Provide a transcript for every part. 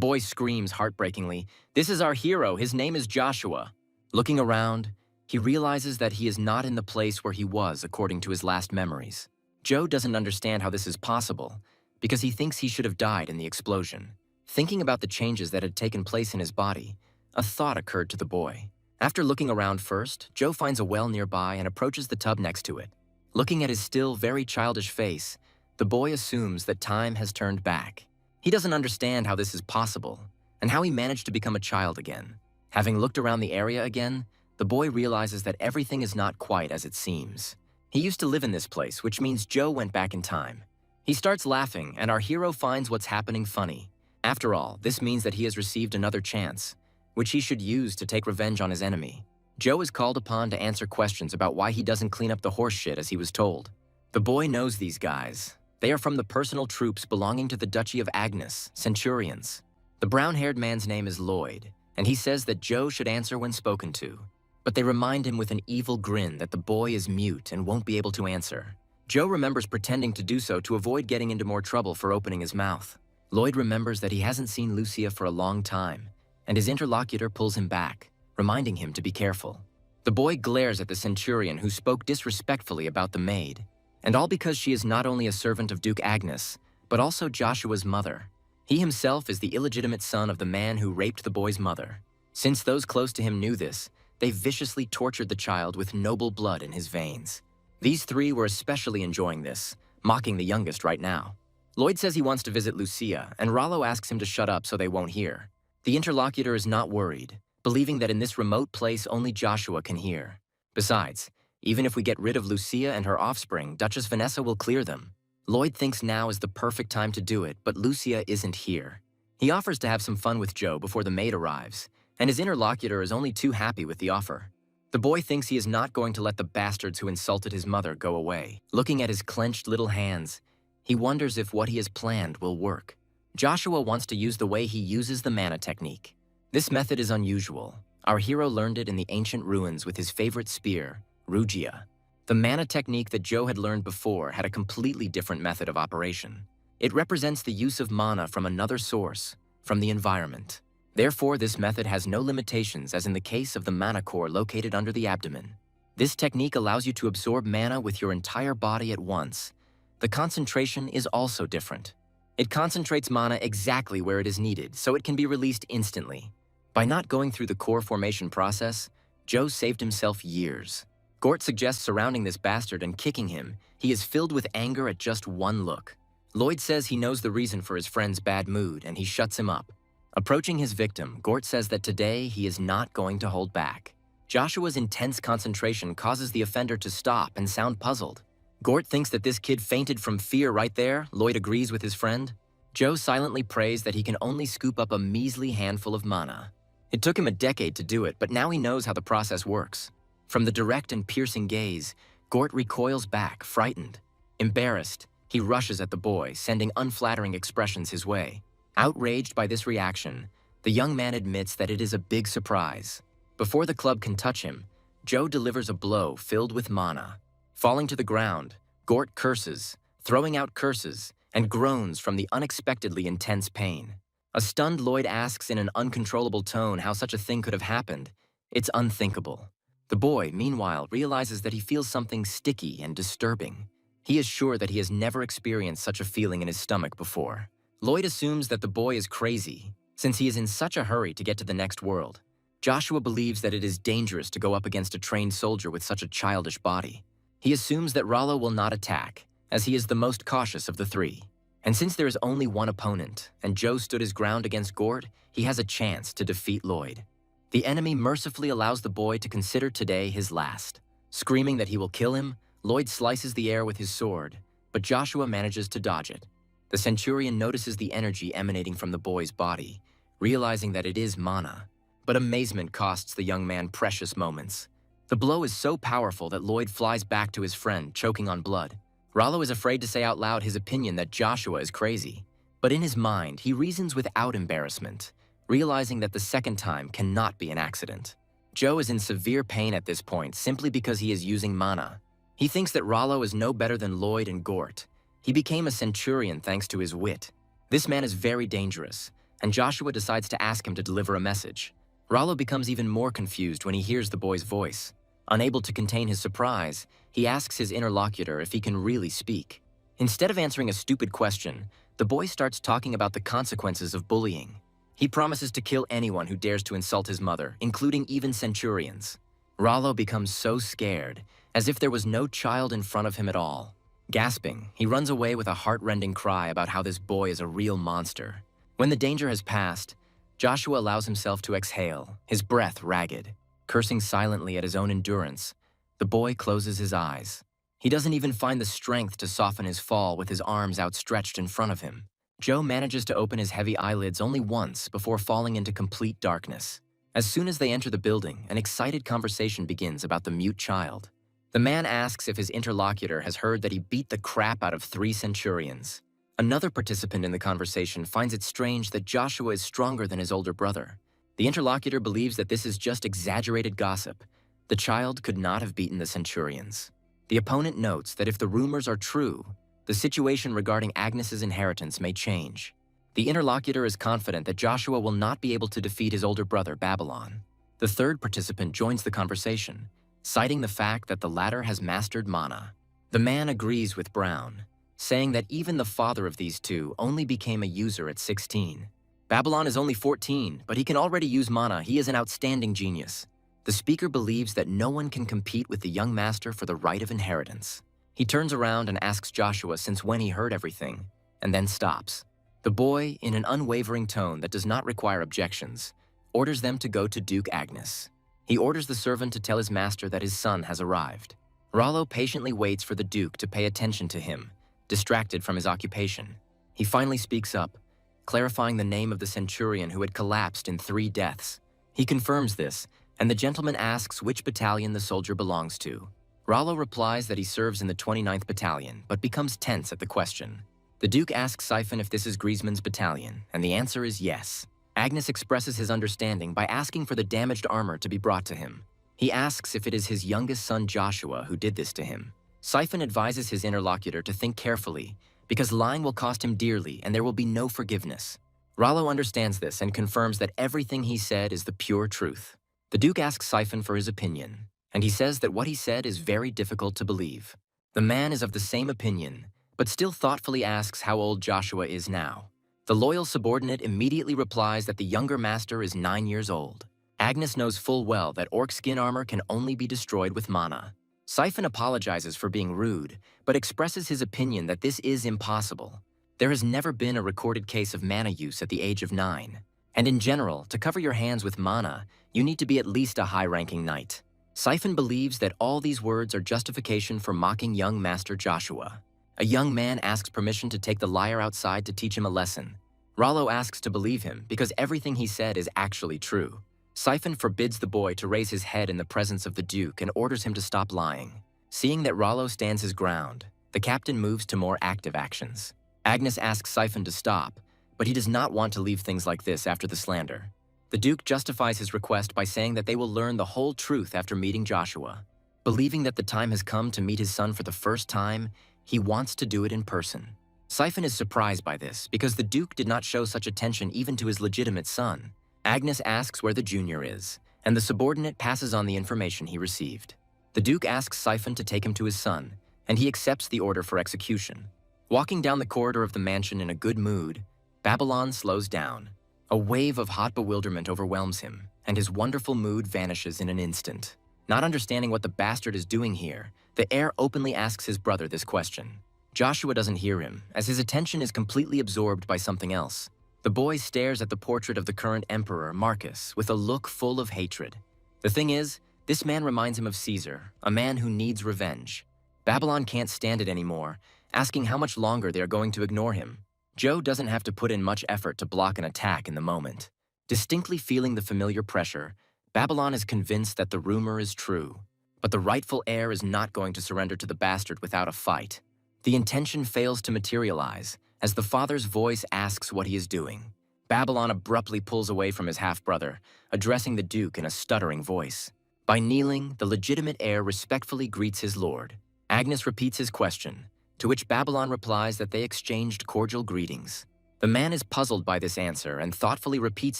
boy screams heartbreakingly, "This is our hero, his name is Joshua." Looking around, he realizes that he is not in the place where he was according to his last memories. Joe doesn't understand how this is possible, because he thinks he should have died in the explosion. Thinking about the changes that had taken place in his body, a thought occurred to the boy. After looking around first, Joe finds a well nearby and approaches the tub next to it. Looking at his still very childish face, the boy assumes that time has turned back. He doesn't understand how this is possible, and how he managed to become a child again. Having looked around the area again, the boy realizes that everything is not quite as it seems. He used to live in this place, which means Joe went back in time. He starts laughing, and our hero finds what's happening funny. After all, this means that he has received another chance, which he should use to take revenge on his enemy. Joe is called upon to answer questions about why he doesn't clean up the horse shit as he was told. The boy knows these guys. They are from the personal troops belonging to the Duchy of Agnes, Centurions. The brown-haired man's name is Lloyd, and he says that Joe should answer when spoken to. But they remind him with an evil grin that the boy is mute and won't be able to answer. Joe remembers pretending to do so to avoid getting into more trouble for opening his mouth. Lloyd remembers that he hasn't seen Lucia for a long time, and his interlocutor pulls him back, reminding him to be careful. The boy glares at the Centurion who spoke disrespectfully about the maid, and all because she is not only a servant of Duke Agnes, but also Joshua's mother. He himself is the illegitimate son of the man who raped the boy's mother. Since those close to him knew this, they viciously tortured the child with noble blood in his veins. These three were especially enjoying this, mocking the youngest right now. Lloyd says he wants to visit Lucia, and Rollo asks him to shut up so they won't hear. The interlocutor is not worried, believing that in this remote place only Joshua can hear. Besides, even if we get rid of Lucia and her offspring, Duchess Vanessa will clear them. Lloyd thinks now is the perfect time to do it, but Lucia isn't here. He offers to have some fun with Joe before the maid arrives, and his interlocutor is only too happy with the offer. The boy thinks he is not going to let the bastards who insulted his mother go away. Looking at his clenched little hands, he wonders if what he has planned will work. Joshua wants to use the way he uses the mana technique. This method is unusual. Our hero learned it in the ancient ruins with his favorite spear, Rugia. The mana technique that Joe had learned before had a completely different method of operation. It represents the use of mana from another source, from the environment. Therefore, this method has no limitations as in the case of the mana core located under the abdomen. This technique allows you to absorb mana with your entire body at once. The concentration is also different. It concentrates mana exactly where it is needed, so it can be released instantly. By not going through the core formation process, Joe saved himself years. Gort suggests surrounding this bastard and kicking him. He is filled with anger at just one look. Lloyd says he knows the reason for his friend's bad mood, and he shuts him up. Approaching his victim, Gort says that today he is not going to hold back. Joshua's intense concentration causes the offender to stop and sound puzzled. Gort thinks that this kid fainted from fear right there. Lloyd agrees with his friend. Joe silently prays that he can only scoop up a measly handful of mana. It took him a decade to do it, but now he knows how the process works. From the direct and piercing gaze, Gort recoils back, frightened. Embarrassed, he rushes at the boy, sending unflattering expressions his way. Outraged by this reaction, the young man admits that it is a big surprise. Before the club can touch him, Joe delivers a blow filled with mana. Falling to the ground, Gort curses, throwing out curses, and groans from the unexpectedly intense pain. A stunned Lloyd asks in an uncontrollable tone how such a thing could have happened. It's unthinkable. The boy, meanwhile, realizes that he feels something sticky and disturbing. He is sure that he has never experienced such a feeling in his stomach before. Lloyd assumes that the boy is crazy, since he is in such a hurry to get to the next world. Joshua believes that it is dangerous to go up against a trained soldier with such a childish body. He assumes that Rollo will not attack, as he is the most cautious of the three. And since there is only one opponent, and Joe stood his ground against Gort, he has a chance to defeat Lloyd. The enemy mercifully allows the boy to consider today his last. Screaming that he will kill him, Lloyd slices the air with his sword, but Joshua manages to dodge it. The Centurion notices the energy emanating from the boy's body, realizing that it is mana. But amazement costs the young man precious moments. The blow is so powerful that Lloyd flies back to his friend, choking on blood. Rollo is afraid to say out loud his opinion that Joshua is crazy. But in his mind, he reasons without embarrassment, realizing that the second time cannot be an accident. Joe is in severe pain at this point simply because he is using mana. He thinks that Rollo is no better than Lloyd and Gort. He became a Centurion thanks to his wit. This man is very dangerous, and Joshua decides to ask him to deliver a message. Rollo becomes even more confused when he hears the boy's voice. Unable to contain his surprise, he asks his interlocutor if he can really speak. Instead of answering a stupid question, the boy starts talking about the consequences of bullying. He promises to kill anyone who dares to insult his mother, including even centurions. Rollo becomes so scared, as if there was no child in front of him at all. Gasping, he runs away with a heart-rending cry about how this boy is a real monster. When the danger has passed, Joshua allows himself to exhale, his breath ragged. Cursing silently at his own endurance, the boy closes his eyes. He doesn't even find the strength to soften his fall with his arms outstretched in front of him. Joe manages to open his heavy eyelids only once before falling into complete darkness. As soon as they enter the building, an excited conversation begins about the mute child. The man asks if his interlocutor has heard that he beat the crap out of 3 centurions. Another participant in the conversation finds it strange that Joshua is stronger than his older brother. The interlocutor believes that this is just exaggerated gossip. The child could not have beaten the centurions. The opponent notes that if the rumors are true, the situation regarding Agnes's inheritance may change. The interlocutor is confident that Joshua will not be able to defeat his older brother, Babylon. The third participant joins the conversation, citing the fact that the latter has mastered mana. The man agrees with Brown, saying that even the father of these two only became a user at 16. Babylon is only 14, but he can already use mana. He is an outstanding genius. The speaker believes that no one can compete with the young master for the right of inheritance. He turns around and asks Joshua since when he heard everything, and then stops. The boy, in an unwavering tone that does not require objections, orders them to go to Duke Agnes. He orders the servant to tell his master that his son has arrived. Rollo patiently waits for the Duke to pay attention to him, distracted from his occupation. He finally speaks up, clarifying the name of the centurion who had collapsed in 3 deaths. He confirms this, and the gentleman asks which battalion the soldier belongs to. Rollo replies that he serves in the 29th Battalion, but becomes tense at the question. The Duke asks Siphon if this is Griezmann's battalion, and the answer is yes. Agnes expresses his understanding by asking for the damaged armor to be brought to him. He asks if it is his youngest son Joshua who did this to him. Siphon advises his interlocutor to think carefully, because lying will cost him dearly and there will be no forgiveness. Rollo understands this and confirms that everything he said is the pure truth. The Duke asks Siphon for his opinion, and he says that what he said is very difficult to believe. The man is of the same opinion, but still thoughtfully asks how old Joshua is now. The loyal subordinate immediately replies that the younger master is 9 years old. Agnes knows full well that orc skin armor can only be destroyed with mana. Siphon apologizes for being rude, but expresses his opinion that this is impossible. There has never been a recorded case of mana use at the age of 9. And in general, to cover your hands with mana, you need to be at least a high-ranking knight. Siphon believes that all these words are justification for mocking young Master Joshua. A young man asks permission to take the liar outside to teach him a lesson. Rollo asks to believe him because everything he said is actually true. Siphon forbids the boy to raise his head in the presence of the Duke and orders him to stop lying. Seeing that Rollo stands his ground, the captain moves to more active actions. Agnes asks Siphon to stop, but he does not want to leave things like this after the slander. The Duke justifies his request by saying that they will learn the whole truth after meeting Joshua. Believing that the time has come to meet his son for the first time, he wants to do it in person. Siphon is surprised by this because the Duke did not show such attention even to his legitimate son. Agnes asks where the junior is, and the subordinate passes on the information he received. The Duke asks Siphon to take him to his son, and he accepts the order for execution. Walking down the corridor of the mansion in a good mood, Babylon slows down. A wave of hot bewilderment overwhelms him, and his wonderful mood vanishes in an instant. Not understanding what the bastard is doing here, the heir openly asks his brother this question. Joshua doesn't hear him, as his attention is completely absorbed by something else. The boy stares at the portrait of the current emperor, Marcus, with a look full of hatred. The thing is, this man reminds him of Caesar, a man who needs revenge. Babylon can't stand it anymore, asking how much longer they are going to ignore him. Joe doesn't have to put in much effort to block an attack in the moment. Distinctly feeling the familiar pressure, Babylon is convinced that the rumor is true. But the rightful heir is not going to surrender to the bastard without a fight. The intention fails to materialize, as the father's voice asks what he is doing. Babylon abruptly pulls away from his half-brother, addressing the Duke in a stuttering voice. By kneeling, the legitimate heir respectfully greets his lord. Agnes repeats his question, to which Babylon replies that they exchanged cordial greetings. The man is puzzled by this answer and thoughtfully repeats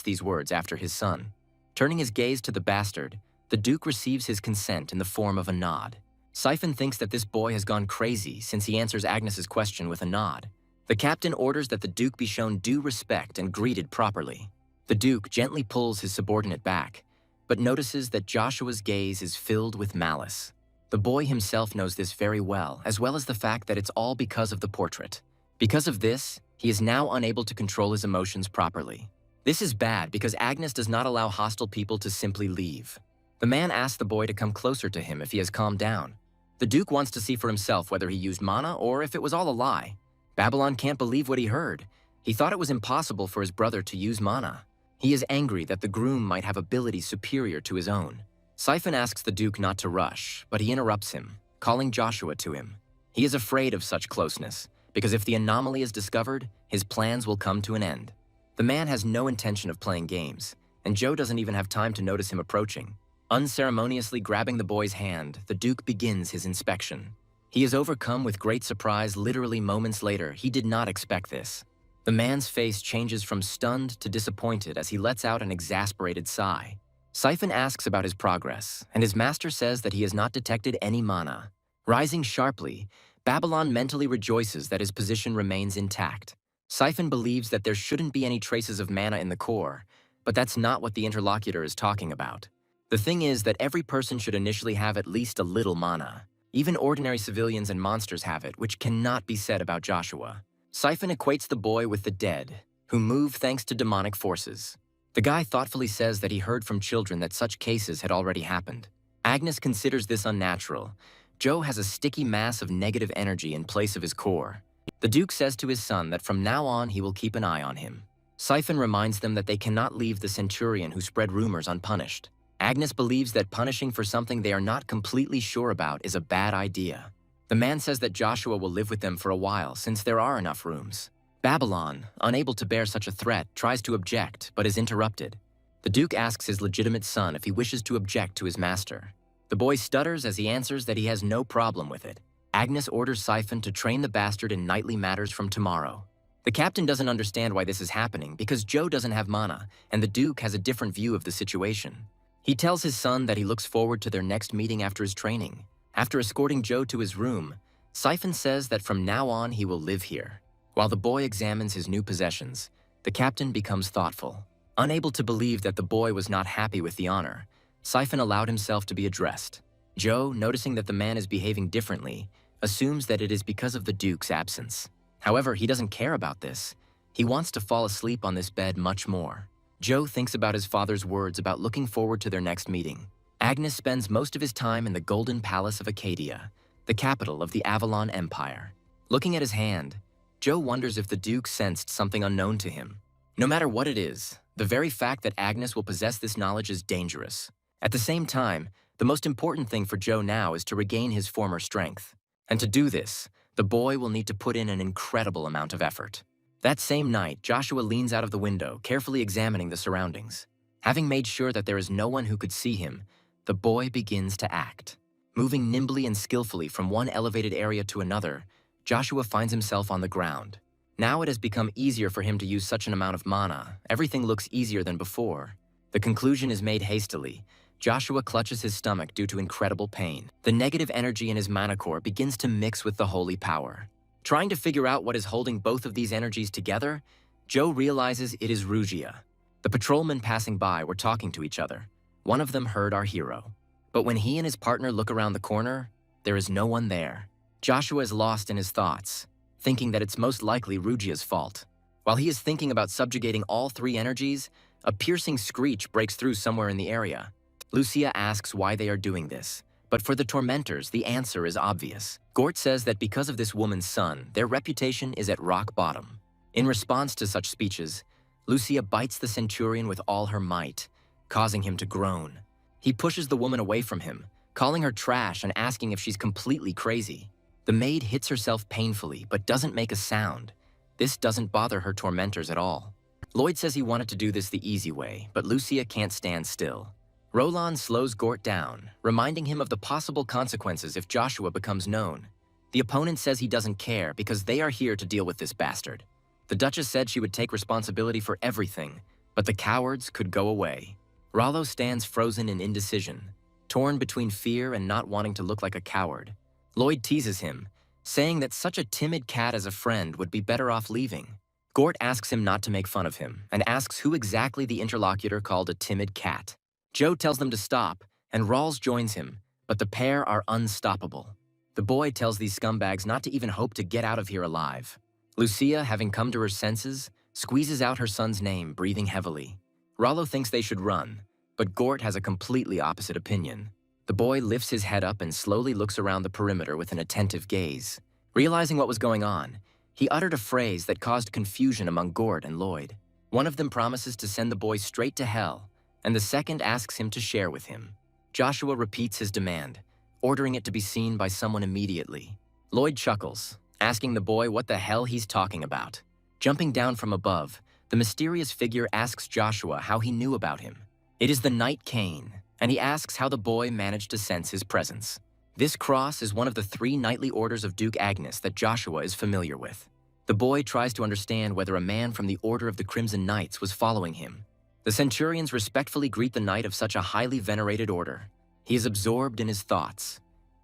these words after his son. Turning his gaze to the bastard, the Duke receives his consent in the form of a nod. Siphon thinks that this boy has gone crazy since he answers Agnes's question with a nod. The captain orders that the Duke be shown due respect and greeted properly. The Duke gently pulls his subordinate back, but notices that Joshua's gaze is filled with malice. The boy himself knows this very well as the fact that it's all because of the portrait. Because of this, he is now unable to control his emotions properly. This is bad because Agnes does not allow hostile people to simply leave. The man asks the boy to come closer to him if he has calmed down. The Duke wants to see for himself whether he used mana or if it was all a lie. Babylon can't believe what he heard. He thought it was impossible for his brother to use mana. He is angry that the groom might have abilities superior to his own. Siphon asks the Duke not to rush, but he interrupts him, calling Joshua to him. He is afraid of such closeness, because if the anomaly is discovered, his plans will come to an end. The man has no intention of playing games, and Joe doesn't even have time to notice him approaching. Unceremoniously grabbing the boy's hand, the Duke begins his inspection. He is overcome with great surprise literally moments later. He did not expect this. The man's face changes from stunned to disappointed as he lets out an exasperated sigh. Siphon asks about his progress, and his master says that he has not detected any mana. Rising sharply, Babylon mentally rejoices that his position remains intact. Siphon believes that there shouldn't be any traces of mana in the core, but that's not what the interlocutor is talking about. The thing is that every person should initially have at least a little mana. Even ordinary civilians and monsters have it, which cannot be said about Joshua. Siphon equates the boy with the dead, who move thanks to demonic forces. The guy thoughtfully says that he heard from children that such cases had already happened. Agnes considers this unnatural. Joe has a sticky mass of negative energy in place of his core. The Duke says to his son that from now on he will keep an eye on him. Siphon reminds them that they cannot leave the centurion who spread rumors unpunished. Agnes believes that punishing for something they are not completely sure about is a bad idea. The man says that Joshua will live with them for a while since there are enough rooms. Babylon, unable to bear such a threat, tries to object but is interrupted. The Duke asks his legitimate son if he wishes to object to his master. The boy stutters as he answers that he has no problem with it. Agnes orders Siphon to train the bastard in knightly matters from tomorrow. The captain doesn't understand why this is happening because Joe doesn't have mana, and the Duke has a different view of the situation. He tells his son that he looks forward to their next meeting after his training. After escorting Joe to his room, Siphon says that from now on he will live here. While the boy examines his new possessions, the captain becomes thoughtful. Unable to believe that the boy was not happy with the honor, Siphon allowed himself to be addressed. Joe, noticing that the man is behaving differently, assumes that it is because of the Duke's absence. However, he doesn't care about this. He wants to fall asleep on this bed much more. Joe thinks about his father's words about looking forward to their next meeting. Agnes spends most of his time in the Golden Palace of Acadia, the capital of the Avalon Empire. Looking at his hand, Joe wonders if the Duke sensed something unknown to him. No matter what it is, the very fact that Agnes will possess this knowledge is dangerous. At the same time, the most important thing for Joe now is to regain his former strength. And to do this, the boy will need to put in an incredible amount of effort. That same night, Joshua leans out of the window, carefully examining the surroundings. Having made sure that there is no one who could see him, the boy begins to act. Moving nimbly and skillfully from one elevated area to another, Joshua finds himself on the ground. Now it has become easier for him to use such an amount of mana. Everything looks easier than before. The conclusion is made hastily. Joshua clutches his stomach due to incredible pain. The negative energy in his mana core begins to mix with the holy power. Trying to figure out what is holding both of these energies together, Joe realizes it is Rugia. The patrolmen passing by were talking to each other. One of them heard our hero. But when he and his partner look around the corner, there is no one there. Joshua is lost in his thoughts, thinking that it's most likely Rugia's fault. While he is thinking about subjugating all three energies, a piercing screech breaks through somewhere in the area. Lucia asks why they are doing this, but for the tormentors, the answer is obvious. Gort says that because of this woman's son, their reputation is at rock bottom. In response to such speeches, Lucia bites the centurion with all her might, causing him to groan. He pushes the woman away from him, calling her trash and asking if she's completely crazy. The maid hits herself painfully, but doesn't make a sound. This doesn't bother her tormentors at all. Lloyd says he wanted to do this the easy way, but Lucia can't stand still. Roland slows Gort down, reminding him of the possible consequences if Joshua becomes known. The opponent says he doesn't care because they are here to deal with this bastard. The Duchess said she would take responsibility for everything, but the cowards could go away. Rollo stands frozen in indecision, torn between fear and not wanting to look like a coward. Lloyd teases him, saying that such a timid cat as a friend would be better off leaving. Gort asks him not to make fun of him and asks who exactly the interlocutor called a timid cat. Joe tells them to stop, and Rawls joins him, but the pair are unstoppable. The boy tells these scumbags not to even hope to get out of here alive. Lucia, having come to her senses, squeezes out her son's name, breathing heavily. Rollo thinks they should run, but Gort has a completely opposite opinion. The boy lifts his head up and slowly looks around the perimeter with an attentive gaze. Realizing what was going on, he uttered a phrase that caused confusion among Gort and Lloyd. One of them promises to send the boy straight to hell, and the second asks him to share with him. Joshua repeats his demand, ordering it to be seen by someone immediately. Lloyd chuckles, asking the boy what the hell he's talking about. Jumping down from above, the mysterious figure asks Joshua how he knew about him. It is the Knight Cain, and he asks how the boy managed to sense his presence. This cross is one of the 3 knightly orders of Duke Agnes that Joshua is familiar with. The boy tries to understand whether a man from the Order of the Crimson Knights was following him. The centurions respectfully greet the knight of such a highly venerated order. He is absorbed in his thoughts.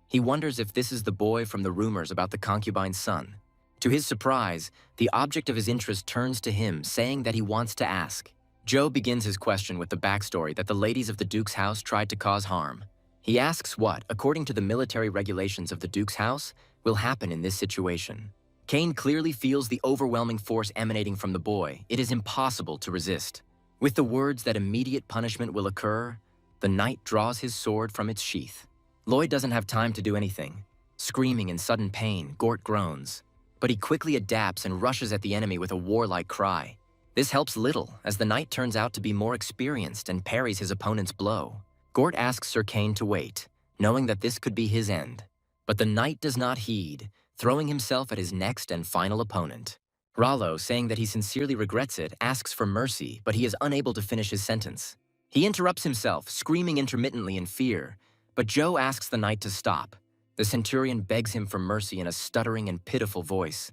He wonders if this is the boy from the rumors about the concubine's son. To his surprise, the object of his interest turns to him, saying that he wants to ask. Joe begins his question with the backstory that the ladies of the Duke's house tried to cause harm. He asks what, according to the military regulations of the Duke's house, will happen in this situation. Cain clearly feels the overwhelming force emanating from the boy. It is impossible to resist. With the words that immediate punishment will occur, the knight draws his sword from its sheath. Lloyd doesn't have time to do anything. Screaming in sudden pain, Gort groans. But he quickly adapts and rushes at the enemy with a warlike cry. This helps little, as the knight turns out to be more experienced and parries his opponent's blow. Gort asks Sir Cain to wait, knowing that this could be his end. But the knight does not heed, throwing himself at his next and final opponent. Rollo, saying that he sincerely regrets it, asks for mercy, but he is unable to finish his sentence. He interrupts himself, screaming intermittently in fear, but Joe asks the knight to stop. The centurion begs him for mercy in a stuttering and pitiful voice.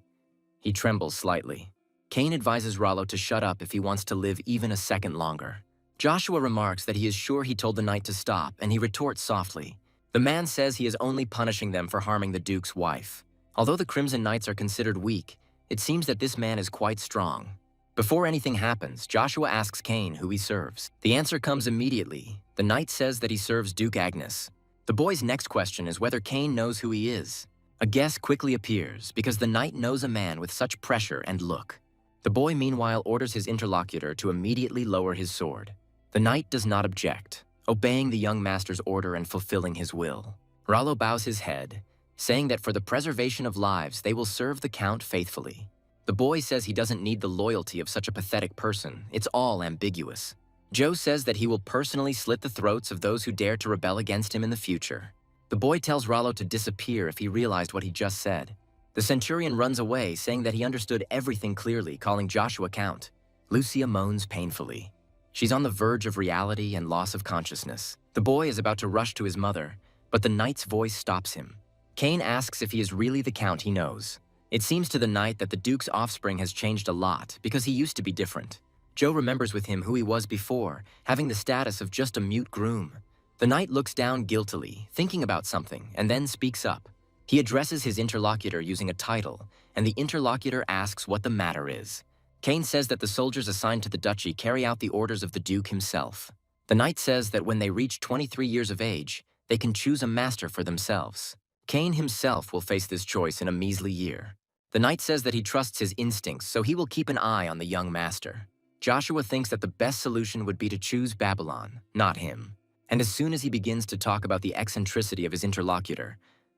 He trembles slightly. Cain advises Rollo to shut up if he wants to live even a second longer. Joshua remarks that he is sure he told the knight to stop, and he retorts softly. The man says he is only punishing them for harming the Duke's wife. Although the Crimson Knights are considered weak, it seems that this man is quite strong. Before anything happens, Joshua asks Cain who he serves. The answer comes immediately. The knight says that he serves Duke Agnes. The boy's next question is whether Cain knows who he is. A guess quickly appears, because the knight knows a man with such pressure and look. The boy meanwhile orders his interlocutor to immediately lower his sword. The knight does not object, obeying the young master's order and fulfilling his will. Rollo bows his head, saying that for the preservation of lives, they will serve the count faithfully. The boy says he doesn't need the loyalty of such a pathetic person. It's all ambiguous. Joe says that he will personally slit the throats of those who dare to rebel against him in the future. The boy tells Rollo to disappear if he realized what he just said. The centurion runs away, saying that he understood everything clearly, calling Joshua Count. Lucia moans painfully. She's on the verge of reality and loss of consciousness. The boy is about to rush to his mother, but the knight's voice stops him. Cain asks if he is really the count he knows. It seems to the knight that the Duke's offspring has changed a lot, because he used to be different. Joe remembers with him who he was before, having the status of just a mute groom. The knight looks down guiltily, thinking about something, and then speaks up. He addresses his interlocutor using a title, and the interlocutor asks what the matter is. Cain says that the soldiers assigned to the Duchy carry out the orders of the Duke himself. The knight says that when they reach 23 years of age, they can choose a master for themselves. Cain himself will face this choice in a measly year. The knight says that he trusts his instincts, so he will keep an eye on the young master. Joshua thinks that the best solution would be to choose Babylon, not him. And as soon as he begins to talk about the eccentricity of his interlocutor,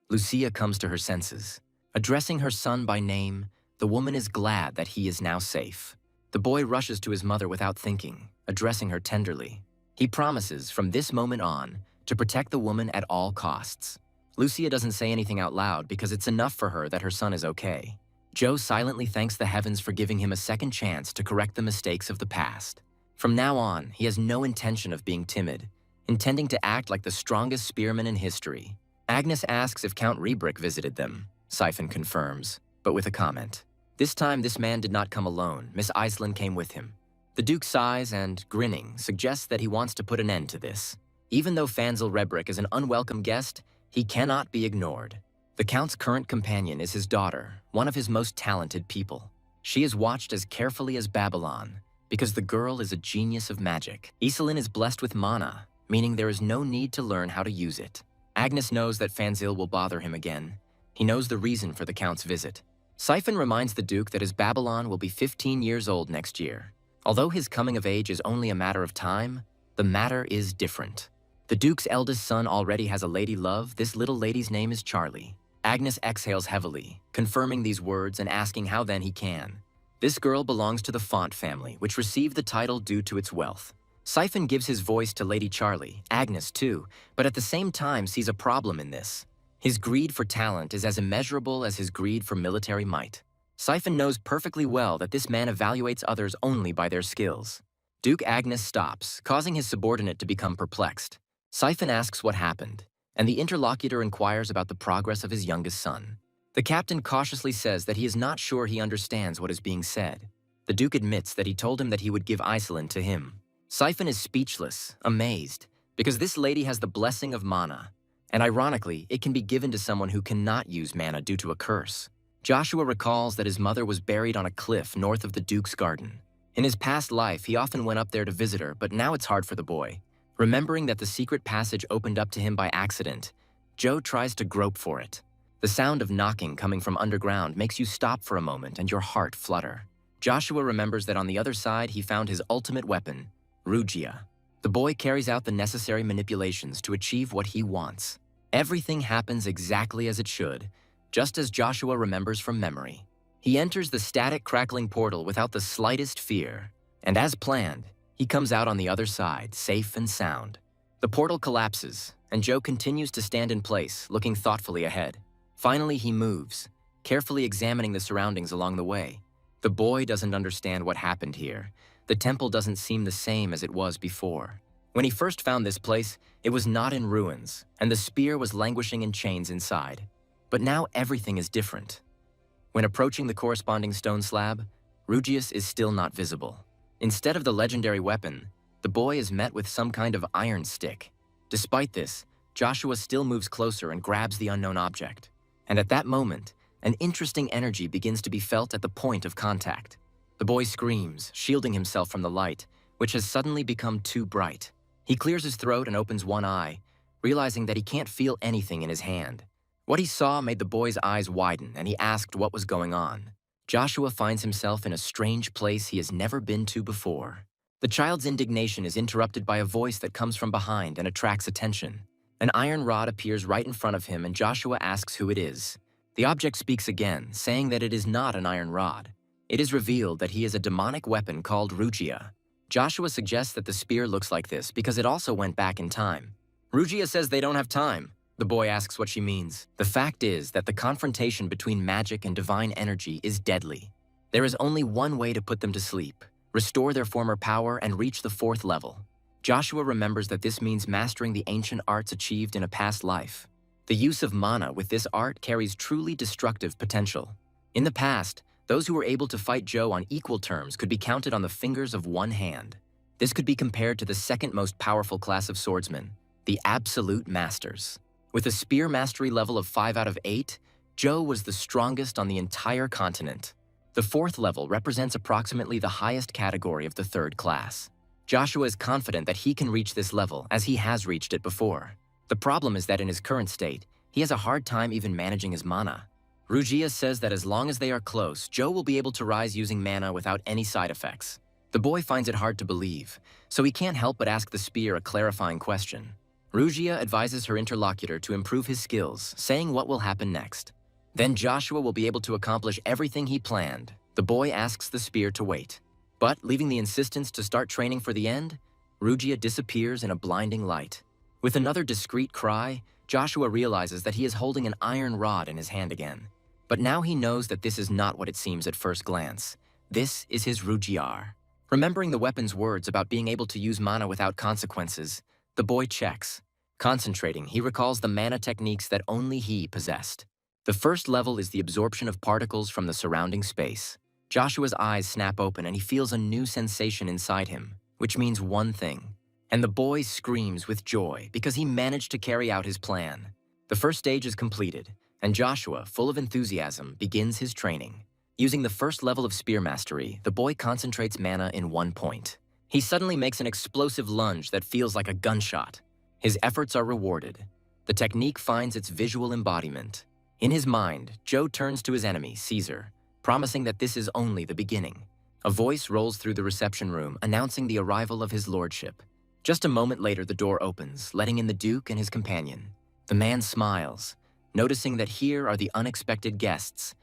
Lucia comes to her senses. Addressing her son by name, the woman is glad that he is now safe. The boy rushes to his mother without thinking, addressing her tenderly. He promises, from this moment on, to protect the woman at all costs. Lucia doesn't say anything out loud because it's enough for her that her son is okay. Joe silently thanks the heavens for giving him a second chance to correct the mistakes of the past. From now on, he has no intention of being timid, intending to act like the strongest spearman in history. Agnes asks if Count Rebrick visited them. Siphon confirms, but with a comment. This time, this man did not come alone. Miss Iceland came with him. The Duke sighs and, grinning, suggests that he wants to put an end to this. Even though Fanzel Rebrick is an unwelcome guest, he cannot be ignored. The Count's current companion is his daughter, one of his most talented people. She is watched as carefully as Babylon, because the girl is a genius of magic. Iselin is blessed with mana, meaning there is no need to learn how to use it. Agnes knows that Fanzil will bother him again. He knows the reason for the Count's visit. Siphon reminds the Duke that his Babylon will be 15 years old next year. Although his coming of age is only a matter of time, the matter is different. The Duke's eldest son already has a lady love. This little lady's name is Charlie. Agnes exhales heavily, confirming these words and asking how then he can. This girl belongs to the Font family, which received the title due to its wealth. Siphon gives his voice to Lady Charlie, Agnes too, but at the same time sees a problem in this. His greed for talent is as immeasurable as his greed for military might. Siphon knows perfectly well that this man evaluates others only by their skills. Duke Agnes stops, causing his subordinate to become perplexed. Siphon asks what happened, and the interlocutor inquires about the progress of his youngest son. The captain cautiously says that he is not sure he understands what is being said. The Duke admits that he told him that he would give Iselin to him. Siphon is speechless, amazed, because this lady has the blessing of mana, and ironically, it can be given to someone who cannot use mana due to a curse. Joshua recalls that his mother was buried on a cliff north of the Duke's garden. In his past life, he often went up there to visit her, but now it's hard for the boy. Remembering that the secret passage opened up to him by accident, Joe tries to grope for it. The sound of knocking coming from underground makes you stop for a moment and your heart flutter. Joshua remembers that on the other side he found his ultimate weapon, Rugia. The boy carries out the necessary manipulations to achieve what he wants. Everything happens exactly as it should, just as Joshua remembers from memory. He enters the static crackling portal without the slightest fear, and as planned, he comes out on the other side, safe and sound. The portal collapses, and Joe continues to stand in place, looking thoughtfully ahead. Finally, he moves, carefully examining the surroundings along the way. The boy doesn't understand what happened here. The temple doesn't seem the same as it was before. When he first found this place, it was not in ruins, and the spear was languishing in chains inside. But now everything is different. When approaching the corresponding stone slab, Rugius is still not visible. Instead of the legendary weapon, the boy is met with some kind of iron stick. Despite this, Joshua still moves closer and grabs the unknown object. And at that moment, an interesting energy begins to be felt at the point of contact. The boy screams, shielding himself from the light, which has suddenly become too bright. He clears his throat and opens one eye, realizing that he can't feel anything in his hand. What he saw made the boy's eyes widen, and he asked what was going on. Joshua finds himself in a strange place he has never been to before. The child's indignation is interrupted by a voice that comes from behind and attracts attention. An iron rod appears right in front of him, and Joshua asks who it is. The object speaks again, saying that it is not an iron rod. It is revealed that he is a demonic weapon called Rugia. Joshua suggests that the spear looks like this because it also went back in time. Rugia says they don't have time. The boy asks what she means. The fact is that the confrontation between magic and divine energy is deadly. There is only one way to put them to sleep, restore their former power, and reach the 4th level. Joshua remembers that this means mastering the ancient arts achieved in a past life. The use of mana with this art carries truly destructive potential. In the past, those who were able to fight Joe on equal terms could be counted on the fingers of one hand. This could be compared to the second most powerful class of swordsmen, the Absolute Masters. With a spear mastery level of 5 out of 8, Joe was the strongest on the entire continent. The 4th level represents approximately the highest category of the 3rd class. Joshua is confident that he can reach this level, as he has reached it before. The problem is that in his current state, he has a hard time even managing his mana. Rugia says that as long as they are close, Joe will be able to rise using mana without any side effects. The boy finds it hard to believe, so he can't help but ask the spear a clarifying question. Rugia advises her interlocutor to improve his skills, saying what will happen next. Then Joshua will be able to accomplish everything he planned. The boy asks the spear to wait. But, leaving the insistence to start training for the end, Rugia disappears in a blinding light. With another discreet cry, Joshua realizes that he is holding an iron rod in his hand again. But now he knows that this is not what it seems at first glance. This is his Rugiar. Remembering the weapon's words about being able to use mana without consequences, the boy checks. Concentrating, he recalls the mana techniques that only he possessed. The first level is the absorption of particles from the surrounding space. Joshua's eyes snap open and he feels a new sensation inside him, which means one thing. And the boy screams with joy because he managed to carry out his plan. The first stage is completed, and Joshua, full of enthusiasm, begins his training. Using the first level of spear mastery, the boy concentrates mana in one point. He suddenly makes an explosive lunge that feels like a gunshot. His efforts are rewarded. The technique finds its visual embodiment. In his mind, Joe turns to his enemy, Caesar, promising that this is only the beginning. A voice rolls through the reception room, announcing the arrival of his lordship. Just a moment later, the door opens, letting in the Duke and his companion. The man smiles, noticing that here are the unexpected guests,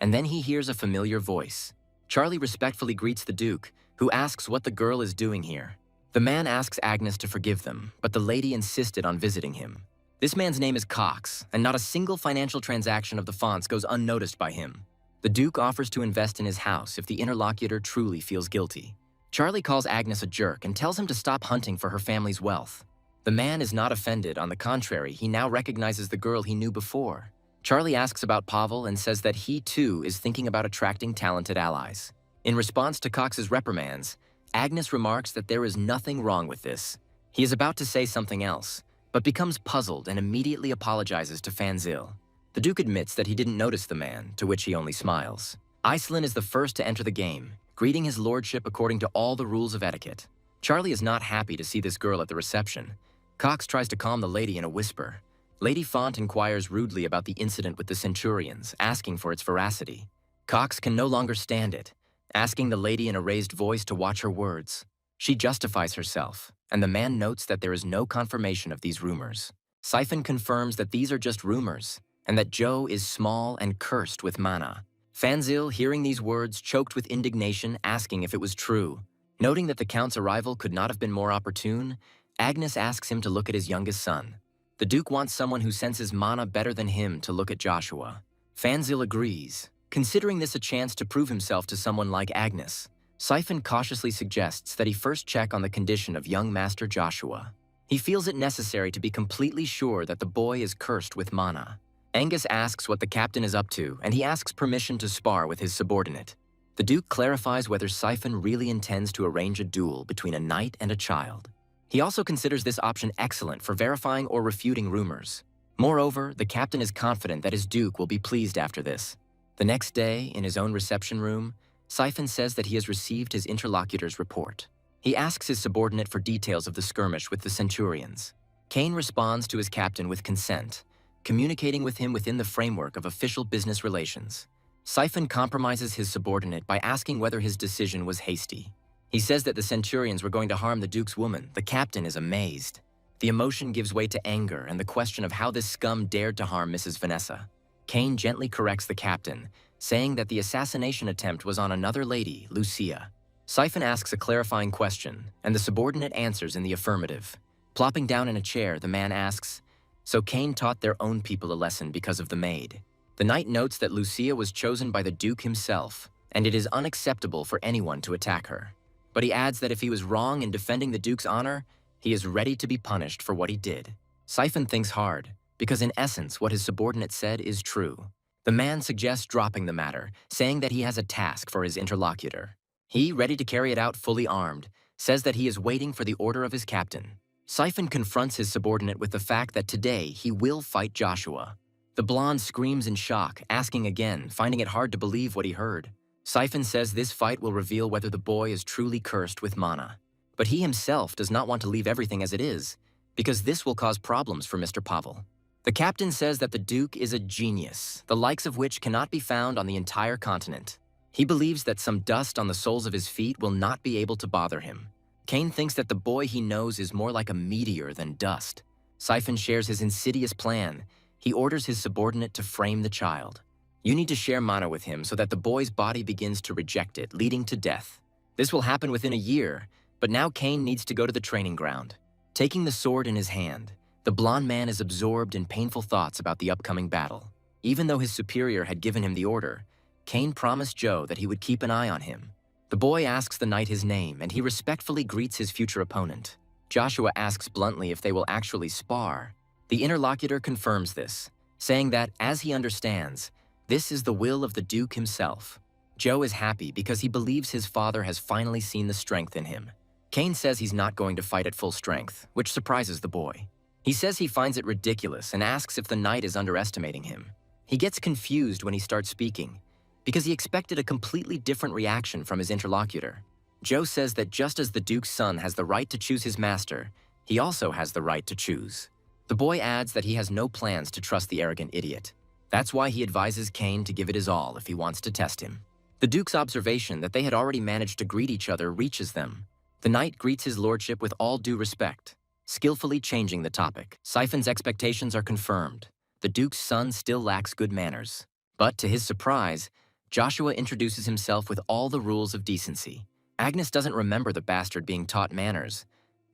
and then he hears a familiar voice. Charlie respectfully greets the Duke, who asks what the girl is doing here. The man asks Agnes to forgive them, but the lady insisted on visiting him. This man's name is Cox, and not a single financial transaction of the fonts goes unnoticed by him. The Duke offers to invest in his house if the interlocutor truly feels guilty. Charlie calls Agnes a jerk and tells him to stop hunting for her family's wealth. The man is not offended. On the contrary, he now recognizes the girl he knew before. Charlie asks about Pavel and says that he too is thinking about attracting talented allies. In response to Cox's reprimands, Agnes remarks that there is nothing wrong with this. He is about to say something else, but becomes puzzled and immediately apologizes to Fanzil. The Duke admits that he didn't notice the man, to which he only smiles. Iceland is the first to enter the game, greeting his lordship according to all the rules of etiquette. Charlie is not happy to see this girl at the reception. Cox tries to calm the lady in a whisper. Lady Font inquires rudely about the incident with the Centurions, asking for its veracity. Cox can no longer stand it, asking the lady in a raised voice to watch her words. She justifies herself, and the man notes that there is no confirmation of these rumors. Siphon confirms that these are just rumors, and that Joe is small and cursed with mana. Fanzil, hearing these words, choked with indignation, asking if it was true. Noting that the Count's arrival could not have been more opportune, Agnes asks him to look at his youngest son. The Duke wants someone who senses mana better than him to look at Joshua. Fanzil agrees, considering this a chance to prove himself to someone like Agnes. Siphon cautiously suggests that he first check on the condition of young Master Joshua. He feels it necessary to be completely sure that the boy is cursed with mana. Angus asks what the captain is up to, and he asks permission to spar with his subordinate. The Duke clarifies whether Siphon really intends to arrange a duel between a knight and a child. He also considers this option excellent for verifying or refuting rumors. Moreover, the captain is confident that his Duke will be pleased after this. The next day, in his own reception room, Siphon says that he has received his interlocutor's report. He asks his subordinate for details of the skirmish with the Centurions. Kane responds to his captain with consent, communicating with him within the framework of official business relations. Siphon compromises his subordinate by asking whether his decision was hasty. He says that the Centurions were going to harm the Duke's woman. The captain is amazed. The emotion gives way to anger and the question of how this scum dared to harm Mrs. Vanessa. Kane gently corrects the captain, saying that the assassination attempt was on another lady, Lucia. Siphon asks a clarifying question, and the subordinate answers in the affirmative. Plopping down in a chair, the man asks, "So Kane taught their own people a lesson because of the maid." The knight notes that Lucia was chosen by the Duke himself, and it is unacceptable for anyone to attack her. But he adds that if he was wrong in defending the Duke's honor, he is ready to be punished for what he did. Siphon thinks hard, because in essence what his subordinate said is true. The man suggests dropping the matter, saying that he has a task for his interlocutor. He, ready to carry it out fully armed, says that he is waiting for the order of his captain. Siphon confronts his subordinate with the fact that today he will fight Joshua. The blonde screams in shock, asking again, finding it hard to believe what he heard. Siphon says this fight will reveal whether the boy is truly cursed with mana. But he himself does not want to leave everything as it is, because this will cause problems for Mr. Pavel. The captain says that the Duke is a genius, the likes of which cannot be found on the entire continent. He believes that some dust on the soles of his feet will not be able to bother him. Kane thinks that the boy he knows is more like a meteor than dust. Siphon shares his insidious plan. He orders his subordinate to frame the child. You need to share mana with him so that the boy's body begins to reject it, leading to death. This will happen within a year, but now Kane needs to go to the training ground. Taking the sword in his hand, the blonde man is absorbed in painful thoughts about the upcoming battle. Even though his superior had given him the order, Kane promised Joe that he would keep an eye on him. The boy asks the knight his name, and he respectfully greets his future opponent. Joshua asks bluntly if they will actually spar. The interlocutor confirms this, saying that, as he understands, this is the will of the Duke himself. Joe is happy because he believes his father has finally seen the strength in him. Kane says he's not going to fight at full strength, which surprises the boy. He says he finds it ridiculous and asks if the knight is underestimating him. He gets confused when he starts speaking, because he expected a completely different reaction from his interlocutor. Joe says that just as the Duke's son has the right to choose his master, he also has the right to choose. The boy adds that he has no plans to trust the arrogant idiot. That's why he advises Kane to give it his all if he wants to test him. The Duke's observation that they had already managed to greet each other reaches them. The knight greets his lordship with all due respect, skillfully changing the topic. Siphon's expectations are confirmed. The Duke's son still lacks good manners. But to his surprise, Joshua introduces himself with all the rules of decency. Agnes doesn't remember the bastard being taught manners,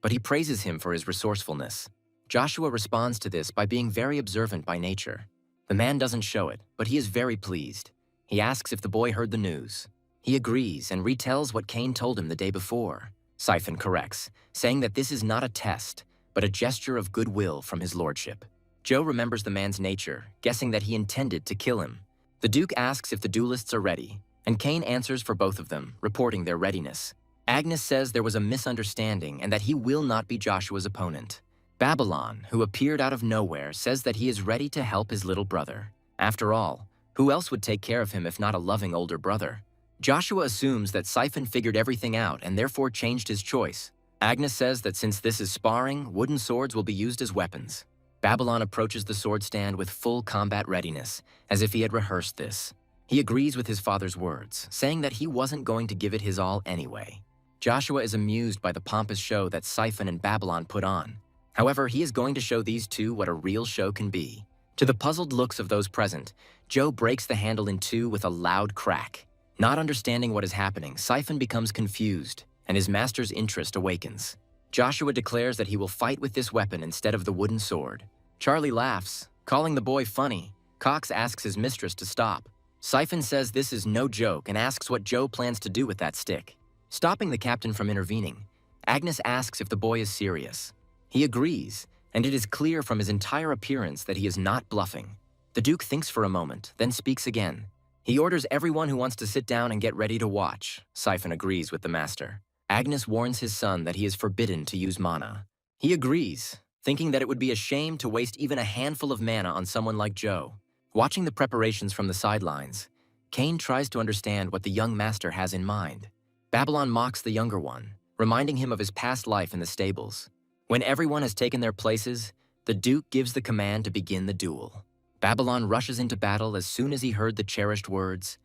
but he praises him for his resourcefulness. Joshua responds to this by being very observant by nature. The man doesn't show it, but he is very pleased. He asks if the boy heard the news. He agrees and retells what Kane told him the day before. Siphon corrects, saying that this is not a test, but a gesture of goodwill from his lordship. Joe remembers the man's nature, guessing that he intended to kill him. The Duke asks if the duelists are ready, and Kane answers for both of them, reporting their readiness. Agnes says there was a misunderstanding and that he will not be Joshua's opponent. Babylon, who appeared out of nowhere, says that he is ready to help his little brother. After all, who else would take care of him if not a loving older brother? Joshua assumes that Siphon figured everything out and therefore changed his choice. Agnes says that since this is sparring, wooden swords will be used as weapons. Babylon approaches the sword stand with full combat readiness, as if he had rehearsed this. He agrees with his father's words, saying that he wasn't going to give it his all anyway. Joshua is amused by the pompous show that Siphon and Babylon put on. However, he is going to show these two what a real show can be. To the puzzled looks of those present, Joe breaks the handle in two with a loud crack. Not understanding what is happening, Siphon becomes confused, and his master's interest awakens. Joshua declares that he will fight with this weapon instead of the wooden sword. Charlie laughs, calling the boy funny. Cox asks his mistress to stop. Siphon says this is no joke and asks what Joe plans to do with that stick. Stopping the captain from intervening, Agnes asks if the boy is serious. He agrees, and it is clear from his entire appearance that he is not bluffing. The Duke thinks for a moment, then speaks again. He orders everyone who wants to sit down and get ready to watch. Siphon agrees with the master. Agnes warns his son that he is forbidden to use mana. He agrees, thinking that it would be a shame to waste even a handful of mana on someone like Joe. Watching the preparations from the sidelines, Kane tries to understand what the young master has in mind. Babylon mocks the younger one, reminding him of his past life in the stables. When everyone has taken their places, the Duke gives the command to begin the duel. Babylon rushes into battle as soon as he heard the cherished words.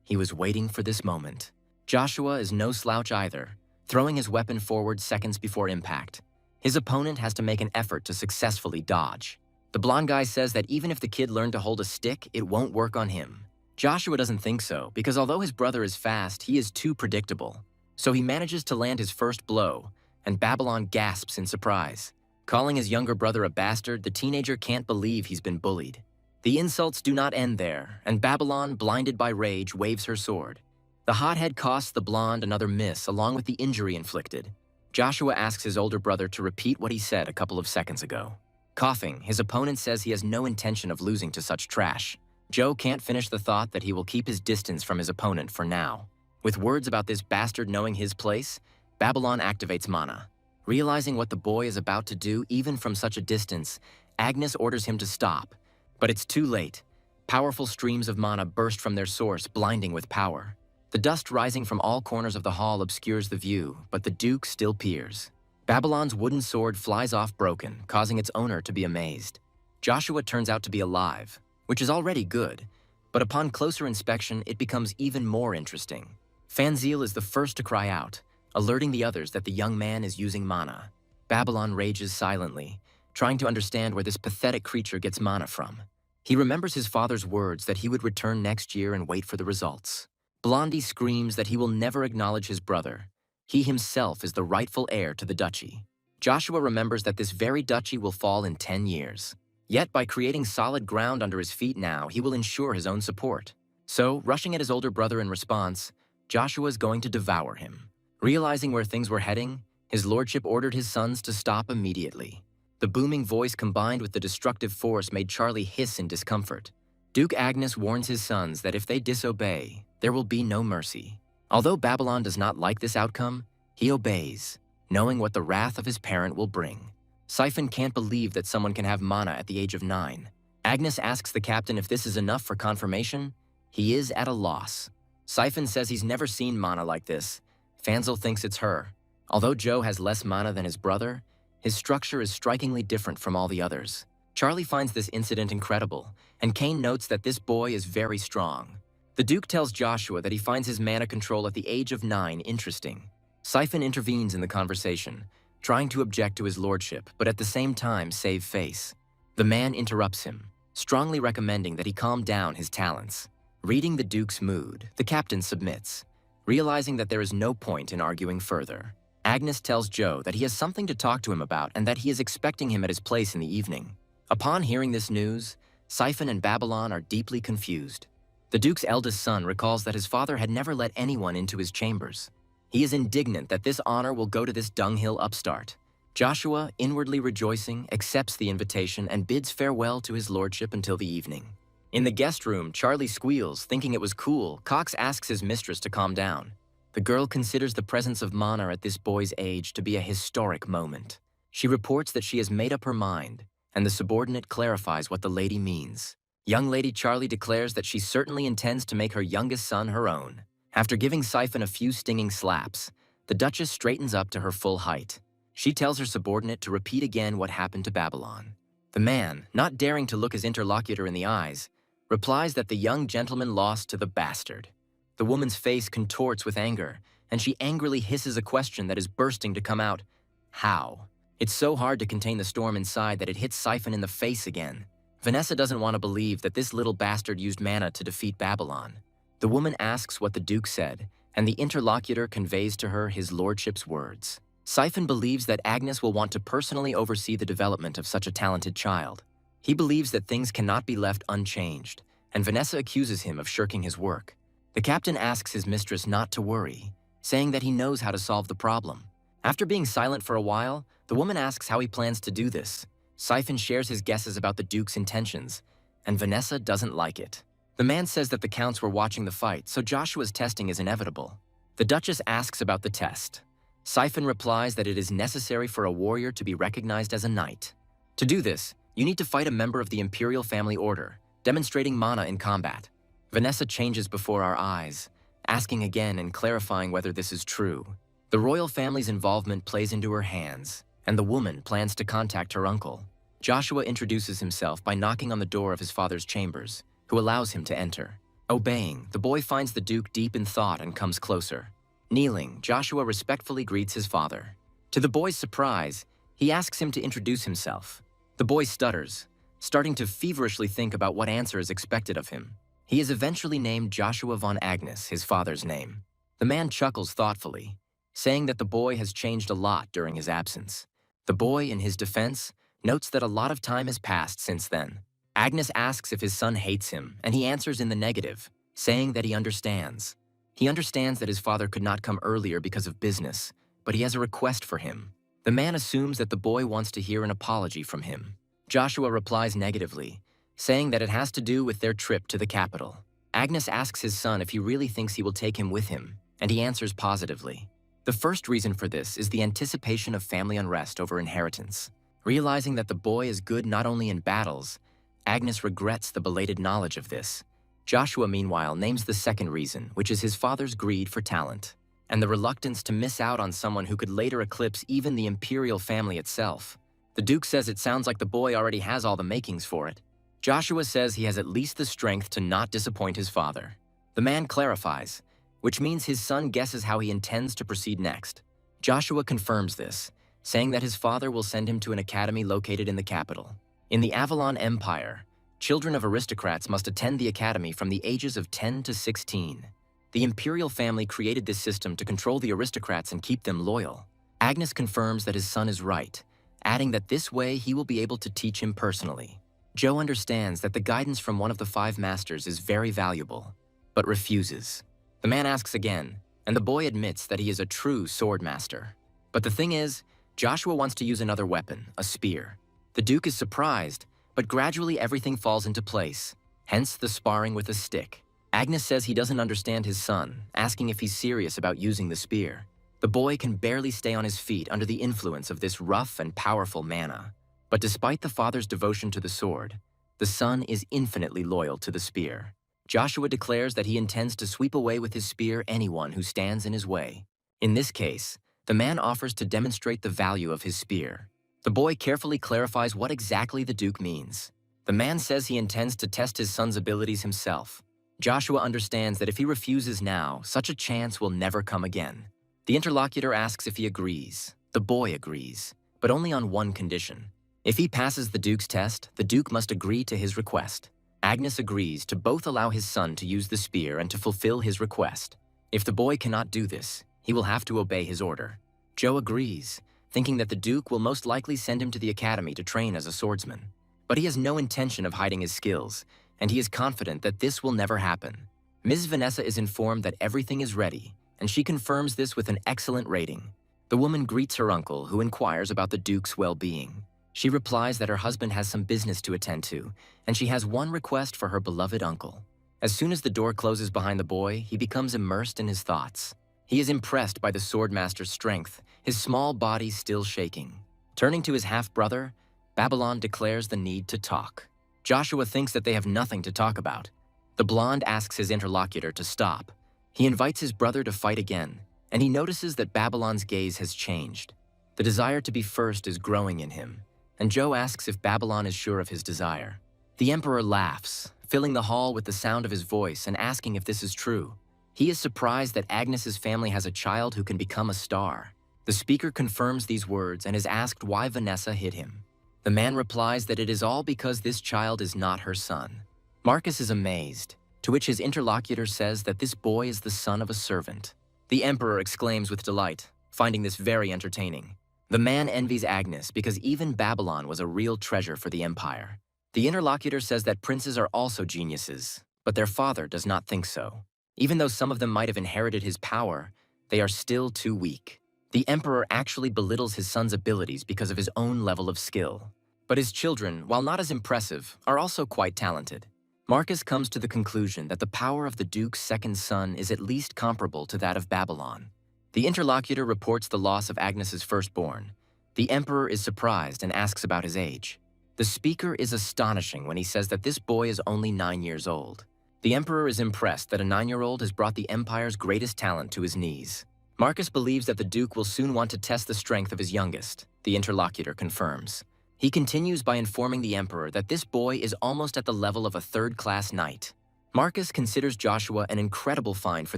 He was waiting for this moment. Joshua is no slouch either, throwing his weapon forward seconds before impact. His opponent has to make an effort to successfully dodge. The blonde guy says that even if the kid learned to hold a stick, it won't work on him. Joshua doesn't think so, because although his brother is fast, he is too predictable. So he manages to land his first blow, and Babylon gasps in surprise. Calling his younger brother a bastard, the teenager can't believe he's been bullied. The insults do not end there, and Babylon, blinded by rage, waves her sword. The hothead costs the blonde another miss, along with the injury inflicted. Joshua asks his older brother to repeat what he said a couple of seconds ago. Coughing, his opponent says he has no intention of losing to such trash. Joe can't finish the thought that he will keep his distance from his opponent for now. With words about this bastard knowing his place, Babylon activates mana. Realizing what the boy is about to do even from such a distance, Agnes orders him to stop. But it's too late. Powerful streams of mana burst from their source, blinding with power. The dust rising from all corners of the hall obscures the view, but the Duke still peers. Babylon's wooden sword flies off broken, causing its owner to be amazed. Joshua turns out to be alive, which is already good, but upon closer inspection, it becomes even more interesting. Fanzil is the first to cry out, alerting the others that the young man is using mana. Babylon rages silently, trying to understand where this pathetic creature gets mana from. He remembers his father's words that he would return next year and wait for the results. Blondie screams that he will never acknowledge his brother. He himself is the rightful heir to the duchy. Joshua remembers that this very duchy will fall in 10 years. Yet by creating solid ground under his feet now, he will ensure his own support. So, rushing at his older brother in response, Joshua is going to devour him. Realizing where things were heading, his lordship ordered his sons to stop immediately. The The booming voice combined with the destructive force made Charlie hiss in discomfort. Duke Agnes warns his sons that if they disobey, there will be no mercy. Although Babylon does not like this outcome, he obeys, knowing what the wrath of his parent will bring. Siphon can't believe that someone can have mana at the age of 9. Agnes asks the captain if this is enough for confirmation. He is at a loss. Siphon says he's never seen mana like this. Fanzel thinks it's her. Although Joe has less mana than his brother, his structure is strikingly different from all the others. Charlie finds this incident incredible, and Kane notes that this boy is very strong. The Duke tells Joshua that he finds his mana control at the age of 9 interesting. Siphon intervenes in the conversation, trying to object to his lordship, but at the same time save face. The man interrupts him, strongly recommending that he calm down his talents. Reading the Duke's mood, the captain submits, realizing that there is no point in arguing further. Agnes tells Joe that he has something to talk to him about and that he is expecting him at his place in the evening. Upon hearing this news, Siphon and Babylon are deeply confused. The Duke's eldest son recalls that his father had never let anyone into his chambers. He is indignant that this honor will go to this dunghill upstart. Joshua, inwardly rejoicing, accepts the invitation and bids farewell to his lordship until the evening. In the guest room, Charlie squeals, thinking it was cool. Cox asks his mistress to calm down. The girl considers the presence of Mana at this boy's age to be a historic moment. She reports that she has made up her mind, and the subordinate clarifies what the lady means. Young Lady Charlie declares that she certainly intends to make her youngest son her own. After giving Siphon a few stinging slaps, the Duchess straightens up to her full height. She tells her subordinate to repeat again what happened to Babylon. The man, not daring to look his interlocutor in the eyes, replies that the young gentleman lost to the bastard. The woman's face contorts with anger, and she angrily hisses a question that is bursting to come out. How? It's so hard to contain the storm inside that it hits Siphon in the face again. Vanessa doesn't want to believe that this little bastard used mana to defeat Babylon. The woman asks what the Duke said, and the interlocutor conveys to her his lordship's words. Siphon believes that Agnes will want to personally oversee the development of such a talented child. He believes that things cannot be left unchanged, and Vanessa accuses him of shirking his work. The captain asks his mistress not to worry, saying that he knows how to solve the problem. After being silent for a while, the woman asks how he plans to do this. Siphon shares his guesses about the Duke's intentions, and Vanessa doesn't like it. The man says that the counts were watching the fight, so Joshua's testing is inevitable. The Duchess asks about the test. Siphon replies that it is necessary for a warrior to be recognized as a knight. To do this, you need to fight a member of the Imperial family order, demonstrating mana in combat. Vanessa changes before our eyes, asking again and clarifying whether this is true. The royal family's involvement plays into her hands, and the woman plans to contact her uncle. Joshua introduces himself by knocking on the door of his father's chambers, who allows him to enter. Obeying, the boy finds the Duke deep in thought and comes closer. Kneeling, Joshua respectfully greets his father. To the boy's surprise, he asks him to introduce himself. The boy stutters, starting to feverishly think about what answer is expected of him. He is eventually named Joshua von Agnes, his father's name. The man chuckles thoughtfully, saying that the boy has changed a lot during his absence. The boy, in his defense, notes that a lot of time has passed since then. Agnes asks if his son hates him, and he answers in the negative, saying that he understands. He understands that his father could not come earlier because of business, but he has a request for him. The man assumes that the boy wants to hear an apology from him. Joshua replies negatively, saying that it has to do with their trip to the capital. Agnes asks his son if he really thinks he will take him with him, and he answers positively. The first reason for this is the anticipation of family unrest over inheritance. Realizing that the boy is good not only in battles, Agnes regrets the belated knowledge of this. Joshua, meanwhile, names the second reason, which is his father's greed for talent, and the reluctance to miss out on someone who could later eclipse even the Imperial family itself. The Duke says it sounds like the boy already has all the makings for it. Joshua says he has at least the strength to not disappoint his father. The man clarifies, which means his son guesses how he intends to proceed next. Joshua confirms this, saying that his father will send him to an academy located in the capital. In the Avalon Empire, children of aristocrats must attend the academy from the ages of 10 to 16. The Imperial family created this system to control the aristocrats and keep them loyal. Agnes confirms that his son is right, adding that this way he will be able to teach him personally. Joe understands that the guidance from one of the 5 masters is very valuable, but refuses. The man asks again, and the boy admits that he is a true sword master. But the thing is, Joshua wants to use another weapon, a spear. The Duke is surprised, but gradually everything falls into place, hence the sparring with a stick. Agnes says he doesn't understand his son, asking if he's serious about using the spear. The boy can barely stay on his feet under the influence of this rough and powerful mana. But despite the father's devotion to the sword, the son is infinitely loyal to the spear. Joshua declares that he intends to sweep away with his spear anyone who stands in his way. In this case, the man offers to demonstrate the value of his spear. The boy carefully clarifies what exactly the Duke means. The man says he intends to test his son's abilities himself. Joshua understands that if he refuses now, such a chance will never come again. The interlocutor asks if he agrees. The boy agrees, but only on one condition. If he passes the Duke's test, the Duke must agree to his request. Agnes agrees to both allow his son to use the spear and to fulfill his request. If the boy cannot do this, he will have to obey his order. Joe agrees, thinking that the Duke will most likely send him to the academy to train as a swordsman. But he has no intention of hiding his skills, and he is confident that this will never happen. Ms. Vanessa is informed that everything is ready, and she confirms this with an excellent rating. The woman greets her uncle, who inquires about the Duke's well-being. She replies that her husband has some business to attend to, and she has one request for her beloved uncle. As soon as the door closes behind the boy, he becomes immersed in his thoughts. He is impressed by the swordmaster's strength, his small body still shaking. Turning to his half-brother, Babylon declares the need to talk. Joshua thinks that they have nothing to talk about. The blonde asks his interlocutor to stop. He invites his brother to fight again, and he notices that Babylon's gaze has changed. The desire to be first is growing in him, and Joe asks if Babylon is sure of his desire. The Emperor laughs, filling the hall with the sound of his voice and asking if this is true. He is surprised that Agnes's family has a child who can become a star. The speaker confirms these words and is asked why Vanessa hit him. The man replies that it is all because this child is not her son. Marcus is amazed, to which his interlocutor says that this boy is the son of a servant. The Emperor exclaims with delight, finding this very entertaining. The man envies Agnes because even Babylon was a real treasure for the Empire. The interlocutor says that princes are also geniuses, but their father does not think so. Even though some of them might have inherited his power, they are still too weak. The Emperor actually belittles his son's abilities because of his own level of skill. But his children, while not as impressive, are also quite talented. Marcus comes to the conclusion that the power of the Duke's second son is at least comparable to that of Babylon. The interlocutor reports the loss of Agnes's firstborn. The Emperor is surprised and asks about his age. The speaker is astonishing when he says that this boy is only 9 years old. The Emperor is impressed that a 9-year-old has brought the Empire's greatest talent to his knees. Marcus believes that the Duke will soon want to test the strength of his youngest, the interlocutor confirms. He continues by informing the Emperor that this boy is almost at the level of a third-class knight. Marcus considers Joshua an incredible find for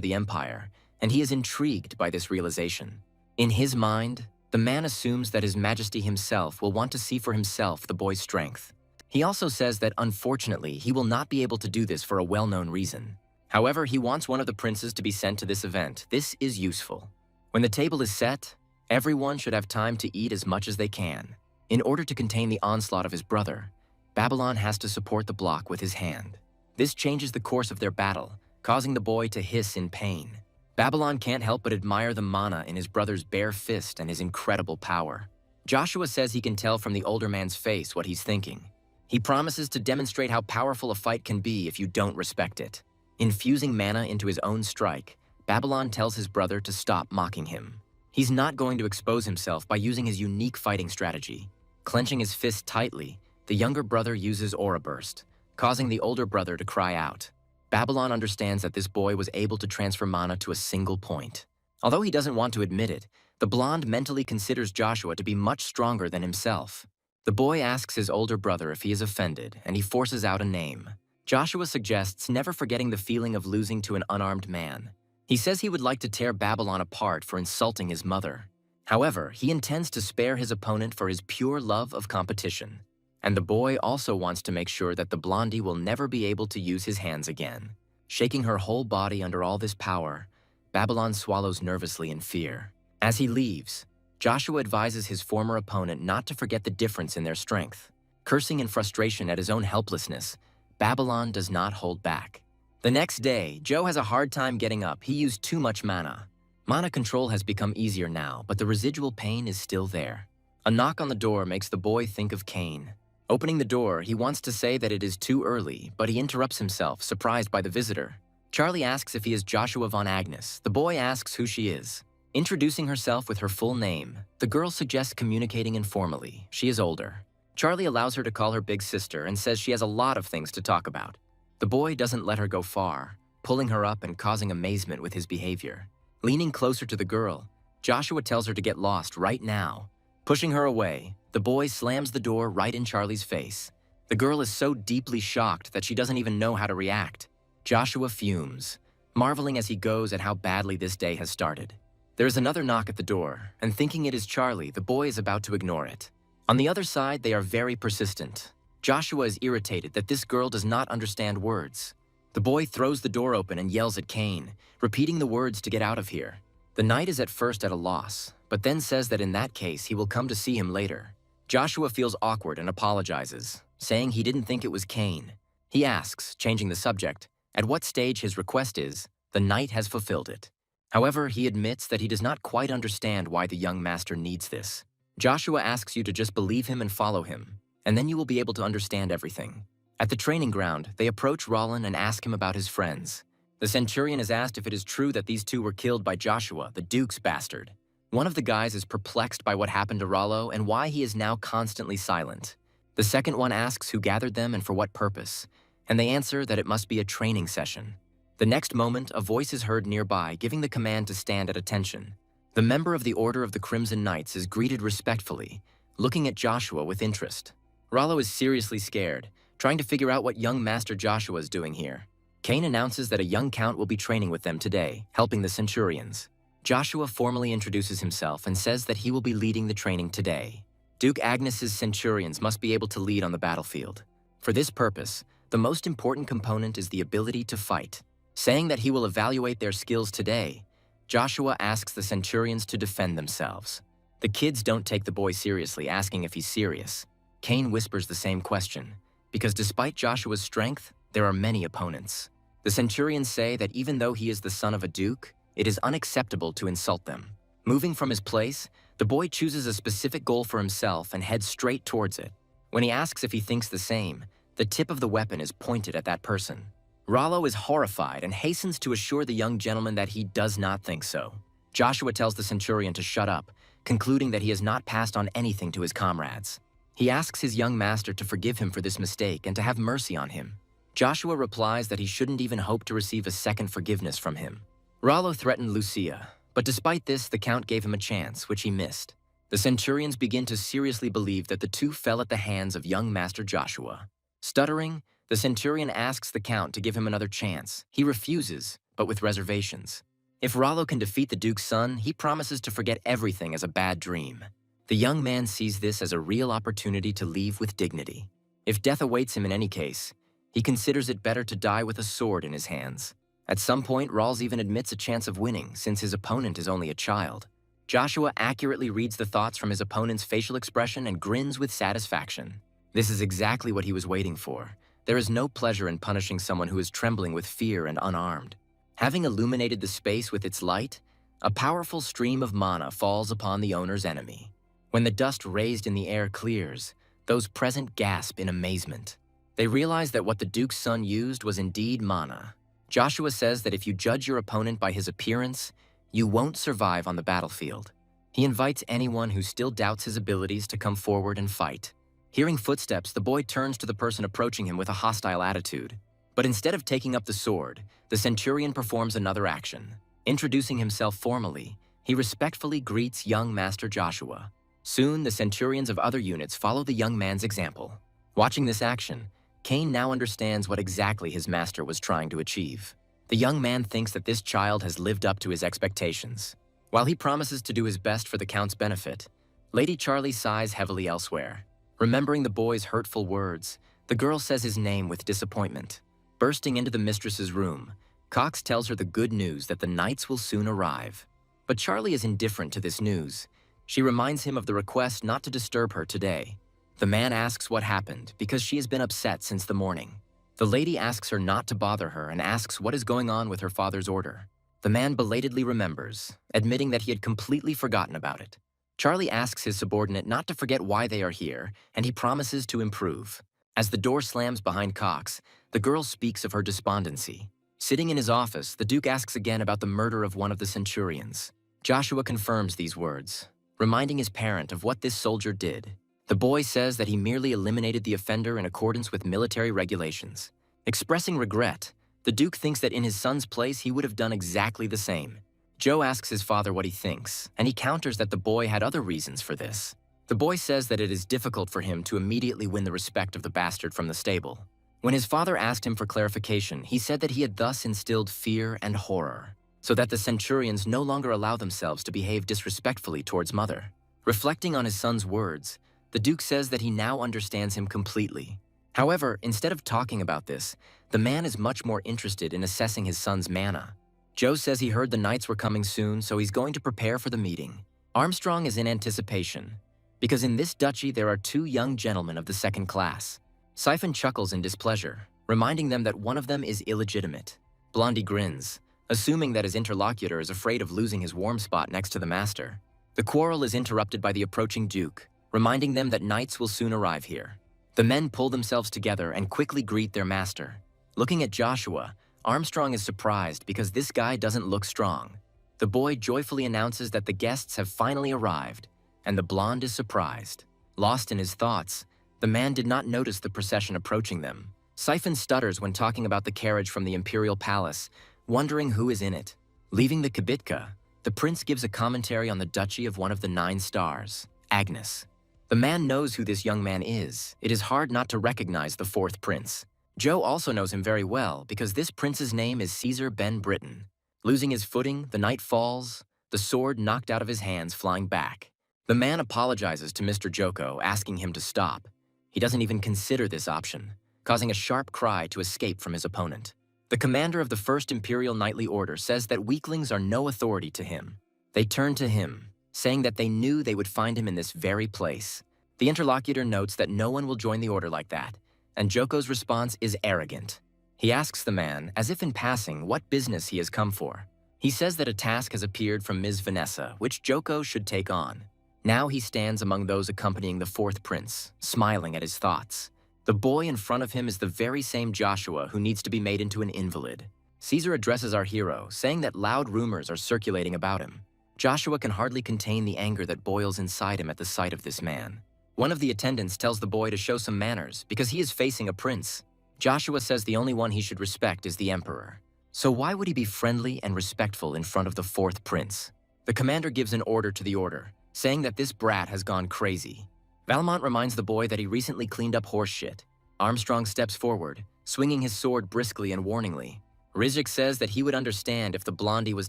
the Empire, and he is intrigued by this realization. In his mind, the man assumes that His Majesty himself will want to see for himself the boy's strength. He also says that, unfortunately, he will not be able to do this for a well-known reason. However, he wants one of the princes to be sent to this event. This is useful. When the table is set, everyone should have time to eat as much as they can. In order to contain the onslaught of his brother, Babylon has to support the block with his hand. This changes the course of their battle, causing the boy to hiss in pain. Babylon can't help but admire the mana in his brother's bare fist and his incredible power. Joshua says he can tell from the older man's face what he's thinking. He promises to demonstrate how powerful a fight can be if you don't respect it. Infusing mana into his own strike, Babylon tells his brother to stop mocking him. He's not going to expose himself by using his unique fighting strategy. Clenching his fist tightly, the younger brother uses Aura Burst, causing the older brother to cry out. Babylon understands that this boy was able to transfer mana to a single point. Although he doesn't want to admit it, the blonde mentally considers Joshua to be much stronger than himself. The boy asks his older brother if he is offended, and he forces out a name. Joshua suggests never forgetting the feeling of losing to an unarmed man. He says he would like to tear Babylon apart for insulting his mother. However, he intends to spare his opponent for his pure love of competition. And the boy also wants to make sure that the blondie will never be able to use his hands again. Shaking her whole body under all this power, Babylon swallows nervously in fear. As he leaves, Joshua advises his former opponent not to forget the difference in their strength. Cursing in frustration at his own helplessness, Babylon does not hold back. The next day, Joe has a hard time getting up. He used too much mana. Mana control has become easier now, but the residual pain is still there. A knock on the door makes the boy think of Cain. Opening the door, he wants to say that it is too early, but he interrupts himself, surprised by the visitor. Charlie asks if he is Joshua von Agnes. The boy asks who she is. Introducing herself with her full name, the girl suggests communicating informally. She is older. Charlie allows her to call her big sister and says she has a lot of things to talk about. The boy doesn't let her go far, pulling her up and causing amazement with his behavior. Leaning closer to the girl, Joshua tells her to get lost right now. Pushing her away, the boy slams the door right in Charlie's face. The girl is so deeply shocked that she doesn't even know how to react. Joshua fumes, marveling as he goes at how badly this day has started. There is another knock at the door, and thinking it is Charlie, the boy is about to ignore it. On the other side, they are very persistent. Joshua is irritated that this girl does not understand words. The boy throws the door open and yells at Cain, repeating the words to get out of here. The knight is at first at a loss, but then says that in that case he will come to see him later. Joshua feels awkward and apologizes, saying he didn't think it was Cain. He asks, changing the subject, at what stage his request is. The knight has fulfilled it. However, he admits that he does not quite understand why the young master needs this. Joshua asks you to just believe him and follow him, and then you will be able to understand everything. At the training ground, they approach Rollin and ask him about his friends. The centurion is asked if it is true that these two were killed by Joshua, the Duke's bastard. One of the guys is perplexed by what happened to Rollo and why he is now constantly silent. The second one asks who gathered them and for what purpose, and they answer that it must be a training session. The next moment, a voice is heard nearby, giving the command to stand at attention. The member of the Order of the Crimson Knights is greeted respectfully, looking at Joshua with interest. Rollo is seriously scared, trying to figure out what young Master Joshua is doing here. Cain announces that a young count will be training with them today, helping the centurions. Joshua formally introduces himself and says that he will be leading the training today. Duke Agnes's centurions must be able to lead on the battlefield. For this purpose, the most important component is the ability to fight. Saying that he will evaluate their skills today, Joshua asks the centurions to defend themselves. The kids don't take the boy seriously, asking if he's serious. Cain whispers the same question, because despite Joshua's strength, there are many opponents. The centurions say that even though he is the son of a duke, it is unacceptable to insult them. Moving from his place, the boy chooses a specific goal for himself and heads straight towards it. When he asks if he thinks the same, the tip of the weapon is pointed at that person. Rollo is horrified and hastens to assure the young gentleman that he does not think so. Joshua tells the centurion to shut up, concluding that he has not passed on anything to his comrades. He asks his young master to forgive him for this mistake and to have mercy on him. Joshua replies that he shouldn't even hope to receive a second forgiveness from him. Rollo threatened Lucia, but despite this, the count gave him a chance, which he missed. The centurions begin to seriously believe that the two fell at the hands of young Master Joshua. Stuttering, the centurion asks the count to give him another chance. He refuses, but with reservations. If Rollo can defeat the Duke's son, he promises to forget everything as a bad dream. The young man sees this as a real opportunity to leave with dignity. If death awaits him in any case, he considers it better to die with a sword in his hands. At some point, Rawls even admits a chance of winning, since his opponent is only a child. Joshua accurately reads the thoughts from his opponent's facial expression and grins with satisfaction. This is exactly what he was waiting for. There is no pleasure in punishing someone who is trembling with fear and unarmed. Having illuminated the space with its light, a powerful stream of mana falls upon the owner's enemy. When the dust raised in the air clears, those present gasp in amazement. They realize that what the Duke's son used was indeed mana. Joshua says that if you judge your opponent by his appearance, you won't survive on the battlefield. He invites anyone who still doubts his abilities to come forward and fight. Hearing footsteps, the boy turns to the person approaching him with a hostile attitude. But instead of taking up the sword, the centurion performs another action. Introducing himself formally, he respectfully greets young Master Joshua. Soon, the centurions of other units follow the young man's example. Watching this action, Cain now understands what exactly his master was trying to achieve. The young man thinks that this child has lived up to his expectations. While he promises to do his best for the Count's benefit, Lady Charlie sighs heavily elsewhere. Remembering the boy's hurtful words, the girl says his name with disappointment. Bursting into the mistress's room, Cox tells her the good news that the knights will soon arrive. But Charlie is indifferent to this news. She reminds him of the request not to disturb her today. The man asks what happened because she has been upset since the morning. The lady asks her not to bother her and asks what is going on with her father's order. The man belatedly remembers, admitting that he had completely forgotten about it. Charlie asks his subordinate not to forget why they are here, and he promises to improve. As the door slams behind Cox, the girl speaks of her despondency. Sitting in his office, the Duke asks again about the murder of one of the centurions. Joshua confirms these words, reminding his parent of what this soldier did. The boy says that he merely eliminated the offender in accordance with military regulations. Expressing regret, the Duke thinks that in his son's place he would have done exactly the same. Joe asks his father what he thinks, and he counters that the boy had other reasons for this. The boy says that it is difficult for him to immediately win the respect of the bastard from the stable. When his father asked him for clarification, he said that he had thus instilled fear and horror, so that the centurions no longer allow themselves to behave disrespectfully towards mother. Reflecting on his son's words, the Duke says that he now understands him completely. However, instead of talking about this, the man is much more interested in assessing his son's mana. Joe says he heard the knights were coming soon, so he's going to prepare for the meeting. Armstrong is in anticipation, because in this duchy there are two young gentlemen of the second class. Siphon chuckles in displeasure, reminding them that one of them is illegitimate. Blondie grins, assuming that his interlocutor is afraid of losing his warm spot next to the master. The quarrel is interrupted by the approaching Duke, reminding them that knights will soon arrive here. The men pull themselves together and quickly greet their master. Looking at Joshua, Armstrong is surprised because this guy doesn't look strong. The boy joyfully announces that the guests have finally arrived, and the blonde is surprised. Lost in his thoughts, the man did not notice the procession approaching them. Siphon stutters when talking about the carriage from the Imperial Palace, wondering who is in it. Leaving the kibitka, the prince gives a commentary on the duchy of one of the 9 stars, Agnes. The man knows who this young man is. It is hard not to recognize the 4th prince. Joe also knows him very well because this prince's name is Caesar Ben Britain. Losing his footing, the knight falls, the sword knocked out of his hands flying back. The man apologizes to Mr. Joko, asking him to stop. He doesn't even consider this option, causing a sharp cry to escape from his opponent. The commander of the 1st Imperial Knightly Order says that weaklings are no authority to him. They turn to him, saying that they knew they would find him in this very place. The interlocutor notes that no one will join the order like that, and Joko's response is arrogant. He asks the man, as if in passing, what business he has come for. He says that a task has appeared from Ms. Vanessa, which Joko should take on. Now he stands among those accompanying the 4th prince, smiling at his thoughts. The boy in front of him is the very same Joshua who needs to be made into an invalid. Caesar addresses our hero, saying that loud rumors are circulating about him. Joshua can hardly contain the anger that boils inside him at the sight of this man. One of the attendants tells the boy to show some manners because he is facing a prince. Joshua says the only one he should respect is the emperor. So why would he be friendly and respectful in front of the 4th prince? The commander gives an order to the order, saying that this brat has gone crazy. Valmont reminds the boy that he recently cleaned up horse shit. Armstrong steps forward, swinging his sword briskly and warningly. Rizek says that he would understand if the blondie was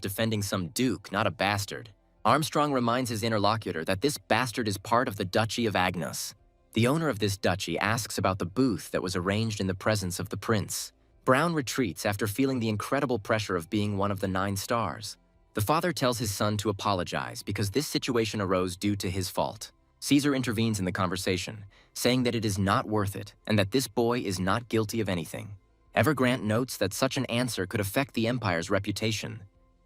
defending some duke, not a bastard. Armstrong reminds his interlocutor that this bastard is part of the Duchy of Agnos. The owner of this duchy asks about the booth that was arranged in the presence of the prince. Brown retreats after feeling the incredible pressure of being one of the 9 stars. The father tells his son to apologize because this situation arose due to his fault. Caesar intervenes in the conversation, saying that it is not worth it and that this boy is not guilty of anything. Evergrant notes that such an answer could affect the empire's reputation,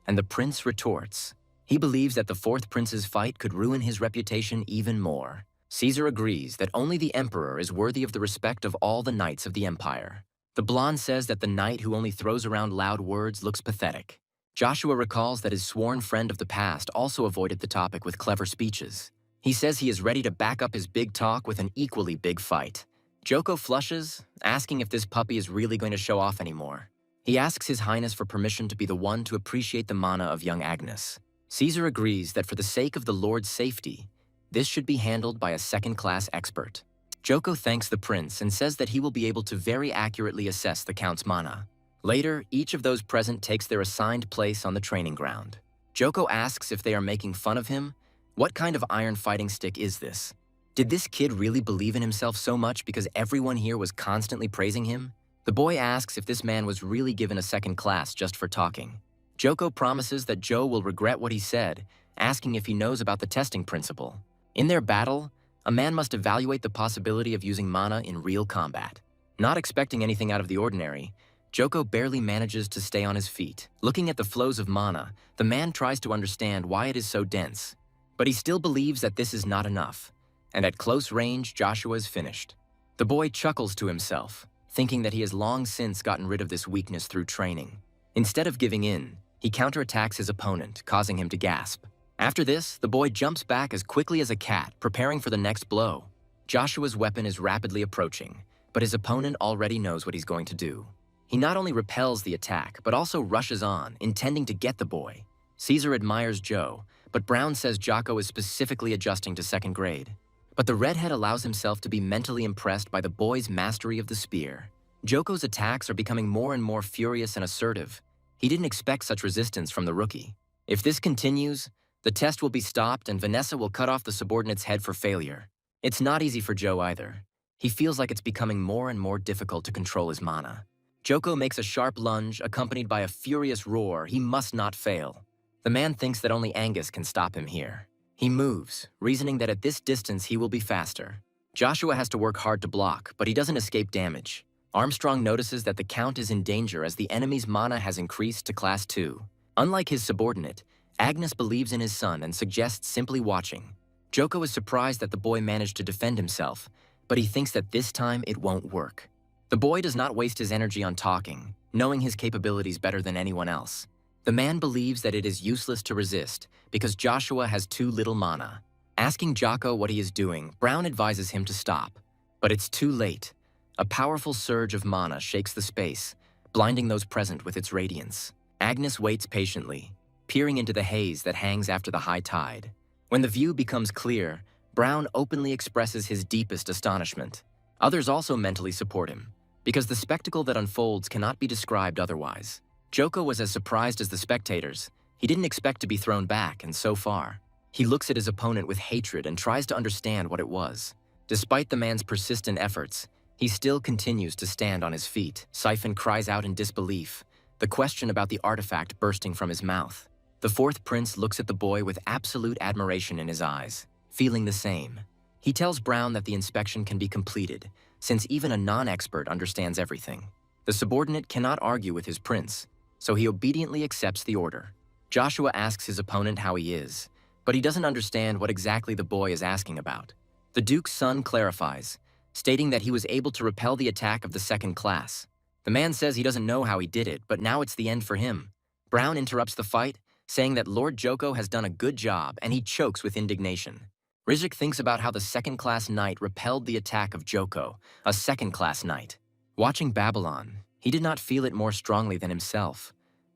and the prince retorts. He believes that the 4th prince's fight could ruin his reputation even more. Caesar agrees that only the emperor is worthy of the respect of all the knights of the empire. The blonde says that the knight who only throws around loud words looks pathetic. Joshua recalls that his sworn friend of the past also avoided the topic with clever speeches. He says he is ready to back up his big talk with an equally big fight. Joko flushes, asking if this puppy is really going to show off anymore. He asks His Highness for permission to be the one to appreciate the mana of young Agnes. Caesar agrees that for the sake of the Lord's safety, this should be handled by a second-class expert. Joko thanks the prince and says that he will be able to very accurately assess the Count's mana. Later, each of those present takes their assigned place on the training ground. Joko asks if they are making fun of him. What kind of iron fighting stick is this? Did this kid really believe in himself so much because everyone here was constantly praising him? The boy asks if this man was really given a second class just for talking. Joko promises that Joe will regret what he said, asking if he knows about the testing principle. In their battle, a man must evaluate the possibility of using mana in real combat. Not expecting anything out of the ordinary, Joko barely manages to stay on his feet. Looking at the flows of mana, the man tries to understand why it is so dense. But he still believes that this is not enough, and at close range, Joshua is finished. The boy chuckles to himself, thinking that he has long since gotten rid of this weakness through training. Instead of giving in, he counterattacks his opponent, causing him to gasp. After this, the boy jumps back as quickly as a cat, preparing for the next blow. Joshua's weapon is rapidly approaching, but his opponent already knows what he's going to do. He not only repels the attack, but also rushes on, intending to get the boy. Caesar admires Joe, but Brown says Jocko is specifically adjusting to second grade. But the redhead allows himself to be mentally impressed by the boy's mastery of the spear. Joko's attacks are becoming more and more furious and assertive. He didn't expect such resistance from the rookie. If this continues, the test will be stopped and Vanessa will cut off the subordinate's head for failure. It's not easy for Joe either. He feels like it's becoming more and more difficult to control his mana. Joko makes a sharp lunge, accompanied by a furious roar. He must not fail. The man thinks that only Angus can stop him here. He moves, reasoning that at this distance he will be faster. Joshua has to work hard to block, but he doesn't escape damage. Armstrong notices that the Count is in danger as the enemy's mana has increased to Class 2. Unlike his subordinate, Agnes believes in his son and suggests simply watching. Joko is surprised that the boy managed to defend himself, but he thinks that this time it won't work. The boy does not waste his energy on talking, knowing his capabilities better than anyone else. The man believes that it is useless to resist because Joshua has too little mana. Asking Jocko what he is doing, Brown advises him to stop. But it's too late. A powerful surge of mana shakes the space, blinding those present with its radiance. Agnes waits patiently, peering into the haze that hangs after the high tide. When the view becomes clear, Brown openly expresses his deepest astonishment. Others also mentally support him, because the spectacle that unfolds cannot be described otherwise. Joko was as surprised as the spectators. He didn't expect to be thrown back, and so far. He looks at his opponent with hatred and tries to understand what it was. Despite the man's persistent efforts, he still continues to stand on his feet. Siphon cries out in disbelief, the question about the artifact bursting from his mouth. The fourth prince looks at the boy with absolute admiration in his eyes, feeling the same. He tells Brown that the inspection can be completed, since even a non-expert understands everything. The subordinate cannot argue with his prince, so he obediently accepts the order. Joshua asks his opponent how he is, but he doesn't understand what exactly the boy is asking about. The Duke's son clarifies, stating that he was able to repel the attack of the second class. The man says he doesn't know how he did it, but now it's the end for him. Brown interrupts the fight, saying that Lord Joko has done a good job, and he chokes with indignation. Rizek thinks about how the second-class knight repelled the attack of Joko, a second-class knight. Watching Babylon, he did not feel it more strongly than himself.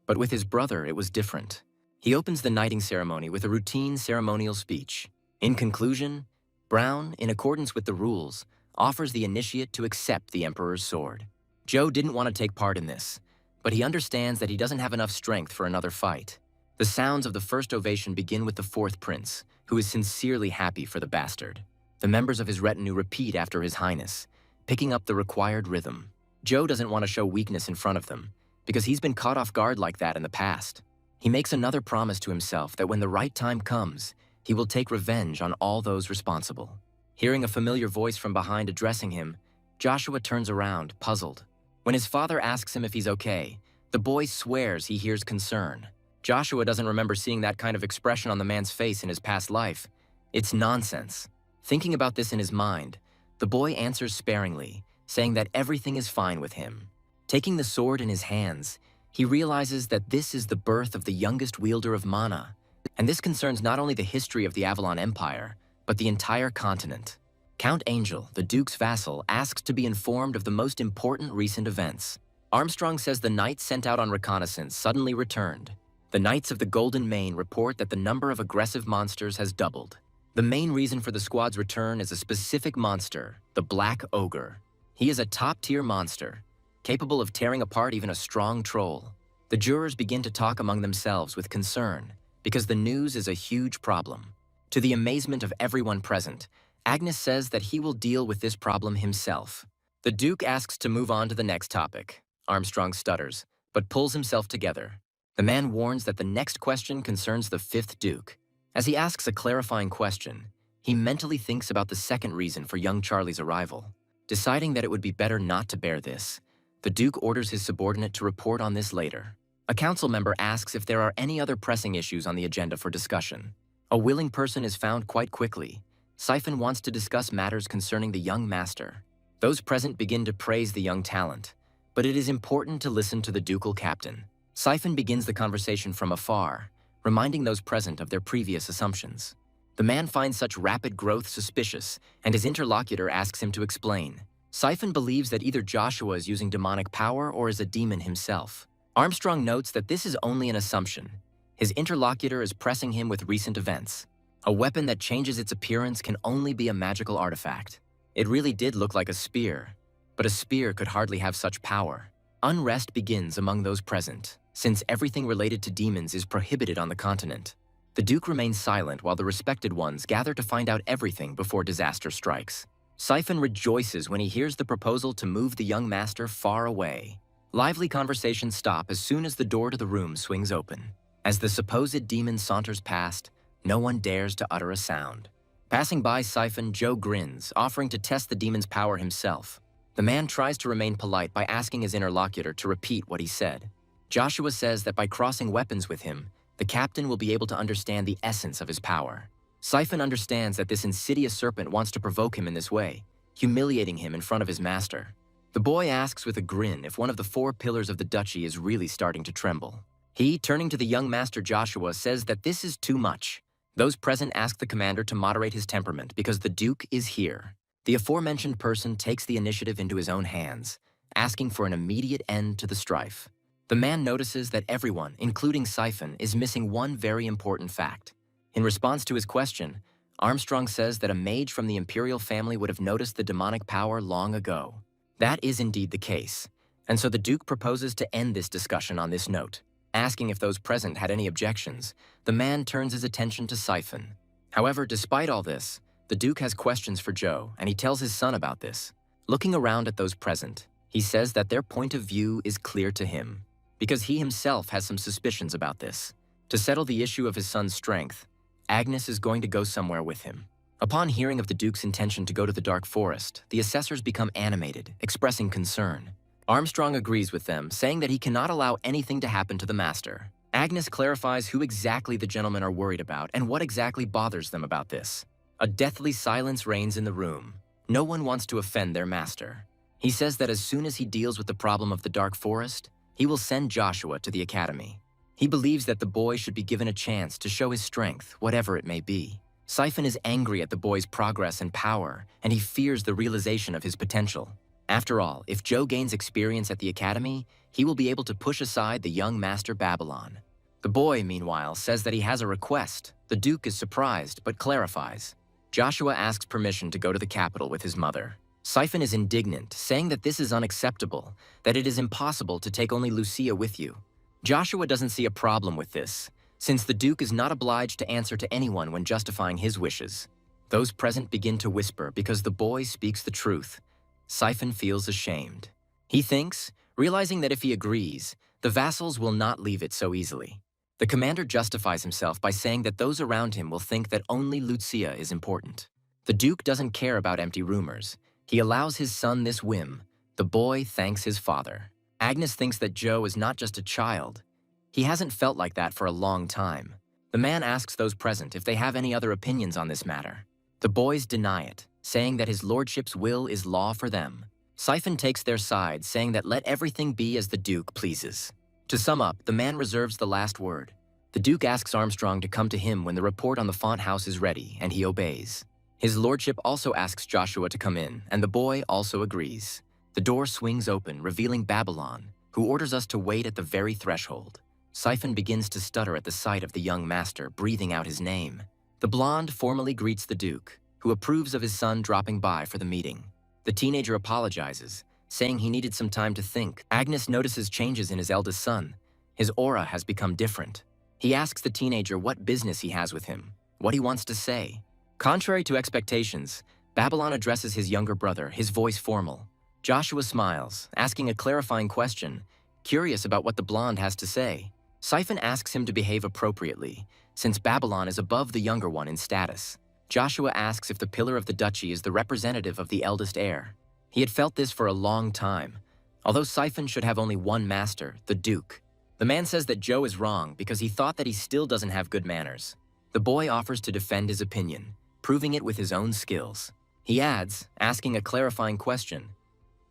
But with his brother, it was different. He opens the knighting ceremony with a routine ceremonial speech. In conclusion, Brown, in accordance with the rules, offers the initiate to accept the Emperor's sword. Joe didn't want to take part in this, but he understands that he doesn't have enough strength for another fight. The sounds of the first ovation begin with the fourth prince, who is sincerely happy for the bastard. The members of his retinue repeat after His Highness, picking up the required rhythm. Joe doesn't want to show weakness in front of them, because he's been caught off guard like that in the past. He makes another promise to himself that when the right time comes, he will take revenge on all those responsible. Hearing a familiar voice from behind addressing him, Joshua turns around, puzzled. When his father asks him if he's okay, the boy swears he hears concern. Joshua doesn't remember seeing that kind of expression on the man's face in his past life. It's nonsense. Thinking about this in his mind, the boy answers sparingly, saying that everything is fine with him. Taking the sword in his hands, he realizes that this is the birth of the youngest wielder of mana, and this concerns not only the history of the Avalon Empire, but the entire continent. Count Angel, the Duke's vassal, asks to be informed of the most important recent events. Armstrong says the knights sent out on reconnaissance suddenly returned. The Knights of the Golden Mane report that the number of aggressive monsters has doubled. The main reason for the squad's return is a specific monster, the Black Ogre. He is a top-tier monster, capable of tearing apart even a strong troll. The jurors begin to talk among themselves with concern, because the news is a huge problem. To the amazement of everyone present, Agnes says that he will deal with this problem himself. The Duke asks to move on to the next topic. Armstrong stutters, but pulls himself together. The man warns that the next question concerns the fifth Duke. As he asks a clarifying question, he mentally thinks about the second reason for young Charlie's arrival. Deciding that it would be better not to bear this, the Duke orders his subordinate to report on this later. A council member asks if there are any other pressing issues on the agenda for discussion. A willing person is found quite quickly. Siphon wants to discuss matters concerning the young master. Those present begin to praise the young talent, but it is important to listen to the ducal captain. Siphon begins the conversation from afar, reminding those present of their previous assumptions. The man finds such rapid growth suspicious, and his interlocutor asks him to explain. Siphon believes that either Joshua is using demonic power or is a demon himself. Armstrong notes that this is only an assumption. His interlocutor is pressing him with recent events. A weapon that changes its appearance can only be a magical artifact. It really did look like a spear, but a spear could hardly have such power. Unrest begins among those present, since everything related to demons is prohibited on the continent. The Duke remains silent while the respected ones gather to find out everything before disaster strikes. Siphon rejoices when he hears the proposal to move the young master far away. Lively conversations stop as soon as the door to the room swings open. As the supposed demon saunters past, no one dares to utter a sound. Passing by Siphon, Joe grins, offering to test the demon's power himself. The man tries to remain polite by asking his interlocutor to repeat what he said. Joshua says that by crossing weapons with him, the captain will be able to understand the essence of his power. Siphon understands that this insidious serpent wants to provoke him in this way, humiliating him in front of his master. The boy asks with a grin if one of the 4 pillars of the duchy is really starting to tremble. He, turning to the young master Joshua, says that this is too much. Those present ask the commander to moderate his temperament because the Duke is here. The aforementioned person takes the initiative into his own hands, asking for an immediate end to the strife. The man notices that everyone, including Siphon, is missing one very important fact. In response to his question, Armstrong says that a mage from the Imperial family would have noticed the demonic power long ago. That is indeed the case, and so the Duke proposes to end this discussion on this note. Asking if those present had any objections, the man turns his attention to Siphon. However, despite all this, the Duke has questions for Joe, and he tells his son about this. Looking around at those present, he says that their point of view is clear to him, because he himself has some suspicions about this. To settle the issue of his son's strength, Agnes is going to go somewhere with him. Upon hearing of the Duke's intention to go to the Dark Forest, the assessors become animated, expressing concern. Armstrong agrees with them, saying that he cannot allow anything to happen to the master. Agnes clarifies who exactly the gentlemen are worried about and what exactly bothers them about this. A deathly silence reigns in the room. No one wants to offend their master. He says that as soon as he deals with the problem of the Dark Forest, he will send Joshua to the academy. He believes that the boy should be given a chance to show his strength, whatever it may be. Siphon is angry at the boy's progress and power, and he fears the realization of his potential. After all, if Joe gains experience at the academy, he will be able to push aside the young master Babylon. The boy, meanwhile, says that he has a request. The Duke is surprised, but clarifies. Joshua asks permission to go to the capital with his mother. Siphon is indignant, saying that this is unacceptable, that it is impossible to take only Lucia with you. Joshua doesn't see a problem with this, since the Duke is not obliged to answer to anyone when justifying his wishes. Those present begin to whisper because the boy speaks the truth. Siphon feels ashamed. He thinks, realizing that if he agrees, the vassals will not leave it so easily. The commander justifies himself by saying that those around him will think that only Lucia is important. The Duke doesn't care about empty rumors. He allows his son this whim. The boy thanks his father. Agnes thinks that Joe is not just a child. He hasn't felt like that for a long time. The man asks those present if they have any other opinions on this matter. The boys deny it, saying that his lordship's will is law for them. Siphon takes their side, saying that let everything be as the Duke pleases. To sum up, the man reserves the last word. The Duke asks Armstrong to come to him when the report on the font house is ready, and he obeys. His lordship also asks Joshua to come in, and the boy also agrees. The door swings open, revealing Babylon, who orders us to wait at the very threshold. Siphon begins to stutter at the sight of the young master, breathing out his name. The blonde formally greets the Duke, who approves of his son dropping by for the meeting. The teenager apologizes, saying he needed some time to think. Agnes notices changes in his eldest son. His aura has become different. He asks the teenager what business he has with him, what he wants to say. Contrary to expectations, Babylon addresses his younger brother, his voice formal. Joshua smiles, asking a clarifying question, curious about what the blonde has to say. Siphon asks him to behave appropriately, since Babylon is above the younger one in status. Joshua asks if the pillar of the duchy is the representative of the eldest heir. He had felt this for a long time, although Siphon should have only one master, the Duke. The man says that Joe is wrong because he thought that he still doesn't have good manners. The boy offers to defend his opinion, proving it with his own skills. He adds, asking a clarifying question.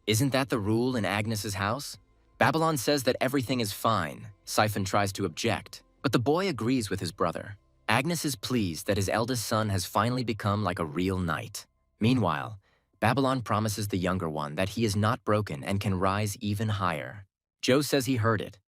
Isn't that the rule in Agnes's house? Babylon says that everything is fine. Siphon tries to object, but the boy agrees with his brother. Agnes is pleased that his eldest son has finally become like a real knight. Meanwhile, Babylon promises the younger one that he is not broken and can rise even higher. Joe says he heard it,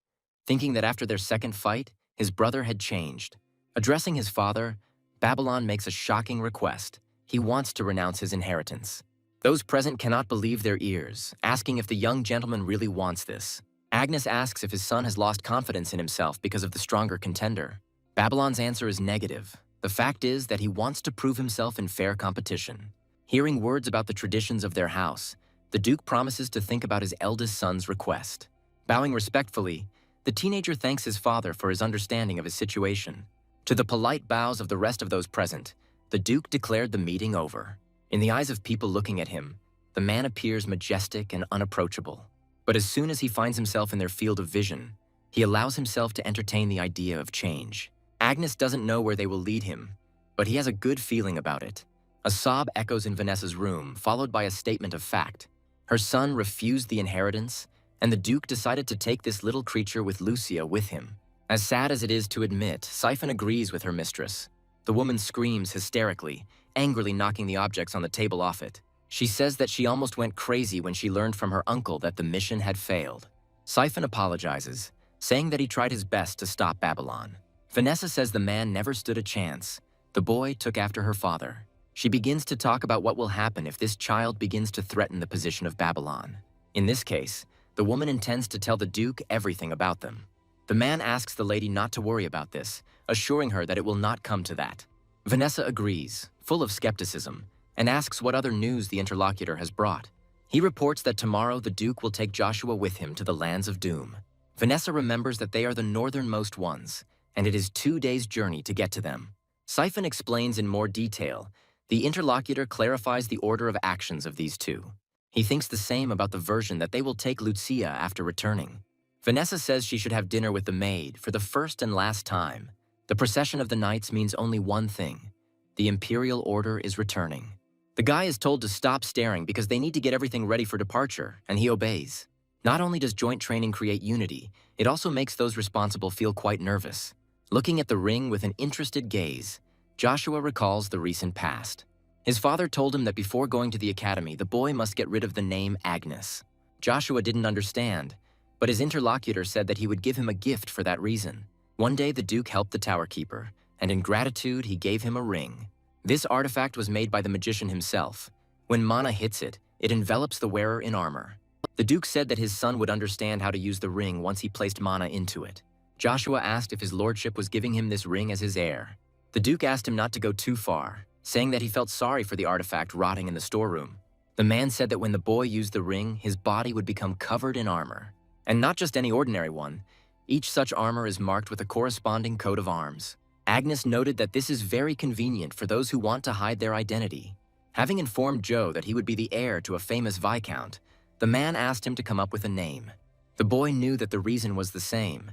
thinking that after their second fight, his brother had changed. Addressing his father, Babylon makes a shocking request. He wants to renounce his inheritance. Those present cannot believe their ears, asking if the young gentleman really wants this. Agnes asks if his son has lost confidence in himself because of the stronger contender. Babylon's answer is negative. The fact is that he wants to prove himself in fair competition. Hearing words about the traditions of their house, the Duke promises to think about his eldest son's request. Bowing respectfully, the teenager thanks his father for his understanding of his situation. To the polite bows of the rest of those present, the Duke declared the meeting over. In the eyes of people looking at him, the man appears majestic and unapproachable. But as soon as he finds himself in their field of vision, he allows himself to entertain the idea of change. Agnes doesn't know where they will lead him, but he has a good feeling about it. A sob echoes in Vanessa's room, followed by a statement of fact. Her son refused the inheritance, and the Duke decided to take this little creature with Lucia with him. As sad as it is to admit, Siphon agrees with her mistress. The woman screams hysterically, angrily knocking the objects on the table off it. She says that she almost went crazy when she learned from her uncle that the mission had failed. Siphon apologizes, saying that he tried his best to stop Babylon. Vanessa says the man never stood a chance. The boy took after her father. She begins to talk about what will happen if this child begins to threaten the position of Babylon. In this case, the woman intends to tell the Duke everything about them. The man asks the lady not to worry about this, assuring her that it will not come to that. Vanessa agrees, full of skepticism, and asks what other news the interlocutor has brought. He reports that tomorrow the Duke will take Joshua with him to the lands of doom. Vanessa remembers that they are the northernmost ones, and it is 2 days' journey to get to them. Siphon explains in more detail. The interlocutor clarifies the order of actions of these two. He thinks the same about the version that they will take Lucia after returning. Vanessa says she should have dinner with the maid for the first and last time. The procession of the knights means only one thing. The Imperial order is returning. The guy is told to stop staring because they need to get everything ready for departure, and he obeys. Not only does joint training create unity, it also makes those responsible feel quite nervous. Looking at the ring with an interested gaze, Joshua recalls the recent past. His father told him that before going to the academy, the boy must get rid of the name Agnes. Joshua didn't understand, but his interlocutor said that he would give him a gift for that reason. One day, the Duke helped the tower keeper, and in gratitude, he gave him a ring. This artifact was made by the magician himself. When mana hits it, it envelops the wearer in armor. The Duke said that his son would understand how to use the ring once he placed mana into it. Joshua asked if his lordship was giving him this ring as his heir. The Duke asked him not to go too far, saying that he felt sorry for the artifact rotting in the storeroom. The man said that when the boy used the ring, his body would become covered in armor. And not just any ordinary one. Each such armor is marked with a corresponding coat of arms. Agnes noted that this is very convenient for those who want to hide their identity. Having informed Joe that he would be the heir to a famous viscount, the man asked him to come up with a name. The boy knew that the reason was the same.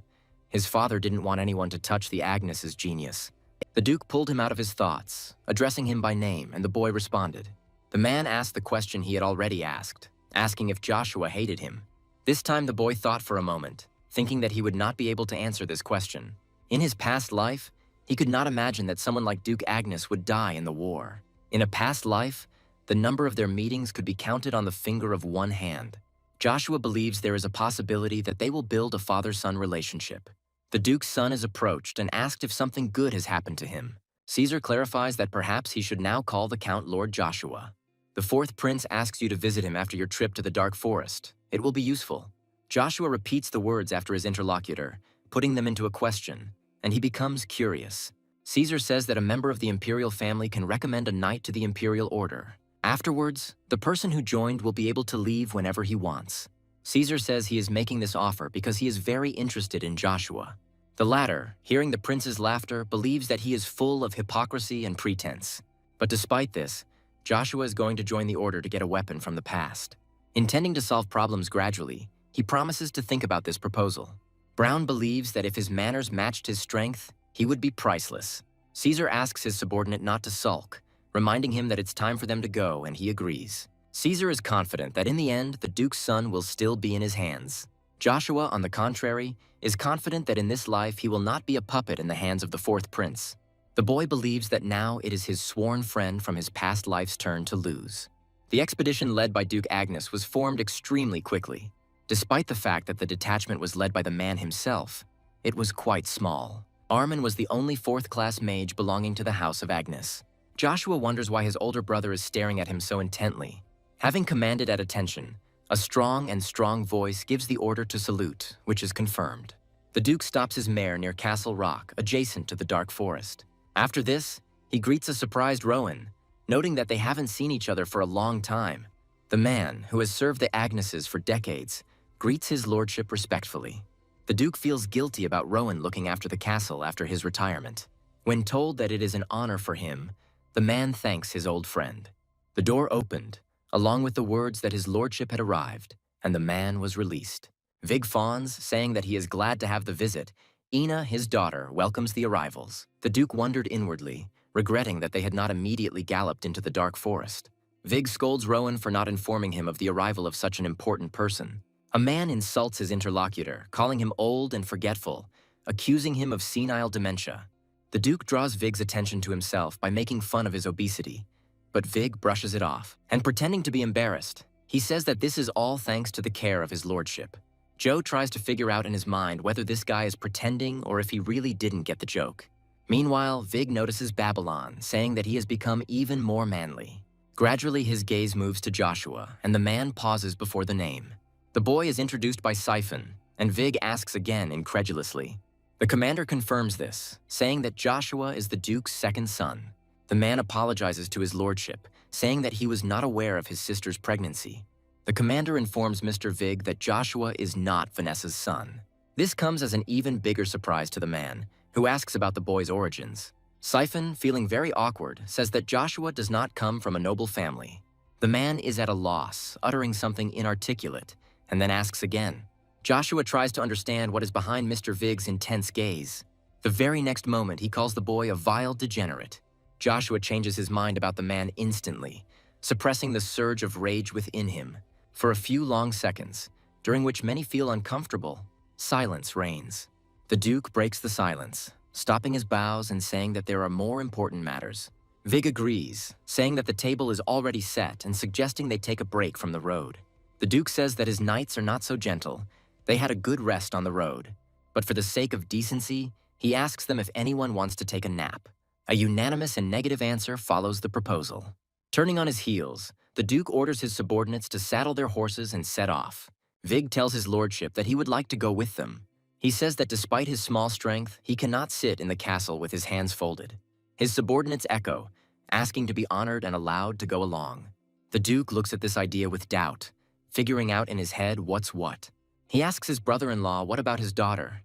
His father didn't want anyone to touch the Agnes's genius. The Duke pulled him out of his thoughts, addressing him by name, and the boy responded. The man asked the question he had already asked, asking if Joshua hated him. This time the boy thought for a moment, thinking that he would not be able to answer this question. In his past life, he could not imagine that someone like Duke Agnes would die in the war. In a past life, the number of their meetings could be counted on the finger of one hand. Joshua believes there is a possibility that they will build a father-son relationship. The Duke's son is approached and asked if something good has happened to him. Caesar clarifies that perhaps he should now call the Count Lord Joshua. The fourth prince asks you to visit him after your trip to the Dark Forest. It will be useful. Joshua repeats the words after his interlocutor, putting them into a question, and he becomes curious. Caesar says that a member of the Imperial family can recommend a knight to the Imperial order. Afterwards, the person who joined will be able to leave whenever he wants. Caesar says he is making this offer because he is very interested in Joshua. The latter, hearing the prince's laughter, believes that he is full of hypocrisy and pretense. But despite this, Joshua is going to join the order to get a weapon from the past. Intending to solve problems gradually, he promises to think about this proposal. Brown believes that if his manners matched his strength, he would be priceless. Caesar asks his subordinate not to sulk, reminding him that it's time for them to go, and he agrees. Caesar is confident that in the end, the Duke's son will still be in his hands. Joshua, on the contrary, is confident that in this life he will not be a puppet in the hands of the fourth prince. The boy believes that now it is his sworn friend from his past life's turn to lose. The expedition led by Duke Agnes was formed extremely quickly. Despite the fact that the detachment was led by the man himself, it was quite small. Armin was the only fourth-class mage belonging to the House of Agnes. Joshua wonders why his older brother is staring at him so intently. Having commanded at attention, a strong voice gives the order to salute, which is confirmed. The Duke stops his mare near Castle Rock, adjacent to the dark forest. After this, he greets a surprised Rowan, noting that they haven't seen each other for a long time. The man, who has served the Agneses for decades, greets his lordship respectfully. The Duke feels guilty about Rowan looking after the castle after his retirement. When told that it is an honor for him, the man thanks his old friend. The door opened, along with the words that his lordship had arrived, and the man was released. Vig fawns, saying that he is glad to have the visit. Ina, his daughter, welcomes the arrivals. The Duke wondered inwardly, regretting that they had not immediately galloped into the dark forest. Vig scolds Rowan for not informing him of the arrival of such an important person. A man insults his interlocutor, calling him old and forgetful, accusing him of senile dementia. The Duke draws Vig's attention to himself by making fun of his obesity, but Vig brushes it off, and pretending to be embarrassed, he says that this is all thanks to the care of his lordship. Joe tries to figure out in his mind whether this guy is pretending or if he really didn't get the joke. Meanwhile, Vig notices Babylon, saying that he has become even more manly. Gradually, his gaze moves to Joshua, and the man pauses before the name. The boy is introduced by Siphon, and Vig asks again incredulously. The commander confirms this, saying that Joshua is the Duke's second son. The man apologizes to his lordship, saying that he was not aware of his sister's pregnancy. The commander informs Mr. Vig that Joshua is not Vanessa's son. This comes as an even bigger surprise to the man, who asks about the boy's origins. Siphon, feeling very awkward, says that Joshua does not come from a noble family. The man is at a loss, uttering something inarticulate, and then asks again. Joshua tries to understand what is behind Mr. Vig's intense gaze. The very next moment, he calls the boy a vile degenerate. Joshua changes his mind about the man instantly, suppressing the surge of rage within him. For a few long seconds, during which many feel uncomfortable, silence reigns. The Duke breaks the silence, stopping his bows and saying that there are more important matters. Vig agrees, saying that the table is already set and suggesting they take a break from the road. The Duke says that his knights are not so gentle. They had a good rest on the road. But for the sake of decency, he asks them if anyone wants to take a nap. A unanimous and negative answer follows the proposal. Turning on his heels, the Duke orders his subordinates to saddle their horses and set off. Vig tells his lordship that he would like to go with them. He says that despite his small strength, he cannot sit in the castle with his hands folded. His subordinates echo, asking to be honored and allowed to go along. The Duke looks at this idea with doubt, figuring out in his head what's what. He asks his brother-in-law what about his daughter.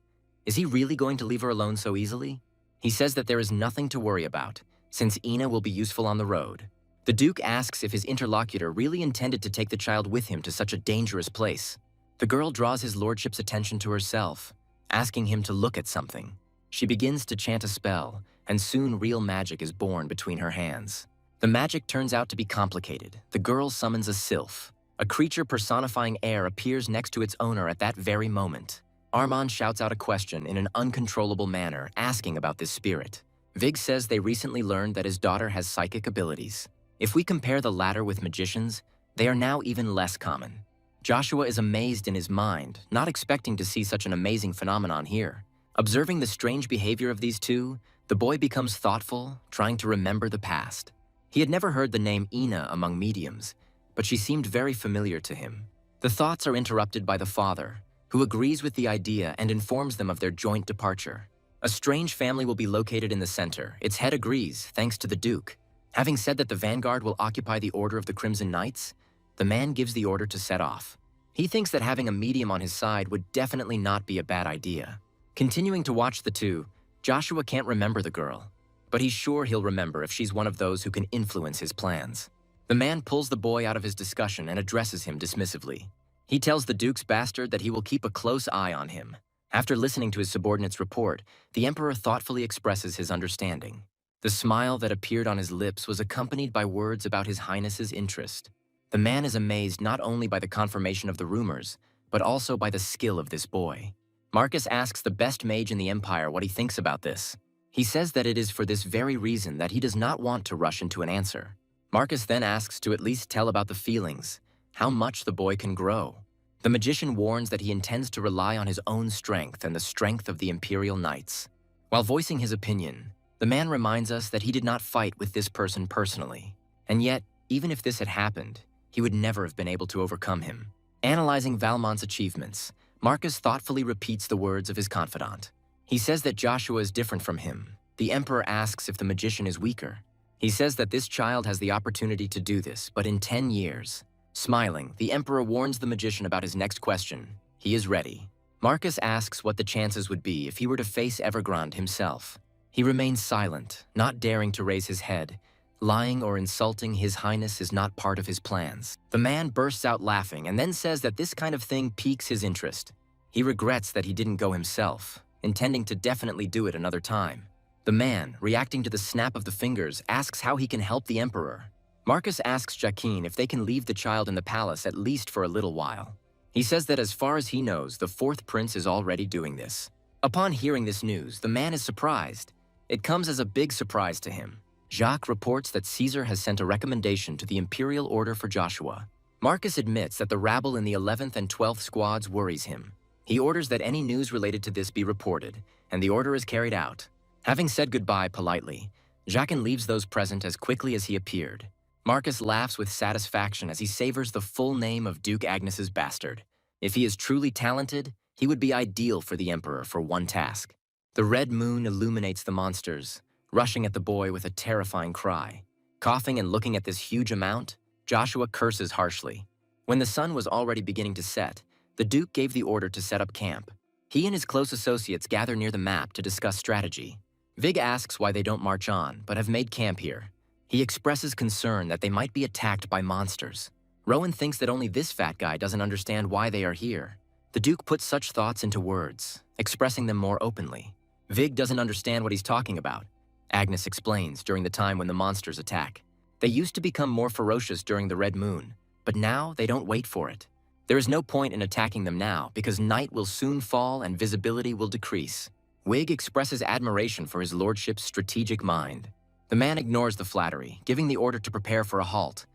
Is he really going to leave her alone so easily? He says that there is nothing to worry about, since Ina will be useful on the road. The Duke asks if his interlocutor really intended to take the child with him to such a dangerous place. The girl draws his lordship's attention to herself, asking him to look at something. She begins to chant a spell, and soon real magic is born between her hands. The magic turns out to be complicated. The girl summons a sylph. A creature personifying air appears next to its owner at that very moment. Armand shouts out a question in an uncontrollable manner, asking about this spirit. Vig says they recently learned that his daughter has psychic abilities. If we compare the latter with magicians, they are now even less common. Joshua is amazed in his mind, not expecting to see such an amazing phenomenon here. Observing the strange behavior of these two, the boy becomes thoughtful, trying to remember the past. He had never heard the name Ina among mediums, but she seemed very familiar to him. The thoughts are interrupted by the father, who agrees with the idea and informs them of their joint departure. A strange family will be located in the center. Its head agrees, thanks to the Duke. Having said that the vanguard will occupy the Order of the Crimson Knights, the man gives the order to set off. He thinks that having a medium on his side would definitely not be a bad idea. Continuing to watch the two, Joshua can't remember the girl, but he's sure he'll remember if she's one of those who can influence his plans. The man pulls the boy out of his discussion and addresses him dismissively. He tells the Duke's bastard that he will keep a close eye on him. After listening to his subordinate's report, the Emperor thoughtfully expresses his understanding. The smile that appeared on his lips was accompanied by words about His Highness's interest. The man is amazed not only by the confirmation of the rumors, but also by the skill of this boy. Marcus asks the best mage in the Empire what he thinks about this. He says that it is for this very reason that he does not want to rush into an answer. Marcus then asks to at least tell about the feelings, how much the boy can grow. The magician warns that he intends to rely on his own strength and the strength of the Imperial Knights. While voicing his opinion, the man reminds us that he did not fight with this person personally. And yet, even if this had happened, he would never have been able to overcome him. Analyzing Valmont's achievements, Marcus thoughtfully repeats the words of his confidant. He says that Joshua is different from him. The Emperor asks if the magician is weaker. He says that this child has the opportunity to do this, but in 10 years. Smiling, the Emperor warns the magician about his next question. He is ready. Marcus asks what the chances would be if he were to face Evergrande himself. He remains silent, not daring to raise his head. Lying or insulting His Highness is not part of his plans. The man bursts out laughing and then says that this kind of thing piques his interest. He regrets that he didn't go himself, intending to definitely do it another time. The man, reacting to the snap of the fingers, asks how he can help the Emperor. Marcus asks Jacqueline if they can leave the child in the palace at least for a little while. He says that as far as he knows, the fourth prince is already doing this. Upon hearing this news, the man is surprised. It comes as a big surprise to him. Jacques reports that Caesar has sent a recommendation to the Imperial order for Joshua. Marcus admits that the rabble in the 11th and 12th squads worries him. He orders that any news related to this be reported, and the order is carried out. Having said goodbye politely, Jacques leaves those present as quickly as he appeared. Marcus laughs with satisfaction as he savors the full name of Duke Agnes's bastard. If he is truly talented, he would be ideal for the Emperor for one task. The red moon illuminates the monsters, rushing at the boy with a terrifying cry. Coughing and looking at this huge amount, Joshua curses harshly. When the sun was already beginning to set, the Duke gave the order to set up camp. He and his close associates gather near the map to discuss strategy. Vig asks why they don't march on, but have made camp here. He expresses concern that they might be attacked by monsters. Rowan thinks that only this fat guy doesn't understand why they are here. The Duke puts such thoughts into words, expressing them more openly. Vig doesn't understand what he's talking about. Agnes explains during the time when the monsters attack. They used to become more ferocious during the Red Moon, but now they don't wait for it. There is no point in attacking them now because night will soon fall and visibility will decrease. Wig expresses admiration for his lordship's strategic mind. The man ignores the flattery, giving the order to prepare for a halt.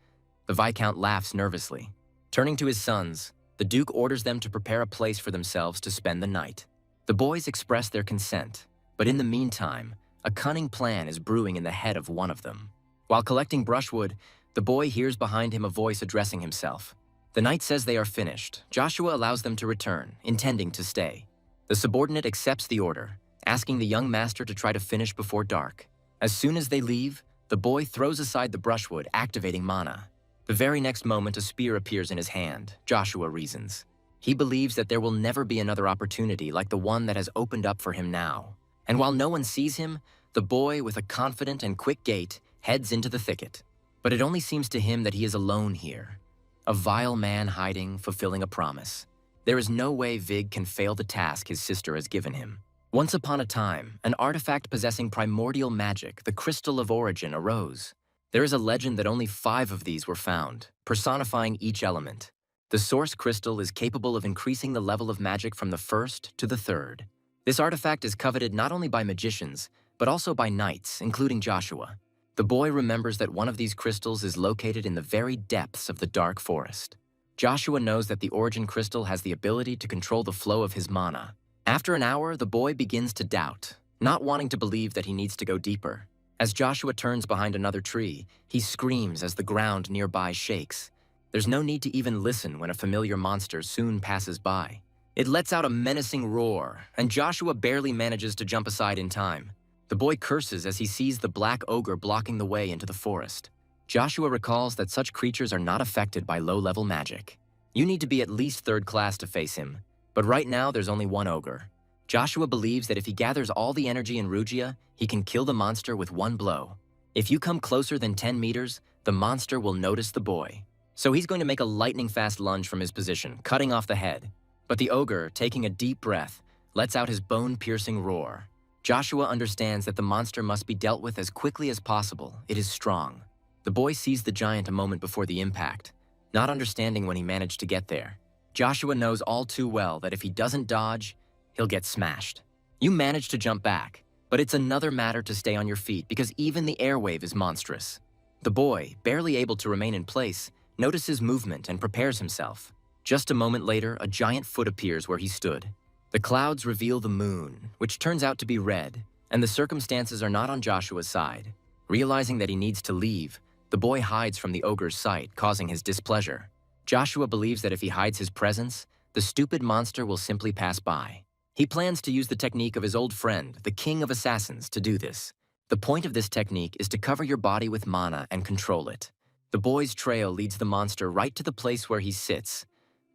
The Viscount laughs nervously. Turning to his sons, the Duke orders them to prepare a place for themselves to spend the night. The boys express their consent, but in the meantime, a cunning plan is brewing in the head of one of them. While collecting brushwood, the boy hears behind him a voice addressing himself. The knight says they are finished. Joshua allows them to return, intending to stay. The subordinate accepts the order, asking the young master to try to finish before dark. As soon as they leave, the boy throws aside the brushwood, activating mana. The very next moment, a spear appears in his hand, Joshua reasons. He believes that there will never be another opportunity like the one that has opened up for him now. And while no one sees him, the boy, with a confident and quick gait, heads into the thicket. But it only seems to him that he is alone here. A vile man hiding, fulfilling a promise. There is no way Vig can fail the task his sister has given him. Once upon a time, an artifact possessing primordial magic, the Crystal of Origin, arose. There is a legend that only 5 of these were found, personifying each element. The source crystal is capable of increasing the level of magic from the 1st to the 3rd. This artifact is coveted not only by magicians, but also by knights, including Joshua. The boy remembers that one of these crystals is located in the very depths of the dark forest. Joshua knows that the Origin Crystal has the ability to control the flow of his mana. After an hour, the boy begins to doubt, not wanting to believe that he needs to go deeper. As Joshua turns behind another tree, he screams as the ground nearby shakes. There's no need to even listen when a familiar monster soon passes by. It lets out a menacing roar, and Joshua barely manages to jump aside in time. The boy curses as he sees the black ogre blocking the way into the forest. Joshua recalls that such creatures are not affected by low-level magic. You need to be at least 3rd class to face him, but right now there's only one ogre. Joshua believes that if he gathers all the energy in Rugia, he can kill the monster with one blow. If you come closer than 10 meters, the monster will notice the boy. So he's going to make a lightning-fast lunge from his position, cutting off the head. But the ogre, taking a deep breath, lets out his bone-piercing roar. Joshua understands that the monster must be dealt with as quickly as possible. It is strong. The boy sees the giant a moment before the impact, not understanding when he managed to get there. Joshua knows all too well that if he doesn't dodge, he'll get smashed. You manage to jump back, but it's another matter to stay on your feet because even the airwave is monstrous. The boy, barely able to remain in place, notices movement and prepares himself. Just a moment later, a giant foot appears where he stood. The clouds reveal the moon, which turns out to be red, and the circumstances are not on Joshua's side. Realizing that he needs to leave, the boy hides from the ogre's sight, causing his displeasure. Joshua believes that if he hides his presence, the stupid monster will simply pass by. He plans to use the technique of his old friend, the King of Assassins, to do this. The point of this technique is to cover your body with mana and control it. The boy's trail leads the monster right to the place where he sits.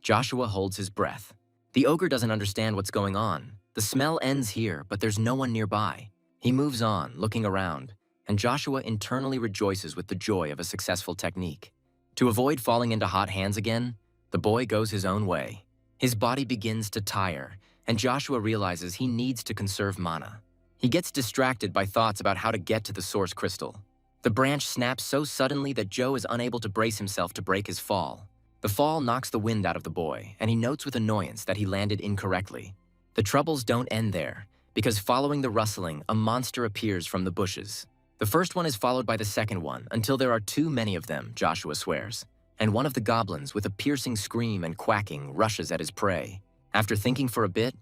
Joshua holds his breath. The ogre doesn't understand what's going on. The smell ends here, but there's no one nearby. He moves on, looking around, and Joshua internally rejoices with the joy of a successful technique. To avoid falling into hot hands again, the boy goes his own way. His body begins to tire, and Joshua realizes he needs to conserve mana. He gets distracted by thoughts about how to get to the source crystal. The branch snaps so suddenly that Joe is unable to brace himself to break his fall. The fall knocks the wind out of the boy, and he notes with annoyance that he landed incorrectly. The troubles don't end there, because following the rustling, a monster appears from the bushes. The first one is followed by the second one, until there are too many of them, Joshua swears. And one of the goblins, with a piercing scream and quacking, rushes at his prey. After thinking for a bit,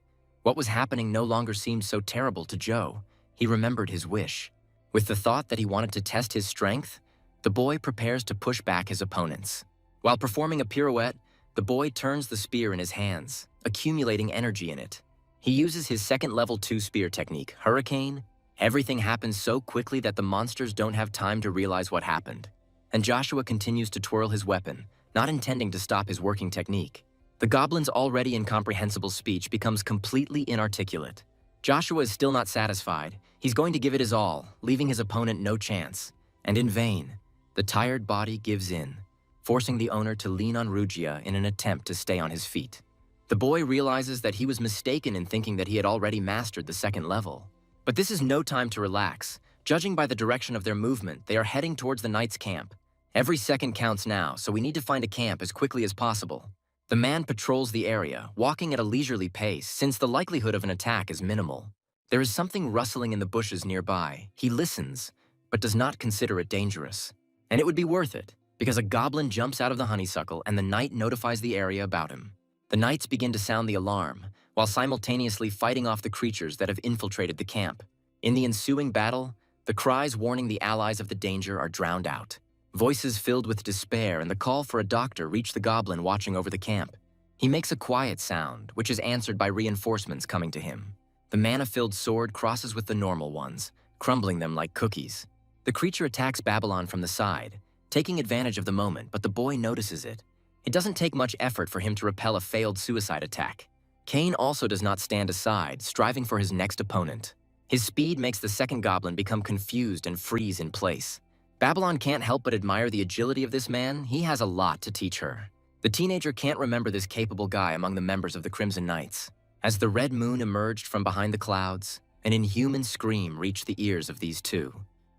what was happening no longer seemed so terrible to Joe. He remembered his wish. With the thought that he wanted to test his strength, the boy prepares to push back his opponents. While performing a pirouette, the boy turns the spear in his hands, accumulating energy in it. He uses his second level 2 spear technique, Hurricane. Everything happens so quickly that the monsters don't have time to realize what happened. And Joshua continues to twirl his weapon, not intending to stop his working technique. The goblin's already incomprehensible speech becomes completely inarticulate. Joshua is still not satisfied. He's going to give it his all, leaving his opponent no chance. And in vain, the tired body gives in, forcing the owner to lean on Rugia in an attempt to stay on his feet. The boy realizes that he was mistaken in thinking that he had already mastered the second level. But this is no time to relax. Judging by the direction of their movement, they are heading towards the knight's camp. Every second counts now, so we need to find a camp as quickly as possible. The man patrols the area, walking at a leisurely pace since the likelihood of an attack is minimal. There is something rustling in the bushes nearby. He listens, but does not consider it dangerous. And it would be worth it, because a goblin jumps out of the honeysuckle and the knight notifies the area about him. The knights begin to sound the alarm, while simultaneously fighting off the creatures that have infiltrated the camp. In the ensuing battle, the cries warning the allies of the danger are drowned out. Voices filled with despair and the call for a doctor reach the goblin watching over the camp. He makes a quiet sound, which is answered by reinforcements coming to him. The mana-filled sword crosses with the normal ones, crumbling them like cookies. The creature attacks Babylon from the side, taking advantage of the moment, but the boy notices it. It doesn't take much effort for him to repel a failed suicide attack. Cain also does not stand aside, striving for his next opponent. His speed makes the second goblin become confused and freeze in place. Babylon can't help but admire the agility of this man. He has a lot to teach her. The teenager can't remember this capable guy among the members of the Crimson Knights. As the red moon emerged from behind the clouds, an inhuman scream reached the ears of these two.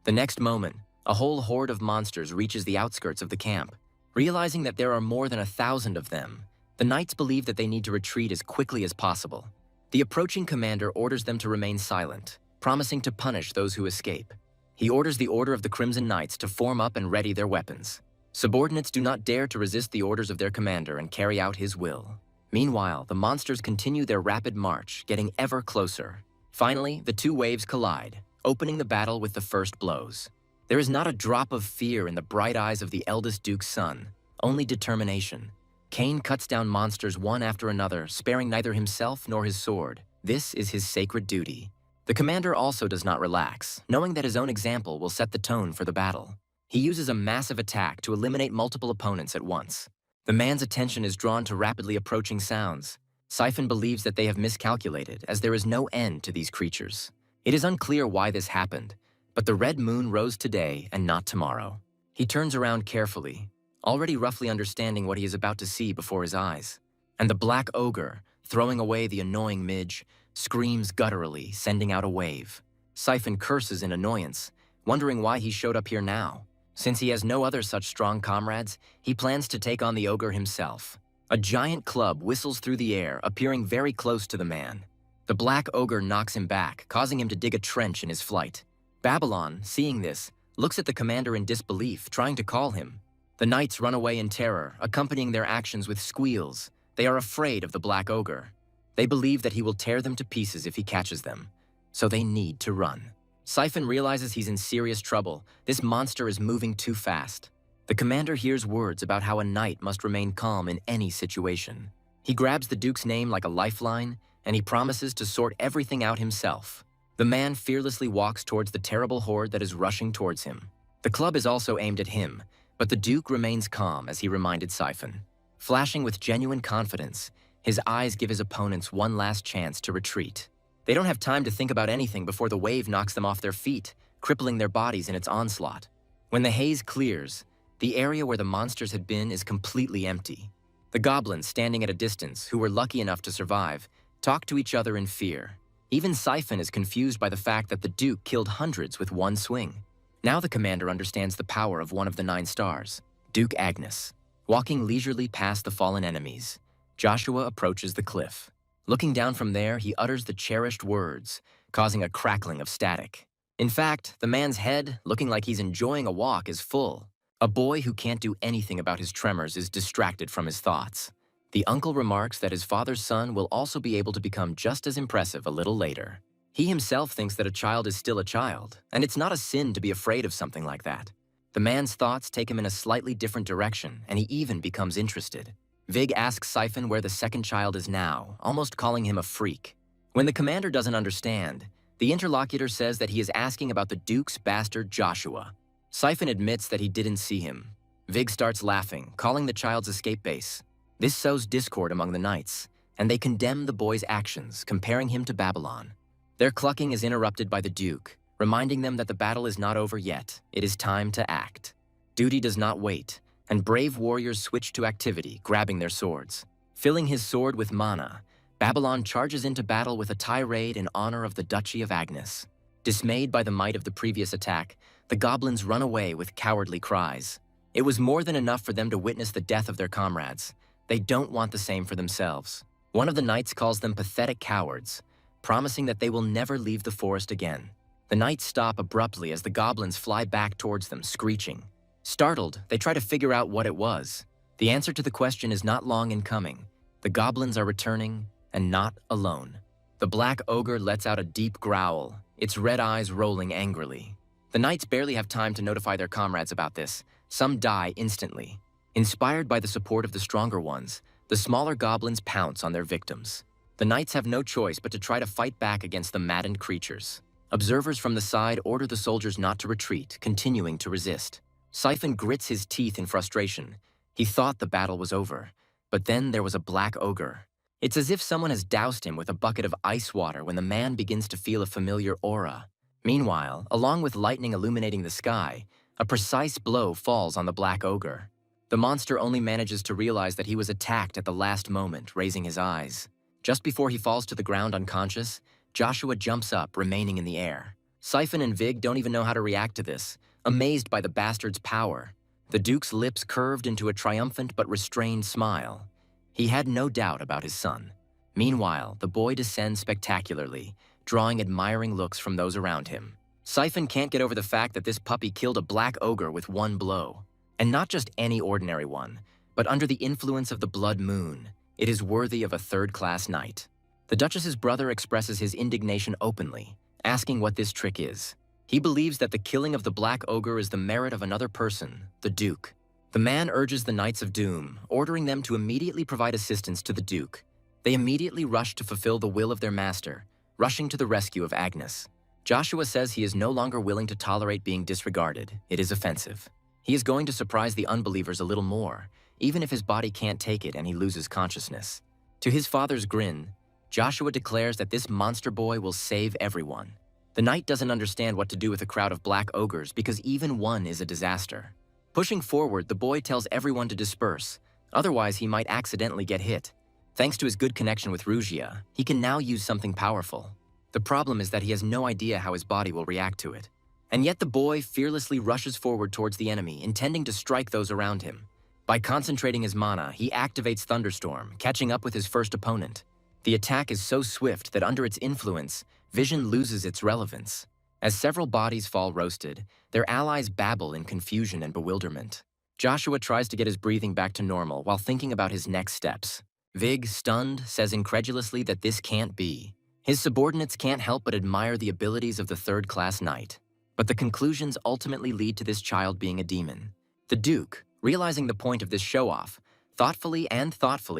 The next moment, a whole horde of monsters reaches the outskirts of the camp. Realizing that there are more than 1,000 of them, the knights believe that they need to retreat as quickly as possible. The approaching commander orders them to remain silent, promising to punish those who escape. He orders the Order of the Crimson Knights to form up and ready their weapons. Subordinates do not dare to resist the orders of their commander and carry out his will. Meanwhile, the monsters continue their rapid march, getting ever closer. Finally, the two waves collide, opening the battle with the first blows. There is not a drop of fear in the bright eyes of the eldest Duke's son, only determination. Cain cuts down monsters one after another, sparing neither himself nor his sword. This is his sacred duty. The commander also does not relax, knowing that his own example will set the tone for the battle. He uses a massive attack to eliminate multiple opponents at once. The man's attention is drawn to rapidly approaching sounds. Siphon believes that they have miscalculated, as there is no end to these creatures. It is unclear why this happened, but the red moon rose today and not tomorrow. He turns around carefully, already roughly understanding what he is about to see before his eyes. And the black ogre, throwing away the annoying midge, screams gutturally, sending out a wave. Siphon curses in annoyance, wondering why he showed up here now. Since he has no other such strong comrades, he plans to take on the ogre himself. A giant club whistles through the air, appearing very close to the man. The black ogre knocks him back, causing him to dig a trench in his flight. Babylon, seeing this, looks at the commander in disbelief, trying to call him. The knights run away in terror, accompanying their actions with squeals. They are afraid of the black ogre. They believe that he will tear them to pieces if he catches them, so they need to run. Siphon realizes he's in serious trouble. This monster is moving too fast. The commander hears words about how a knight must remain calm in any situation. He grabs the Duke's name like a lifeline, and he promises to sort everything out himself. The man fearlessly walks towards the terrible horde that is rushing towards him. The club is also aimed at him, but the Duke remains calm as he reminded Siphon. Flashing with genuine confidence, his eyes give his opponents one last chance to retreat. They don't have time to think about anything before the wave knocks them off their feet, crippling their bodies in its onslaught. When the haze clears, the area where the monsters had been is completely empty. The goblins standing at a distance, who were lucky enough to survive, talk to each other in fear. Even Siphon is confused by the fact that the Duke killed hundreds with one swing. Now the commander understands the power of one of the 9 stars, Duke Agnes. Walking leisurely past the fallen enemies, Joshua approaches the cliff. Looking down from there, he utters the cherished words, causing a crackling of static. In fact, the man's head, looking like he's enjoying a walk, is full. A boy who can't do anything about his tremors is distracted from his thoughts. The uncle remarks that his father's son will also be able to become just as impressive a little later. He himself thinks that a child is still a child, and it's not a sin to be afraid of something like that. The man's thoughts take him in a slightly different direction, and he even becomes interested. Vig asks Siphon where the second child is now, almost calling him a freak. When the commander doesn't understand, the interlocutor says that he is asking about the Duke's bastard Joshua. Siphon admits that he didn't see him. Vig starts laughing, calling the child's escape base. This sows discord among the knights, and they condemn the boy's actions, comparing him to Babylon. Their clucking is interrupted by the Duke, reminding them that the battle is not over yet. It is time to act. Duty does not wait, and brave warriors switch to activity, grabbing their swords. Filling his sword with mana, Babylon charges into battle with a tirade in honor of the Duchy of Agnes. Dismayed by the might of the previous attack, the goblins run away with cowardly cries. It was more than enough for them to witness the death of their comrades. They don't want the same for themselves. One of the knights calls them pathetic cowards, promising that they will never leave the forest again. The knights stop abruptly as the goblins fly back towards them, screeching. Startled, they try to figure out what it was. The answer to the question is not long in coming. The goblins are returning, and not alone. The black ogre lets out a deep growl, its red eyes rolling angrily. The knights barely have time to notify their comrades about this. Some die instantly. Inspired by the support of the stronger ones, the smaller goblins pounce on their victims. The knights have no choice but to try to fight back against the maddened creatures. Observers from the side order the soldiers not to retreat, continuing to resist. Siphon grits his teeth in frustration. He thought the battle was over, but then there was a black ogre. It's as if someone has doused him with a bucket of ice water when the man begins to feel a familiar aura. Meanwhile, along with lightning illuminating the sky, a precise blow falls on the black ogre. The monster only manages to realize that he was attacked at the last moment, raising his eyes. Just before he falls to the ground unconscious, Joshua jumps up, remaining in the air. Siphon and Vig don't even know how to react to this, amazed by the bastard's power. The Duke's lips curved into a triumphant but restrained smile. He had no doubt about his son. Meanwhile, the boy descends spectacularly, drawing admiring looks from those around him. Siphon can't get over the fact that this puppy killed a black ogre with one blow. And not just any ordinary one, but under the influence of the blood moon. It is worthy of a third-class knight. The Duchess's brother expresses his indignation openly, asking what this trick is. He believes that the killing of the black ogre is the merit of another person, the Duke. The man urges the Knights of Doom, ordering them to immediately provide assistance to the Duke. They immediately rush to fulfill the will of their master, rushing to the rescue of Agnes. Joshua says he is no longer willing to tolerate being disregarded. It is offensive. He is going to surprise the unbelievers a little more, even if his body can't take it and he loses consciousness. To his father's grin, Joshua declares that this monster boy will save everyone. The knight doesn't understand what to do with a crowd of black ogres because even one is a disaster. Pushing forward, the boy tells everyone to disperse, otherwise he might accidentally get hit. Thanks to his good connection with Rugia, he can now use something powerful. The problem is that he has no idea how his body will react to it. And yet the boy fearlessly rushes forward towards the enemy, intending to strike those around him. By concentrating his mana, he activates Thunderstorm, catching up with his first opponent. The attack is so swift that under its influence, vision loses its relevance. As several bodies fall roasted, their allies babble in confusion and bewilderment. Joshua tries to get his breathing back to normal while thinking about his next steps. Vig, stunned, says incredulously that this can't be. His subordinates can't help but admire the abilities of the third-class knight. But the conclusions ultimately lead to this child being a demon. The Duke, realizing the point of this show-off, thoughtfully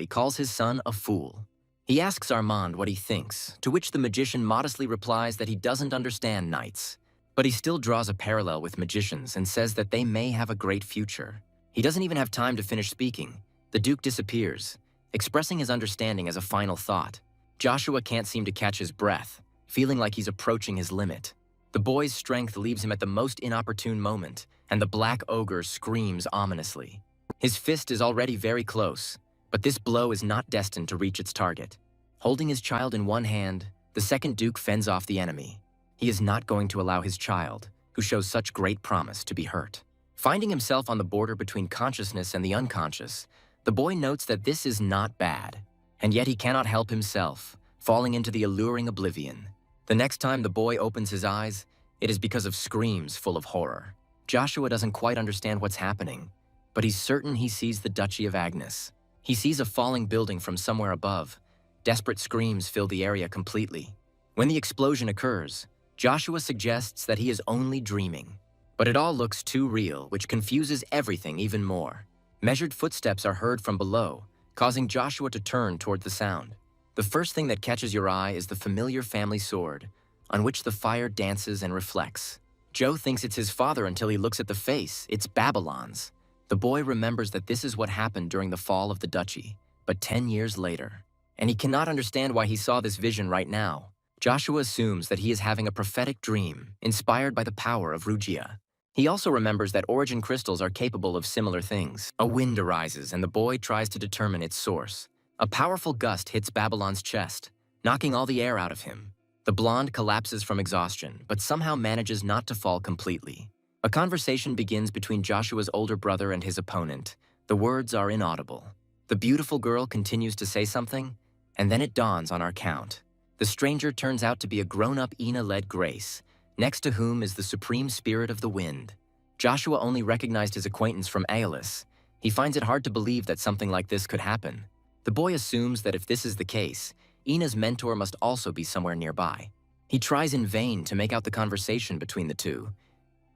calls his son a fool. He asks Armand what he thinks, to which the magician modestly replies that he doesn't understand knights. But he still draws a parallel with magicians and says that they may have a great future. He doesn't even have time to finish speaking. The Duke disappears, expressing his understanding as a final thought. Joshua can't seem to catch his breath, feeling like he's approaching his limit. The boy's strength leaves him at the most inopportune moment, and the black ogre screams ominously. His fist is already very close, but this blow is not destined to reach its target. Holding his child in one hand, the second Duke fends off the enemy. He is not going to allow his child, who shows such great promise, to be hurt. Finding himself on the border between consciousness and the unconscious, the boy notes that this is not bad, and yet he cannot help himself, falling into the alluring oblivion. The next time the boy opens his eyes, it is because of screams full of horror. Joshua doesn't quite understand what's happening, but he's certain he sees the Duchy of Agnes. He sees a falling building from somewhere above. Desperate screams fill the area completely. When the explosion occurs, Joshua suggests that he is only dreaming. But it all looks too real, which confuses everything even more. Measured footsteps are heard from below, causing Joshua to turn toward the sound. The first thing that catches your eye is the familiar family sword, on which the fire dances and reflects. Joe thinks it's his father until he looks at the face. It's Babylon's. The boy remembers that this is what happened during the fall of the Duchy, but 10 years later. And he cannot understand why he saw this vision right now. Joshua assumes that he is having a prophetic dream, inspired by the power of Rugia. He also remembers that origin crystals are capable of similar things. A wind arises, and the boy tries to determine its source. A powerful gust hits Babylon's chest, knocking all the air out of him. The blonde collapses from exhaustion, but somehow manages not to fall completely. A conversation begins between Joshua's older brother and his opponent. The words are inaudible. The beautiful girl continues to say something, and then it dawns on our count. The stranger turns out to be a grown-up Ina-led Grace, next to whom is the supreme spirit of the wind. Joshua only recognized his acquaintance from Aeolus. He finds it hard to believe that something like this could happen. The boy assumes that if this is the case, Ina's mentor must also be somewhere nearby. He tries in vain to make out the conversation between the two.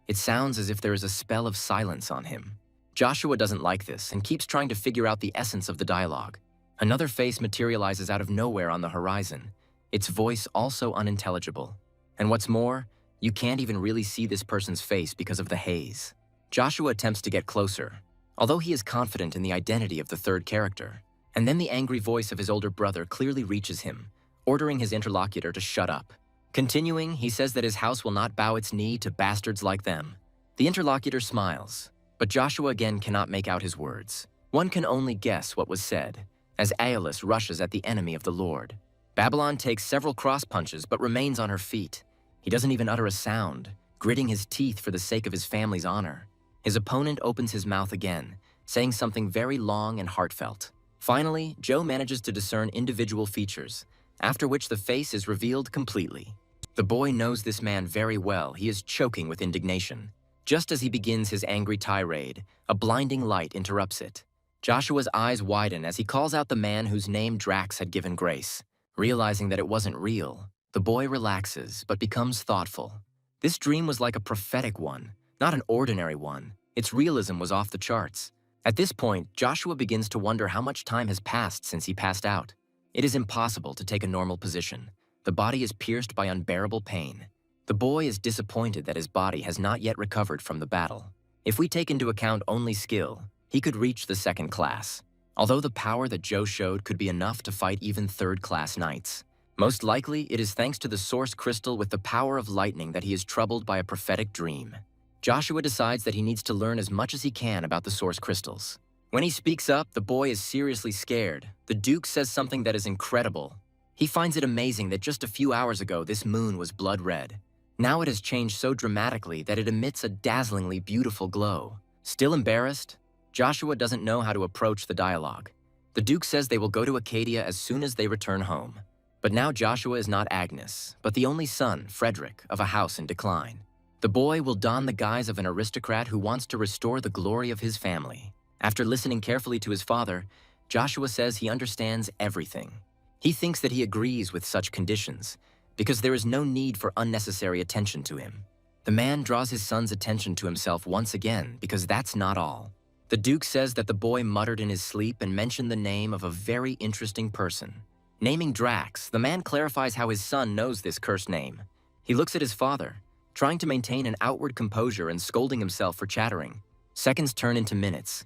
It sounds as if there is a spell of silence on him. Joshua doesn't like this and keeps trying to figure out the essence of the dialogue. Another face materializes out of nowhere on the horizon, its voice also unintelligible. And what's more, you can't even really see this person's face because of the haze. Joshua attempts to get closer, although he is confident in the identity of the third character. And then the angry voice of his older brother clearly reaches him, ordering his interlocutor to shut up. Continuing, he says that his house will not bow its knee to bastards like them. The interlocutor smiles, but Joshua again cannot make out his words. One can only guess what was said, as Aeolus rushes at the enemy of the Lord. Babylon takes several cross punches but remains on her feet. He doesn't even utter a sound, gritting his teeth for the sake of his family's honor. His opponent opens his mouth again, saying something very long and heartfelt. Finally, Joe manages to discern individual features, after which the face is revealed completely. The boy knows this man very well. He is choking with indignation. Just as he begins his angry tirade, a blinding light interrupts it. Joshua's eyes widen as he calls out the man whose name Drax had given Grace. Realizing that it wasn't real, the boy relaxes but becomes thoughtful. This dream was like a prophetic one, not an ordinary one. Its realism was off the charts. At this point, Joshua begins to wonder how much time has passed since he passed out. It is impossible to take a normal position. The body is pierced by unbearable pain. The boy is disappointed that his body has not yet recovered from the battle. If we take into account only skill, he could reach the second class, although the power that Joe showed could be enough to fight even third-class knights. Most likely, it is thanks to the source crystal with the power of lightning that he is troubled by a prophetic dream. Joshua decides that he needs to learn as much as he can about the source crystals. When he speaks up, the boy is seriously scared. The Duke says something that is incredible. He finds it amazing that just a few hours ago this moon was blood red. Now it has changed so dramatically that it emits a dazzlingly beautiful glow. Still embarrassed, Joshua doesn't know how to approach the dialogue. The Duke says they will go to Acadia as soon as they return home. But now Joshua is not Agnes, but the only son, Frederick, of a house in decline. The boy will don the guise of an aristocrat who wants to restore the glory of his family. After listening carefully to his father, Joshua says he understands everything. He thinks that he agrees with such conditions, because there is no need for unnecessary attention to him. The man draws his son's attention to himself once again, because that's not all. The Duke says that the boy muttered in his sleep and mentioned the name of a very interesting person. Naming Drax, the man clarifies how his son knows this cursed name. He looks at his father, trying to maintain an outward composure and scolding himself for chattering. Seconds turn into minutes,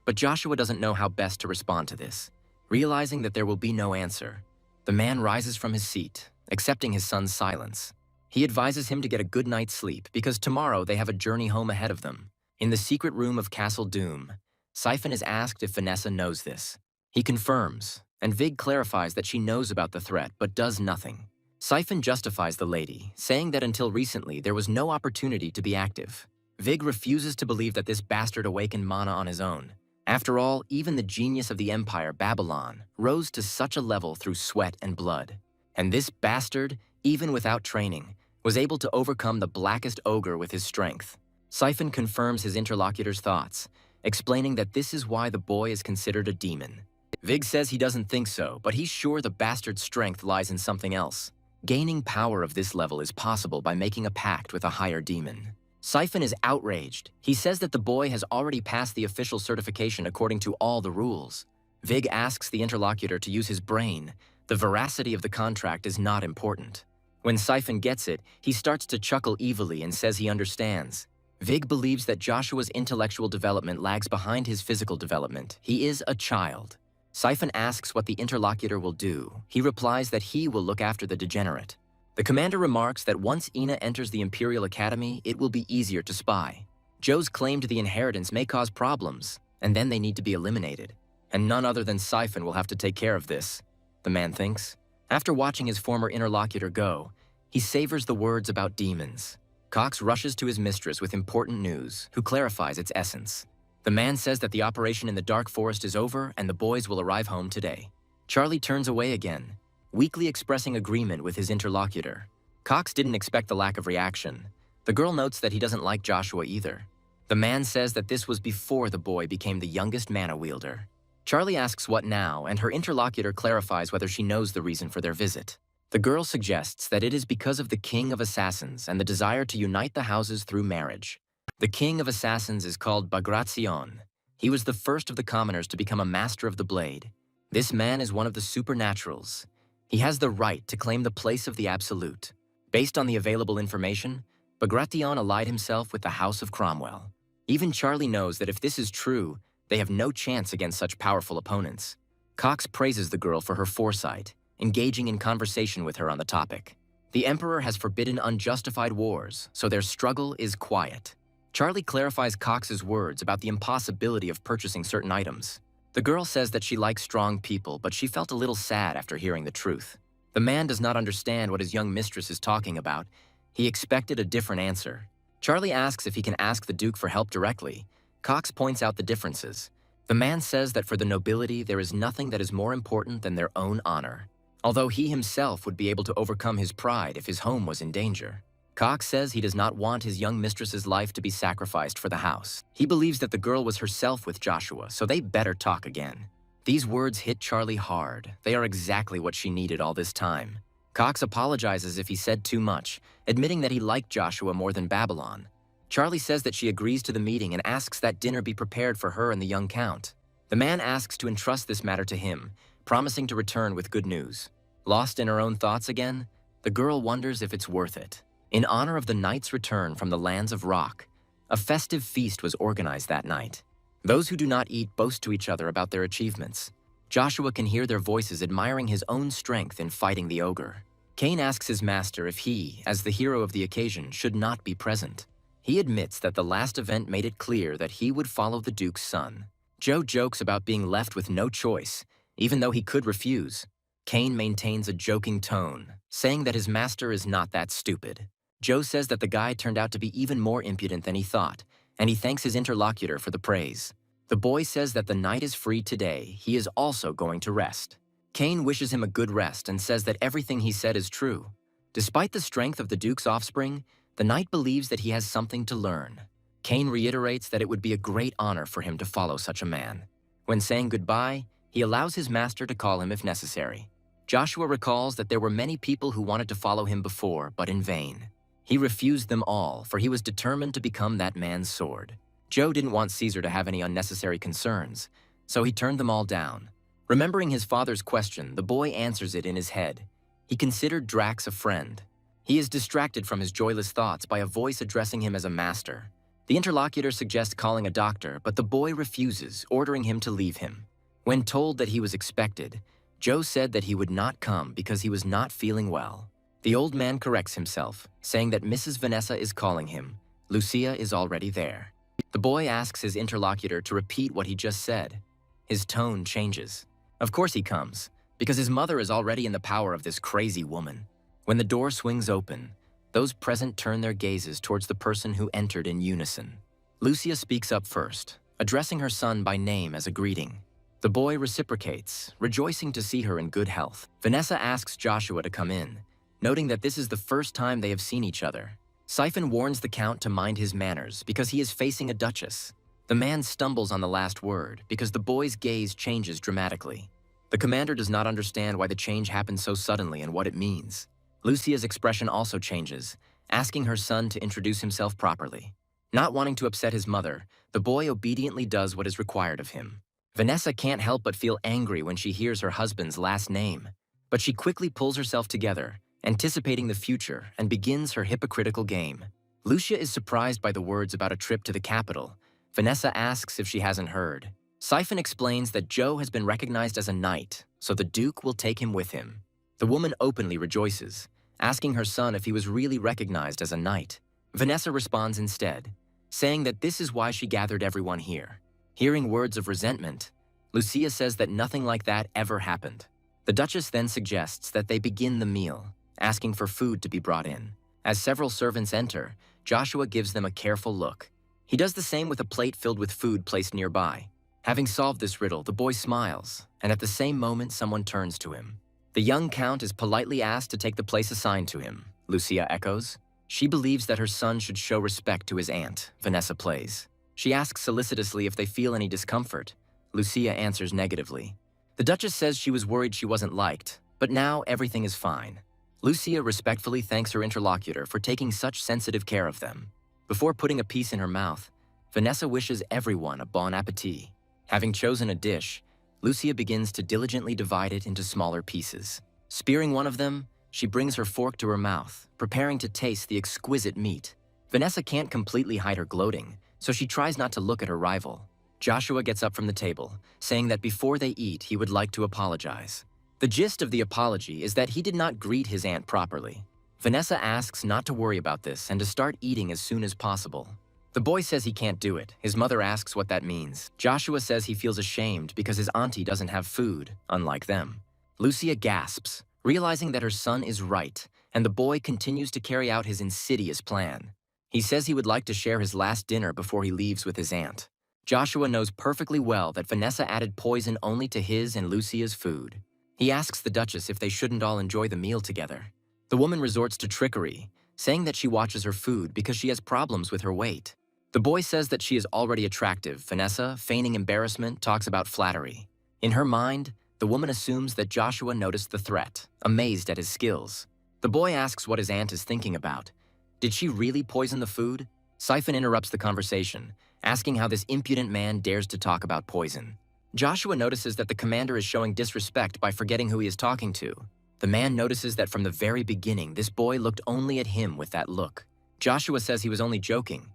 but Joshua doesn't know how best to respond to this. Realizing that there will be no answer, the man rises from his seat, accepting his son's silence. He advises him to get a good night's sleep because tomorrow they have a journey home ahead of them. In the secret room of Castle Doom, Siphon is asked if Vanessa knows this. He confirms, and Vig clarifies that she knows about the threat but does nothing. Siphon justifies the lady, saying that until recently there was no opportunity to be active. Vig refuses to believe that this bastard awakened Mana on his own. After all, even the genius of the Empire, Babylon, rose to such a level through sweat and blood. And this bastard, even without training, was able to overcome the blackest ogre with his strength. Siphon confirms his interlocutor's thoughts, explaining that this is why the boy is considered a demon. Vig says he doesn't think so, but he's sure the bastard's strength lies in something else. Gaining power of this level is possible by making a pact with a higher demon. Siphon is outraged. He says that the boy has already passed the official certification according to all the rules. Vig asks the interlocutor to use his brain. The veracity of the contract is not important. When Siphon gets it, he starts to chuckle evilly and says he understands. Vig believes that Joshua's intellectual development lags behind his physical development. He is a child. Siphon asks what the interlocutor will do. He replies that he will look after the degenerate. The commander remarks that once Ina enters the Imperial Academy, it will be easier to spy. Joe's claim to the inheritance may cause problems, and then they need to be eliminated. And none other than Siphon will have to take care of this, the man thinks. After watching his former interlocutor go, he savors the words about demons. Cox rushes to his mistress with important news, who clarifies its essence. The man says that the operation in the Dark Forest is over and the boys will arrive home today. Charlie turns away again, weakly expressing agreement with his interlocutor. Cox didn't expect the lack of reaction. The girl notes that he doesn't like Joshua either. The man says that this was before the boy became the youngest mana wielder. Charlie asks what now, and her interlocutor clarifies whether she knows the reason for their visit. The girl suggests that it is because of the King of Assassins and the desire to unite the houses through marriage. The King of Assassins is called Bagration. He was the first of the commoners to become a master of the blade. This man is one of the supernaturals. He has the right to claim the place of the absolute. Based on the available information, Bagration allied himself with the House of Cromwell. Even Charlie knows that if this is true, they have no chance against such powerful opponents. Cox praises the girl for her foresight, engaging in conversation with her on the topic. The Emperor has forbidden unjustified wars, so their struggle is quiet. Charlie clarifies Cox's words about the impossibility of purchasing certain items. The girl says that she likes strong people, but she felt a little sad after hearing the truth. The man does not understand what his young mistress is talking about. He expected a different answer. Charlie asks if he can ask the Duke for help directly. Cox points out the differences. The man says that for the nobility, there is nothing that is more important than their own honor, although he himself would be able to overcome his pride if his home was in danger. Cox says he does not want his young mistress's life to be sacrificed for the house. He believes that the girl was herself with Joshua, so they better talk again. These words hit Charlie hard. They are exactly what she needed all this time. Cox apologizes if he said too much, admitting that he liked Joshua more than Babylon. Charlie says that she agrees to the meeting and asks that dinner be prepared for her and the young count. The man asks to entrust this matter to him, promising to return with good news. Lost in her own thoughts again, the girl wonders if it's worth it. In honor of the knight's return from the lands of rock, a festive feast was organized that night. Those who do not eat boast to each other about their achievements. Joshua can hear their voices admiring his own strength in fighting the ogre. Cain asks his master if he, as the hero of the occasion, should not be present. He admits that the last event made it clear that he would follow the Duke's son. Joe jokes about being left with no choice, even though he could refuse. Kane maintains a joking tone, saying that his master is not that stupid. Joe says that the guy turned out to be even more impudent than he thought, and he thanks his interlocutor for the praise. The boy says that the knight is free today, he is also going to rest. Kane wishes him a good rest and says that everything he said is true. Despite the strength of the Duke's offspring, the knight believes that he has something to learn. Kane reiterates that it would be a great honor for him to follow such a man. When saying goodbye, he allows his master to call him if necessary. Joshua recalls that there were many people who wanted to follow him before, but in vain. He refused them all, for he was determined to become that man's sword. Joe didn't want Caesar to have any unnecessary concerns, so he turned them all down. Remembering his father's question, the boy answers it in his head. He considered Drax a friend. He is distracted from his joyless thoughts by a voice addressing him as a master. The interlocutor suggests calling a doctor, but the boy refuses, ordering him to leave him. When told that he was expected, Joe said that he would not come because he was not feeling well. The old man corrects himself, saying that Mrs. Vanessa is calling him. Lucia is already there. The boy asks his interlocutor to repeat what he just said. His tone changes. Of course he comes, because his mother is already in the power of this crazy woman. When the door swings open, those present turn their gazes towards the person who entered in unison. Lucia speaks up first, addressing her son by name as a greeting. The boy reciprocates, rejoicing to see her in good health. Vanessa asks Joshua to come in, noting that this is the first time they have seen each other. Siphon warns the Count to mind his manners because he is facing a duchess. The man stumbles on the last word because the boy's gaze changes dramatically. The commander does not understand why the change happened so suddenly and what it means. Lucia's expression also changes, asking her son to introduce himself properly. Not wanting to upset his mother, the boy obediently does what is required of him. Vanessa can't help but feel angry when she hears her husband's last name, but she quickly pulls herself together, anticipating the future, and begins her hypocritical game. Lucia is surprised by the words about a trip to the capital. Vanessa asks if she hasn't heard. Siphon explains that Joe has been recognized as a knight, so the Duke will take him with him. The woman openly rejoices, asking her son if he was really recognized as a knight. Vanessa responds instead, saying that this is why she gathered everyone here. Hearing words of resentment, Lucia says that nothing like that ever happened. The Duchess then suggests that they begin the meal, asking for food to be brought in. As several servants enter, Joshua gives them a careful look. He does the same with a plate filled with food placed nearby. Having solved this riddle, the boy smiles, and at the same moment someone turns to him. The young count is politely asked to take the place assigned to him, Lucia echoes. She believes that her son should show respect to his aunt, Vanessa plays. She asks solicitously if they feel any discomfort. Lucia answers negatively. The Duchess says she was worried she wasn't liked, but now everything is fine. Lucia respectfully thanks her interlocutor for taking such sensitive care of them. Before putting a piece in her mouth, Vanessa wishes everyone a bon appetit. Having chosen a dish, Lucia begins to diligently divide it into smaller pieces. Spearing one of them, she brings her fork to her mouth, preparing to taste the exquisite meat. Vanessa can't completely hide her gloating, so she tries not to look at her rival. Joshua gets up from the table, saying that before they eat, he would like to apologize. The gist of the apology is that he did not greet his aunt properly. Vanessa asks not to worry about this and to start eating as soon as possible. The boy says he can't do it. His mother asks what that means. Joshua says he feels ashamed because his auntie doesn't have food, unlike them. Lucia gasps, realizing that her son is right, and the boy continues to carry out his insidious plan. He says he would like to share his last dinner before he leaves with his aunt. Joshua knows perfectly well that Vanessa added poison only to his and Lucia's food. He asks the Duchess if they shouldn't all enjoy the meal together. The woman resorts to trickery, saying that she watches her food because she has problems with her weight. The boy says that she is already attractive. Vanessa, feigning embarrassment, talks about flattery. In her mind, the woman assumes that Joshua noticed the threat, amazed at his skills. The boy asks what his aunt is thinking about. Did she really poison the food? Siphon interrupts the conversation, asking how this impudent man dares to talk about poison. Joshua notices that the commander is showing disrespect by forgetting who he is talking to. The man notices that from the very beginning, this boy looked only at him with that look. Joshua says he was only joking,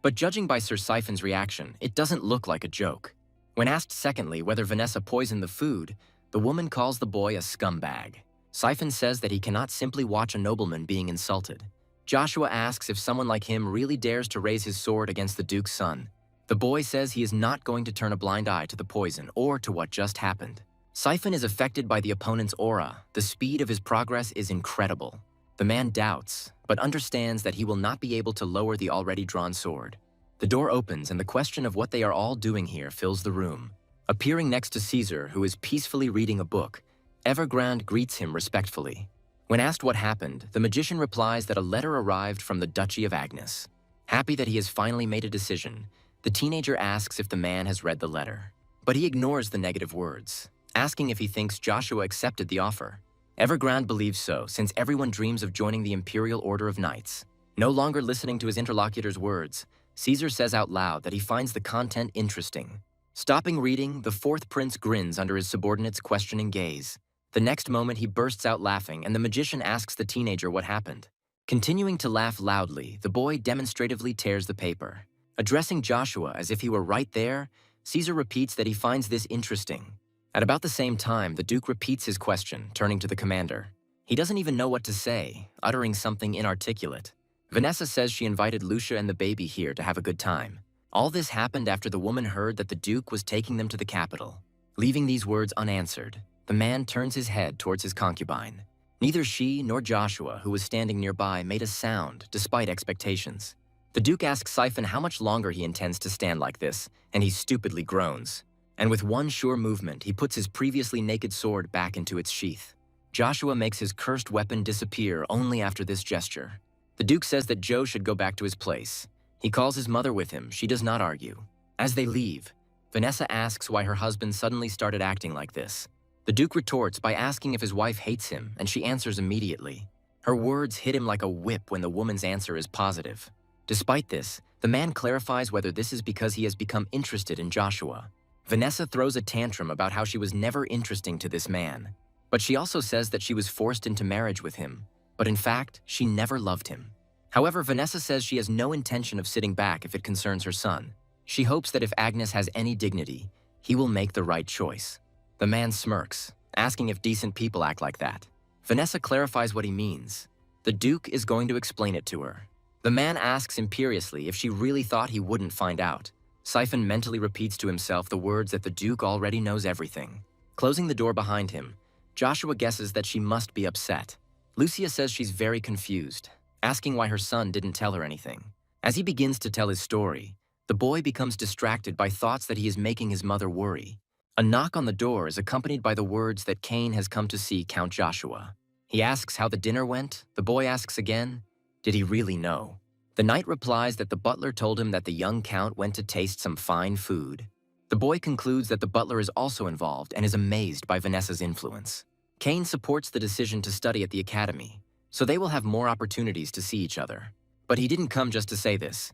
but judging by Sir Siphon's reaction, it doesn't look like a joke. When asked secondly whether Vanessa poisoned the food, the woman calls the boy a scumbag. Siphon says that he cannot simply watch a nobleman being insulted. Joshua asks if someone like him really dares to raise his sword against the Duke's son. The boy says he is not going to turn a blind eye to the poison or to what just happened. Siphon is affected by the opponent's aura. The speed of his progress is incredible. The man doubts, but understands that he will not be able to lower the already drawn sword. The door opens and the question of what they are all doing here fills the room. Appearing next to Caesar, who is peacefully reading a book, Evergrande greets him respectfully. When asked what happened, the magician replies that a letter arrived from the Duchy of Agnes. Happy that he has finally made a decision, the teenager asks if the man has read the letter. But he ignores the negative words, asking if he thinks Joshua accepted the offer. Evergrande believes so, since everyone dreams of joining the Imperial Order of Knights. No longer listening to his interlocutor's words, Caesar says out loud that he finds the content interesting. Stopping reading, the fourth prince grins under his subordinate's questioning gaze. The next moment he bursts out laughing and the magician asks the teenager what happened. Continuing to laugh loudly, the boy demonstratively tears the paper. Addressing Joshua as if he were right there, Caesar repeats that he finds this interesting. At about the same time, the Duke repeats his question, turning to the commander. He doesn't even know what to say, uttering something inarticulate. Vanessa says she invited Lucia and the baby here to have a good time. All this happened after the woman heard that the Duke was taking them to the capital. Leaving these words unanswered, the man turns his head towards his concubine. Neither she nor Joshua, who was standing nearby, made a sound, despite expectations. The Duke asks Siphon how much longer he intends to stand like this, and he stupidly groans. And with one sure movement, he puts his previously naked sword back into its sheath. Joshua makes his cursed weapon disappear only after this gesture. The Duke says that Joe should go back to his place. He calls his mother with him. She does not argue. As they leave, Vanessa asks why her husband suddenly started acting like this. The Duke retorts by asking if his wife hates him, and she answers immediately. Her words hit him like a whip when the woman's answer is positive. Despite this, the man clarifies whether this is because he has become interested in Joshua. Vanessa throws a tantrum about how she was never interesting to this man. But she also says that she was forced into marriage with him. But in fact, she never loved him. However, Vanessa says she has no intention of sitting back if it concerns her son. She hopes that if Agnes has any dignity, he will make the right choice. The man smirks, asking if decent people act like that. Vanessa clarifies what he means. The Duke is going to explain it to her. The man asks imperiously if she really thought he wouldn't find out. Siphon mentally repeats to himself the words that the Duke already knows everything. Closing the door behind him, Joshua guesses that she must be upset. Lucia says she's very confused, asking why her son didn't tell her anything. As he begins to tell his story, the boy becomes distracted by thoughts that he is making his mother worry. A knock on the door is accompanied by the words that Cain has come to see Count Joshua. He asks how the dinner went. The boy asks again, did he really know? The knight replies that the butler told him that the young count went to taste some fine food. The boy concludes that the butler is also involved and is amazed by Vanessa's influence. Cain supports the decision to study at the academy, so they will have more opportunities to see each other. But he didn't come just to say this.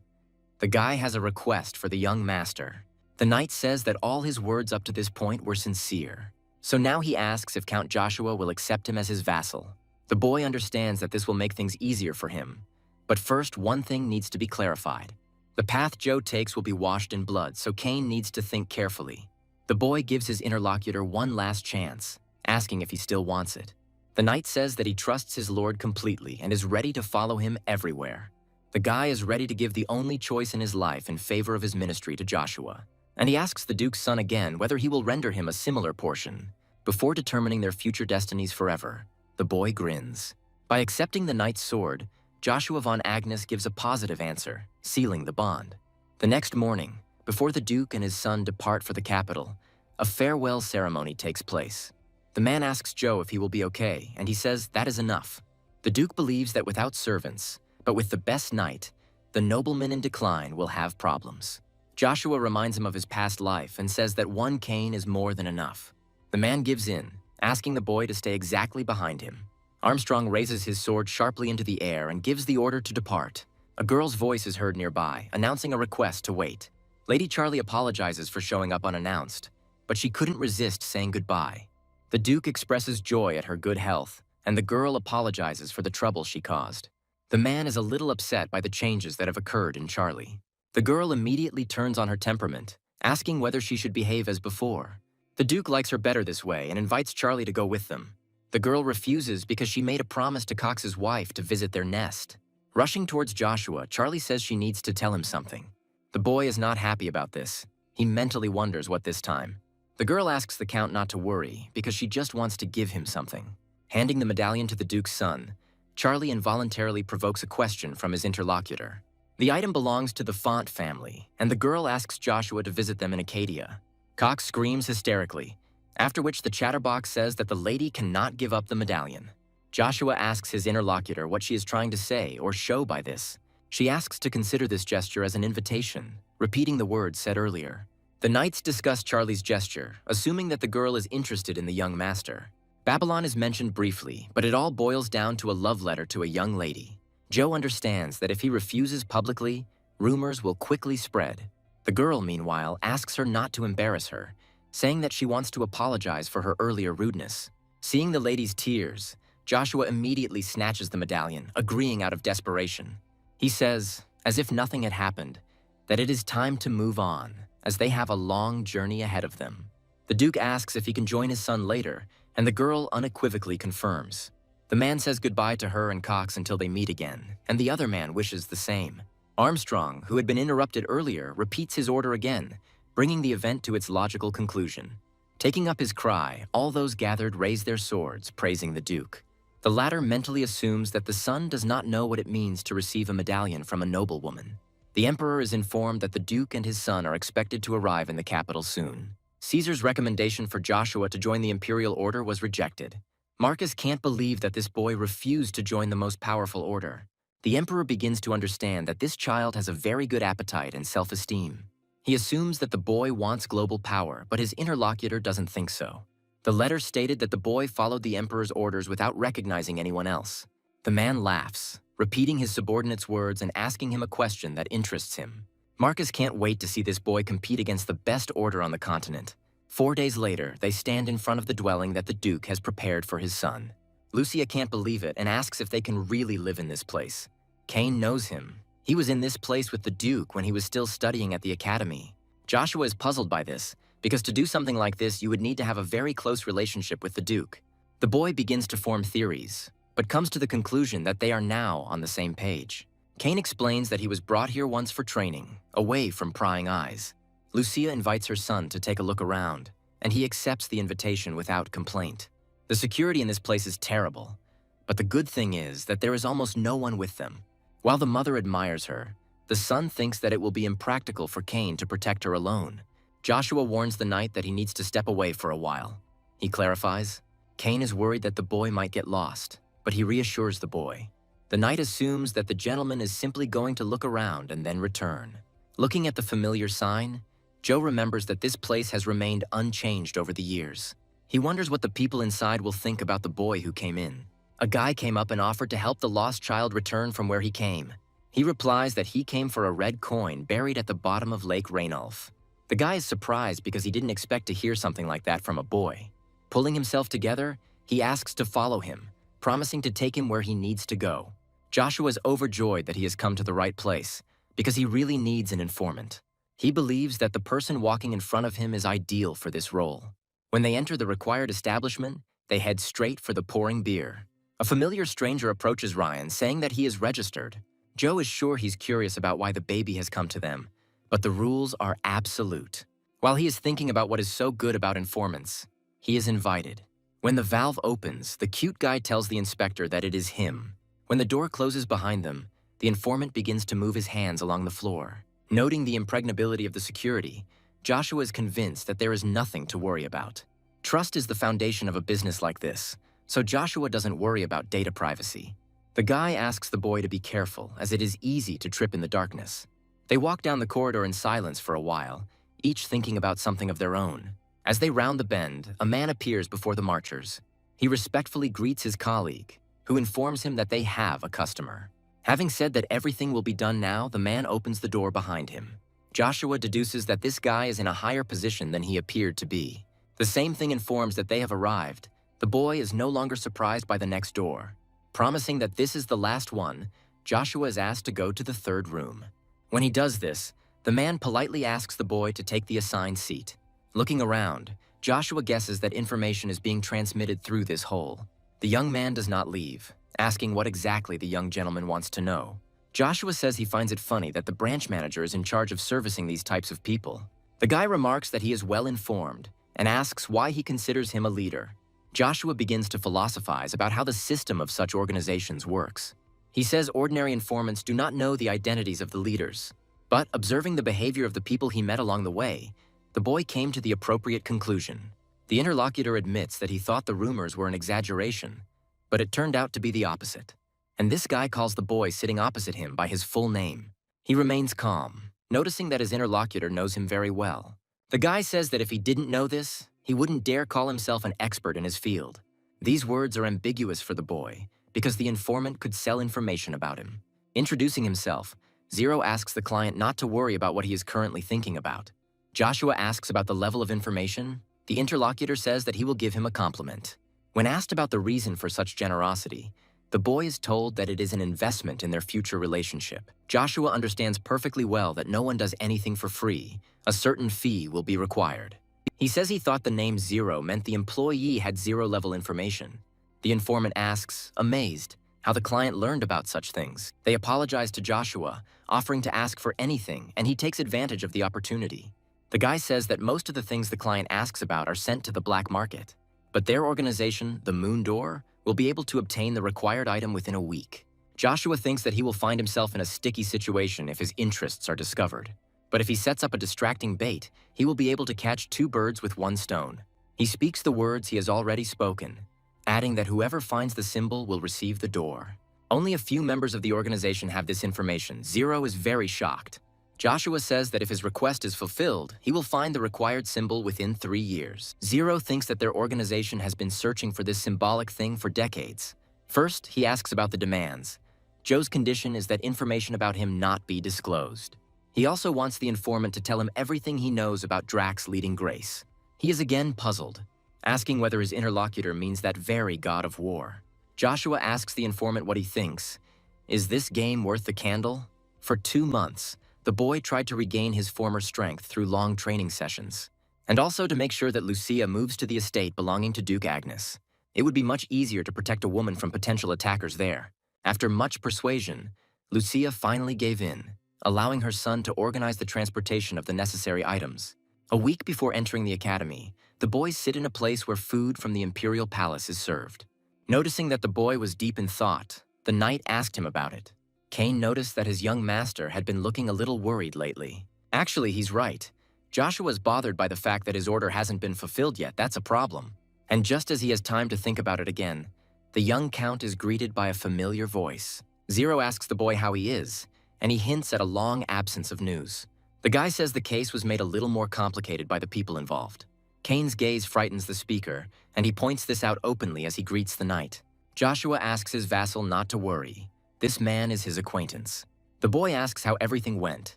The guy has a request for the young master. The knight says that all his words up to this point were sincere. So now he asks if Count Joshua will accept him as his vassal. The boy understands that this will make things easier for him. But first, one thing needs to be clarified. The path Joe takes will be washed in blood, so Cain needs to think carefully. The boy gives his interlocutor one last chance, asking if he still wants it. The knight says that he trusts his lord completely and is ready to follow him everywhere. The guy is ready to give the only choice in his life in favor of his ministry to Joshua. And he asks the Duke's son again whether he will render him a similar portion. Before determining their future destinies forever, the boy grins. By accepting the knight's sword, Joshua von Agnes gives a positive answer, sealing the bond. The next morning, before the Duke and his son depart for the capital, a farewell ceremony takes place. The man asks Joe if he will be okay, and he says that is enough. The Duke believes that without servants, but with the best knight, the nobleman in decline will have problems. Joshua reminds him of his past life and says that one cane is more than enough. The man gives in, asking the boy to stay exactly behind him. Armstrong raises his sword sharply into the air and gives the order to depart. A girl's voice is heard nearby, announcing a request to wait. Lady Charlie apologizes for showing up unannounced, but she couldn't resist saying goodbye. The Duke expresses joy at her good health, and the girl apologizes for the trouble she caused. The man is a little upset by the changes that have occurred in Charlie. The girl immediately turns on her temperament, asking whether she should behave as before. The Duke likes her better this way and invites Charlie to go with them. The girl refuses because she made a promise to Cox's wife to visit their nest. Rushing towards Joshua, Charlie says she needs to tell him something. The boy is not happy about this. He mentally wonders what this time. The girl asks the Count not to worry because she just wants to give him something. Handing the medallion to the Duke's son, Charlie involuntarily provokes a question from his interlocutor. The item belongs to the Font family, and the girl asks Joshua to visit them in Acadia. Cox screams hysterically, after which the chatterbox says that the lady cannot give up the medallion. Joshua asks his interlocutor what she is trying to say or show by this. She asks to consider this gesture as an invitation, repeating the words said earlier. The knights discuss Charlie's gesture, assuming that the girl is interested in the young master. Babylon is mentioned briefly, but it all boils down to a love letter to a young lady. Joe understands that if he refuses publicly, rumors will quickly spread. The girl, meanwhile, asks her not to embarrass her, saying that she wants to apologize for her earlier rudeness. Seeing the lady's tears, Joshua immediately snatches the medallion, agreeing out of desperation. He says, as if nothing had happened, that it is time to move on, as they have a long journey ahead of them. The Duke asks if he can join his son later, and the girl unequivocally confirms. The man says goodbye to her and Cox until they meet again, and the other man wishes the same. Armstrong, who had been interrupted earlier, repeats his order again, bringing the event to its logical conclusion. Taking up his cry, all those gathered raise their swords, praising the Duke. The latter mentally assumes that the son does not know what it means to receive a medallion from a noblewoman. The Emperor is informed that the Duke and his son are expected to arrive in the capital soon. Caesar's recommendation for Joshua to join the Imperial Order was rejected. Marcus can't believe that this boy refused to join the most powerful order. The Emperor begins to understand that this child has a very good appetite and self-esteem. He assumes that the boy wants global power, but his interlocutor doesn't think so. The letter stated that the boy followed the Emperor's orders without recognizing anyone else. The man laughs, repeating his subordinate's words and asking him a question that interests him. Marcus can't wait to see this boy compete against the best order on the continent. 4 days later, they stand in front of the dwelling that the Duke has prepared for his son. Lucia can't believe it and asks if they can really live in this place. Cain knows him. He was in this place with the Duke when he was still studying at the academy. Joshua is puzzled by this, because to do something like this, you would need to have a very close relationship with the Duke. The boy begins to form theories, but comes to the conclusion that they are now on the same page. Cain explains that he was brought here once for training, away from prying eyes. Lucia invites her son to take a look around, and he accepts the invitation without complaint. The security in this place is terrible, but the good thing is that there is almost no one with them. While the mother admires her, the son thinks that it will be impractical for Cain to protect her alone. Joshua warns the knight that he needs to step away for a while. He clarifies, Cain is worried that the boy might get lost, but he reassures the boy. The knight assumes that the gentleman is simply going to look around and then return. Looking at the familiar sign, Joe remembers that this place has remained unchanged over the years. He wonders what the people inside will think about the boy who came in. A guy came up and offered to help the lost child return from where he came. He replies that he came for a red coin buried at the bottom of Lake Rainulf. The guy is surprised because he didn't expect to hear something like that from a boy. Pulling himself together, he asks to follow him, promising to take him where he needs to go. Joshua is overjoyed that he has come to the right place, because he really needs an informant. He believes that the person walking in front of him is ideal for this role. When they enter the required establishment, they head straight for the pouring beer. A familiar stranger approaches Ryan, saying that he is registered. Joe is sure he's curious about why the baby has come to them, but the rules are absolute. While he is thinking about what is so good about informants, he is invited. When the valve opens, the cute guy tells the inspector that it is him. When the door closes behind them, the informant begins to move his hands along the floor. Noting the impregnability of the security, Joshua is convinced that there is nothing to worry about. Trust is the foundation of a business like this, so Joshua doesn't worry about data privacy. The guy asks the boy to be careful, as it is easy to trip in the darkness. They walk down the corridor in silence for a while, each thinking about something of their own. As they round the bend, a man appears before the marchers. He respectfully greets his colleague, who informs him that they have a customer. Having said that everything will be done now, the man opens the door behind him. Joshua deduces that this guy is in a higher position than he appeared to be. The same thing informs that they have arrived. The boy is no longer surprised by the next door. Promising that this is the last one, Joshua is asked to go to the third room. When he does this, the man politely asks the boy to take the assigned seat. Looking around, Joshua guesses that information is being transmitted through this hole. The young man does not leave, asking what exactly the young gentleman wants to know. Joshua says he finds it funny that the branch manager is in charge of servicing these types of people. The guy remarks that he is well informed and asks why he considers him a leader. Joshua begins to philosophize about how the system of such organizations works. He says ordinary informants do not know the identities of the leaders, but observing the behavior of the people he met along the way, the boy came to the appropriate conclusion. The interlocutor admits that he thought the rumors were an exaggeration, but it turned out to be the opposite. And this guy calls the boy sitting opposite him by his full name. He remains calm, noticing that his interlocutor knows him very well. The guy says that if he didn't know this, he wouldn't dare call himself an expert in his field. These words are ambiguous for the boy, because the informant could sell information about him. Introducing himself, Zero asks the client not to worry about what he is currently thinking about. Joshua asks about the level of information. The interlocutor says that he will give him a compliment. When asked about the reason for such generosity, the boy is told that it is an investment in their future relationship. Joshua understands perfectly well that no one does anything for free. A certain fee will be required. He says he thought the name Zero meant the employee had zero-level information. The informant asks, amazed, how the client learned about such things. They apologize to Joshua, offering to ask for anything, and he takes advantage of the opportunity. The guy says that most of the things the client asks about are sent to the black market, but their organization, the Moon Door, will be able to obtain the required item within a week. Joshua thinks that he will find himself in a sticky situation if his interests are discovered. But if he sets up a distracting bait, he will be able to catch two birds with one stone. He speaks the words he has already spoken, adding that whoever finds the symbol will receive the door. Only a few members of the organization have this information. Zero is very shocked. Joshua says that if his request is fulfilled, he will find the required symbol within 3 years. Zero thinks that their organization has been searching for this symbolic thing for decades. First, he asks about the demands. Joe's condition is that information about him not be disclosed. He also wants the informant to tell him everything he knows about Drax leading Grace. He is again puzzled, asking whether his interlocutor means that very god of war. Joshua asks the informant what he thinks. Is this game worth the candle? For 2 months, the boy tried to regain his former strength through long training sessions, and also to make sure that Lucia moves to the estate belonging to Duke Agnes. It would be much easier to protect a woman from potential attackers there. After much persuasion, Lucia finally gave in, allowing her son to organize the transportation of the necessary items. A week before entering the academy, the boys sit in a place where food from the Imperial Palace is served. Noticing that the boy was deep in thought, the knight asked him about it. Kane noticed that his young master had been looking a little worried lately. Actually, he's right. Joshua's bothered by the fact that his order hasn't been fulfilled yet. That's a problem. And just as he has time to think about it again, the young count is greeted by a familiar voice. Zero asks the boy how he is, and he hints at a long absence of news. The guy says the case was made a little more complicated by the people involved. Kane's gaze frightens the speaker, and he points this out openly as he greets the knight. Joshua asks his vassal not to worry. This man is his acquaintance. The boy asks how everything went.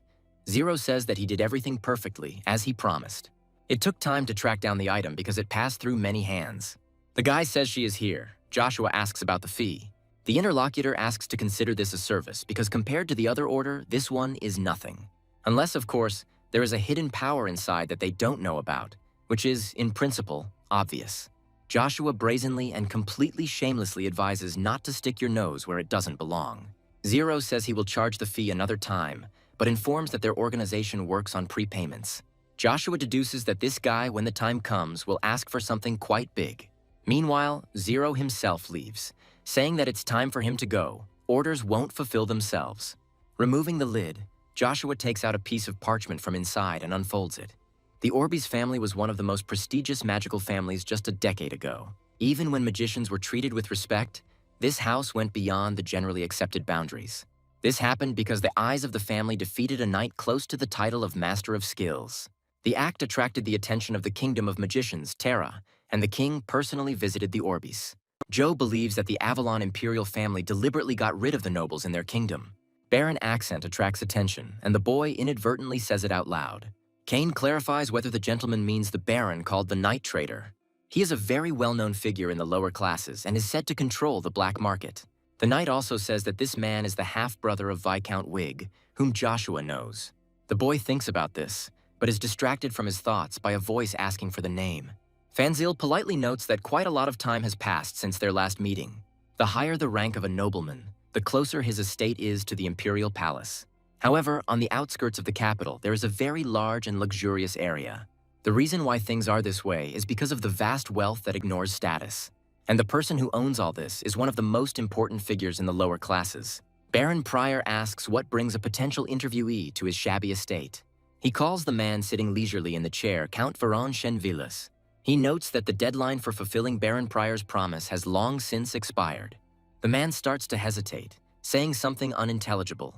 Zero says that he did everything perfectly, as he promised. It took time to track down the item because it passed through many hands. The guy says she is here. Joshua asks about the fee. The interlocutor asks to consider this a service because compared to the other order, this one is nothing. Unless, of course, there is a hidden power inside that they don't know about, which is, in principle, obvious. Joshua brazenly and completely shamelessly advises not to stick your nose where it doesn't belong. Zero says he will charge the fee another time, but informs that their organization works on prepayments. Joshua deduces that this guy, when the time comes, will ask for something quite big. Meanwhile, Zero himself leaves, saying that it's time for him to go. Orders won't fulfill themselves. Removing the lid, Joshua takes out a piece of parchment from inside and unfolds it. The Orbeez family was one of the most prestigious magical families just a decade ago. Even when magicians were treated with respect, this house went beyond the generally accepted boundaries. This happened because the eyes of the family defeated a knight close to the title of Master of Skills. The act attracted the attention of the Kingdom of Magicians, Terra, and the king personally visited the Orbeez. Joe believes that the Avalon Imperial family deliberately got rid of the nobles in their kingdom. Barren accent attracts attention, and the boy inadvertently says it out loud. Kane clarifies whether the gentleman means the Baron called the Night Trader. He is a very well-known figure in the lower classes and is said to control the black market. The knight also says that this man is the half-brother of Viscount Wig, whom Joshua knows. The boy thinks about this, but is distracted from his thoughts by a voice asking for the name. Fanzil politely notes that quite a lot of time has passed since their last meeting. The higher the rank of a nobleman, the closer his estate is to the Imperial Palace. However, on the outskirts of the capital, there is a very large and luxurious area. The reason why things are this way is because of the vast wealth that ignores status. And the person who owns all this is one of the most important figures in the lower classes. Baron Pryor asks what brings a potential interviewee to his shabby estate. He calls the man sitting leisurely in the chair Count Veron Chenvillas. He notes that the deadline for fulfilling Baron Pryor's promise has long since expired. The man starts to hesitate, saying something unintelligible,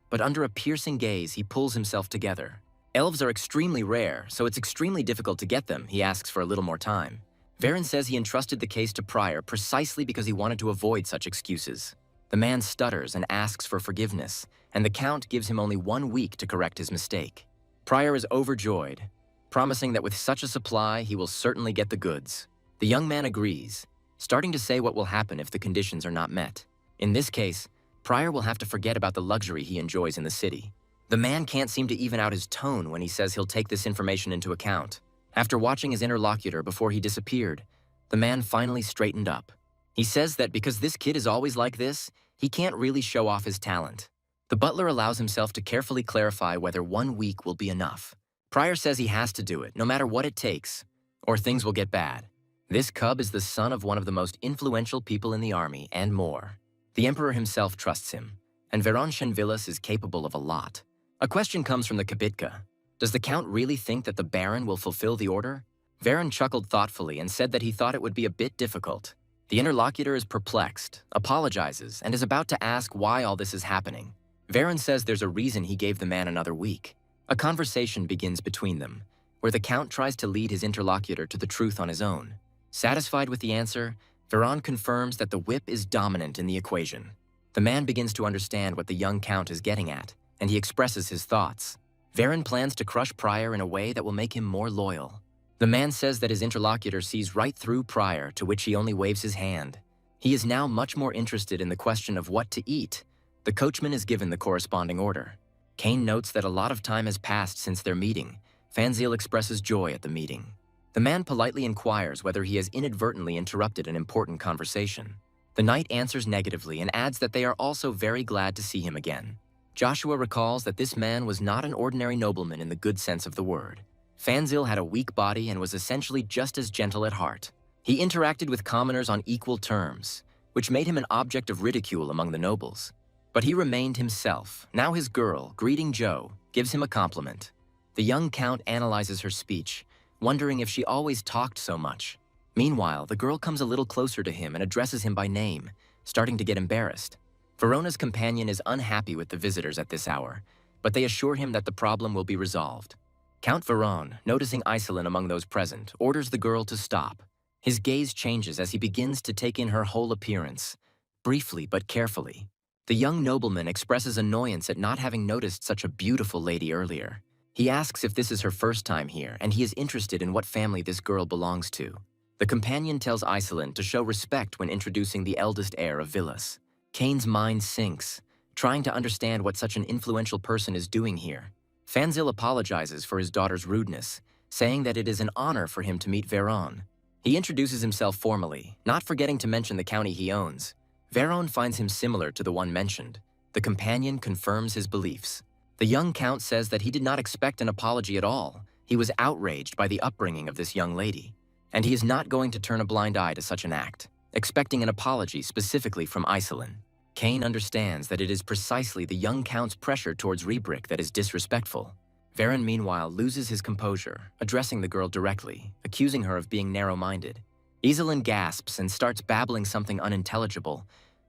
but under a piercing gaze he pulls himself together. Elves are extremely rare, so it's extremely difficult to get them. He asks for a little more time. Veron says he entrusted the case to Pryor precisely because he wanted to avoid such excuses. The man stutters and asks for forgiveness, and the Count gives him only 1 week to correct his mistake. Pryor is overjoyed, promising that with such a supply, he will certainly get the goods. The young man agrees, starting to say what will happen if the conditions are not met. In this case, Pryor will have to forget about the luxury he enjoys in the city. The man can't seem to even out his tone when he says he'll take this information into account. After watching his interlocutor before he disappeared, the man finally straightened up. He says that because this kid is always like this, he can't really show off his talent. The butler allows himself to carefully clarify whether 1 week will be enough. Pryor says he has to do it, no matter what it takes, or things will get bad. This cub is the son of one of the most influential people in the army, and more. The Emperor himself trusts him, and Veron Chenvillas is capable of a lot. A question comes from the Kapitka. Does the Count really think that the Baron will fulfill the order? Veron chuckled thoughtfully and said that he thought it would be a bit difficult. The interlocutor is perplexed, apologizes, and is about to ask why all this is happening. Veron says there's a reason he gave the man another week. A conversation begins between them, where the Count tries to lead his interlocutor to the truth on his own. Satisfied with the answer, Veron confirms that the whip is dominant in the equation. The man begins to understand what the young Count is getting at, and he expresses his thoughts. Veron plans to crush Pryor in a way that will make him more loyal. The man says that his interlocutor sees right through Pryor, to which he only waves his hand. He is now much more interested in the question of what to eat. The coachman is given the corresponding order. Kane notes that a lot of time has passed since their meeting. Fanzil expresses joy at the meeting. The man politely inquires whether he has inadvertently interrupted an important conversation. The knight answers negatively and adds that they are also very glad to see him again. Joshua recalls that this man was not an ordinary nobleman in the good sense of the word. Fanzil had a weak body and was essentially just as gentle at heart. He interacted with commoners on equal terms, which made him an object of ridicule among the nobles. But he remained himself. Now his girl, greeting Joe, gives him a compliment. The young Count analyzes her speech, wondering if she always talked so much. Meanwhile, the girl comes a little closer to him and addresses him by name, starting to get embarrassed. Verona's companion is unhappy with the visitors at this hour, but they assure him that the problem will be resolved. Count Veron, noticing Iselin among those present, orders the girl to stop. His gaze changes as he begins to take in her whole appearance, briefly but carefully. The young nobleman expresses annoyance at not having noticed such a beautiful lady earlier. He asks if this is her first time here, and he is interested in what family this girl belongs to. The companion tells Iselin to show respect when introducing the eldest heir of Villas. Kane's mind sinks, trying to understand what such an influential person is doing here. Fanzil apologizes for his daughter's rudeness, saying that it is an honor for him to meet Veron. He introduces himself formally, not forgetting to mention the county he owns. Veron finds him similar to the one mentioned. The companion confirms his beliefs. The young Count says that he did not expect an apology at all. He was outraged by the upbringing of this young lady, and he is not going to turn a blind eye to such an act, expecting an apology specifically from Iselin. Kane understands that it is precisely the young Count's pressure towards Rebrick that is disrespectful. Veron, meanwhile, loses his composure, addressing the girl directly, accusing her of being narrow-minded. Iselin gasps and starts babbling something unintelligible,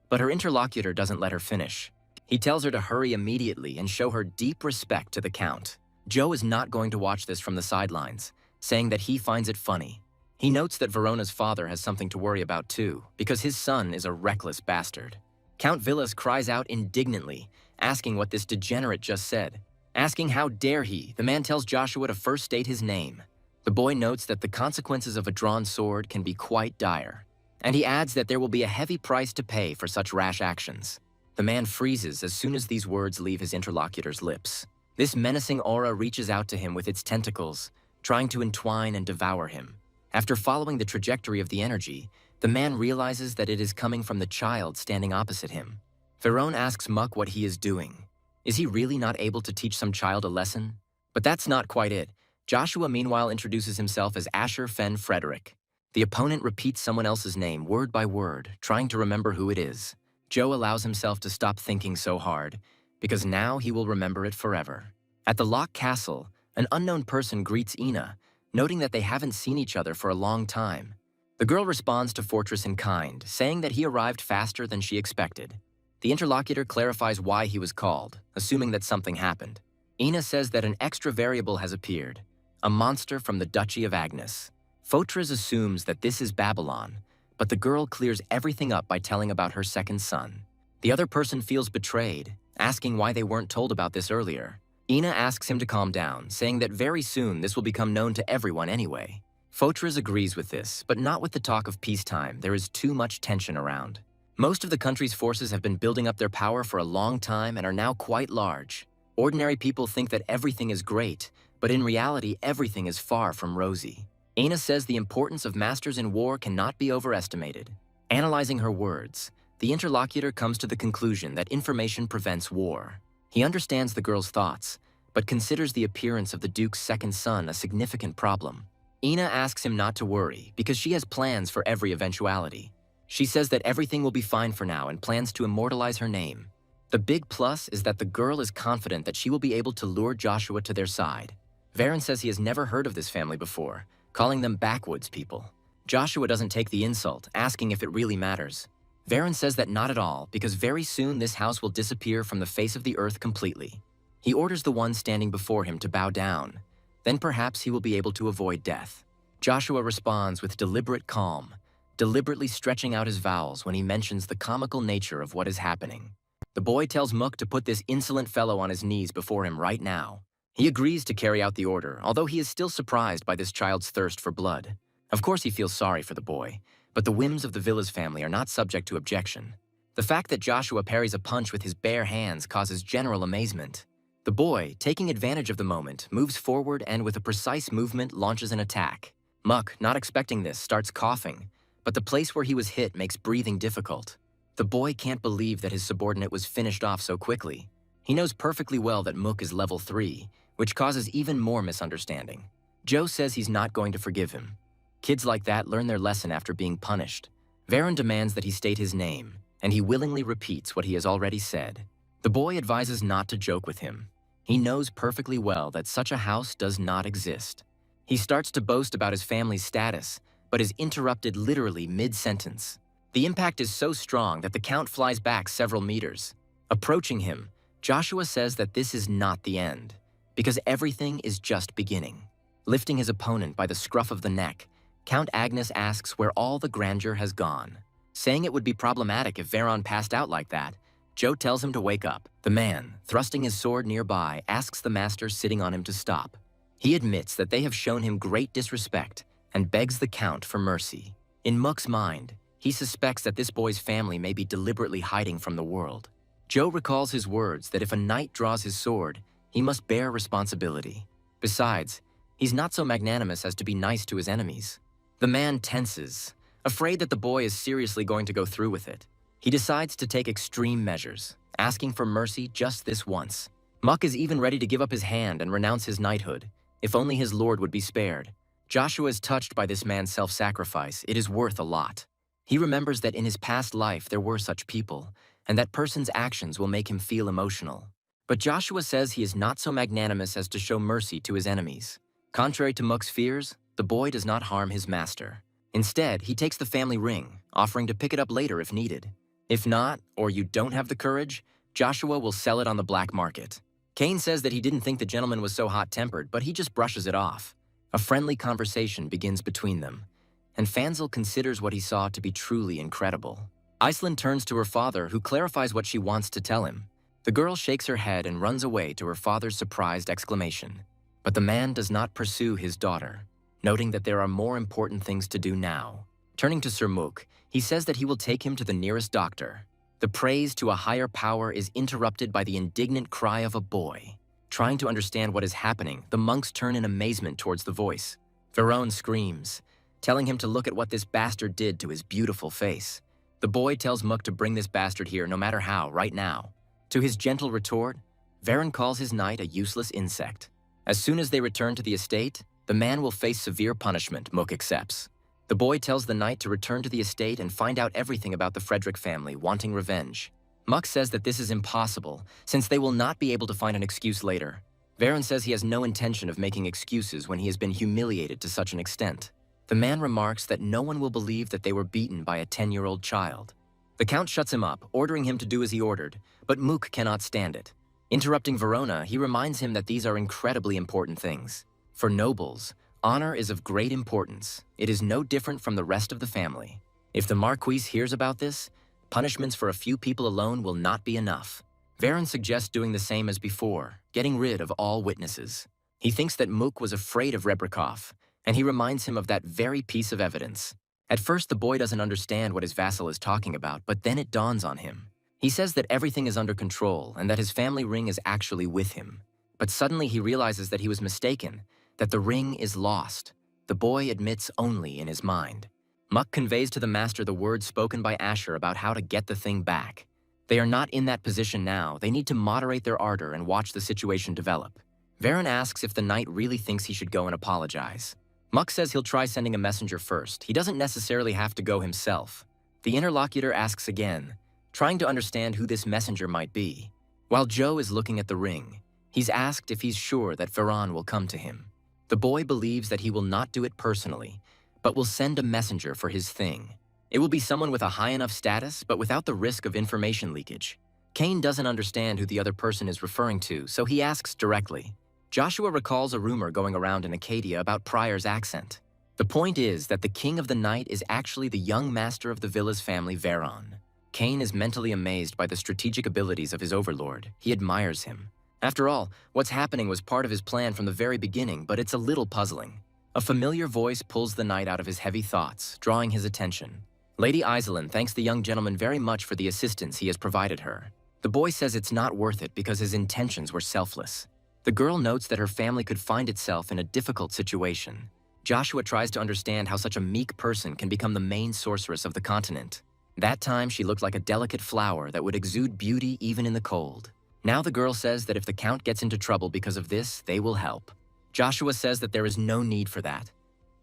but her interlocutor doesn't let her finish. He tells her to hurry immediately and show her deep respect to the Count. Joe is not going to watch this from the sidelines, saying that he finds it funny. He notes that Verona's father has something to worry about too, because his son is a reckless bastard. Count Villas cries out indignantly, asking what this degenerate just said. Asking how dare he, the man tells Joshua to first state his name. The boy notes that the consequences of a drawn sword can be quite dire, and he adds that there will be a heavy price to pay for such rash actions. The man freezes as soon as these words leave his interlocutor's lips. This menacing aura reaches out to him with its tentacles, trying to entwine and devour him. After following the trajectory of the energy, the man realizes that it is coming from the child standing opposite him. Verone asks Muck what he is doing. Is he really not able to teach some child a lesson? But that's not quite it. Joshua meanwhile introduces himself as Asher Fen Frederick. The opponent repeats someone else's name word by word, trying to remember who it is. Joe allows himself to stop thinking so hard, because now he will remember it forever. At the Lock Castle, an unknown person greets Ina, noting that they haven't seen each other for a long time. The girl responds to Fortress in kind, saying that he arrived faster than she expected. The interlocutor clarifies why he was called, assuming that something happened. Ina says that an extra variable has appeared, a monster from the Duchy of Agnes. Fortress assumes that this is Babylon, but the girl clears everything up by telling about her second son. The other person feels betrayed, asking why they weren't told about this earlier. Ina asks him to calm down, saying that very soon this will become known to everyone anyway. Fortress agrees with this, but not with the talk of peacetime. There is too much tension around. Most of the country's forces have been building up their power for a long time and are now quite large. Ordinary people think that everything is great, but in reality everything is far from rosy. Ina says the importance of masters in war cannot be overestimated. Analyzing her words, the interlocutor comes to the conclusion that information prevents war. He understands the girl's thoughts, but considers the appearance of the Duke's second son a significant problem. Ina asks him not to worry because she has plans for every eventuality. She says that everything will be fine for now and plans to immortalize her name. The big plus is that the girl is confident that she will be able to lure Joshua to their side. Varen says he has never heard of this family before, calling them backwoods people. Joshua doesn't take the insult, asking if it really matters. Varen says that not at all, because very soon this house will disappear from the face of the earth completely. He orders the one standing before him to bow down. Then perhaps he will be able to avoid death. Joshua responds with deliberate calm, deliberately stretching out his vowels when he mentions the comical nature of what is happening. The boy tells Mook to put this insolent fellow on his knees before him right now. He agrees to carry out the order, although he is still surprised by this child's thirst for blood. Of course he feels sorry for the boy, but the whims of the Villas family are not subject to objection. The fact that Joshua parries a punch with his bare hands causes general amazement. The boy, taking advantage of the moment, moves forward and with a precise movement launches an attack. Muck, not expecting this, starts coughing, but the place where he was hit makes breathing difficult. The boy can't believe that his subordinate was finished off so quickly. He knows perfectly well that Mook is level 3, which causes even more misunderstanding. Joe says he's not going to forgive him. Kids like that learn their lesson after being punished. Varen demands that he state his name, and he willingly repeats what he has already said. The boy advises not to joke with him. He knows perfectly well that such a house does not exist. He starts to boast about his family's status, but is interrupted literally mid-sentence. The impact is so strong that the count flies back several meters. Approaching him, Joshua says that this is not the end, because everything is just beginning. Lifting his opponent by the scruff of the neck, Count Agnes asks where all the grandeur has gone. Saying it would be problematic if Varen passed out like that, Joe tells him to wake up. The man, thrusting his sword nearby, asks the master sitting on him to stop. He admits that they have shown him great disrespect and begs the Count for mercy. In Mook's mind, he suspects that this boy's family may be deliberately hiding from the world. Joe recalls his words that if a knight draws his sword, he must bear responsibility. Besides, he's not so magnanimous as to be nice to his enemies. The man tenses, afraid that the boy is seriously going to go through with it. He decides to take extreme measures, asking for mercy just this once. Muck is even ready to give up his hand and renounce his knighthood, if only his lord would be spared. Joshua is touched by this man's self-sacrifice. It is worth a lot. He remembers that in his past life there were such people, and that person's actions will make him feel emotional. But Joshua says he is not so magnanimous as to show mercy to his enemies. Contrary to Mook's fears, the boy does not harm his master. Instead, he takes the family ring, offering to pick it up later if needed. If not, or you don't have the courage, Joshua will sell it on the black market. Kane says that he didn't think the gentleman was so hot-tempered, but he just brushes it off. A friendly conversation begins between them, and Fanzel considers what he saw to be truly incredible. Iceland turns to her father, who clarifies what she wants to tell him. The girl shakes her head and runs away to her father's surprised exclamation. But the man does not pursue his daughter, noting that there are more important things to do now. Turning to Sir Mook, he says that he will take him to the nearest doctor. The praise to a higher power is interrupted by the indignant cry of a boy. Trying to understand what is happening, the monks turn in amazement towards the voice. Verone screams, telling him to look at what this bastard did to his beautiful face. The boy tells Mook to bring this bastard here no matter how, right now. To his gentle retort, Varen calls his knight a useless insect. As soon as they return to the estate, the man will face severe punishment, Mook accepts. The boy tells the knight to return to the estate and find out everything about the Frederick family wanting revenge. Mook says that this is impossible, since they will not be able to find an excuse later. Varen says he has no intention of making excuses when he has been humiliated to such an extent. The man remarks that no one will believe that they were beaten by a 10-year-old child. The Count shuts him up, ordering him to do as he ordered, but Mook cannot stand it. Interrupting Verona, he reminds him that these are incredibly important things. For nobles, honor is of great importance. It is no different from the rest of the family. If the Marquis hears about this, punishments for a few people alone will not be enough. Varen suggests doing the same as before, getting rid of all witnesses. He thinks that Mook was afraid of Rebrakov, and he reminds him of that very piece of evidence. At first, the boy doesn't understand what his vassal is talking about, but then it dawns on him. He says that everything is under control and that his family ring is actually with him. But suddenly he realizes that he was mistaken, that the ring is lost. The boy admits only in his mind. Mook conveys to the master the words spoken by Asher about how to get the thing back. They are not in that position now. They need to moderate their ardor and watch the situation develop. Varen asks if the knight really thinks he should go and apologize. Mook says he'll try sending a messenger first. He doesn't necessarily have to go himself. The interlocutor asks again, trying to understand who this messenger might be. While Joe is looking at the ring, he's asked if he's sure that Varen will come to him. The boy believes that he will not do it personally, but will send a messenger for his thing. It will be someone with a high enough status, but without the risk of information leakage. Kane doesn't understand who the other person is referring to, so he asks directly. Joshua recalls a rumor going around in Acadia about Pryor's accent. The point is that the king of the night is actually the young master of the villa's family, Varen. Kane is mentally amazed by the strategic abilities of his overlord. He admires him. After all, what's happening was part of his plan from the very beginning, but it's a little puzzling. A familiar voice pulls the knight out of his heavy thoughts, drawing his attention. Lady Iselin thanks the young gentleman very much for the assistance he has provided her. The boy says it's not worth it because his intentions were selfless. The girl notes that her family could find itself in a difficult situation. Joshua tries to understand how such a meek person can become the main sorceress of the continent. That time she looked like a delicate flower that would exude beauty even in the cold. Now the girl says that if the Count gets into trouble because of this, they will help. Joshua says that there is no need for that.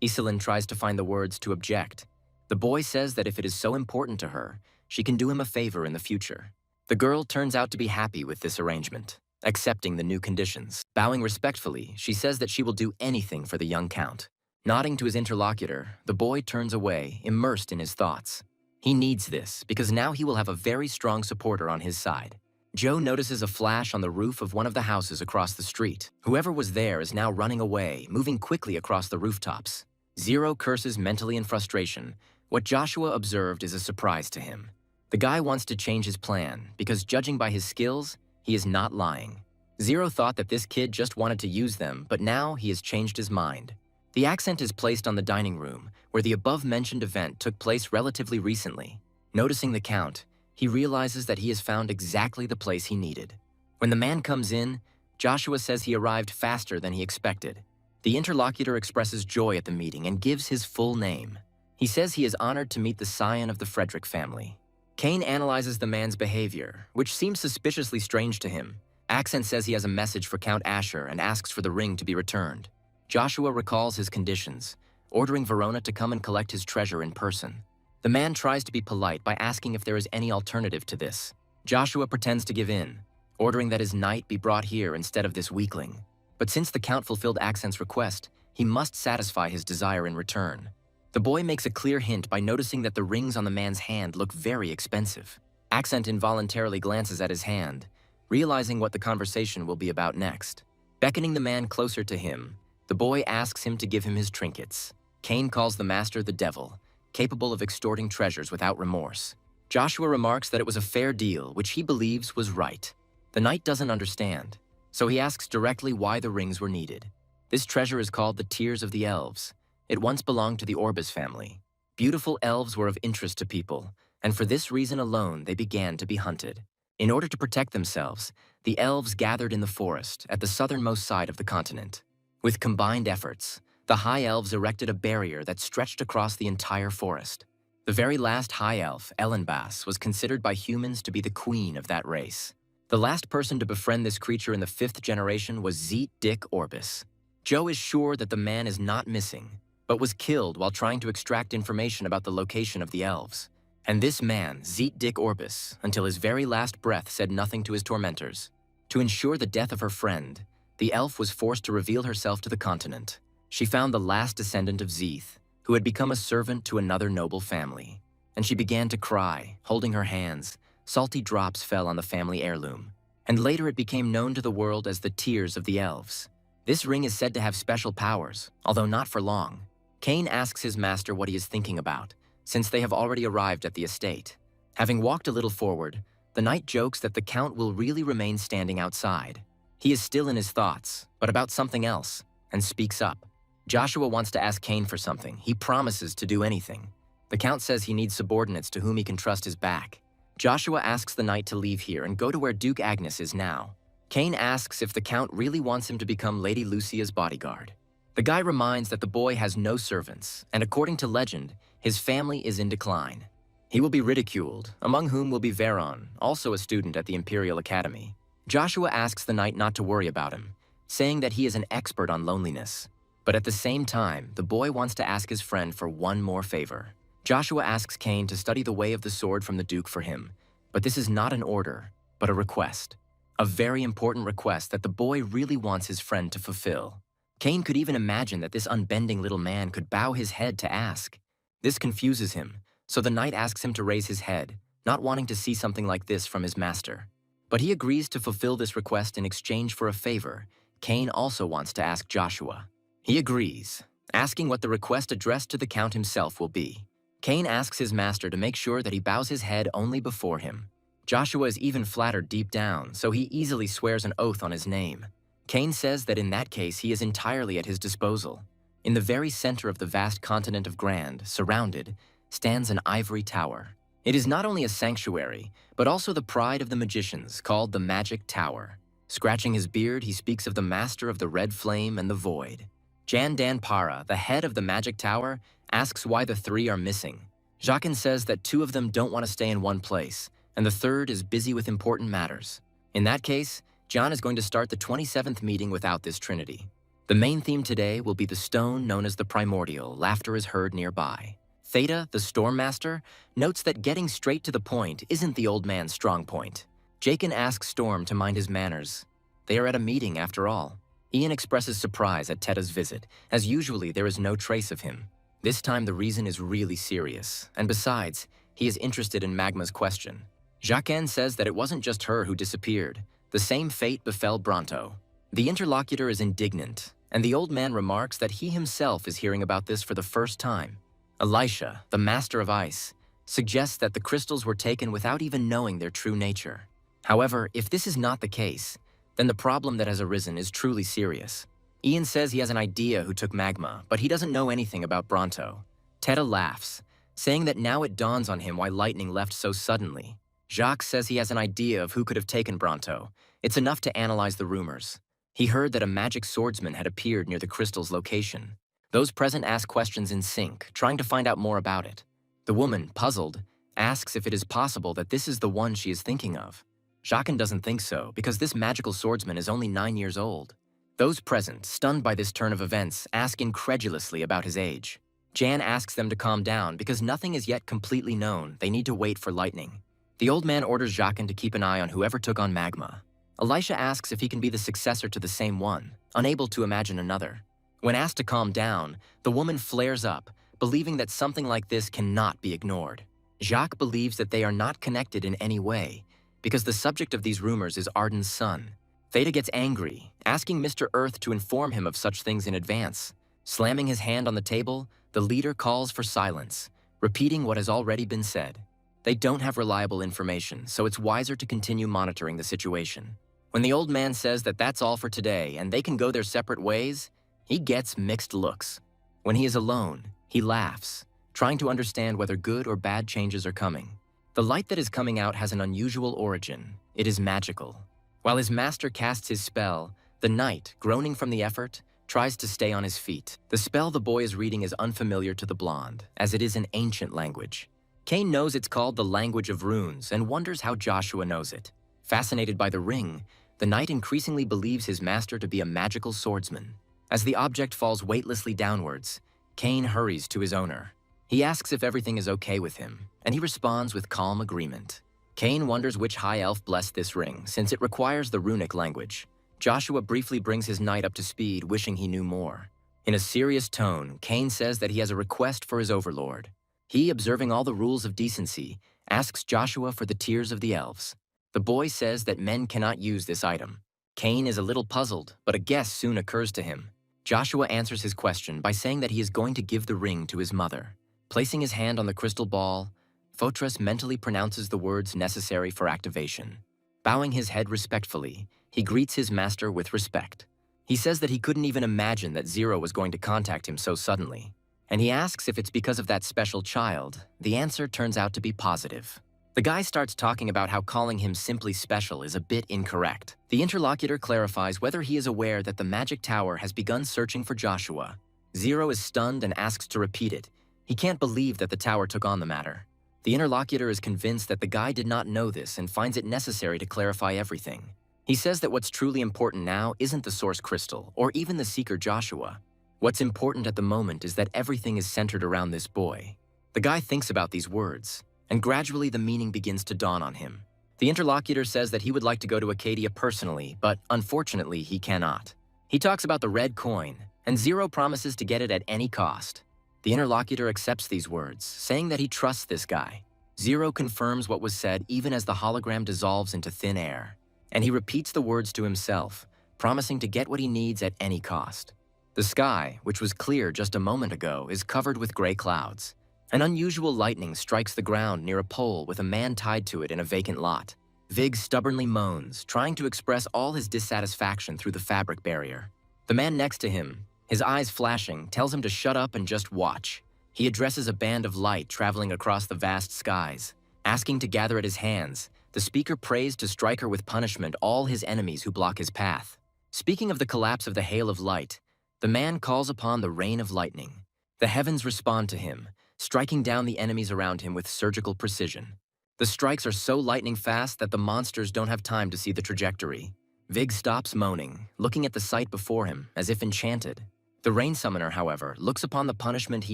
Iselin tries to find the words to object. The boy says that if it is so important to her, she can do him a favor in the future. The girl turns out to be happy with this arrangement, accepting the new conditions. Bowing respectfully, she says that she will do anything for the young Count. Nodding to his interlocutor, the boy turns away, immersed in his thoughts. He needs this, because now he will have a very strong supporter on his side. Joe notices a flash on the roof of one of the houses across the street. Whoever was there is now running away, moving quickly across the rooftops. Zero curses mentally in frustration. What Joshua observed is a surprise to him. The guy wants to change his plan, because judging by his skills, he is not lying. Zero thought that this kid just wanted to use them, but now he has changed his mind. The accent is placed on the dining room, where the above-mentioned event took place relatively recently. Noticing the Count, he realizes that he has found exactly the place he needed. When the man comes in, Joshua says he arrived faster than he expected. The interlocutor expresses joy at the meeting and gives his full name. He says he is honored to meet the scion of the Frederick family. Kane analyzes the man's behavior, which seems suspiciously strange to him. Accent says he has a message for Count Asher and asks for the ring to be returned. Joshua recalls his conditions, ordering Verona to come and collect his treasure in person. The man tries to be polite by asking if there is any alternative to this. Joshua pretends to give in, ordering that his knight be brought here instead of this weakling. But since the Count fulfilled Accent's request, he must satisfy his desire in return. The boy makes a clear hint by noticing that the rings on the man's hand look very expensive. Accent involuntarily glances at his hand, realizing what the conversation will be about next. Beckoning the man closer to him, the boy asks him to give him his trinkets. Kane calls the master the devil, capable of extorting treasures without remorse. Joshua remarks that it was a fair deal, which he believes was right. The knight doesn't understand, so he asks directly why the rings were needed. This treasure is called the Tears of the Elves. It once belonged to the Orbis family. Beautiful elves were of interest to people, and for this reason alone they began to be hunted. In order to protect themselves, the elves gathered in the forest at the southernmost side of the continent. With combined efforts, the High Elves erected a barrier that stretched across the entire forest. The very last high elf, Ellenbass, was considered by humans to be the queen of that race. The last person to befriend this creature in the 5th generation was Zeet Dick Orbis. Joe is sure that the man is not missing, but was killed while trying to extract information about the location of the elves. And this man, Zeet Dick Orbis, until his very last breath said nothing to his tormentors. To ensure the death of her friend, the elf was forced to reveal herself to the continent. She found the last descendant of Zeeth, who had become a servant to another noble family. And she began to cry, holding her hands. Salty drops fell on the family heirloom. And later it became known to the world as the Tears of the Elves. This ring is said to have special powers, although not for long. Cain asks his master what he is thinking about, since they have already arrived at the estate. Having walked a little forward, the knight jokes that the count will really remain standing outside. He is still in his thoughts, but about something else, and speaks up. Joshua wants to ask Cain for something. He promises to do anything. The count says he needs subordinates to whom he can trust his back. Joshua asks the knight to leave here and go to where Duke Agnes is now. Cain asks if the count really wants him to become Lady Lucia's bodyguard. The guy reminds that the boy has no servants, and according to legend, his family is in decline. He will be ridiculed, among whom will be Veron, also a student at the Imperial Academy. Joshua asks the knight not to worry about him, saying that he is an expert on loneliness. But at the same time, the boy wants to ask his friend for one more favor. Joshua asks Cain to study the way of the sword from the Duke for him, but this is not an order, but a request. A very important request that the boy really wants his friend to fulfill. Cain could even imagine that this unbending little man could bow his head to ask. This confuses him, so the knight asks him to raise his head, not wanting to see something like this from his master. But he agrees to fulfill this request in exchange for a favor. Cain also wants to ask Joshua. He agrees, asking what the request addressed to the count himself will be. Cain asks his master to make sure that he bows his head only before him. Joshua is even flattered deep down, so he easily swears an oath on his name. Cain says that in that case he is entirely at his disposal. In the very center of the vast continent of Grand, surrounded, stands an ivory tower. It is not only a sanctuary, but also the pride of the magicians, called the Magic Tower. Scratching his beard, he speaks of the master of the red flame and the void. Jan Dan Para, the head of the Magic Tower, asks why the 3 are missing. Jaqen says that 2 of them don't want to stay in one place, and the 3rd is busy with important matters. In that case, John is going to start the 27th meeting without this trinity. The main theme today will be the stone known as the Primordial. Laughter is heard nearby. Theta, the Storm Master, notes that getting straight to the point isn't the old man's strong point. Jaqen asks Storm to mind his manners. They are at a meeting after all. Ian expresses surprise at Teta's visit, as usually there is no trace of him. This time the reason is really serious, and besides, he is interested in Magma's question. Jaqen says that it wasn't just her who disappeared. The same fate befell Bronto. The interlocutor is indignant, and the old man remarks that he himself is hearing about this for the first time. Elisha, the master of ice, suggests that the crystals were taken without even knowing their true nature. However, if this is not the case, then the problem that has arisen is truly serious. Ian says he has an idea who took Magma, but he doesn't know anything about Bronto. Teta laughs, saying that now it dawns on him why lightning left so suddenly. Jacques says he has an idea of who could have taken Bronto. It's enough to analyze the rumors. He heard that a magic swordsman had appeared near the crystal's location. Those present ask questions in sync, trying to find out more about it. The woman, puzzled, asks if it is possible that this is the one she is thinking of. Jaqen doesn't think so, because this magical swordsman is only 9 years old. Those present, stunned by this turn of events, ask incredulously about his age. Jan asks them to calm down because nothing is yet completely known. They need to wait for lightning. The old man orders Jaqen to keep an eye on whoever took on Magma. Elisha asks if he can be the successor to the same one, unable to imagine another. When asked to calm down, the woman flares up, believing that something like this cannot be ignored. Jacques believes that they are not connected in any way, because the subject of these rumors is Arden's son. Theta gets angry, asking Mr. Earth to inform him of such things in advance. Slamming his hand on the table, the leader calls for silence, repeating what has already been said. They don't have reliable information, so it's wiser to continue monitoring the situation. When the old man says that that's all for today and they can go their separate ways, he gets mixed looks. When he is alone, he laughs, trying to understand whether good or bad changes are coming. The light that is coming out has an unusual origin. It is magical. While his master casts his spell, the knight, groaning from the effort, tries to stay on his feet. The spell the boy is reading is unfamiliar to the blonde, as it is an ancient language. Kane knows it's called the language of runes and wonders how Joshua knows it. Fascinated by the ring, the knight increasingly believes his master to be a magical swordsman. As the object falls weightlessly downwards, Kane hurries to his owner. He asks if everything is okay with him, and he responds with calm agreement. Kane wonders which high elf blessed this ring, since it requires the runic language. Joshua briefly brings his knight up to speed, wishing he knew more. In a serious tone, Kane says that he has a request for his overlord. He, observing all the rules of decency, asks Joshua for the tears of the elves. The boy says that men cannot use this item. Kane is a little puzzled, but a guess soon occurs to him. Joshua answers his question by saying that he is going to give the ring to his mother. Placing his hand on the crystal ball, Fortress mentally pronounces the words necessary for activation. Bowing his head respectfully, he greets his master with respect. He says that he couldn't even imagine that Zero was going to contact him so suddenly. And he asks if it's because of that special child. The answer turns out to be positive. The guy starts talking about how calling him simply special is a bit incorrect. The interlocutor clarifies whether he is aware that the magic tower has begun searching for Joshua. Zero is stunned and asks to repeat it. He can't believe that the tower took on the matter. The interlocutor is convinced that the guy did not know this and finds it necessary to clarify everything. He says that what's truly important now isn't the source crystal or even the seeker Joshua. What's important at the moment is that everything is centered around this boy. The guy thinks about these words, and gradually the meaning begins to dawn on him. The interlocutor says that he would like to go to Acadia personally, but unfortunately he cannot. He talks about the red coin, and Zero promises to get it at any cost. The interlocutor accepts these words, saying that he trusts this guy. Zero confirms what was said even as the hologram dissolves into thin air, and he repeats the words to himself, promising to get what he needs at any cost. The sky, which was clear just a moment ago, is covered with gray clouds. An unusual lightning strikes the ground near a pole with a man tied to it in a vacant lot. Vig stubbornly moans, trying to express all his dissatisfaction through the fabric barrier. The man next to him, his eyes flashing, tells him to shut up and just watch. He addresses a band of light traveling across the vast skies. Asking to gather at his hands, the speaker prays to strike her with punishment all his enemies who block his path. Speaking of the collapse of the hail of light, the man calls upon the rain of lightning. The heavens respond to him, striking down the enemies around him with surgical precision. The strikes are so lightning fast that the monsters don't have time to see the trajectory. Vig stops moaning, looking at the sight before him, as if enchanted. The rain summoner, however, looks upon the punishment he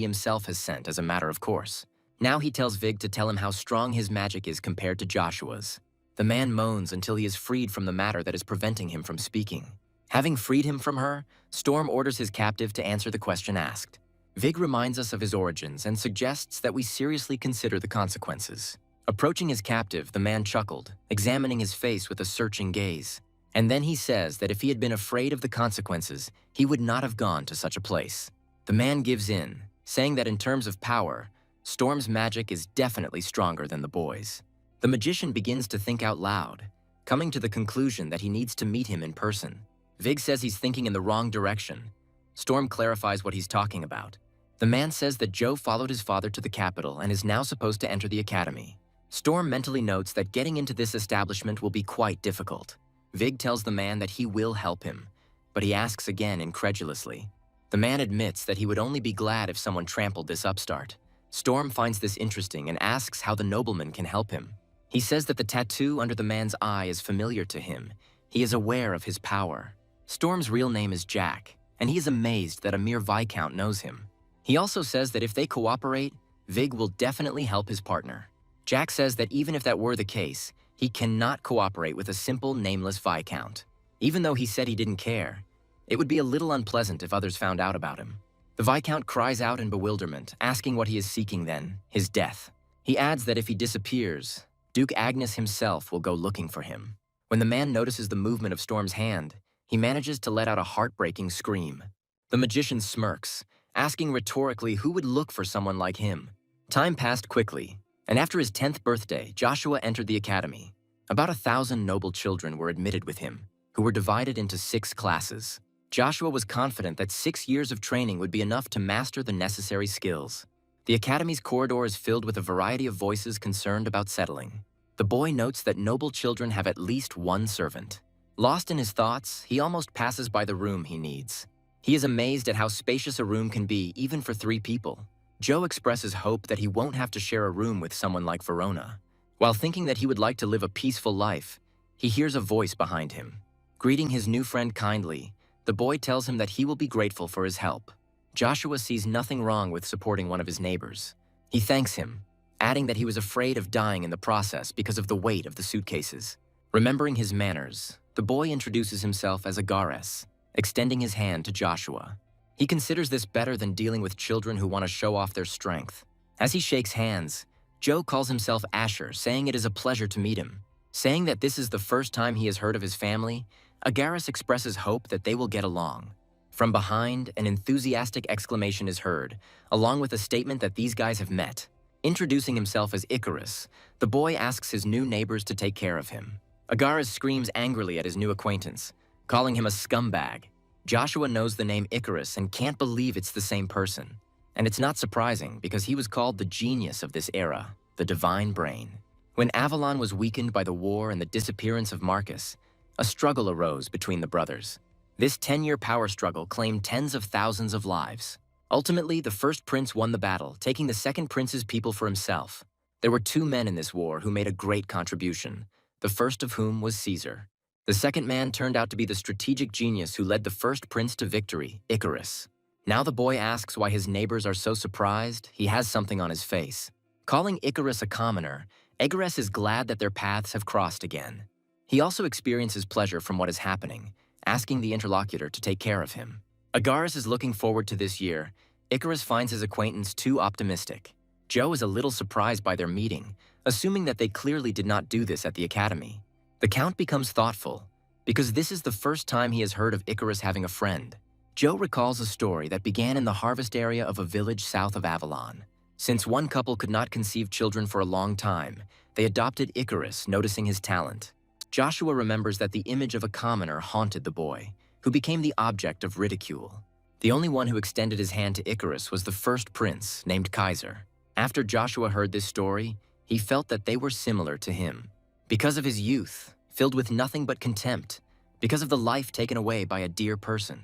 himself has sent as a matter of course. Now he tells Vig to tell him how strong his magic is compared to Joshua's. The man moans until he is freed from the matter that is preventing him from speaking. Having freed him from her, Storm orders his captive to answer the question asked. Vig reminds us of his origins and suggests that we seriously consider the consequences. Approaching his captive, the man chuckled, examining his face with a searching gaze. And then he says that if he had been afraid of the consequences, he would not have gone to such a place. The man gives in, saying that in terms of power, Storm's magic is definitely stronger than the boy's. The magician begins to think out loud, coming to the conclusion that he needs to meet him in person. Vig says he's thinking in the wrong direction. Storm clarifies what he's talking about. The man says that Joe followed his father to the capital and is now supposed to enter the academy. Storm mentally notes that getting into this establishment will be quite difficult. Vig tells the man that he will help him, but he asks again incredulously. The man admits that he would only be glad if someone trampled this upstart. Storm finds this interesting and asks how the nobleman can help him. He says that the tattoo under the man's eye is familiar to him. He is aware of his power. Storm's real name is Jack, and he is amazed that a mere Viscount knows him. He also says that if they cooperate, Vig will definitely help his partner. Jack says that even if that were the case, he cannot cooperate with a simple, nameless Viscount. Even though he said he didn't care, it would be a little unpleasant if others found out about him. The Viscount cries out in bewilderment, asking what he is seeking then, his death. He adds that if he disappears, Duke Agnes himself will go looking for him. When the man notices the movement of Storm's hand, he manages to let out a heartbreaking scream. The magician smirks, asking rhetorically who would look for someone like him. Time passed quickly, and after his 10th birthday, Joshua entered the academy. About 1,000 noble children were admitted with him, who were divided into 6 classes. Joshua was confident that 6 years of training would be enough to master the necessary skills. The academy's corridor is filled with a variety of voices concerned about settling. The boy notes that noble children have at least one servant. Lost in his thoughts, he almost passes by the room he needs. He is amazed at how spacious a room can be even for 3 people. Joe expresses hope that he won't have to share a room with someone like Verona. While thinking that he would like to live a peaceful life, he hears a voice behind him. Greeting his new friend kindly, the boy tells him that he will be grateful for his help. Joshua sees nothing wrong with supporting one of his neighbors. He thanks him, adding that he was afraid of dying in the process because of the weight of the suitcases. Remembering his manners, the boy introduces himself as Agares, extending his hand to Joshua. He considers this better than dealing with children who want to show off their strength. As he shakes hands, Joe calls himself Asher, saying it is a pleasure to meet him. Saying that this is the first time he has heard of his family, Agares expresses hope that they will get along. From behind, an enthusiastic exclamation is heard, along with a statement that these guys have met. Introducing himself as Icarus, the boy asks his new neighbors to take care of him. Agares screams angrily at his new acquaintance, calling him a scumbag. Joshua knows the name Icarus and can't believe it's the same person. And it's not surprising because he was called the genius of this era, the divine brain. When Avalon was weakened by the war and the disappearance of Marcus, a struggle arose between the brothers. This 10-year power struggle claimed tens of thousands of lives. Ultimately, the first prince won the battle, taking the second prince's people for himself. There were two men in this war who made a great contribution, the first of whom was Caesar. The second man turned out to be the strategic genius who led the first prince to victory, Icarus. Now the boy asks why his neighbors are so surprised. He has something on his face. Calling Icarus a commoner, Icarus is glad that their paths have crossed again. He also experiences pleasure from what is happening, asking the interlocutor to take care of him. Agares is looking forward to this year. Icarus finds his acquaintance too optimistic. Joe is a little surprised by their meeting, assuming that they clearly did not do this at the academy. The Count becomes thoughtful, because this is the first time he has heard of Icarus having a friend. Joe recalls a story that began in the harvest area of a village south of Avalon. Since one couple could not conceive children for a long time, they adopted Icarus, noticing his talent. Joshua remembers that the image of a commoner haunted the boy, who became the object of ridicule. The only one who extended his hand to Icarus was the first prince, named Kaiser. After Joshua heard this story, he felt that they were similar to him. Because of his youth, filled with nothing but contempt, because of the life taken away by a dear person.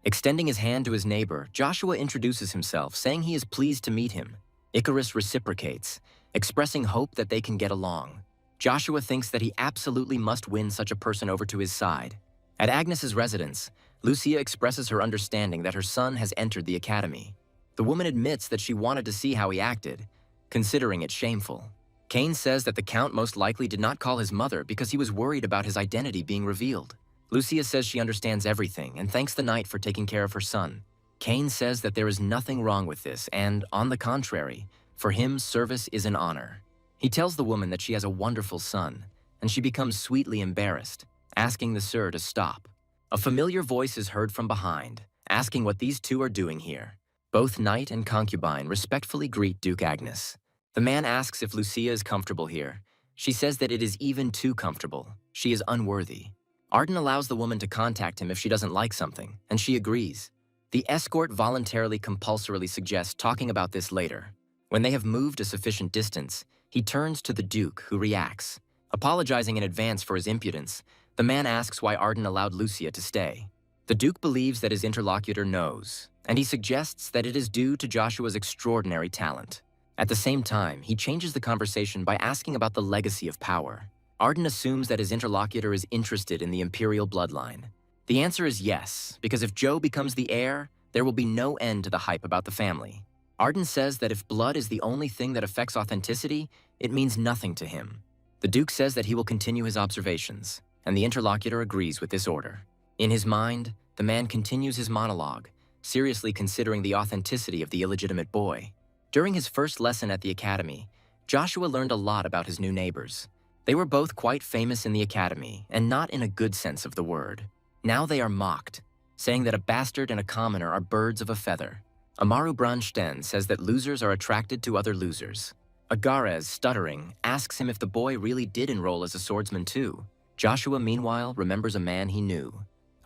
Extending his hand to his neighbor, Joshua introduces himself, saying he is pleased to meet him. Icarus reciprocates, expressing hope that they can get along. Joshua thinks that he absolutely must win such a person over to his side. At Agnes's residence, Lucia expresses her understanding that her son has entered the academy. The woman admits that she wanted to see how he acted, considering it shameful. Kane says that the Count most likely did not call his mother because he was worried about his identity being revealed. Lucia says she understands everything and thanks the knight for taking care of her son. Kane says that there is nothing wrong with this and, on the contrary, for him, service is an honor. He tells the woman that she has a wonderful son, and she becomes sweetly embarrassed, asking the sir to stop. A familiar voice is heard from behind, asking what these two are doing here. Both knight and concubine respectfully greet Duke Agnes. The man asks if Lucia is comfortable here. She says that it is even too comfortable. She is unworthy. Arden allows the woman to contact him if she doesn't like something, and she agrees. The escort voluntarily compulsorily suggests talking about this later. When they have moved a sufficient distance, he turns to the Duke, who reacts. Apologizing in advance for his impudence, the man asks why Arden allowed Lucia to stay. The Duke believes that his interlocutor knows, and he suggests that it is due to Joshua's extraordinary talent. At the same time, he changes the conversation by asking about the legacy of power. Arden assumes that his interlocutor is interested in the Imperial bloodline. The answer is yes, because if Joe becomes the heir, there will be no end to the hype about the family. Arden says that if blood is the only thing that affects authenticity, it means nothing to him. The Duke says that he will continue his observations, and the interlocutor agrees with this order. In his mind, the man continues his monologue, seriously considering the authenticity of the illegitimate boy. During his first lesson at the academy, Joshua learned a lot about his new neighbors. They were both quite famous in the academy, and not in a good sense of the word. Now they are mocked, saying that a bastard and a commoner are birds of a feather. Amaru Bronstein says that losers are attracted to other losers. Agares, stuttering, asks him if the boy really did enroll as a swordsman too. Joshua, meanwhile, remembers a man he knew,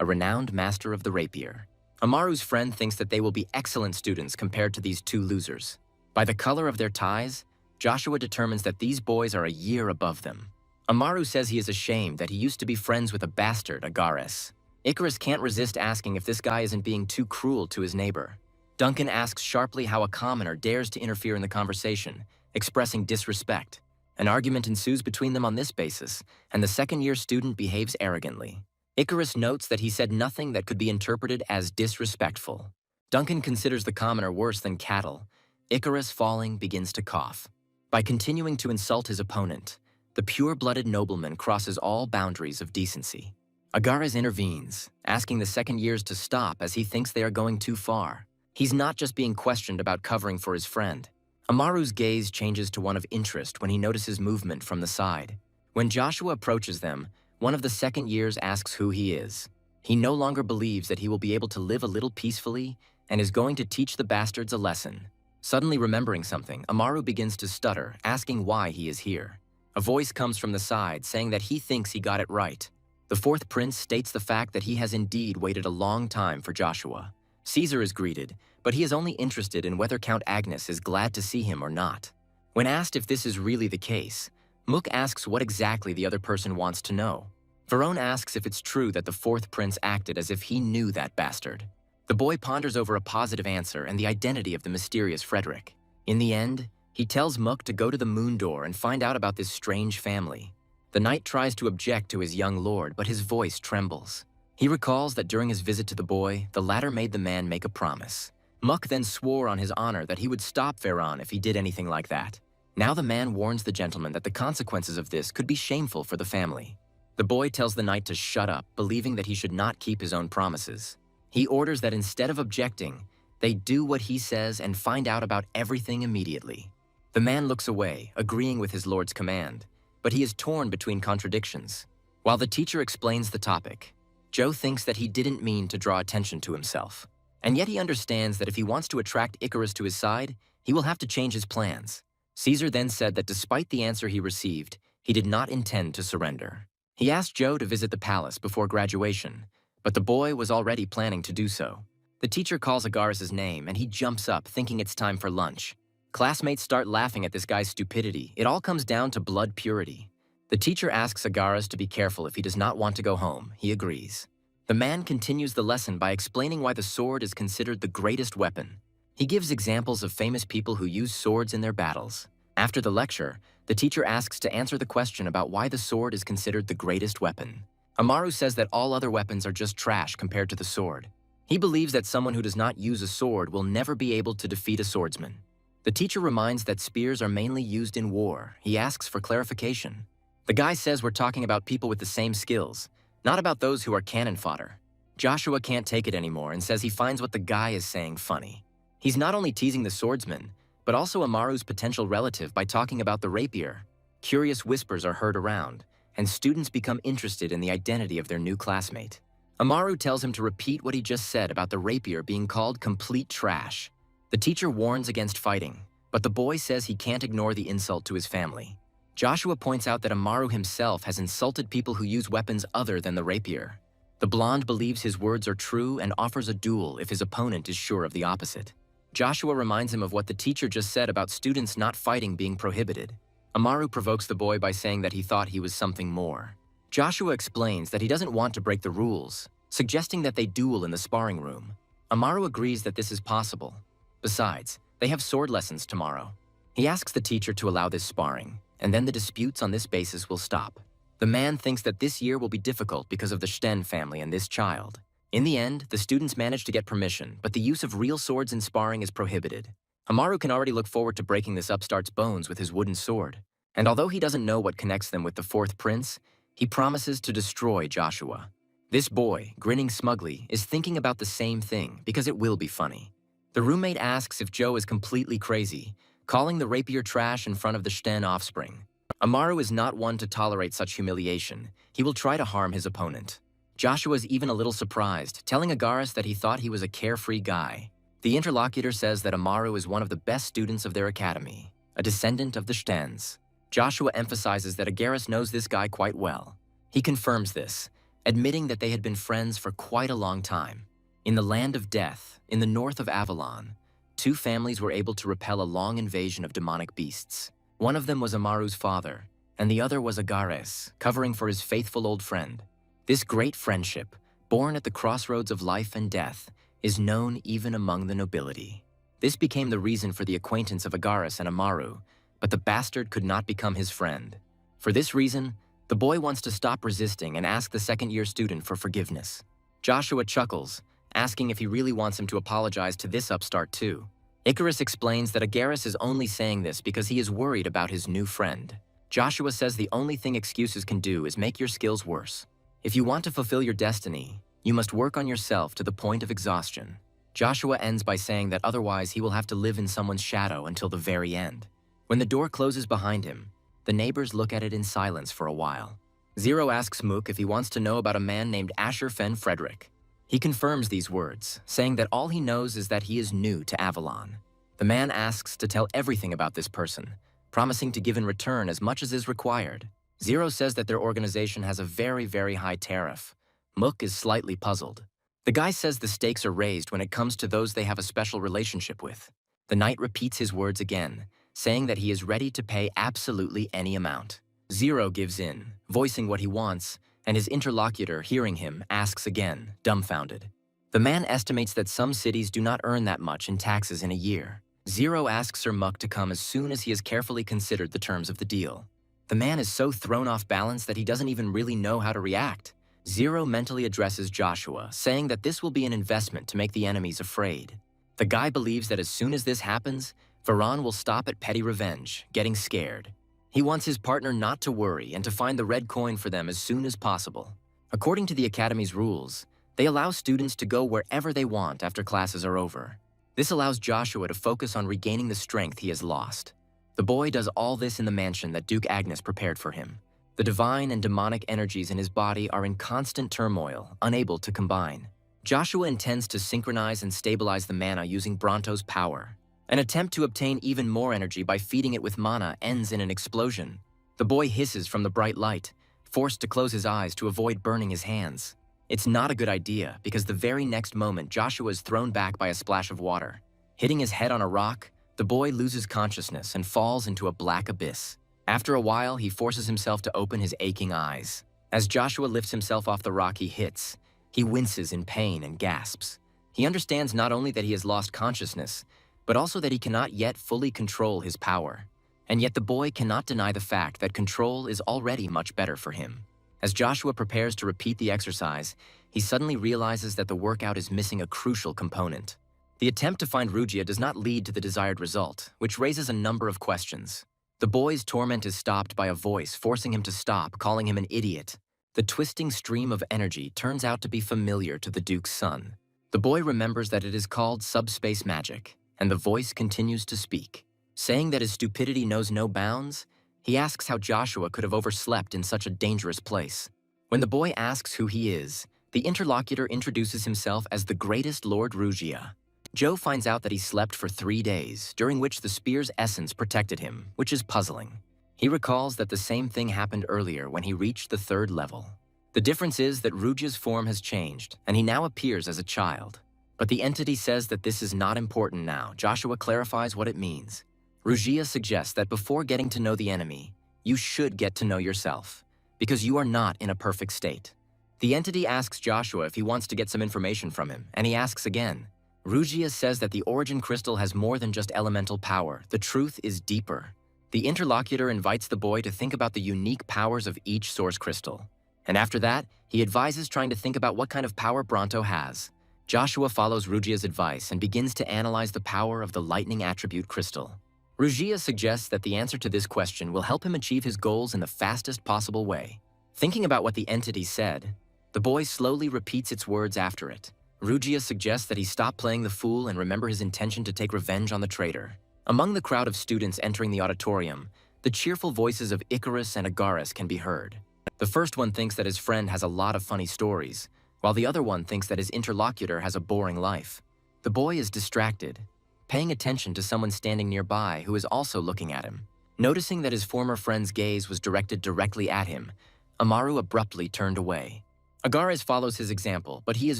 a renowned master of the rapier. Amaru's friend thinks that they will be excellent students compared to these two losers. By the color of their ties, Joshua determines that these boys are a year above them. Amaru says he is ashamed that he used to be friends with a bastard, Agares. Icarus can't resist asking if this guy isn't being too cruel to his neighbor. Duncan asks sharply how a commoner dares to interfere in the conversation, expressing disrespect. An argument ensues between them on this basis, and the second-year student behaves arrogantly. Icarus notes that he said nothing that could be interpreted as disrespectful. Duncan considers the commoner worse than cattle. Icarus, falling, begins to cough. By continuing to insult his opponent, the pure-blooded nobleman crosses all boundaries of decency. Agares intervenes, asking the second years to stop as he thinks they are going too far. He's not just being questioned about covering for his friend. Amaru's gaze changes to one of interest when he notices movement from the side. When Joshua approaches them, one of the second years asks who he is. He no longer believes that he will be able to live a little peacefully and is going to teach the bastards a lesson. Suddenly remembering something, Amaru begins to stutter, asking why he is here. A voice comes from the side saying that he thinks he got it right. The fourth prince states the fact that he has indeed waited a long time for Joshua. Caesar is greeted, but he is only interested in whether Count Agnes is glad to see him or not. When asked if this is really the case, Mook asks what exactly the other person wants to know. Varone asks if it's true that the fourth prince acted as if he knew that bastard. The boy ponders over a positive answer and the identity of the mysterious Frederick. In the end, he tells Mook to go to the moon door and find out about this strange family. The knight tries to object to his young lord, but his voice trembles. He recalls that during his visit to the boy, the latter made the man make a promise. Mook then swore on his honor that he would stop Veron if he did anything like that. Now the man warns the gentleman that the consequences of this could be shameful for the family. The boy tells the knight to shut up, believing that he should not keep his own promises. He orders that instead of objecting, they do what he says and find out about everything immediately. The man looks away, agreeing with his lord's command, but he is torn between contradictions. While the teacher explains the topic, Joe thinks that he didn't mean to draw attention to himself. And yet he understands that if he wants to attract Icarus to his side, he will have to change his plans. Caesar then said that despite the answer he received, he did not intend to surrender. He asked Joe to visit the palace before graduation, but the boy was already planning to do so. The teacher calls Agares' name and he jumps up, thinking it's time for lunch. Classmates start laughing at this guy's stupidity. It all comes down to blood purity. The teacher asks Agares to be careful if he does not want to go home. He agrees. The man continues the lesson by explaining why the sword is considered the greatest weapon. He gives examples of famous people who use swords in their battles. After the lecture, the teacher asks to answer the question about why the sword is considered the greatest weapon. Amaru says that all other weapons are just trash compared to the sword. He believes that someone who does not use a sword will never be able to defeat a swordsman. The teacher reminds that spears are mainly used in war. He asks for clarification. The guy says we're talking about people with the same skills, not about those who are cannon fodder. Joshua can't take it anymore and says he finds what the guy is saying funny. He's not only teasing the swordsman, but also Amaru's potential relative by talking about the rapier. Curious whispers are heard around, and students become interested in the identity of their new classmate. Amaru tells him to repeat what he just said about the rapier being called complete trash. The teacher warns against fighting, but the boy says he can't ignore the insult to his family. Joshua points out that Amaru himself has insulted people who use weapons other than the rapier. The blonde believes his words are true and offers a duel if his opponent is sure of the opposite. Joshua reminds him of what the teacher just said about students not fighting being prohibited. Amaru provokes the boy by saying that he thought he was something more. Joshua explains that he doesn't want to break the rules, suggesting that they duel in the sparring room. Amaru agrees that this is possible. Besides, they have sword lessons tomorrow. He asks the teacher to allow this sparring, and then the disputes on this basis will stop. The man thinks that this year will be difficult because of the Sten family and this child. In the end, the students manage to get permission, but the use of real swords in sparring is prohibited. Amaru can already look forward to breaking this upstart's bones with his wooden sword. And although he doesn't know what connects them with the fourth prince, he promises to destroy Joshua. This boy, grinning smugly, is thinking about the same thing because it will be funny. The roommate asks if Joe is completely crazy, calling the rapier trash in front of the Sten offspring. Amaru is not one to tolerate such humiliation. He will try to harm his opponent. Joshua is even a little surprised, telling Agares that he thought he was a carefree guy. The interlocutor says that Amaru is one of the best students of their academy, a descendant of the Stens. Joshua emphasizes that Agares knows this guy quite well. He confirms this, admitting that they had been friends for quite a long time. In the land of death, in the north of Avalon, two families were able to repel a long invasion of demonic beasts. One of them was Amaru's father, and the other was Agares, covering for his faithful old friend. This great friendship, born at the crossroads of life and death, is known even among the nobility. This became the reason for the acquaintance of Agaris and Amaru, but the bastard could not become his friend. For this reason, the boy wants to stop resisting and ask the second-year student for forgiveness. Joshua chuckles, asking if he really wants him to apologize to this upstart too. Icarus explains that Agaris is only saying this because he is worried about his new friend. Joshua says the only thing excuses can do is make your skills worse. If you want to fulfill your destiny, you must work on yourself to the point of exhaustion. Joshua ends by saying that otherwise he will have to live in someone's shadow until the very end. When the door closes behind him, the neighbors look at it in silence for a while. Zero asks Mook if he wants to know about a man named Asher Fen Frederick. He confirms these words, saying that all he knows is that he is new to Avalon. The man asks to tell everything about this person, promising to give in return as much as is required. Zero says that their organization has a very, very high tariff. Mook is slightly puzzled. The guy says the stakes are raised when it comes to those they have a special relationship with. The knight repeats his words again, saying that he is ready to pay absolutely any amount. Zero gives in, voicing what he wants, and his interlocutor, hearing him, asks again, dumbfounded. The man estimates that some cities do not earn that much in taxes in a year. Zero asks Sir Muck to come as soon as he has carefully considered the terms of the deal. The man is so thrown off balance that he doesn't even really know how to react. Zero mentally addresses Joshua, saying that this will be an investment to make the enemies afraid. The guy believes that as soon as this happens, Varan will stop at petty revenge, getting scared. He wants his partner not to worry and to find the red coin for them as soon as possible. According to the Academy's rules, they allow students to go wherever they want after classes are over. This allows Joshua to focus on regaining the strength he has lost. The boy does all this in the mansion that Duke Agnes prepared for him. The divine and demonic energies in his body are in constant turmoil, unable to combine. Joshua intends to synchronize and stabilize the mana using Bronto's power. An attempt to obtain even more energy by feeding it with mana ends in an explosion. The boy hisses from the bright light, forced to close his eyes to avoid burning his hands. It's not a good idea because the very next moment Joshua is thrown back by a splash of water. Hitting his head on a rock, the boy loses consciousness and falls into a black abyss. After a while, he forces himself to open his aching eyes. As Joshua lifts himself off the rock he hits, he winces in pain and gasps. He understands not only that he has lost consciousness, but also that he cannot yet fully control his power. And yet the boy cannot deny the fact that control is already much better for him. As Joshua prepares to repeat the exercise, he suddenly realizes that the workout is missing a crucial component. The attempt to find Rugia does not lead to the desired result, which raises a number of questions. The boy's torment is stopped by a voice forcing him to stop, calling him an idiot. The twisting stream of energy turns out to be familiar to the Duke's son. The boy remembers that it is called subspace magic, and the voice continues to speak. Saying that his stupidity knows no bounds, he asks how Joshua could have overslept in such a dangerous place. When the boy asks who he is, the interlocutor introduces himself as the greatest Lord Rugia. Joe finds out that he slept for 3 days, during which the spear's essence protected him, which is puzzling. He recalls that the same thing happened earlier when he reached the 3rd level. The difference is that Rugia's form has changed, and he now appears as a child. But the entity says that this is not important now. Joshua clarifies what it means. Rugia suggests that before getting to know the enemy, you should get to know yourself, because you are not in a perfect state. The entity asks Joshua if he wants to get some information from him, and he asks again. Rugia says that the origin crystal has more than just elemental power. The truth is deeper. The interlocutor invites the boy to think about the unique powers of each source crystal. And after that, he advises trying to think about what kind of power Bronto has. Joshua follows Rugia's advice and begins to analyze the power of the lightning attribute crystal. Rugia suggests that the answer to this question will help him achieve his goals in the fastest possible way. Thinking about what the entity said, the boy slowly repeats its words after it. Rugia suggests that he stop playing the fool and remember his intention to take revenge on the traitor. Among the crowd of students entering the auditorium, the cheerful voices of Icarus and Agaris can be heard. The first one thinks that his friend has a lot of funny stories, while the other one thinks that his interlocutor has a boring life. The boy is distracted, paying attention to someone standing nearby who is also looking at him. Noticing that his former friend's gaze was directed directly at him, Amaru abruptly turned away. Agares follows his example, but he is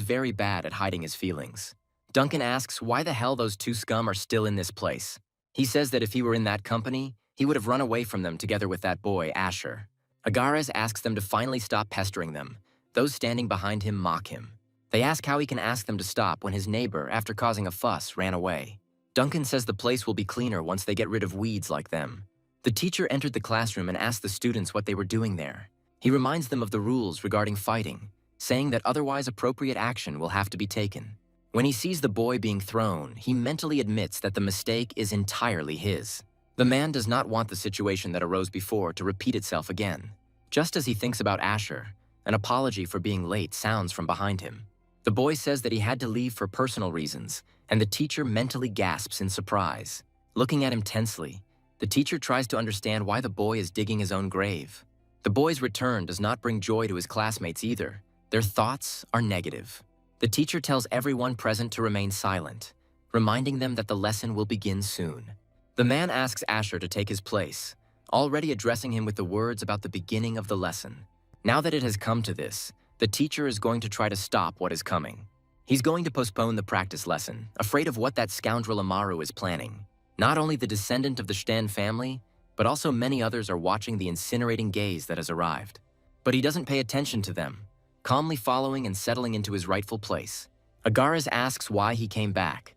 very bad at hiding his feelings. Duncan asks why the hell those two scum are still in this place. He says that if he were in that company, he would have run away from them together with that boy, Asher. Agares asks them to finally stop pestering them. Those standing behind him mock him. They ask how he can ask them to stop when his neighbor, after causing a fuss, ran away. Duncan says the place will be cleaner once they get rid of weeds like them. The teacher entered the classroom and asked the students what they were doing there. He reminds them of the rules regarding fighting, saying that otherwise appropriate action will have to be taken. When he sees the boy being thrown, he mentally admits that the mistake is entirely his. The man does not want the situation that arose before to repeat itself again. Just as he thinks about Asher, an apology for being late sounds from behind him. The boy says that he had to leave for personal reasons, and the teacher mentally gasps in surprise. Looking at him tensely, the teacher tries to understand why the boy is digging his own grave. The boy's return does not bring joy to his classmates either. Their thoughts are negative. The teacher tells everyone present to remain silent, reminding them that the lesson will begin soon. The man asks Asher to take his place, already addressing him with the words about the beginning of the lesson. Now that it has come to this, the teacher is going to try to stop what is coming. He's going to postpone the practice lesson, afraid of what that scoundrel Amaru is planning. Not only the descendant of the Sten family, but also many others are watching the incinerating gaze that has arrived. But he doesn't pay attention to them, calmly following and settling into his rightful place. Agares asks why he came back.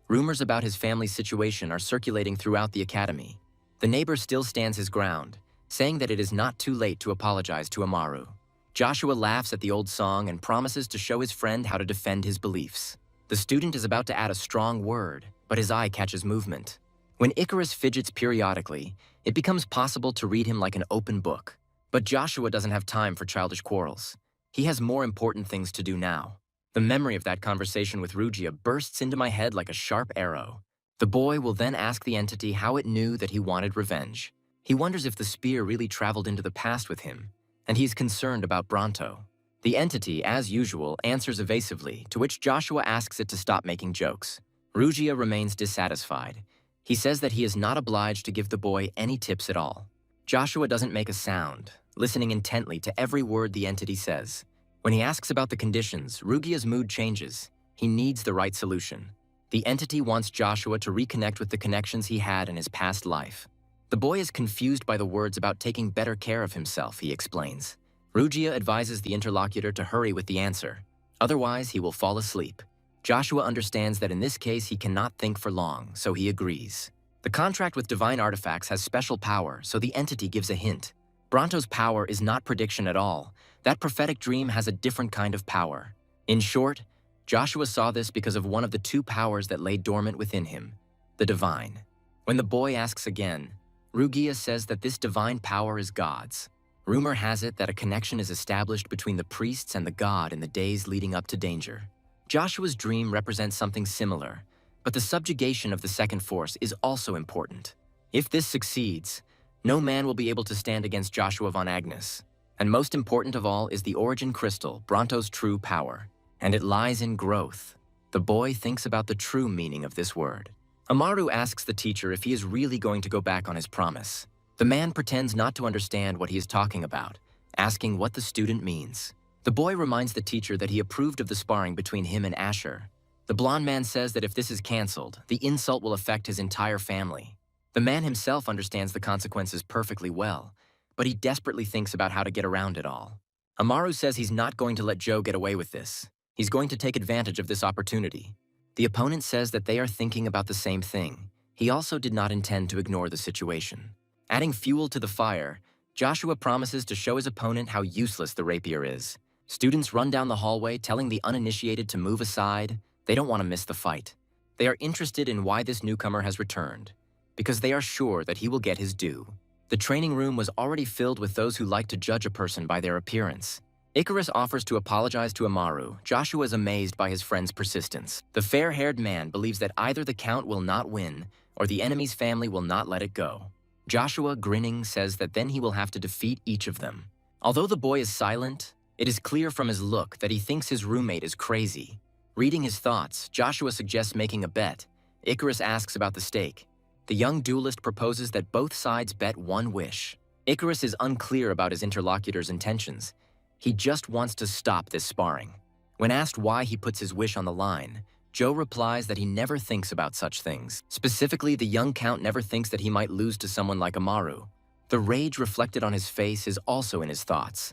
Rumors about his family's situation are circulating throughout the academy. The neighbor still stands his ground, saying that it is not too late to apologize to Amaru. Joshua laughs at the old song and promises to show his friend how to defend his beliefs. The student is about to add a strong word, but his eye catches movement. When Icarus fidgets periodically, it becomes possible to read him like an open book. But Joshua doesn't have time for childish quarrels. He has more important things to do now. The memory of that conversation with Rugia bursts into my head like a sharp arrow. The boy will then ask the entity how it knew that he wanted revenge. He wonders if the spear really traveled into the past with him, and he's concerned about Bronto. The entity, as usual, answers evasively, to which Joshua asks it to stop making jokes. Rugia remains dissatisfied. He says that he is not obliged to give the boy any tips at all. Joshua doesn't make a sound, listening intently to every word the entity says. When he asks about the conditions, Rugia's mood changes. He needs the right solution. The entity wants Joshua to reconnect with the connections he had in his past life. The boy is confused by the words about taking better care of himself, he explains. Rugia advises the interlocutor to hurry with the answer. Otherwise, he will fall asleep. Joshua understands that in this case he cannot think for long, so he agrees. The contract with divine artifacts has special power, so the entity gives a hint. Bronto's power is not prediction at all. That prophetic dream has a different kind of power. In short, Joshua saw this because of one of the two powers that lay dormant within him, the divine. When the boy asks again, Rugia says that this divine power is God's. Rumor has it that a connection is established between the priests and the god in the days leading up to danger. Joshua's dream represents something similar, but the subjugation of the second force is also important. If this succeeds, no man will be able to stand against Joshua von Agnes. And most important of all is the origin crystal, Bronto's true power. And it lies in growth. The boy thinks about the true meaning of this word. Amaru asks the teacher if he is really going to go back on his promise. The man pretends not to understand what he is talking about, asking what the student means. The boy reminds the teacher that he approved of the sparring between him and Asher. The blonde man says that if this is canceled, the insult will affect his entire family. The man himself understands the consequences perfectly well, but he desperately thinks about how to get around it all. Amaru says he's not going to let Joe get away with this. He's going to take advantage of this opportunity. The opponent says that they are thinking about the same thing. He also did not intend to ignore the situation. Adding fuel to the fire, Joshua promises to show his opponent how useless the rapier is. Students run down the hallway telling the uninitiated to move aside. They don't want to miss the fight. They are interested in why this newcomer has returned, because they are sure that he will get his due. The training room was already filled with those who like to judge a person by their appearance. Icarus offers to apologize to Amaru. Joshua is amazed by his friend's persistence. The fair-haired man believes that either the Count will not win, or the enemy's family will not let it go. Joshua, grinning, says that then he will have to defeat each of them. Although the boy is silent, it is clear from his look that he thinks his roommate is crazy. Reading his thoughts, Joshua suggests making a bet. Icarus asks about the stake. The young duelist proposes that both sides bet one wish. Icarus is unclear about his interlocutor's intentions. He just wants to stop this sparring. When asked why he puts his wish on the line, Joe replies that he never thinks about such things. Specifically, the young count never thinks that he might lose to someone like Amaru. The rage reflected on his face is also in his thoughts.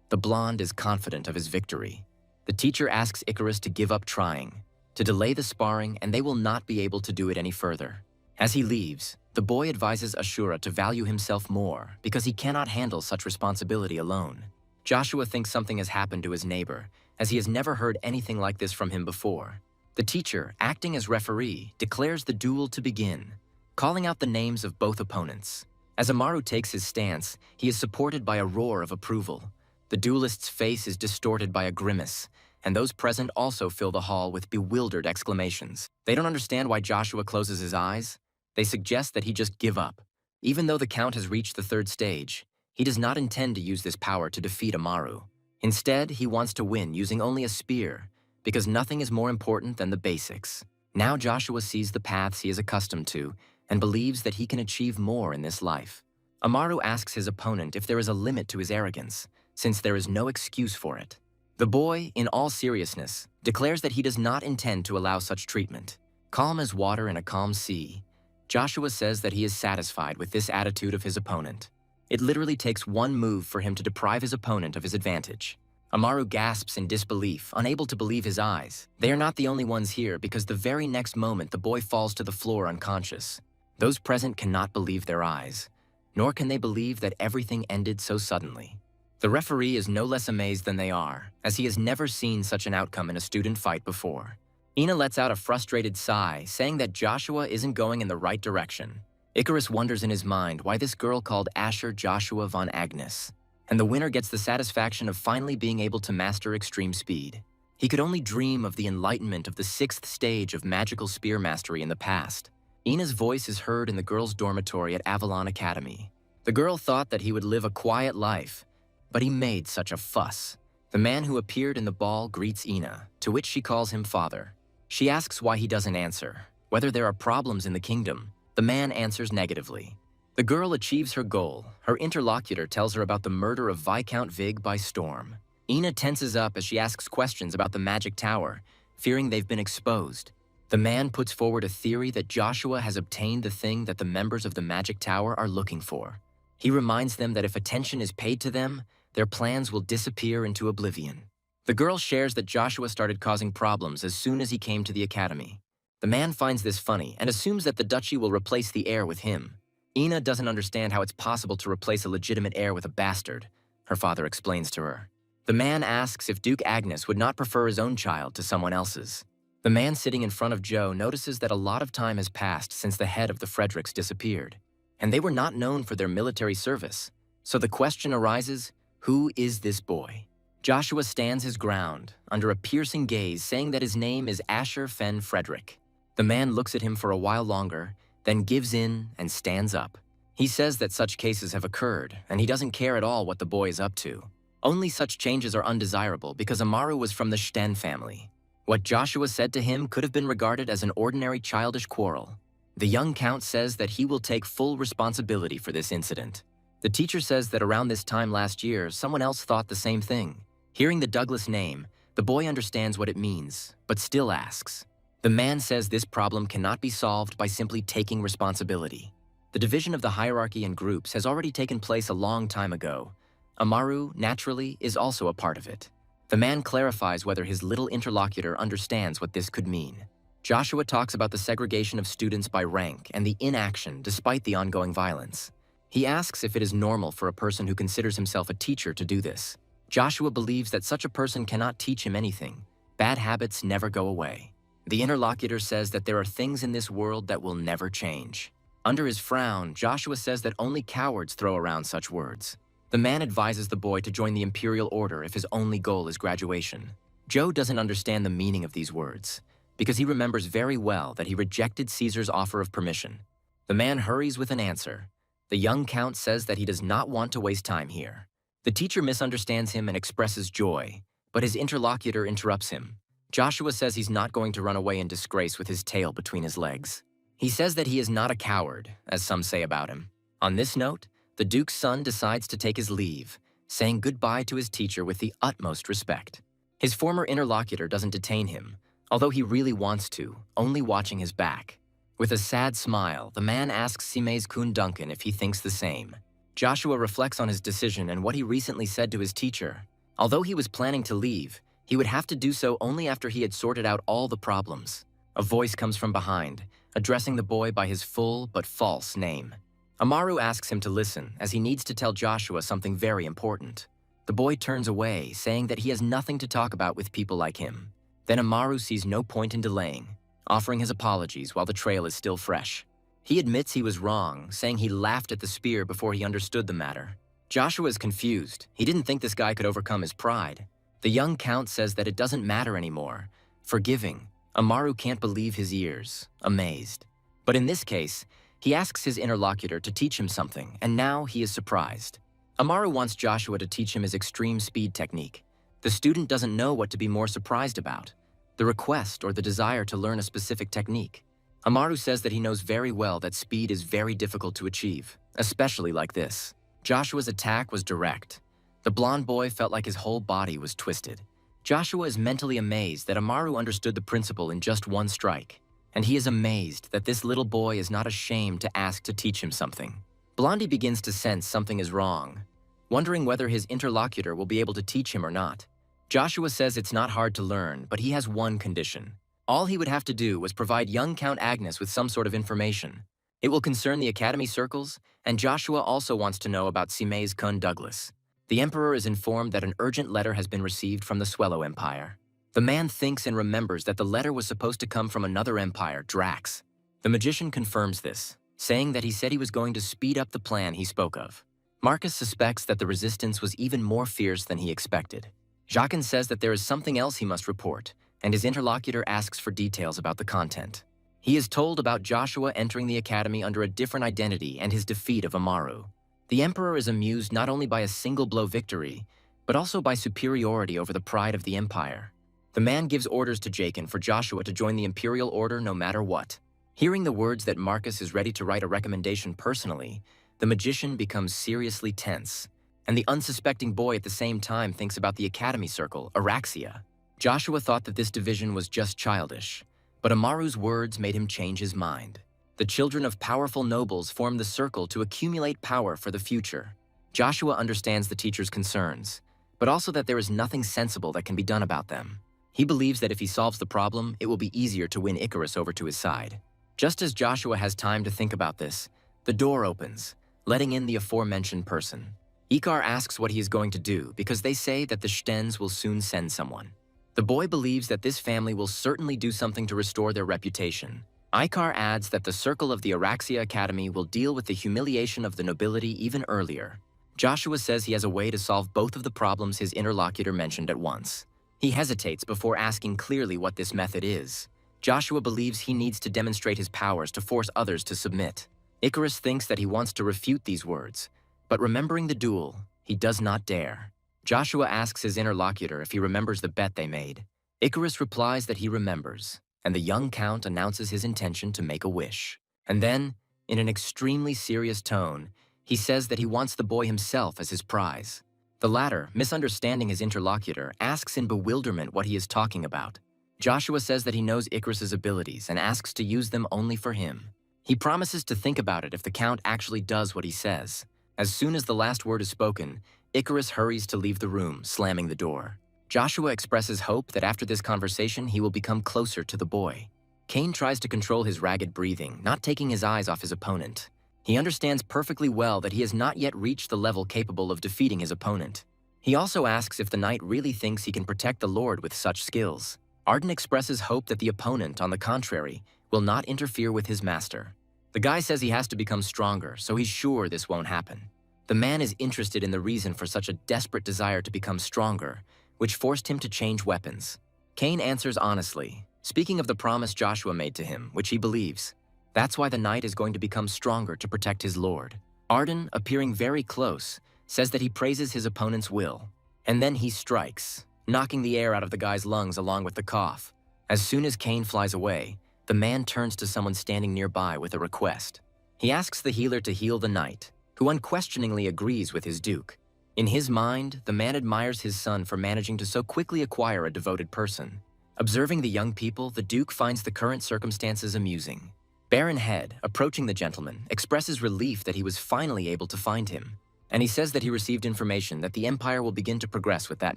The blonde is confident of his victory. The teacher asks Icarus to give up trying, to delay the sparring, and they will not be able to do it any further. As he leaves, the boy advises Asura to value himself more because he cannot handle such responsibility alone. Joshua thinks something has happened to his neighbor, as he has never heard anything like this from him before. The teacher, acting as referee, declares the duel to begin, calling out the names of both opponents. As Amaru takes his stance, he is supported by a roar of approval. The duelist's face is distorted by a grimace, and those present also fill the hall with bewildered exclamations. They don't understand why Joshua closes his eyes. They suggest that he just give up. Even though the count has reached the third stage, he does not intend to use this power to defeat Amaru. Instead, he wants to win using only a spear, because nothing is more important than the basics. Now Joshua sees the paths he is accustomed to and believes that he can achieve more in this life. Amaru asks his opponent if there is a limit to his arrogance, since there is no excuse for it. The boy, in all seriousness, declares that he does not intend to allow such treatment. Calm as water in a calm sea, Joshua says that he is satisfied with this attitude of his opponent. It literally takes one move for him to deprive his opponent of his advantage. Amaru gasps in disbelief, unable to believe his eyes. They are not the only ones here because the very next moment the boy falls to the floor unconscious. Those present cannot believe their eyes, nor can they believe that everything ended so suddenly. The referee is no less amazed than they are, as he has never seen such an outcome in a student fight before. Ina lets out a frustrated sigh, saying that Joshua isn't going in the right direction. Icarus wonders in his mind why this girl called Asher Joshua von Agnes, and the winner gets the satisfaction of finally being able to master extreme speed. He could only dream of the enlightenment of the 6th stage of magical spear mastery in the past. Ina's voice is heard in the girls' dormitory at Avalon Academy. The girl thought that he would live a quiet life, but he made such a fuss. The man who appeared in the ball greets Ina, to which she calls him father. She asks why he doesn't answer, whether there are problems in the kingdom. The man answers negatively. The girl achieves her goal. Her interlocutor tells her about the murder of Viscount Vig by storm. Ina tenses up as she asks questions about the magic tower, fearing they've been exposed. The man puts forward a theory that Joshua has obtained the thing that the members of the magic tower are looking for. He reminds them that if attention is paid to them, their plans will disappear into oblivion. The girl shares that Joshua started causing problems as soon as he came to the academy. The man finds this funny and assumes that the Duchy will replace the heir with him. Ina doesn't understand how it's possible to replace a legitimate heir with a bastard, her father explains to her. The man asks if Duke Agnes would not prefer his own child to someone else's. The man sitting in front of Joe notices that a lot of time has passed since the head of the Fredericks disappeared, and they were not known for their military service. So the question arises, who is this boy? Joshua stands his ground, under a piercing gaze, saying that his name is Asher Fen Frederick. The man looks at him for a while longer, then gives in and stands up. He says that such cases have occurred, and he doesn't care at all what the boy is up to. Only such changes are undesirable because Amaru was from the Sten family. What Joshua said to him could have been regarded as an ordinary childish quarrel. The young count says that he will take full responsibility for this incident. The teacher says that around this time last year, someone else thought the same thing. Hearing the Douglas name, the boy understands what it means, but still asks. The man says this problem cannot be solved by simply taking responsibility. The division of the hierarchy and groups has already taken place a long time ago. Amaru, naturally, is also a part of it. The man clarifies whether his little interlocutor understands what this could mean. Joshua talks about the segregation of students by rank and the inaction despite the ongoing violence. He asks if it is normal for a person who considers himself a teacher to do this. Joshua believes that such a person cannot teach him anything. Bad habits never go away. The interlocutor says that there are things in this world that will never change. Under his frown, Joshua says that only cowards throw around such words. The man advises the boy to join the Imperial Order if his only goal is graduation. Joe doesn't understand the meaning of these words, because he remembers very well that he rejected Caesar's offer of permission. The man hurries with an answer. The young count says that he does not want to waste time here. The teacher misunderstands him and expresses joy, but his interlocutor interrupts him. Joshua says he's not going to run away in disgrace with his tail between his legs. He says that he is not a coward, as some say about him. On this note, the Duke's son decides to take his leave, saying goodbye to his teacher with the utmost respect. His former interlocutor doesn't detain him, although he really wants to, only watching his back. With a sad smile, the man asks Sime's Kun Duncan if he thinks the same. Joshua reflects on his decision and what he recently said to his teacher. Although he was planning to leave, He would have to do so only after he had sorted out all the problems. A voice comes from behind, addressing the boy by his full but false name. Amaru asks him to listen, as he needs to tell Joshua something very important. The boy turns away, saying that he has nothing to talk about with people like him. Then Amaru sees no point in delaying, offering his apologies while the trail is still fresh. He admits he was wrong, saying he laughed at the spear before he understood the matter. Joshua is confused. He didn't think this guy could overcome his pride. The young count says that it doesn't matter anymore. Forgiving, Amaru can't believe his ears, amazed. But in this case, he asks his interlocutor to teach him something, and now he is surprised. Amaru wants Joshua to teach him his extreme speed technique. The student doesn't know what to be more surprised about, the request or the desire to learn a specific technique. Amaru says that he knows very well that speed is very difficult to achieve, especially like this. Joshua's attack was direct. The blonde boy felt like his whole body was twisted. Joshua is mentally amazed that Amaru understood the principle in just one strike, and he is amazed that this little boy is not ashamed to ask to teach him something. Blondie begins to sense something is wrong, wondering whether his interlocutor will be able to teach him or not. Joshua says it's not hard to learn, but he has one condition. All he would have to do was provide young Count Agnes with some sort of information. It will concern the Academy circles, and Joshua also wants to know about Sime's Kun Douglas. The Emperor is informed that an urgent letter has been received from the Swellow Empire. The man thinks and remembers that the letter was supposed to come from another empire, Drax. The magician confirms this, saying that he said he was going to speed up the plan he spoke of. Marcus suspects that the resistance was even more fierce than he expected. Jacques says that there is something else he must report, and his interlocutor asks for details about the content. He is told about Joshua entering the academy under a different identity and his defeat of Amaru. The Emperor is amused not only by a single-blow victory, but also by superiority over the pride of the Empire. The man gives orders to Jachin for Joshua to join the Imperial Order no matter what. Hearing the words that Marcus is ready to write a recommendation personally, the magician becomes seriously tense, and the unsuspecting boy at the same time thinks about the Academy Circle, Araxia. Joshua thought that this division was just childish, but Amaru's words made him change his mind. The children of powerful nobles form the circle to accumulate power for the future. Joshua understands the teacher's concerns, but also that there is nothing sensible that can be done about them. He believes that if he solves the problem, it will be easier to win Icarus over to his side. Just as Joshua has time to think about this, the door opens, letting in the aforementioned person. Ikar asks what he is going to do because they say that the Stens will soon send someone. The boy believes that this family will certainly do something to restore their reputation. Ikar adds that the circle of the Araxia Academy will deal with the humiliation of the nobility even earlier. Joshua says he has a way to solve both of the problems his interlocutor mentioned at once. He hesitates before asking clearly what this method is. Joshua believes he needs to demonstrate his powers to force others to submit. Icarus thinks that he wants to refute these words, but remembering the duel, he does not dare. Joshua asks his interlocutor if he remembers the bet they made. Icarus replies that he remembers, and the young count announces his intention to make a wish. And then, in an extremely serious tone, he says that he wants the boy himself as his prize. The latter, misunderstanding his interlocutor, asks in bewilderment what he is talking about. Joshua says that he knows Icarus's abilities and asks to use them only for him. He promises to think about it if the count actually does what he says. As soon as the last word is spoken, Icarus hurries to leave the room, slamming the door. Joshua expresses hope that after this conversation he will become closer to the boy. Cain tries to control his ragged breathing, not taking his eyes off his opponent. He understands perfectly well that he has not yet reached the level capable of defeating his opponent. He also asks if the knight really thinks he can protect the lord with such skills. Arden expresses hope that the opponent, on the contrary, will not interfere with his master. The guy says he has to become stronger, so he's sure this won't happen. The man is interested in the reason for such a desperate desire to become stronger, which forced him to change weapons. Cain answers honestly, speaking of the promise Joshua made to him, which he believes. That's why the knight is going to become stronger to protect his lord. Arden, appearing very close, says that he praises his opponent's will. And then he strikes, knocking the air out of the guy's lungs along with the cough. As soon as Cain flies away, the man turns to someone standing nearby with a request. He asks the healer to heal the knight, who unquestioningly agrees with his duke. In his mind, the man admires his son for managing to so quickly acquire a devoted person. Observing the young people, the duke finds the current circumstances amusing. Baron Head, approaching the gentleman, expresses relief that he was finally able to find him, and he says that he received information that the Empire will begin to progress with that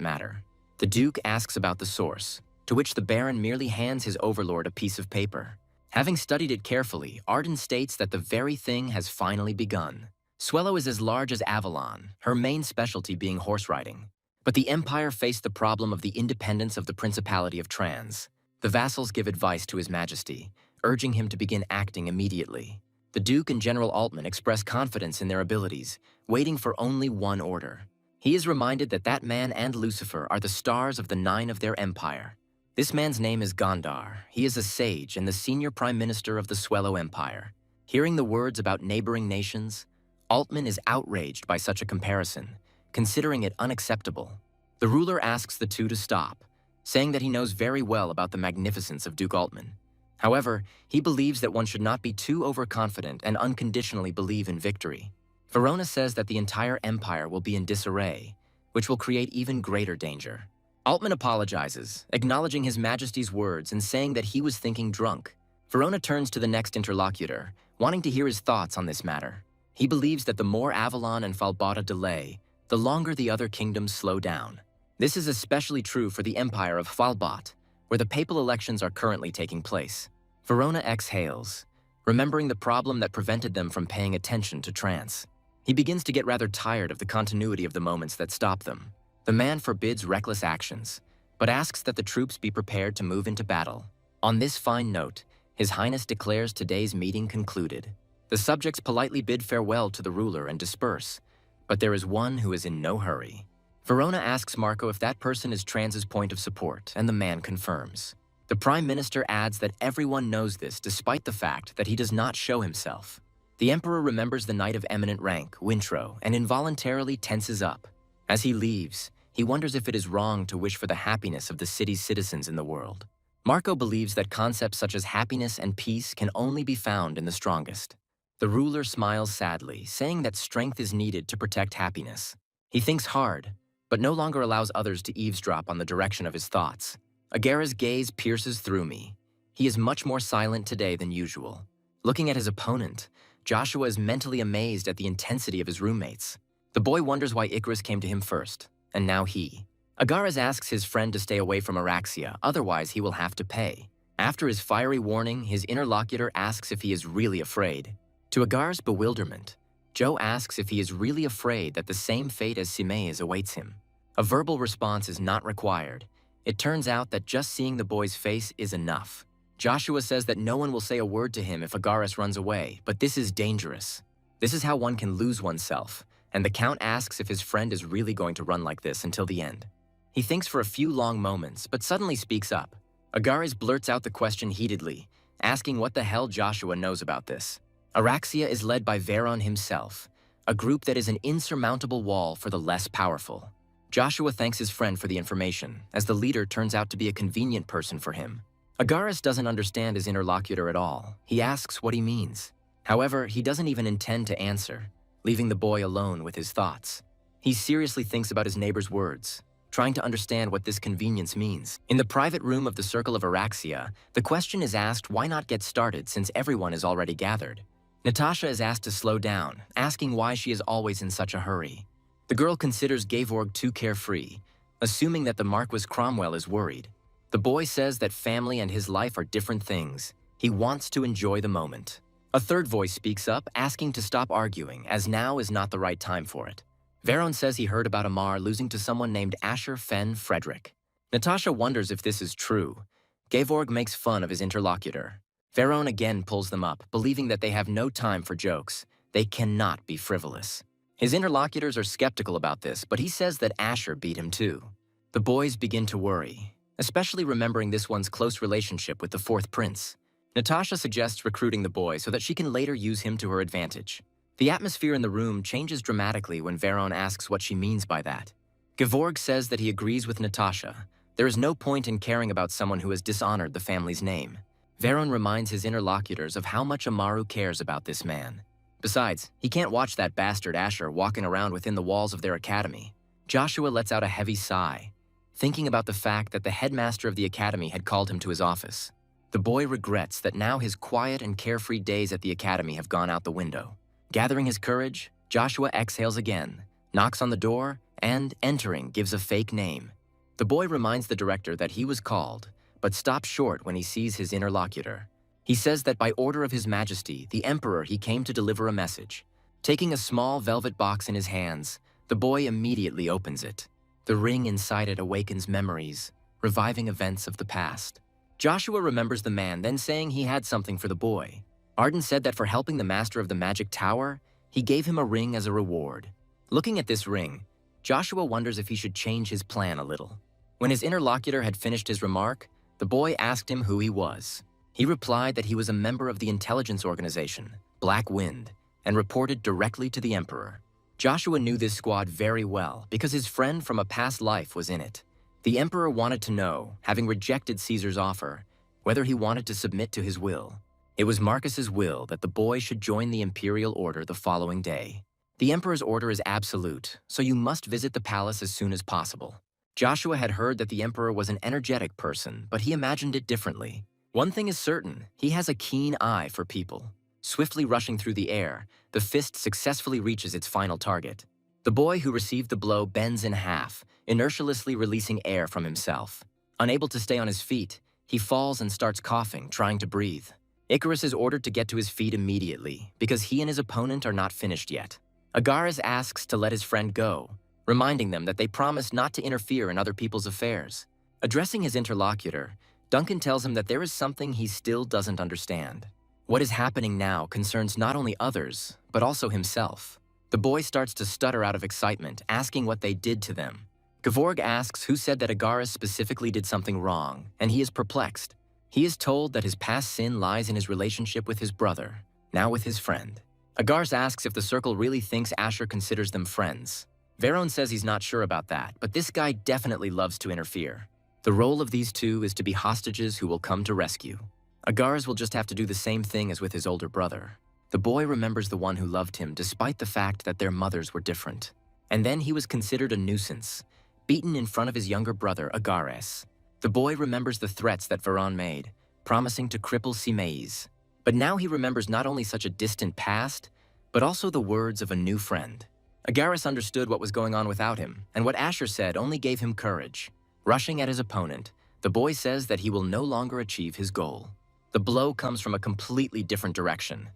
matter. The Duke asks about the source, to which the Baron merely hands his overlord a piece of paper. Having studied it carefully, Arden states that the very thing has finally begun. Swellow is as large as Avalon, her main specialty being horse riding. But the Empire faced the problem of the independence of the Principality of Trans. The vassals give advice to His Majesty, urging him to begin acting immediately. The Duke and General Altman express confidence in their abilities, waiting for only one order. He is reminded that that man and Lucifer are the stars of the nine of their empire. This man's name is Gondar. He is a sage and the senior prime minister of the Swellow Empire. Hearing the words about neighboring nations, Altman is outraged by such a comparison, considering it unacceptable. The ruler asks the two to stop, saying that he knows very well about the magnificence of Duke Altman. However, he believes that one should not be too overconfident and unconditionally believe in victory. Verona says that the entire empire will be in disarray, which will create even greater danger. Altman apologizes, acknowledging His Majesty's words and saying that he was thinking drunk. Verona turns to the next interlocutor, wanting to hear his thoughts on this matter. He believes that the more Avalon and Falbata delay, the longer the other kingdoms slow down. This is especially true for the Empire of Falbat, where the papal elections are currently taking place. Verona exhales, remembering the problem that prevented them from paying attention to trance. He begins to get rather tired of the continuity of the moments that stop them. The man forbids reckless actions, but asks that the troops be prepared to move into battle. On this fine note, His Highness declares today's meeting concluded. The subjects politely bid farewell to the ruler and disperse, but there is one who is in no hurry. Verona asks Marco if that person is Trans's point of support, and the man confirms. The Prime Minister adds that everyone knows this despite the fact that he does not show himself. The Emperor remembers the knight of eminent rank, Wintro, and involuntarily tenses up. As he leaves, he wonders if it is wrong to wish for the happiness of the city's citizens in the world. Marco believes that concepts such as happiness and peace can only be found in the strongest. The ruler smiles sadly, saying that strength is needed to protect happiness. He thinks hard, but no longer allows others to eavesdrop on the direction of his thoughts. Agara's gaze pierces through me. He is much more silent today than usual. Looking at his opponent, Joshua is mentally amazed at the intensity of his roommates. The boy wonders why Icarus came to him first, and now he. Agaras asks his friend to stay away from Araxia, otherwise he will have to pay. After his fiery warning, his interlocutor asks if he is really afraid. To Agar's bewilderment, Joe asks if he is really afraid that the same fate as Simeis awaits him. A verbal response is not required. It turns out that just seeing the boy's face is enough. Joshua says that no one will say a word to him if Agaras runs away, but this is dangerous. This is how one can lose oneself, and the Count asks if his friend is really going to run like this until the end. He thinks for a few long moments, but suddenly speaks up. Agares blurts out the question heatedly, asking what the hell Joshua knows about this. Araxia is led by Veron himself, a group that is an insurmountable wall for the less powerful. Joshua thanks his friend for the information, as the leader turns out to be a convenient person for him. Agares doesn't understand his interlocutor at all. He asks what he means. However, he doesn't even intend to answer, leaving the boy alone with his thoughts. He seriously thinks about his neighbor's words, trying to understand what this convenience means. In the private room of the Circle of Araxia, the question is asked why not get started since everyone is already gathered. Natasha is asked to slow down, asking why she is always in such a hurry. The girl considers Gevorg too carefree, assuming that the Marquis Cromwell is worried. The boy says that family and his life are different things. He wants to enjoy the moment. A third voice speaks up, asking to stop arguing, as now is not the right time for it. Veron says he heard about Amar losing to someone named Asher Fen Frederick. Natasha wonders if this is true. Gevorg makes fun of his interlocutor. Veron again pulls them up, believing that they have no time for jokes. They cannot be frivolous. His interlocutors are skeptical about this, but he says that Asher beat him too. The boys begin to worry, especially remembering this one's close relationship with the fourth prince. Natasha suggests recruiting the boy so that she can later use him to her advantage. The atmosphere in the room changes dramatically when Veron asks what she means by that. Gevorg says that he agrees with Natasha. There is no point in caring about someone who has dishonored the family's name. Veron reminds his interlocutors of how much Amaru cares about this man. Besides, he can't watch that bastard Asher walking around within the walls of their academy. Joshua lets out a heavy sigh, thinking about the fact that the headmaster of the academy had called him to his office. The boy regrets that now his quiet and carefree days at the academy have gone out the window. Gathering his courage, Joshua exhales again, knocks on the door, and, entering, gives a fake name. The boy reminds the director that he was called, but stops short when he sees his interlocutor. He says that by order of His Majesty, the Emperor, he came to deliver a message. Taking a small velvet box in his hands, the boy immediately opens it. The ring inside it awakens memories, reviving events of the past. Joshua remembers the man, then saying he had something for the boy. Arden said that for helping the master of the magic tower, he gave him a ring as a reward. Looking at this ring, Joshua wonders if he should change his plan a little. When his interlocutor had finished his remark, the boy asked him who he was. He replied that he was a member of the intelligence organization, Black Wind, and reported directly to the Emperor. Joshua knew this squad very well because his friend from a past life was in it. The Emperor wanted to know, having rejected Caesar's offer, whether he wanted to submit to his will. It was Marcus's will that the boy should join the Imperial order the following day. The Emperor's order is absolute, so you must visit the palace as soon as possible. Joshua had heard that the Emperor was an energetic person, but he imagined it differently. One thing is certain, he has a keen eye for people. Swiftly rushing through the air, the fist successfully reaches its final target. The boy who received the blow bends in half, inertially releasing air from himself. Unable to stay on his feet, he falls and starts coughing, trying to breathe. Icarus is ordered to get to his feet immediately, because he and his opponent are not finished yet. Agares asks to let his friend go, reminding them that they promised not to interfere in other people's affairs. Addressing his interlocutor, Duncan tells him that there is something he still doesn't understand. What is happening now concerns not only others, but also himself. The boy starts to stutter out of excitement, asking what they did to them. Gevorg asks who said that Agares specifically did something wrong, and he is perplexed. He is told that his past sin lies in his relationship with his brother, now with his friend. Agares asks if the circle really thinks Asher considers them friends. Veron says he's not sure about that, but this guy definitely loves to interfere. The role of these two is to be hostages who will come to rescue. Agares will just have to do the same thing as with his older brother. The boy remembers the one who loved him despite the fact that their mothers were different. And then he was considered a nuisance, beaten in front of his younger brother, Agares. The boy remembers the threats that Veron made, promising to cripple Simeis. But now he remembers not only such a distant past, but also the words of a new friend. Agares understood what was going on without him, and what Asher said only gave him courage. Rushing at his opponent, the boy says that he will no longer achieve his goal. The blow comes from a completely different direction.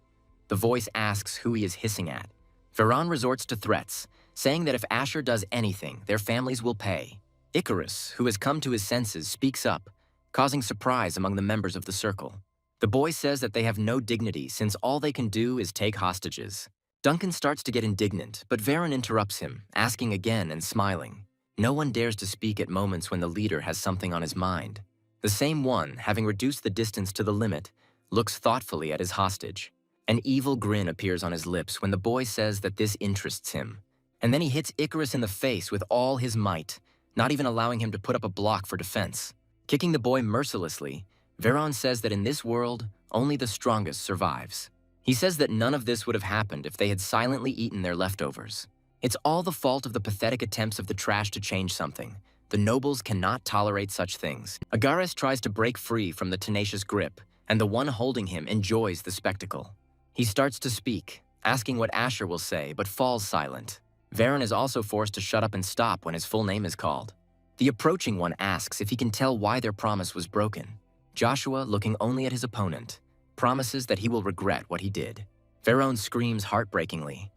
The voice asks who he is hissing at. Veron resorts to threats, saying that if Asher does anything, their families will pay. Icarus, who has come to his senses, speaks up, causing surprise among the members of the circle. The boy says that they have no dignity since all they can do is take hostages. Duncan starts to get indignant, but Veron interrupts him, asking again and smiling. No one dares to speak at moments when the leader has something on his mind. The same one, having reduced the distance to the limit, looks thoughtfully at his hostage. An evil grin appears on his lips when the boy says that this interests him. And then he hits Icarus in the face with all his might, not even allowing him to put up a block for defense. Kicking the boy mercilessly, Veron says that in this world, only the strongest survives. He says that none of this would have happened if they had silently eaten their leftovers. It's all the fault of the pathetic attempts of the trash to change something. The nobles cannot tolerate such things. Agares tries to break free from the tenacious grip, and the one holding him enjoys the spectacle. He starts to speak, asking what Asher will say, but falls silent. Veron is also forced to shut up and stop when his full name is called. The approaching one asks if he can tell why their promise was broken. Joshua, looking only at his opponent, promises that he will regret what he did. Veron screams heartbreakingly,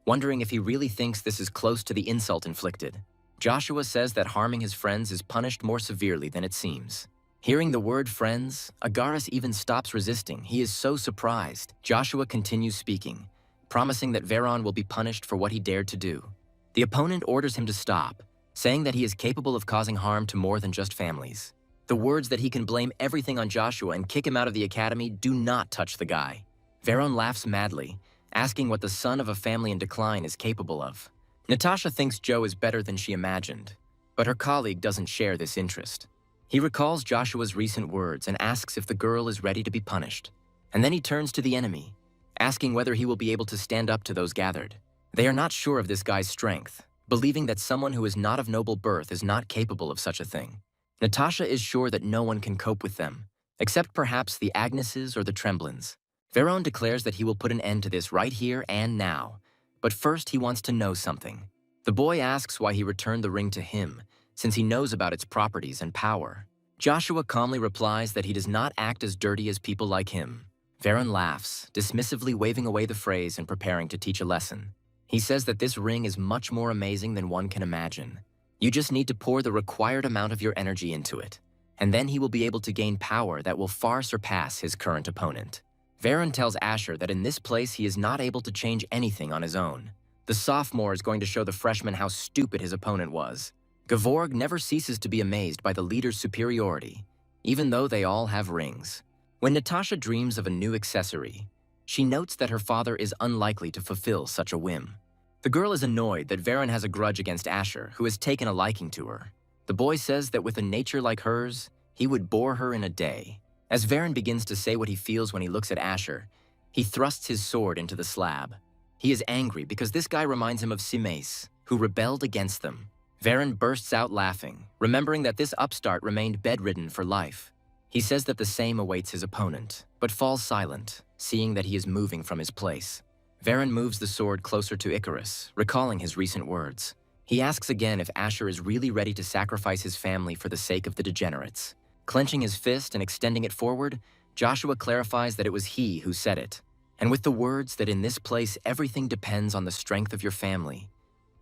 wondering if he really thinks this is close to the insult inflicted. Joshua says that harming his friends is punished more severely than it seems. Hearing the word friends, Agares even stops resisting. He is so surprised. Joshua continues speaking, promising that Veron will be punished for what he dared to do. The opponent orders him to stop, saying that he is capable of causing harm to more than just families. The words that he can blame everything on Joshua and kick him out of the academy do not touch the guy. Veron laughs madly, asking what the son of a family in decline is capable of. Natasha thinks Joe is better than she imagined, but her colleague doesn't share this interest. He recalls Joshua's recent words and asks if the girl is ready to be punished. And then he turns to the enemy, asking whether he will be able to stand up to those gathered. They are not sure of this guy's strength, believing that someone who is not of noble birth is not capable of such a thing. Natasha is sure that no one can cope with them, except perhaps the Agneses or the Tremblins. Veron declares that he will put an end to this right here and now, but first he wants to know something. The boy asks why he returned the ring to him, since he knows about its properties and power. Joshua calmly replies that he does not act as dirty as people like him. Veron laughs, dismissively waving away the phrase and preparing to teach a lesson. He says that this ring is much more amazing than one can imagine. You just need to pour the required amount of your energy into it, and then he will be able to gain power that will far surpass his current opponent. Veron tells Asher that in this place he is not able to change anything on his own. The sophomore is going to show the freshman how stupid his opponent was. Gevorg never ceases to be amazed by the leader's superiority, even though they all have rings. When Natasha dreams of a new accessory, she notes that her father is unlikely to fulfill such a whim. The girl is annoyed that Veron has a grudge against Asher, who has taken a liking to her. The boy says that with a nature like hers, he would bore her in a day. As Veron begins to say what he feels when he looks at Asher, he thrusts his sword into the slab. He is angry because this guy reminds him of Simace, who rebelled against them. Veron bursts out laughing, remembering that this upstart remained bedridden for life. He says that the same awaits his opponent, but falls silent, seeing that he is moving from his place. Veron moves the sword closer to Icarus, recalling his recent words. He asks again if Asher is really ready to sacrifice his family for the sake of the degenerates. Clenching his fist and extending it forward, Joshua clarifies that it was he who said it. And with the words that in this place everything depends on the strength of your family,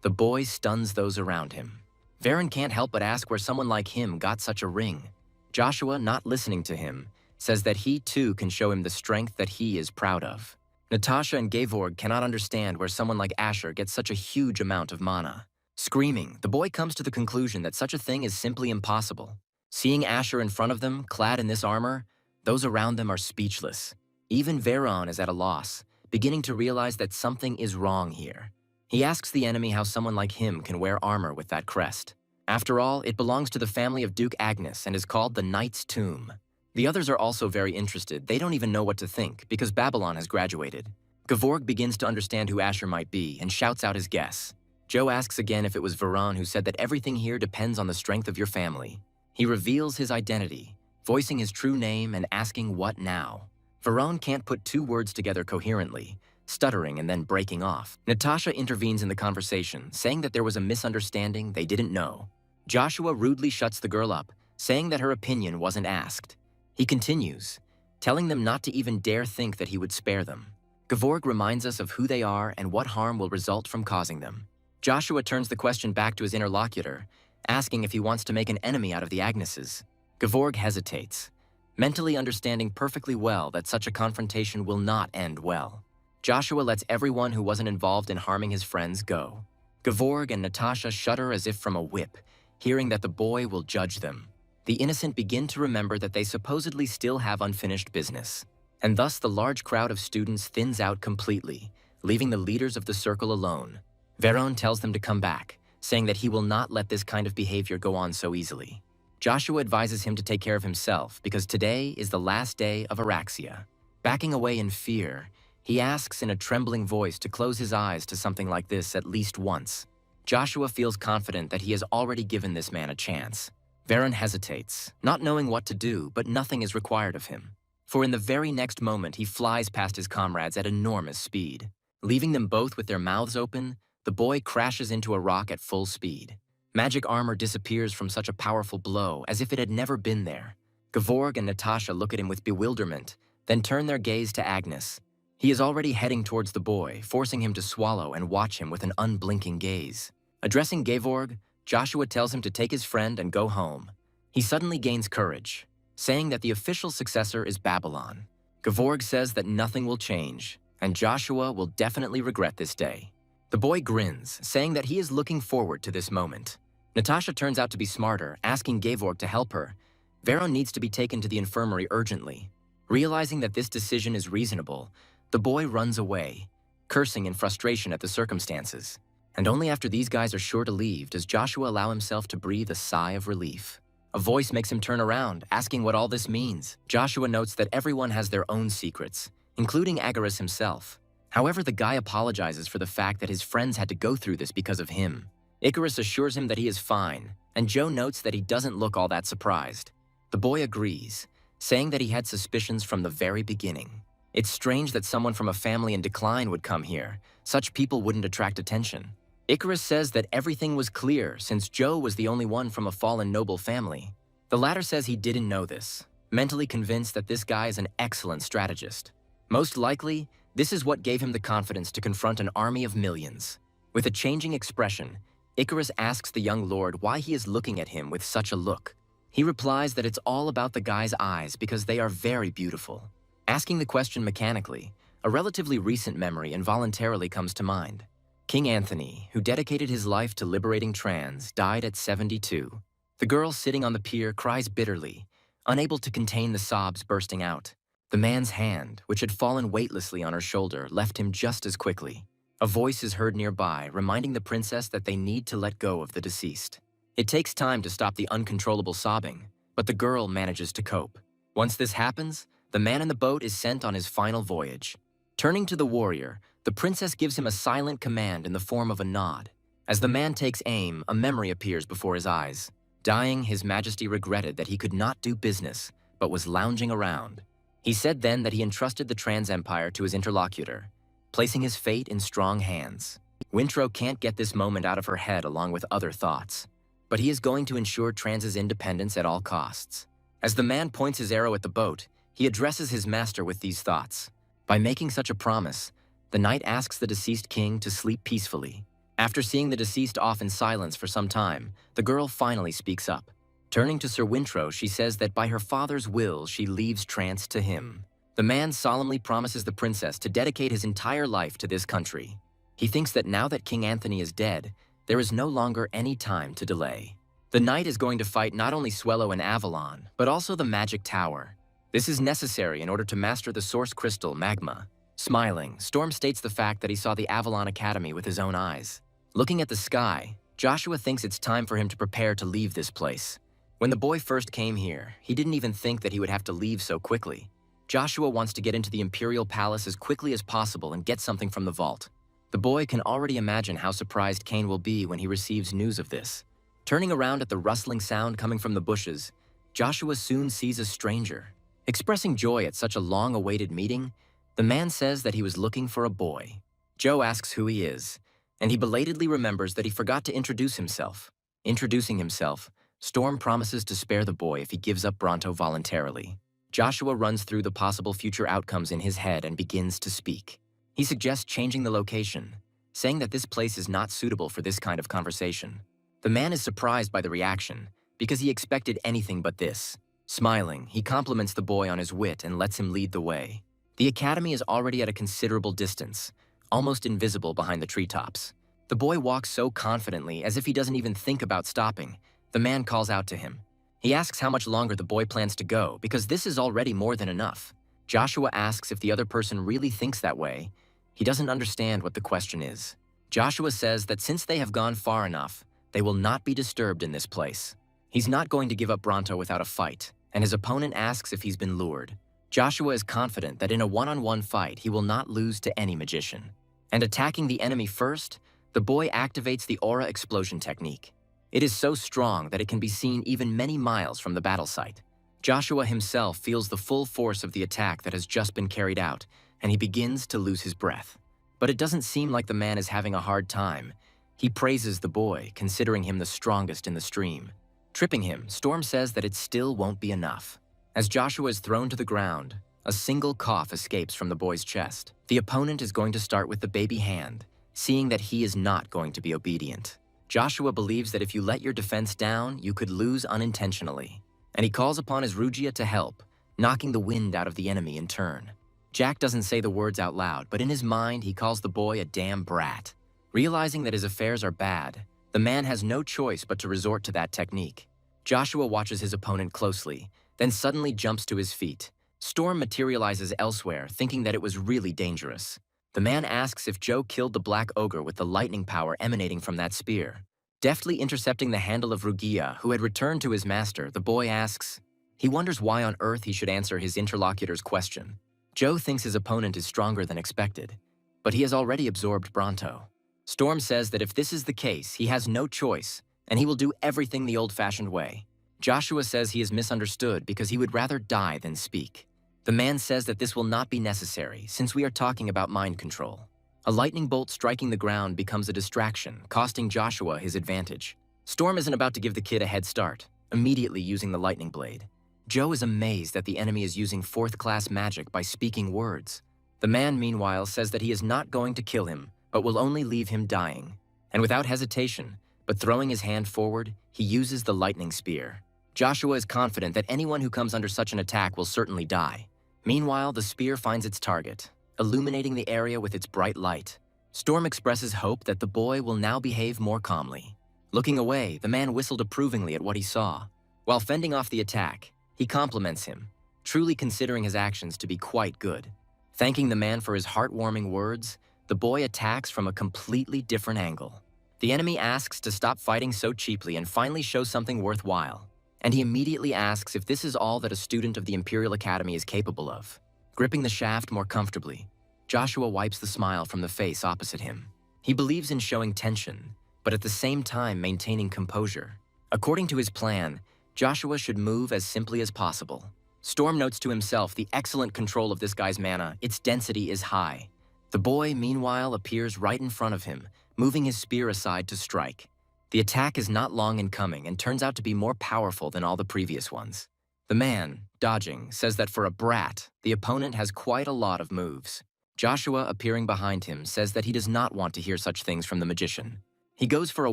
the boy stuns those around him. Veron can't help but ask where someone like him got such a ring. Joshua, not listening to him, says that he too can show him the strength that he is proud of. Natasha and Gevorg cannot understand where someone like Asher gets such a huge amount of mana. Screaming, the boy comes to the conclusion that such a thing is simply impossible. Seeing Asher in front of them, clad in this armor, those around them are speechless. Even Veron is at a loss, beginning to realize that something is wrong here. He asks the enemy how someone like him can wear armor with that crest. After all, it belongs to the family of Duke Agnes and is called the Knight's Tomb. The others are also very interested. They don't even know what to think, because Babylon has graduated. Gevorg begins to understand who Asher might be and shouts out his guess. Joe asks again if it was Veron who said that everything here depends on the strength of your family. He reveals his identity, voicing his true name and asking what now. Veron can't put two words together coherently, stuttering and then breaking off. Natasha intervenes in the conversation, saying that there was a misunderstanding they didn't know. Joshua rudely shuts the girl up, saying that her opinion wasn't asked. He continues, telling them not to even dare think that he would spare them. Gevorg reminds us of who they are and what harm will result from causing them. Joshua turns the question back to his interlocutor, asking if he wants to make an enemy out of the Agneses. Gevorg hesitates, mentally understanding perfectly well that such a confrontation will not end well. Joshua lets everyone who wasn't involved in harming his friends go. Gevorg and Natasha shudder as if from a whip, hearing that the boy will judge them. The innocent begin to remember that they supposedly still have unfinished business. And thus the large crowd of students thins out completely, leaving the leaders of the circle alone. Veron tells them to come back, saying that he will not let this kind of behavior go on so easily. Joshua advises him to take care of himself because today is the last day of Araxia. Backing away in fear, he asks in a trembling voice to close his eyes to something like this at least once. Joshua feels confident that he has already given this man a chance. Veron hesitates, not knowing what to do, but nothing is required of him. For in the very next moment, he flies past his comrades at enormous speed. Leaving them both with their mouths open, the boy crashes into a rock at full speed. Magic armor disappears from such a powerful blow as if it had never been there. Gevorg and Natasha look at him with bewilderment, then turn their gaze to Agnes. He is already heading towards the boy, forcing him to swallow and watch him with an unblinking gaze. Addressing Gevorg, Joshua tells him to take his friend and go home. He suddenly gains courage, saying that the official successor is Babylon. Gevorg says that nothing will change, and Joshua will definitely regret this day. The boy grins, saying that he is looking forward to this moment. Natasha turns out to be smarter, asking Gevorg to help her. Veron needs to be taken to the infirmary urgently. Realizing that this decision is reasonable, the boy runs away, cursing in frustration at the circumstances. And only after these guys are sure to leave does Joshua allow himself to breathe a sigh of relief. A voice makes him turn around, asking what all this means. Joshua notes that everyone has their own secrets, including Agaris himself. However, the guy apologizes for the fact that his friends had to go through this because of him. Icarus assures him that he is fine, and Joe notes that he doesn't look all that surprised. The boy agrees, saying that he had suspicions from the very beginning. It's strange that someone from a family in decline would come here. Such people wouldn't attract attention. Icarus says that everything was clear since Joe was the only one from a fallen noble family. The latter says he didn't know this, mentally convinced that this guy is an excellent strategist. Most likely, this is what gave him the confidence to confront an army of millions. With a changing expression, Icarus asks the young lord why he is looking at him with such a look. He replies that it's all about the guy's eyes because they are very beautiful. Asking the question mechanically, a relatively recent memory involuntarily comes to mind. King Anthony, who dedicated his life to liberating trans, died at 72. The girl sitting on the pier cries bitterly, unable to contain the sobs bursting out. The man's hand, which had fallen weightlessly on her shoulder, left him just as quickly. A voice is heard nearby, reminding the princess that they need to let go of the deceased. It takes time to stop the uncontrollable sobbing, but the girl manages to cope. Once this happens, the man in the boat is sent on his final voyage. Turning to the warrior, the princess gives him a silent command in the form of a nod. As the man takes aim, a memory appears before his eyes. Dying, His Majesty regretted that he could not do business, but was lounging around. He said then that he entrusted the Trans Empire to his interlocutor, placing his fate in strong hands. Wintro can't get this moment out of her head along with other thoughts, but he is going to ensure Trans's independence at all costs. As the man points his arrow at the boat, he addresses his master with these thoughts. By making such a promise, the knight asks the deceased king to sleep peacefully. After seeing the deceased off in silence for some time, the girl finally speaks up. Turning to Sir Wintro, she says that by her father's will, she leaves Trance to him. The man solemnly promises the princess to dedicate his entire life to this country. He thinks that now that King Anthony is dead, there is no longer any time to delay. The knight is going to fight not only Swellow and Avalon, but also the Magic Tower. This is necessary in order to master the source crystal, Magma. Smiling, Storm states the fact that he saw the Avalon Academy with his own eyes. Looking at the sky, Joshua thinks it's time for him to prepare to leave this place. When the boy first came here, he didn't even think that he would have to leave so quickly. Joshua wants to get into the Imperial Palace as quickly as possible and get something from the vault. The boy can already imagine how surprised Cain will be when he receives news of this. Turning around at the rustling sound coming from the bushes, Joshua soon sees a stranger. Expressing joy at such a long-awaited meeting, the man says that he was looking for a boy. Joe asks who he is, and he belatedly remembers that he forgot to introduce himself. Introducing himself, Storm promises to spare the boy if he gives up Bronto voluntarily. Joshua runs through the possible future outcomes in his head and begins to speak. He suggests changing the location, saying that this place is not suitable for this kind of conversation. The man is surprised by the reaction, because he expected anything but this. Smiling, he compliments the boy on his wit and lets him lead the way. The academy is already at a considerable distance, almost invisible behind the treetops. The boy walks so confidently as if he doesn't even think about stopping. The man calls out to him. He asks how much longer the boy plans to go, because this is already more than enough. Joshua asks if the other person really thinks that way. He doesn't understand what the question is. Joshua says that since they have gone far enough, they will not be disturbed in this place. He's not going to give up Bronto without a fight, and his opponent asks if he's been lured. Joshua is confident that in a one-on-one fight, he will not lose to any magician. And attacking the enemy first, the boy activates the aura explosion technique. It is so strong that it can be seen even many miles from the battle site. Joshua himself feels the full force of the attack that has just been carried out, and he begins to lose his breath. But it doesn't seem like the man is having a hard time. He praises the boy, considering him the strongest in the stream. Tripping him, Storm says that it still won't be enough. As Joshua is thrown to the ground, a single cough escapes from the boy's chest. The opponent is going to start with the baby hand, seeing that he is not going to be obedient. Joshua believes that if you let your defense down, you could lose unintentionally, and he calls upon his Rugia to help, knocking the wind out of the enemy in turn. Jack doesn't say the words out loud, but in his mind he calls the boy a damn brat. Realizing that his affairs are bad, the man has no choice but to resort to that technique. Joshua watches his opponent closely, then suddenly jumps to his feet. Storm materializes elsewhere, thinking that it was really dangerous. The man asks if Joe killed the Black Ogre with the lightning power emanating from that spear. Deftly intercepting the handle of Rugia, who had returned to his master, the boy asks. He wonders why on earth he should answer his interlocutor's question. Joe thinks his opponent is stronger than expected, but he has already absorbed Bronto. Storm says that if this is the case, he has no choice, and he will do everything the old-fashioned way. Joshua says he is misunderstood because he would rather die than speak. The man says that this will not be necessary since we are talking about mind control. A lightning bolt striking the ground becomes a distraction, costing Joshua his advantage. Storm isn't about to give the kid a head start, immediately using the lightning blade. Joe is amazed that the enemy is using fourth-class magic by speaking words. The man, meanwhile, says that he is not going to kill him, but will only leave him dying. And without hesitation, but throwing his hand forward, he uses the lightning spear. Joshua is confident that anyone who comes under such an attack will certainly die. Meanwhile, the spear finds its target, illuminating the area with its bright light. Storm expresses hope that the boy will now behave more calmly. Looking away, the man whistled approvingly at what he saw. While fending off the attack, he compliments him, truly considering his actions to be quite good. Thanking the man for his heartwarming words, the boy attacks from a completely different angle. The enemy asks to stop fighting so cheaply and finally show something worthwhile. And he immediately asks if this is all that a student of the Imperial Academy is capable of. Gripping the shaft more comfortably, Joshua wipes the smile from the face opposite him. He believes in showing tension, but at the same time maintaining composure. According to his plan, Joshua should move as simply as possible. Storm notes to himself the excellent control of this guy's mana. Its density is high. The boy, meanwhile, appears right in front of him, moving his spear aside to strike. The attack is not long in coming and turns out to be more powerful than all the previous ones. The man, dodging, says that for a brat, the opponent has quite a lot of moves. Joshua, appearing behind him, says that he does not want to hear such things from the magician. He goes for a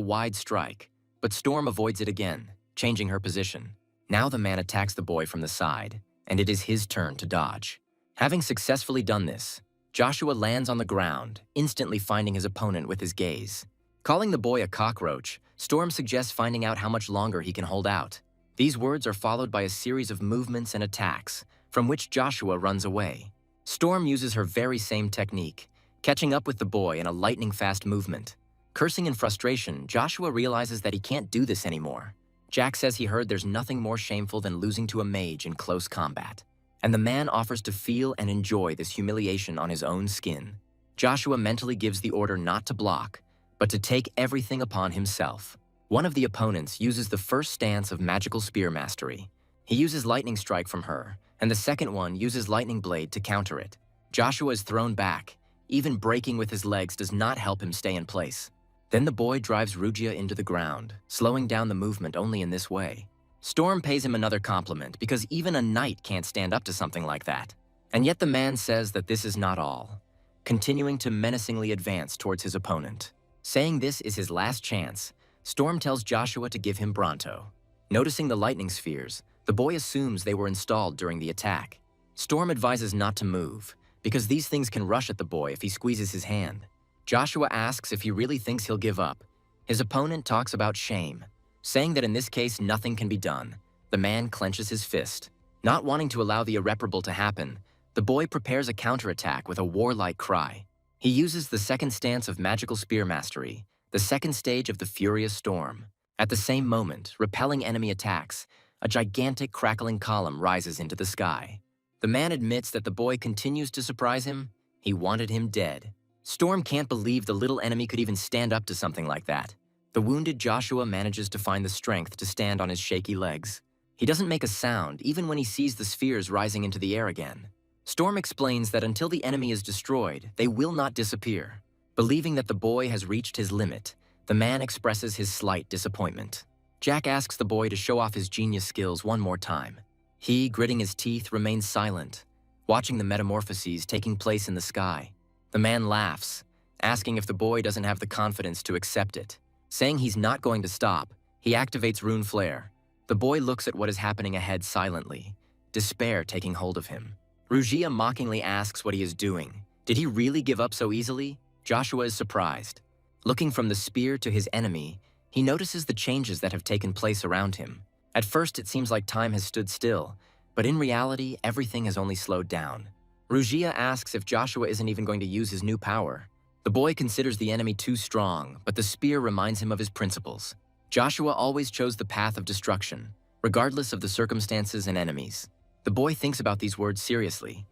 wide strike, but Storm avoids it again, changing her position. Now the man attacks the boy from the side, and it is his turn to dodge. Having successfully done this, Joshua lands on the ground, instantly finding his opponent with his gaze. Calling the boy a cockroach, Storm suggests finding out how much longer he can hold out. These words are followed by a series of movements and attacks, from which Joshua runs away. Storm uses her very same technique, catching up with the boy in a lightning-fast movement. Cursing in frustration, Joshua realizes that he can't do this anymore. Jack says he heard there's nothing more shameful than losing to a mage in close combat, and the man offers to feel and enjoy this humiliation on his own skin. Joshua mentally gives the order not to block, but to take everything upon himself. One of the opponents uses the first stance of magical spear mastery. He uses lightning strike from her, and the second one uses lightning blade to counter it. Joshua is thrown back. Even breaking with his legs does not help him stay in place. Then the boy drives Rugia into the ground, slowing down the movement only in this way. Storm pays him another compliment because even a knight can't stand up to something like that. And yet the man says that this is not all, continuing to menacingly advance towards his opponent. Saying this is his last chance, Storm tells Joshua to give him Bronto. Noticing the lightning spheres, the boy assumes they were installed during the attack. Storm advises not to move, because these things can rush at the boy if he squeezes his hand. Joshua asks if he really thinks he'll give up. His opponent talks about shame, saying that in this case nothing can be done. The man clenches his fist. Not wanting to allow the irreparable to happen, the boy prepares a counterattack with a warlike cry. He uses the second stance of magical spear mastery, the second stage of the furious storm. At the same moment, repelling enemy attacks, a gigantic crackling column rises into the sky. The man admits that the boy continues to surprise him. He wanted him dead. Storm can't believe the little enemy could even stand up to something like that. The wounded Joshua manages to find the strength to stand on his shaky legs. He doesn't make a sound even when he sees the spheres rising into the air again. Storm explains that until the enemy is destroyed, they will not disappear. Believing that the boy has reached his limit, the man expresses his slight disappointment. Jack asks the boy to show off his genius skills one more time. He, gritting his teeth, remains silent, watching the metamorphoses taking place in the sky. The man laughs, asking if the boy doesn't have the confidence to accept it. Saying he's not going to stop, he activates Rune Flare. The boy looks at what is happening ahead silently, despair taking hold of him. Rugia mockingly asks what he is doing. Did he really give up so easily? Joshua is surprised. Looking from the spear to his enemy, he notices the changes that have taken place around him. At first, it seems like time has stood still, but in reality, everything has only slowed down. Rugia asks if Joshua isn't even going to use his new power. The boy considers the enemy too strong, but the spear reminds him of his principles. Joshua always chose the path of destruction, regardless of the circumstances and enemies. The boy thinks about these words seriously.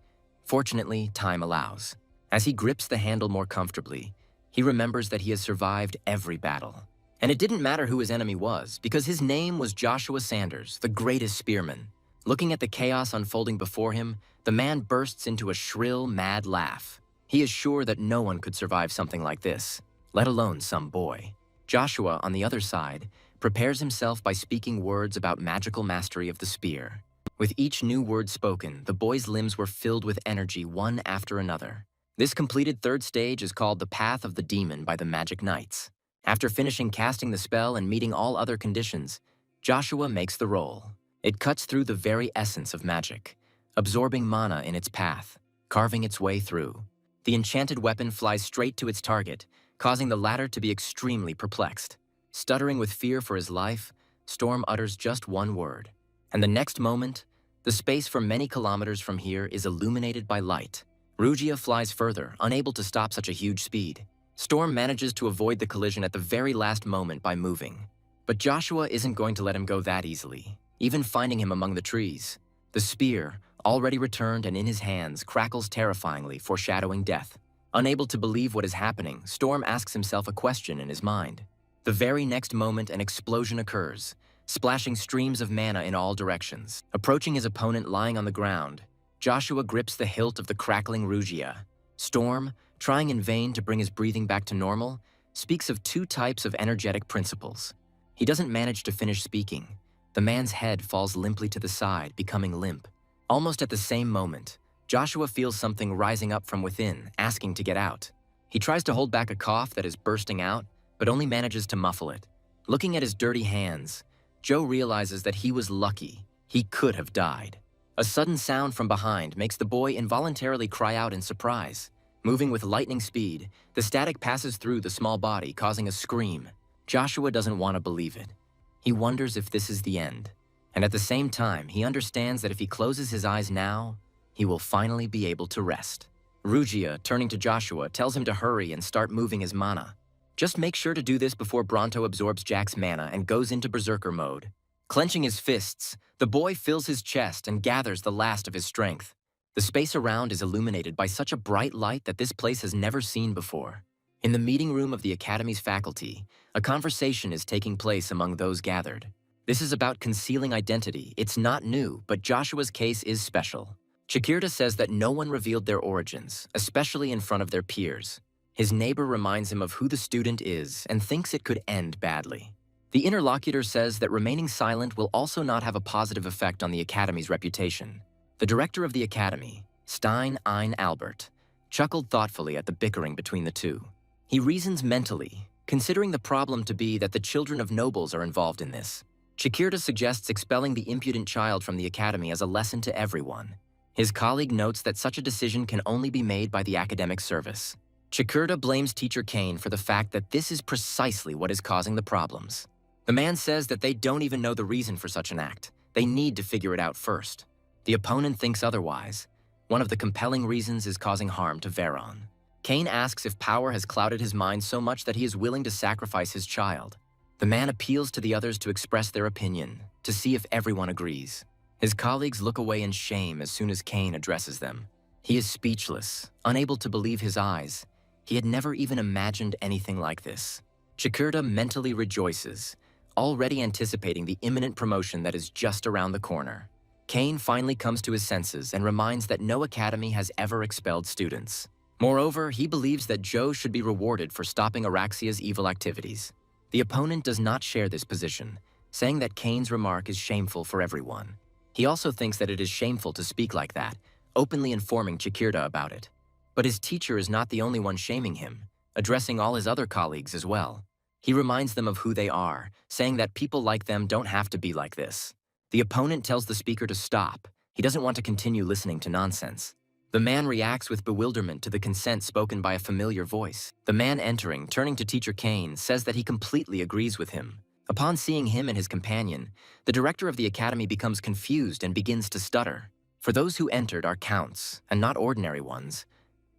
Fortunately, time allows. As he grips the handle more comfortably, he remembers that he has survived every battle. And it didn't matter who his enemy was, because his name was Joshua Sanders, the greatest spearman. Looking at the chaos unfolding before him, the man bursts into a shrill, mad laugh. He is sure that no one could survive something like this, let alone some boy. Joshua, on the other side, prepares himself by speaking words about magical mastery of the spear. With each new word spoken, the boy's limbs were filled with energy one after another. This completed third stage is called the Path of the Demon by the Magic Knights. After finishing casting the spell and meeting all other conditions, Joshua makes the roll. It cuts through the very essence of magic, absorbing mana in its path, carving its way through. The enchanted weapon flies straight to its target, causing the latter to be extremely perplexed. Stuttering with fear for his life, Storm utters just one word. And the next moment, the space for many kilometers from here is illuminated by light. Rugia flies further, unable to stop such a huge speed. Storm manages to avoid the collision at the very last moment by moving. But Joshua isn't going to let him go that easily, even finding him among the trees. The spear, already returned and in his hands, crackles terrifyingly, foreshadowing death. Unable to believe what is happening, Storm asks himself a question in his mind. The very next moment, an explosion occurs, splashing streams of mana in all directions. Approaching his opponent lying on the ground, Joshua grips the hilt of the crackling Rugia. Storm, trying in vain to bring his breathing back to normal, speaks of two types of energetic principles. He doesn't manage to finish speaking. The man's head falls limply to the side, becoming limp. Almost at the same moment, Joshua feels something rising up from within, asking to get out. He tries to hold back a cough that is bursting out, but only manages to muffle it. Looking at his dirty hands, Joe realizes that he was lucky. He could have died. A sudden sound from behind makes the boy involuntarily cry out in surprise. Moving with lightning speed, the static passes through the small body, causing a scream. Joshua doesn't want to believe it. He wonders if this is the end. And at the same time, he understands that if he closes his eyes now, he will finally be able to rest. Rugia, turning to Joshua, tells him to hurry and start moving his mana. Just make sure to do this before Bronto absorbs Jack's mana and goes into berserker mode. Clenching his fists, the boy fills his chest and gathers the last of his strength. The space around is illuminated by such a bright light that this place has never seen before. In the meeting room of the Academy's faculty, a conversation is taking place among those gathered. This is about concealing identity. It's not new, but Joshua's case is special. Chikirta says that no one revealed their origins, especially in front of their peers. His neighbor reminds him of who the student is and thinks it could end badly. The interlocutor says that remaining silent will also not have a positive effect on the Academy's reputation. The director of the Academy, Stein Ein Albert, chuckled thoughtfully at the bickering between the two. He reasons mentally, considering the problem to be that the children of nobles are involved in this. Chikirta suggests expelling the impudent child from the Academy as a lesson to everyone. His colleague notes that such a decision can only be made by the academic service. Chikirta blames Teacher Kane for the fact that this is precisely what is causing the problems. The man says that they don't even know the reason for such an act. They need to figure it out first. The opponent thinks otherwise. One of the compelling reasons is causing harm to Veron. Kane asks if power has clouded his mind so much that he is willing to sacrifice his child. The man appeals to the others to express their opinion, to see if everyone agrees. His colleagues look away in shame as soon as Kane addresses them. He is speechless, unable to believe his eyes. He had never even imagined anything like this. Chikirta mentally rejoices, already anticipating the imminent promotion that is just around the corner. Kane finally comes to his senses and reminds that no academy has ever expelled students. Moreover, he believes that Joe should be rewarded for stopping Araxia's evil activities. The opponent does not share this position, saying that Kane's remark is shameful for everyone. He also thinks that it is shameful to speak like that, openly informing Chikirta about it. But his teacher is not the only one shaming him, addressing all his other colleagues as well. He reminds them of who they are, saying that people like them don't have to be like this. The opponent tells the speaker to stop. He doesn't want to continue listening to nonsense. The man reacts with bewilderment to the consent spoken by a familiar voice. The man entering, turning to Teacher Kane, says that he completely agrees with him. Upon seeing him and his companion, the director of the academy becomes confused and begins to stutter. For those who entered are counts, and not ordinary ones,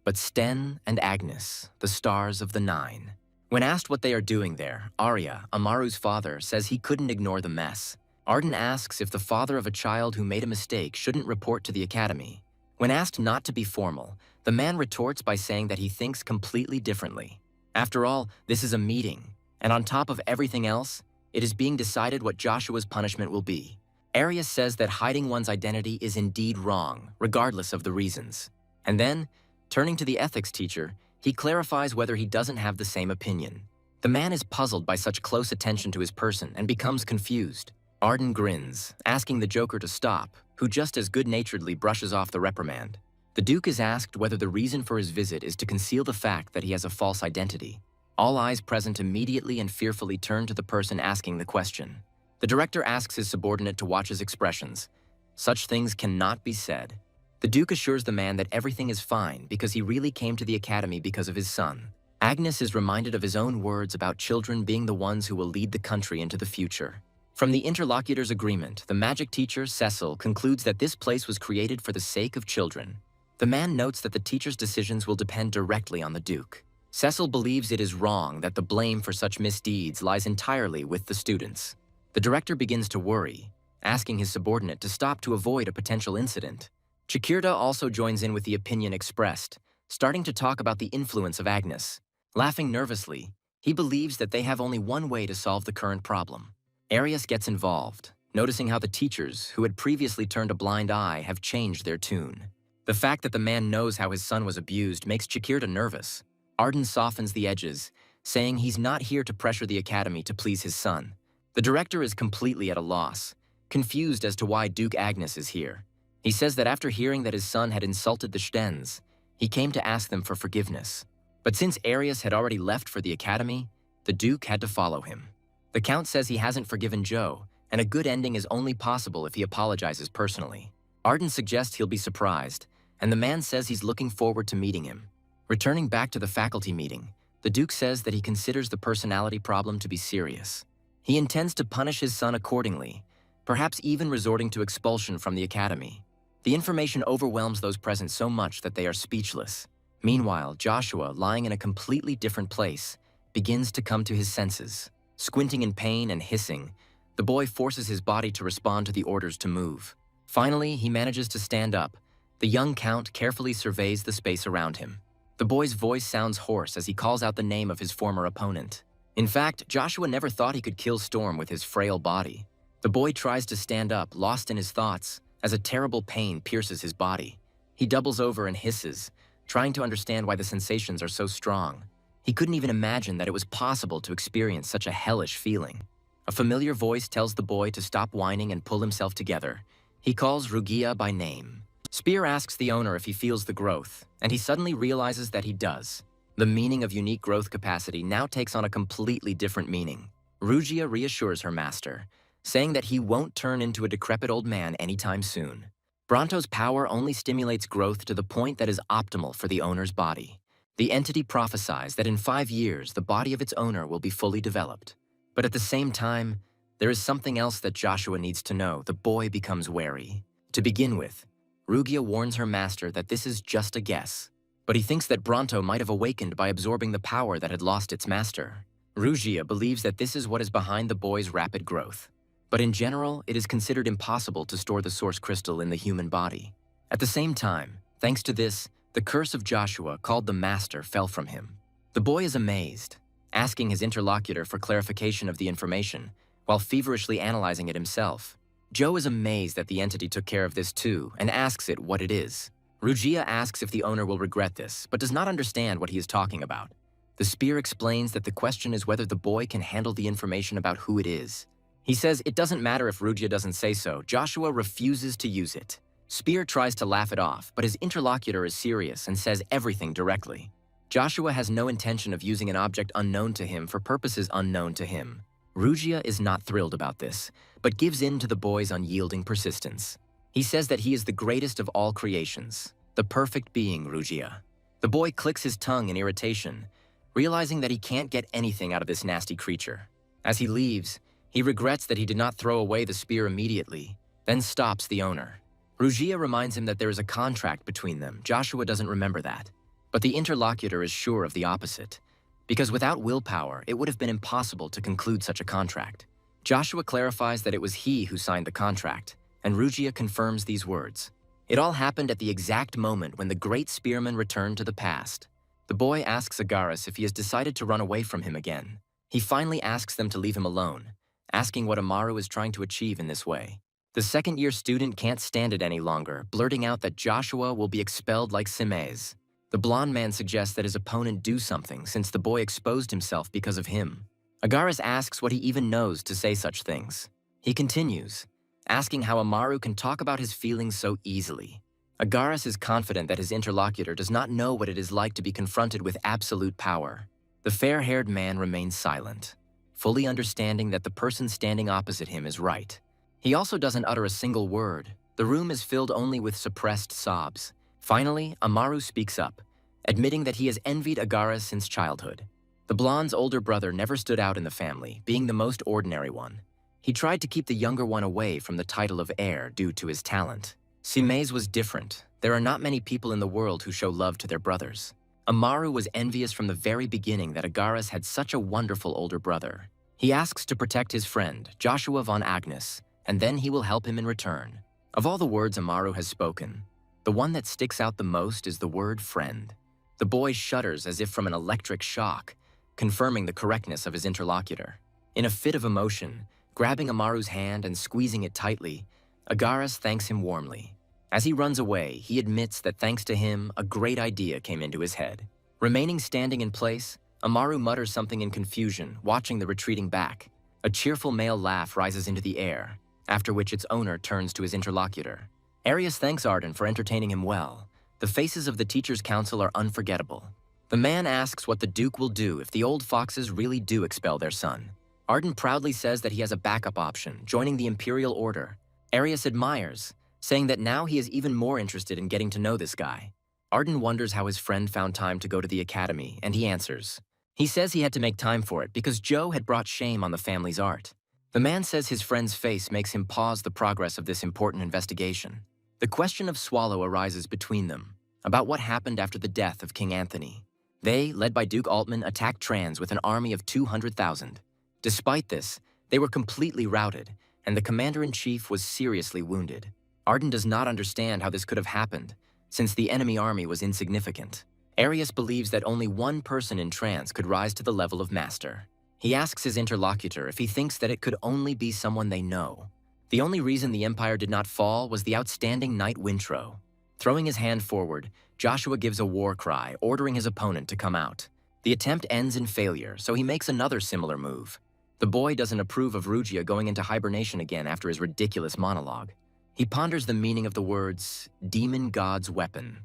but Sten and Agnes, the stars of the Nine. When asked what they are doing there, Arya, Amaru's father, says he couldn't ignore the mess. Arden asks if the father of a child who made a mistake shouldn't report to the academy. When asked not to be formal, the man retorts by saying that he thinks completely differently. After all, this is a meeting, and on top of everything else, it is being decided what Joshua's punishment will be. Arya says that hiding one's identity is indeed wrong, regardless of the reasons. And then, Turning to the ethics teacher, he clarifies whether he doesn't have the same opinion. The man is puzzled by such close attention to his person and becomes confused. Arden grins, asking the Joker to stop, who just as good-naturedly brushes off the reprimand. The Duke is asked whether the reason for his visit is to conceal the fact that he has a false identity. All eyes present immediately and fearfully turn to the person asking the question. The director asks his subordinate to watch his expressions. Such things cannot be said. The Duke assures the man that everything is fine because he really came to the academy because of his son. Agnes is reminded of his own words about children being the ones who will lead the country into the future. From the interlocutor's agreement, the magic teacher, Cecil, concludes that this place was created for the sake of children. The man notes that the teacher's decisions will depend directly on the Duke. Cecil believes it is wrong that the blame for such misdeeds lies entirely with the students. The director begins to worry, asking his subordinate to stop to avoid a potential incident. Chikirda also joins in with the opinion expressed, starting to talk about the influence of Agnes. Laughing nervously, he believes that they have only one way to solve the current problem. Arius gets involved, noticing how the teachers, who had previously turned a blind eye, have changed their tune. The fact that the man knows how his son was abused makes Chikirda nervous. Arden softens the edges, saying he's not here to pressure the academy to please his son. The director is completely at a loss, confused as to why Duke Agnes is here. He says that after hearing that his son had insulted the Stens, he came to ask them for forgiveness. But since Arius had already left for the academy, the Duke had to follow him. The Count says he hasn't forgiven Joe, and a good ending is only possible if he apologizes personally. Arden suggests he'll be surprised, and the man says he's looking forward to meeting him. Returning back to the faculty meeting, the Duke says that he considers the personality problem to be serious. He intends to punish his son accordingly, perhaps even resorting to expulsion from the academy. The information overwhelms those present so much that they are speechless. Meanwhile, Joshua, lying in a completely different place, begins to come to his senses. Squinting in pain and hissing, the boy forces his body to respond to the orders to move. Finally, he manages to stand up. The young Count carefully surveys the space around him. The boy's voice sounds hoarse as he calls out the name of his former opponent. In fact, Joshua never thought he could kill Storm with his frail body. The boy tries to stand up, lost in his thoughts, as a terrible pain pierces his body. He doubles over and hisses, trying to understand why the sensations are so strong. He couldn't even imagine that it was possible to experience such a hellish feeling. A familiar voice tells the boy to stop whining and pull himself together. He calls Rugia by name. Spear asks the owner if he feels the growth, and he suddenly realizes that he does. The meaning of unique growth capacity now takes on a completely different meaning. Rugia reassures her master, saying that he won't turn into a decrepit old man anytime soon. Bronto's power only stimulates growth to the point that is optimal for the owner's body. The entity prophesies that in 5 years, the body of its owner will be fully developed. But at the same time, there is something else that Joshua needs to know. The boy becomes wary. To begin with, Rugia warns her master that this is just a guess, but he thinks that Bronto might have awakened by absorbing the power that had lost its master. Rugia believes that this is what is behind the boy's rapid growth. But in general, it is considered impossible to store the source crystal in the human body. At the same time, thanks to this, the curse of Joshua, called the Master, fell from him. The boy is amazed, asking his interlocutor for clarification of the information, while feverishly analyzing it himself. Joe is amazed that the entity took care of this too, and asks it what it is. Rugia asks if the owner will regret this, but does not understand what he is talking about. The spear explains that the question is whether the boy can handle the information about who it is. He says it doesn't matter if Rugia doesn't say so. Joshua refuses to use it. Spear tries to laugh it off, but his interlocutor is serious and says everything directly. Joshua has no intention of using an object unknown to him for purposes unknown to him. Rugia is not thrilled about this, but gives in to the boy's unyielding persistence. He says that he is the greatest of all creations, the perfect being, Rugia. The boy clicks his tongue in irritation, realizing that he can't get anything out of this nasty creature. As he leaves, he regrets that he did not throw away the spear immediately, then stops the owner. Rugia reminds him that there is a contract between them. Joshua doesn't remember that. But the interlocutor is sure of the opposite, because without willpower, it would have been impossible to conclude such a contract. Joshua clarifies that it was he who signed the contract, and Rugia confirms these words. It all happened at the exact moment when the great spearman returned to the past. The boy asks Agaris if he has decided to run away from him again. He finally asks them to leave him alone, asking what Amaru is trying to achieve in this way. The second-year student can't stand it any longer, blurting out that Joshua will be expelled like Simez. The blonde man suggests that his opponent do something since the boy exposed himself because of him. Agaras asks what he even knows to say such things. He continues, asking how Amaru can talk about his feelings so easily. Agaras is confident that his interlocutor does not know what it is like to be confronted with absolute power. The fair-haired man remains silent, fully understanding that the person standing opposite him is right. He also doesn't utter a single word. The room is filled only with suppressed sobs. Finally, Amaru speaks up, admitting that he has envied Agaras since childhood. The blonde's older brother never stood out in the family, being the most ordinary one. He tried to keep the younger one away from the title of heir due to his talent. Simei's was different. There are not many people in the world who show love to their brothers. Amaru was envious from the very beginning that Agaras had such a wonderful older brother. He asks to protect his friend, Joshua von Agnes, and then he will help him in return. Of all the words Amaru has spoken, the one that sticks out the most is the word friend. The boy shudders as if from an electric shock, confirming the correctness of his interlocutor. In a fit of emotion, grabbing Amaru's hand and squeezing it tightly, Agaras thanks him warmly. As he runs away, he admits that thanks to him, a great idea came into his head. Remaining standing in place, Amaru mutters something in confusion, watching the retreating back. A cheerful male laugh rises into the air, after which its owner turns to his interlocutor. Arius thanks Arden for entertaining him well. The faces of the teacher's council are unforgettable. The man asks what the Duke will do if the old foxes really do expel their son. Arden proudly says that he has a backup option, joining the Imperial Order. Arius admires, saying that now he is even more interested in getting to know this guy. Arden wonders how his friend found time to go to the academy, and he answers. He says he had to make time for it because Joe had brought shame on the family's art. The man says his friend's face makes him pause the progress of this important investigation. The question of Swallow arises between them, about what happened after the death of King Anthony. They, led by Duke Altman, attacked Trans with an army of 200,000. Despite this, they were completely routed, and the commander-in-chief was seriously wounded. Arden does not understand how this could have happened, since the enemy army was insignificant. Arius believes that only one person in Trans could rise to the level of master. He asks his interlocutor if he thinks that it could only be someone they know. The only reason the Empire did not fall was the outstanding Knight Wintro. Throwing his hand forward, Joshua gives a war cry, ordering his opponent to come out. The attempt ends in failure, so he makes another similar move. The boy doesn't approve of Rugia going into hibernation again after his ridiculous monologue. He ponders the meaning of the words, demon god's weapon.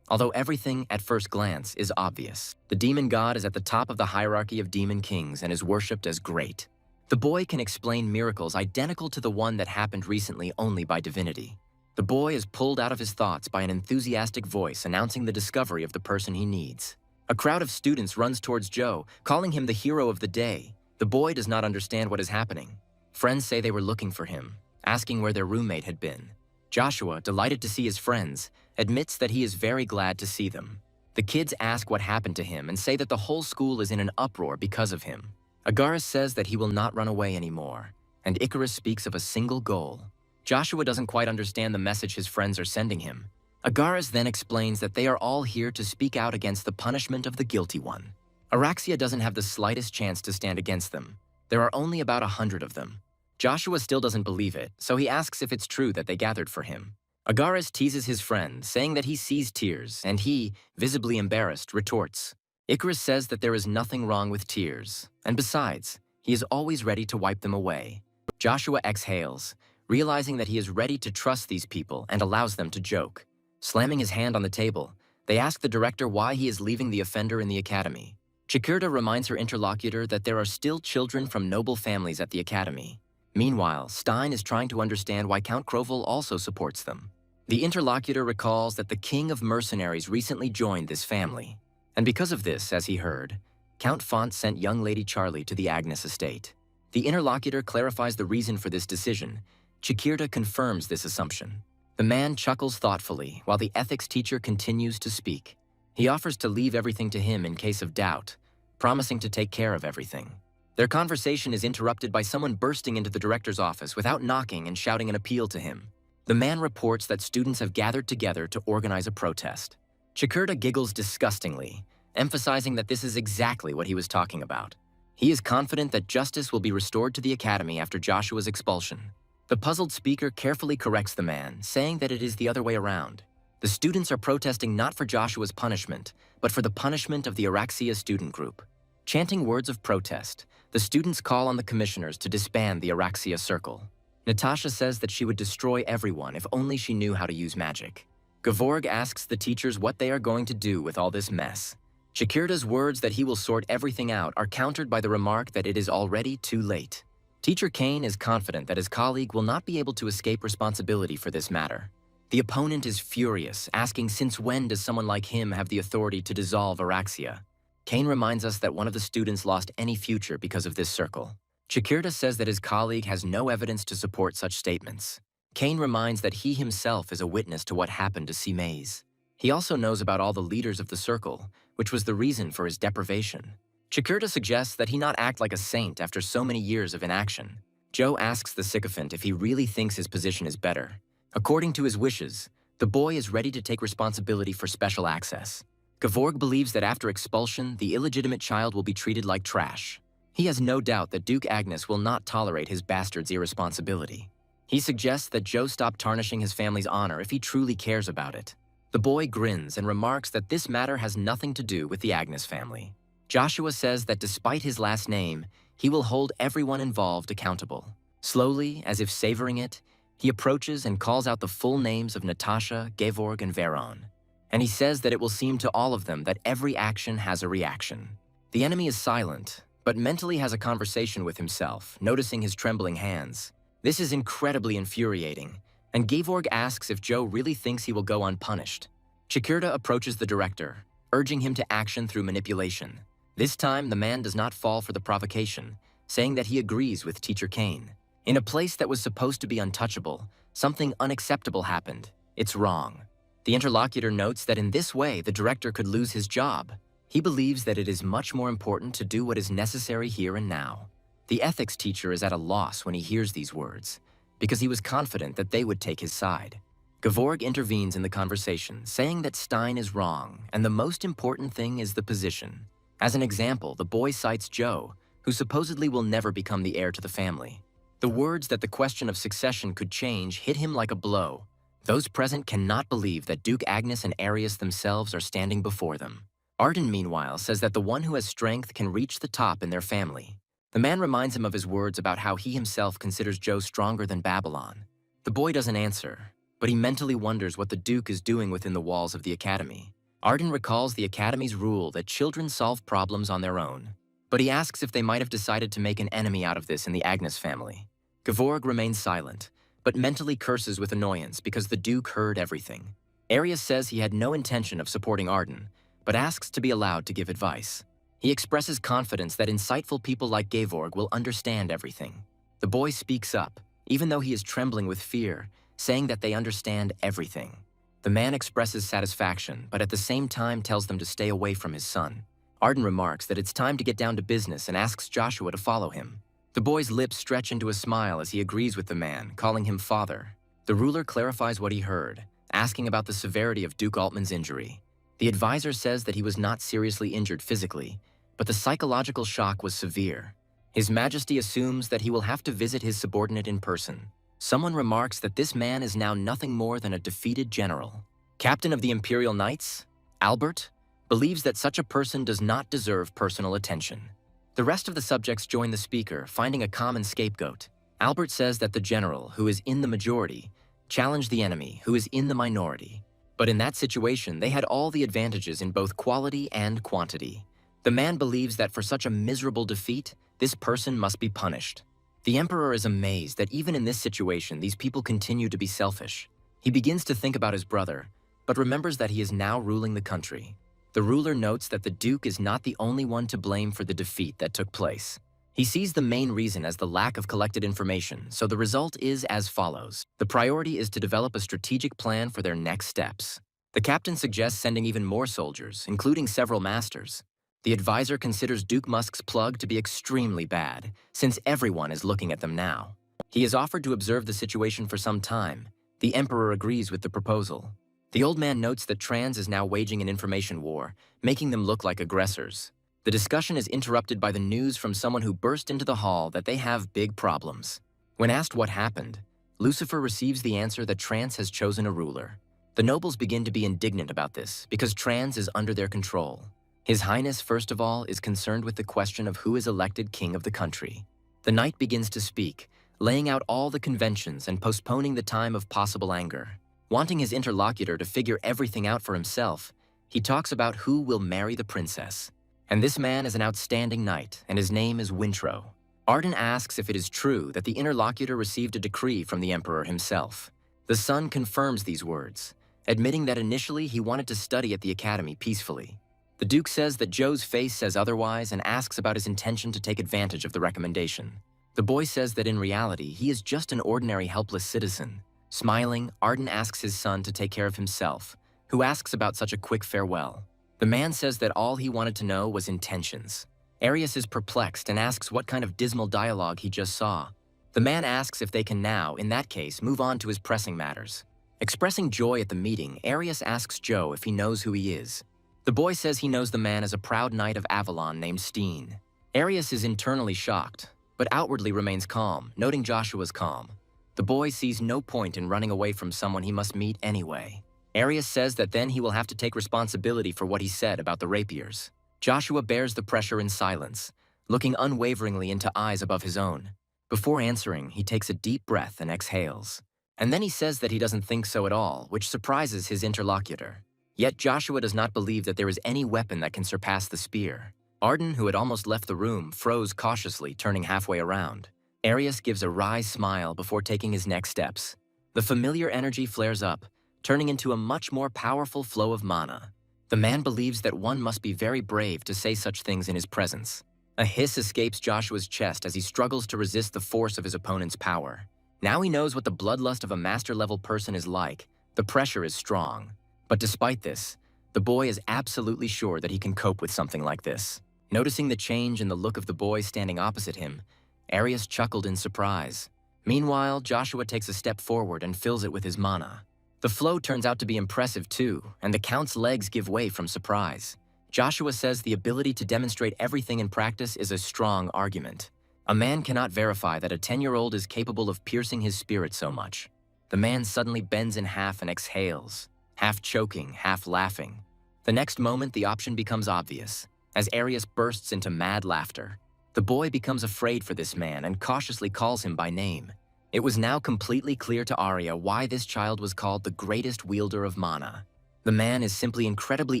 Although everything, at first glance, is obvious. The demon god is at the top of the hierarchy of demon kings and is worshipped as great. The boy can explain miracles identical to the one that happened recently only by divinity. The boy is pulled out of his thoughts by an enthusiastic voice announcing the discovery of the person he needs. A crowd of students runs towards Joe, calling him the hero of the day. The boy does not understand what is happening. Friends say they were looking for him, asking where their roommate had been. Joshua, delighted to see his friends, admits that he is very glad to see them. The kids ask what happened to him and say that the whole school is in an uproar because of him. Agaras says that he will not run away anymore, and Icarus speaks of a single goal. Joshua doesn't quite understand the message his friends are sending him. Agaras then explains that they are all here to speak out against the punishment of the guilty one. Araxia doesn't have the slightest chance to stand against them. There are only about 100 of them. Joshua still doesn't believe it, so he asks if it's true that they gathered for him. Agaras teases his friend, saying that he sees tears, and he, visibly embarrassed, retorts. Icarus says that there is nothing wrong with tears, and besides, he is always ready to wipe them away. Joshua exhales, realizing that he is ready to trust these people and allows them to joke. Slamming his hand on the table, they ask the director why he is leaving the offender in the academy. Chikirda reminds her interlocutor that there are still children from noble families at the academy. Meanwhile, Stein is trying to understand why Count Krovel also supports them. The interlocutor recalls that the king of mercenaries recently joined this family. And because of this, as he heard, Count Font sent young Lady Charlie to the Agnes estate. The interlocutor clarifies the reason for this decision. Chikirda confirms this assumption. The man chuckles thoughtfully while the ethics teacher continues to speak. He offers to leave everything to him in case of doubt, promising to take care of everything. Their conversation is interrupted by someone bursting into the director's office without knocking and shouting an appeal to him. The man reports that students have gathered together to organize a protest. Chikirda giggles disgustingly, emphasizing that this is exactly what he was talking about. He is confident that justice will be restored to the academy after Joshua's expulsion. The puzzled speaker carefully corrects the man, saying that it is the other way around. The students are protesting not for Joshua's punishment, but for the punishment of the Araxia student group. Chanting words of protest, the students call on the commissioners to disband the Araxia Circle. Natasha says that she would destroy everyone if only she knew how to use magic. Gevorg asks the teachers what they are going to do with all this mess. Chikirda's words that he will sort everything out are countered by the remark that it is already too late. Teacher Kane is confident that his colleague will not be able to escape responsibility for this matter. The opponent is furious, asking since when does someone like him have the authority to dissolve Araxia? Kane reminds us that one of the students lost any future because of this circle. Chikirda says that his colleague has no evidence to support such statements. Kane reminds that he himself is a witness to what happened to Simaze. He also knows about all the leaders of the circle, which was the reason for his deprivation. Chikirda suggests that he not act like a saint after so many years of inaction. Joe asks the sycophant if he really thinks his position is better. According to his wishes, the boy is ready to take responsibility for special access. Gevorg believes that after expulsion, the illegitimate child will be treated like trash. He has no doubt that Duke Agnes will not tolerate his bastard's irresponsibility. He suggests that Joe stop tarnishing his family's honor if he truly cares about it. The boy grins and remarks that this matter has nothing to do with the Agnes family. Joshua says that despite his last name, he will hold everyone involved accountable. Slowly, as if savoring it, he approaches and calls out the full names of Natasha, Gevorg, and Veron. And he says that it will seem to all of them that every action has a reaction. The enemy is silent, but mentally has a conversation with himself, noticing his trembling hands. This is incredibly infuriating, and Gevorg asks if Joe really thinks he will go unpunished. Chikirda approaches the director, urging him to action through manipulation. This time, the man does not fall for the provocation, saying that he agrees with Teacher Kane. In a place that was supposed to be untouchable, something unacceptable happened. It's wrong. The interlocutor notes that in this way, the director could lose his job. He believes that it is much more important to do what is necessary here and now. The ethics teacher is at a loss when he hears these words, because he was confident that they would take his side. Gevorg intervenes in the conversation, saying that Stein is wrong, and the most important thing is the position. As an example, the boy cites Joe, who supposedly will never become the heir to the family. The words that the question of succession could change hit him like a blow. Those present cannot believe that Duke Agnes and Arius themselves are standing before them. Arden, meanwhile, says that the one who has strength can reach the top in their family. The man reminds him of his words about how he himself considers Joe stronger than Babylon. The boy doesn't answer, but he mentally wonders what the Duke is doing within the walls of the academy. Arden recalls the academy's rule that children solve problems on their own, but he asks if they might have decided to make an enemy out of this in the Agnes family. Gevorg remains silent, but mentally curses with annoyance because the Duke heard everything. Arius says he had no intention of supporting Arden, but asks to be allowed to give advice. He expresses confidence that insightful people like Gevorg will understand everything. The boy speaks up, even though he is trembling with fear, saying that they understand everything. The man expresses satisfaction, but at the same time tells them to stay away from his son. Arden remarks that it's time to get down to business and asks Joshua to follow him. The boy's lips stretch into a smile as he agrees with the man, calling him father. The ruler clarifies what he heard, asking about the severity of Duke Altman's injury. The advisor says that he was not seriously injured physically, but the psychological shock was severe. His Majesty assumes that he will have to visit his subordinate in person. Someone remarks that this man is now nothing more than a defeated general. Captain of the Imperial Knights, Albert, believes that such a person does not deserve personal attention. The rest of the subjects join the speaker, finding a common scapegoat. Albert says that the general, who is in the majority, challenged the enemy, who is in the minority. But in that situation, they had all the advantages in both quality and quantity. The man believes that for such a miserable defeat, this person must be punished. The Emperor is amazed that even in this situation, these people continue to be selfish. He begins to think about his brother, but remembers that he is now ruling the country. The ruler notes that the Duke is not the only one to blame for the defeat that took place. He sees the main reason as the lack of collected information, so the result is as follows. The priority is to develop a strategic plan for their next steps. The captain suggests sending even more soldiers, including several masters. The advisor considers Duke Musk's plug to be extremely bad, since everyone is looking at them now. He is offered to observe the situation for some time. The Emperor agrees with the proposal. The old man notes that Trans is now waging an information war, making them look like aggressors. The discussion is interrupted by the news from someone who burst into the hall that they have big problems. When asked what happened, Lucifer receives the answer that Trans has chosen a ruler. The nobles begin to be indignant about this because Trans is under their control. His Highness, first of all, is concerned with the question of who is elected king of the country. The knight begins to speak, laying out all the conventions and postponing the time of possible anger. Wanting his interlocutor to figure everything out for himself, he talks about who will marry the princess. And this man is an outstanding knight, and his name is Wintro. Arden asks if it is true that the interlocutor received a decree from the emperor himself. The son confirms these words, admitting that initially he wanted to study at the academy peacefully. The Duke says that Joe's face says otherwise and asks about his intention to take advantage of the recommendation. The boy says that in reality, he is just an ordinary helpless citizen. Smiling, Arden asks his son to take care of himself, who asks about such a quick farewell. The man says that all he wanted to know was intentions. Arius is perplexed and asks what kind of dismal dialogue he just saw. The man asks if they can now, in that case, move on to his pressing matters. Expressing joy at the meeting, Arius asks Joe if he knows who he is. The boy says he knows the man as a proud knight of Avalon named Steen. Arius is internally shocked, but outwardly remains calm, noting Joshua's calm. The boy sees no point in running away from someone he must meet anyway. Arius says that then he will have to take responsibility for what he said about the rapiers. Joshua bears the pressure in silence, looking unwaveringly into eyes above his own. Before answering, he takes a deep breath and exhales. And then he says that he doesn't think so at all, which surprises his interlocutor. Yet Joshua does not believe that there is any weapon that can surpass the spear. Arden, who had almost left the room, froze cautiously, turning halfway around. Arius gives a wry smile before taking his next steps. The familiar energy flares up, turning into a much more powerful flow of mana. The man believes that one must be very brave to say such things in his presence. A hiss escapes Joshua's chest as he struggles to resist the force of his opponent's power. Now he knows what the bloodlust of a master-level person is like. The pressure is strong. But despite this, the boy is absolutely sure that he can cope with something like this. Noticing the change in the look of the boy standing opposite him, Arius chuckled in surprise. Meanwhile, Joshua takes a step forward and fills it with his mana. The flow turns out to be impressive too, and the Count's legs give way from surprise. Joshua says the ability to demonstrate everything in practice is a strong argument. A man cannot verify that a 10-year-old is capable of piercing his spirit so much. The man suddenly bends in half and exhales, half choking, half laughing. The next moment, the option becomes obvious, as Arius bursts into mad laughter. The boy becomes afraid for this man and cautiously calls him by name. It was now completely clear to Arya why this child was called the greatest wielder of mana. The man is simply incredibly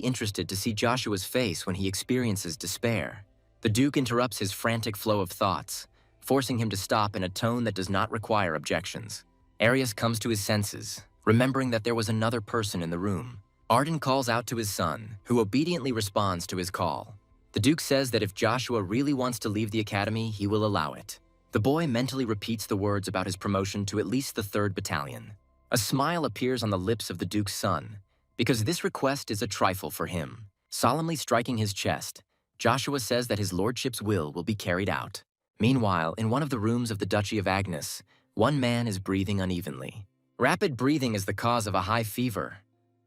interested to see Joshua's face when he experiences despair. The Duke interrupts his frantic flow of thoughts, forcing him to stop in a tone that does not require objections. Arius comes to his senses, remembering that there was another person in the room. Arden calls out to his son, who obediently responds to his call. The Duke says that if Joshua really wants to leave the academy, he will allow it. The boy mentally repeats the words about his promotion to at least the 3rd Battalion. A smile appears on the lips of the Duke's son, because this request is a trifle for him. Solemnly striking his chest, Joshua says that his lordship's will be carried out. Meanwhile, in one of the rooms of the Duchy of Agnes, one man is breathing unevenly. Rapid breathing is the cause of a high fever.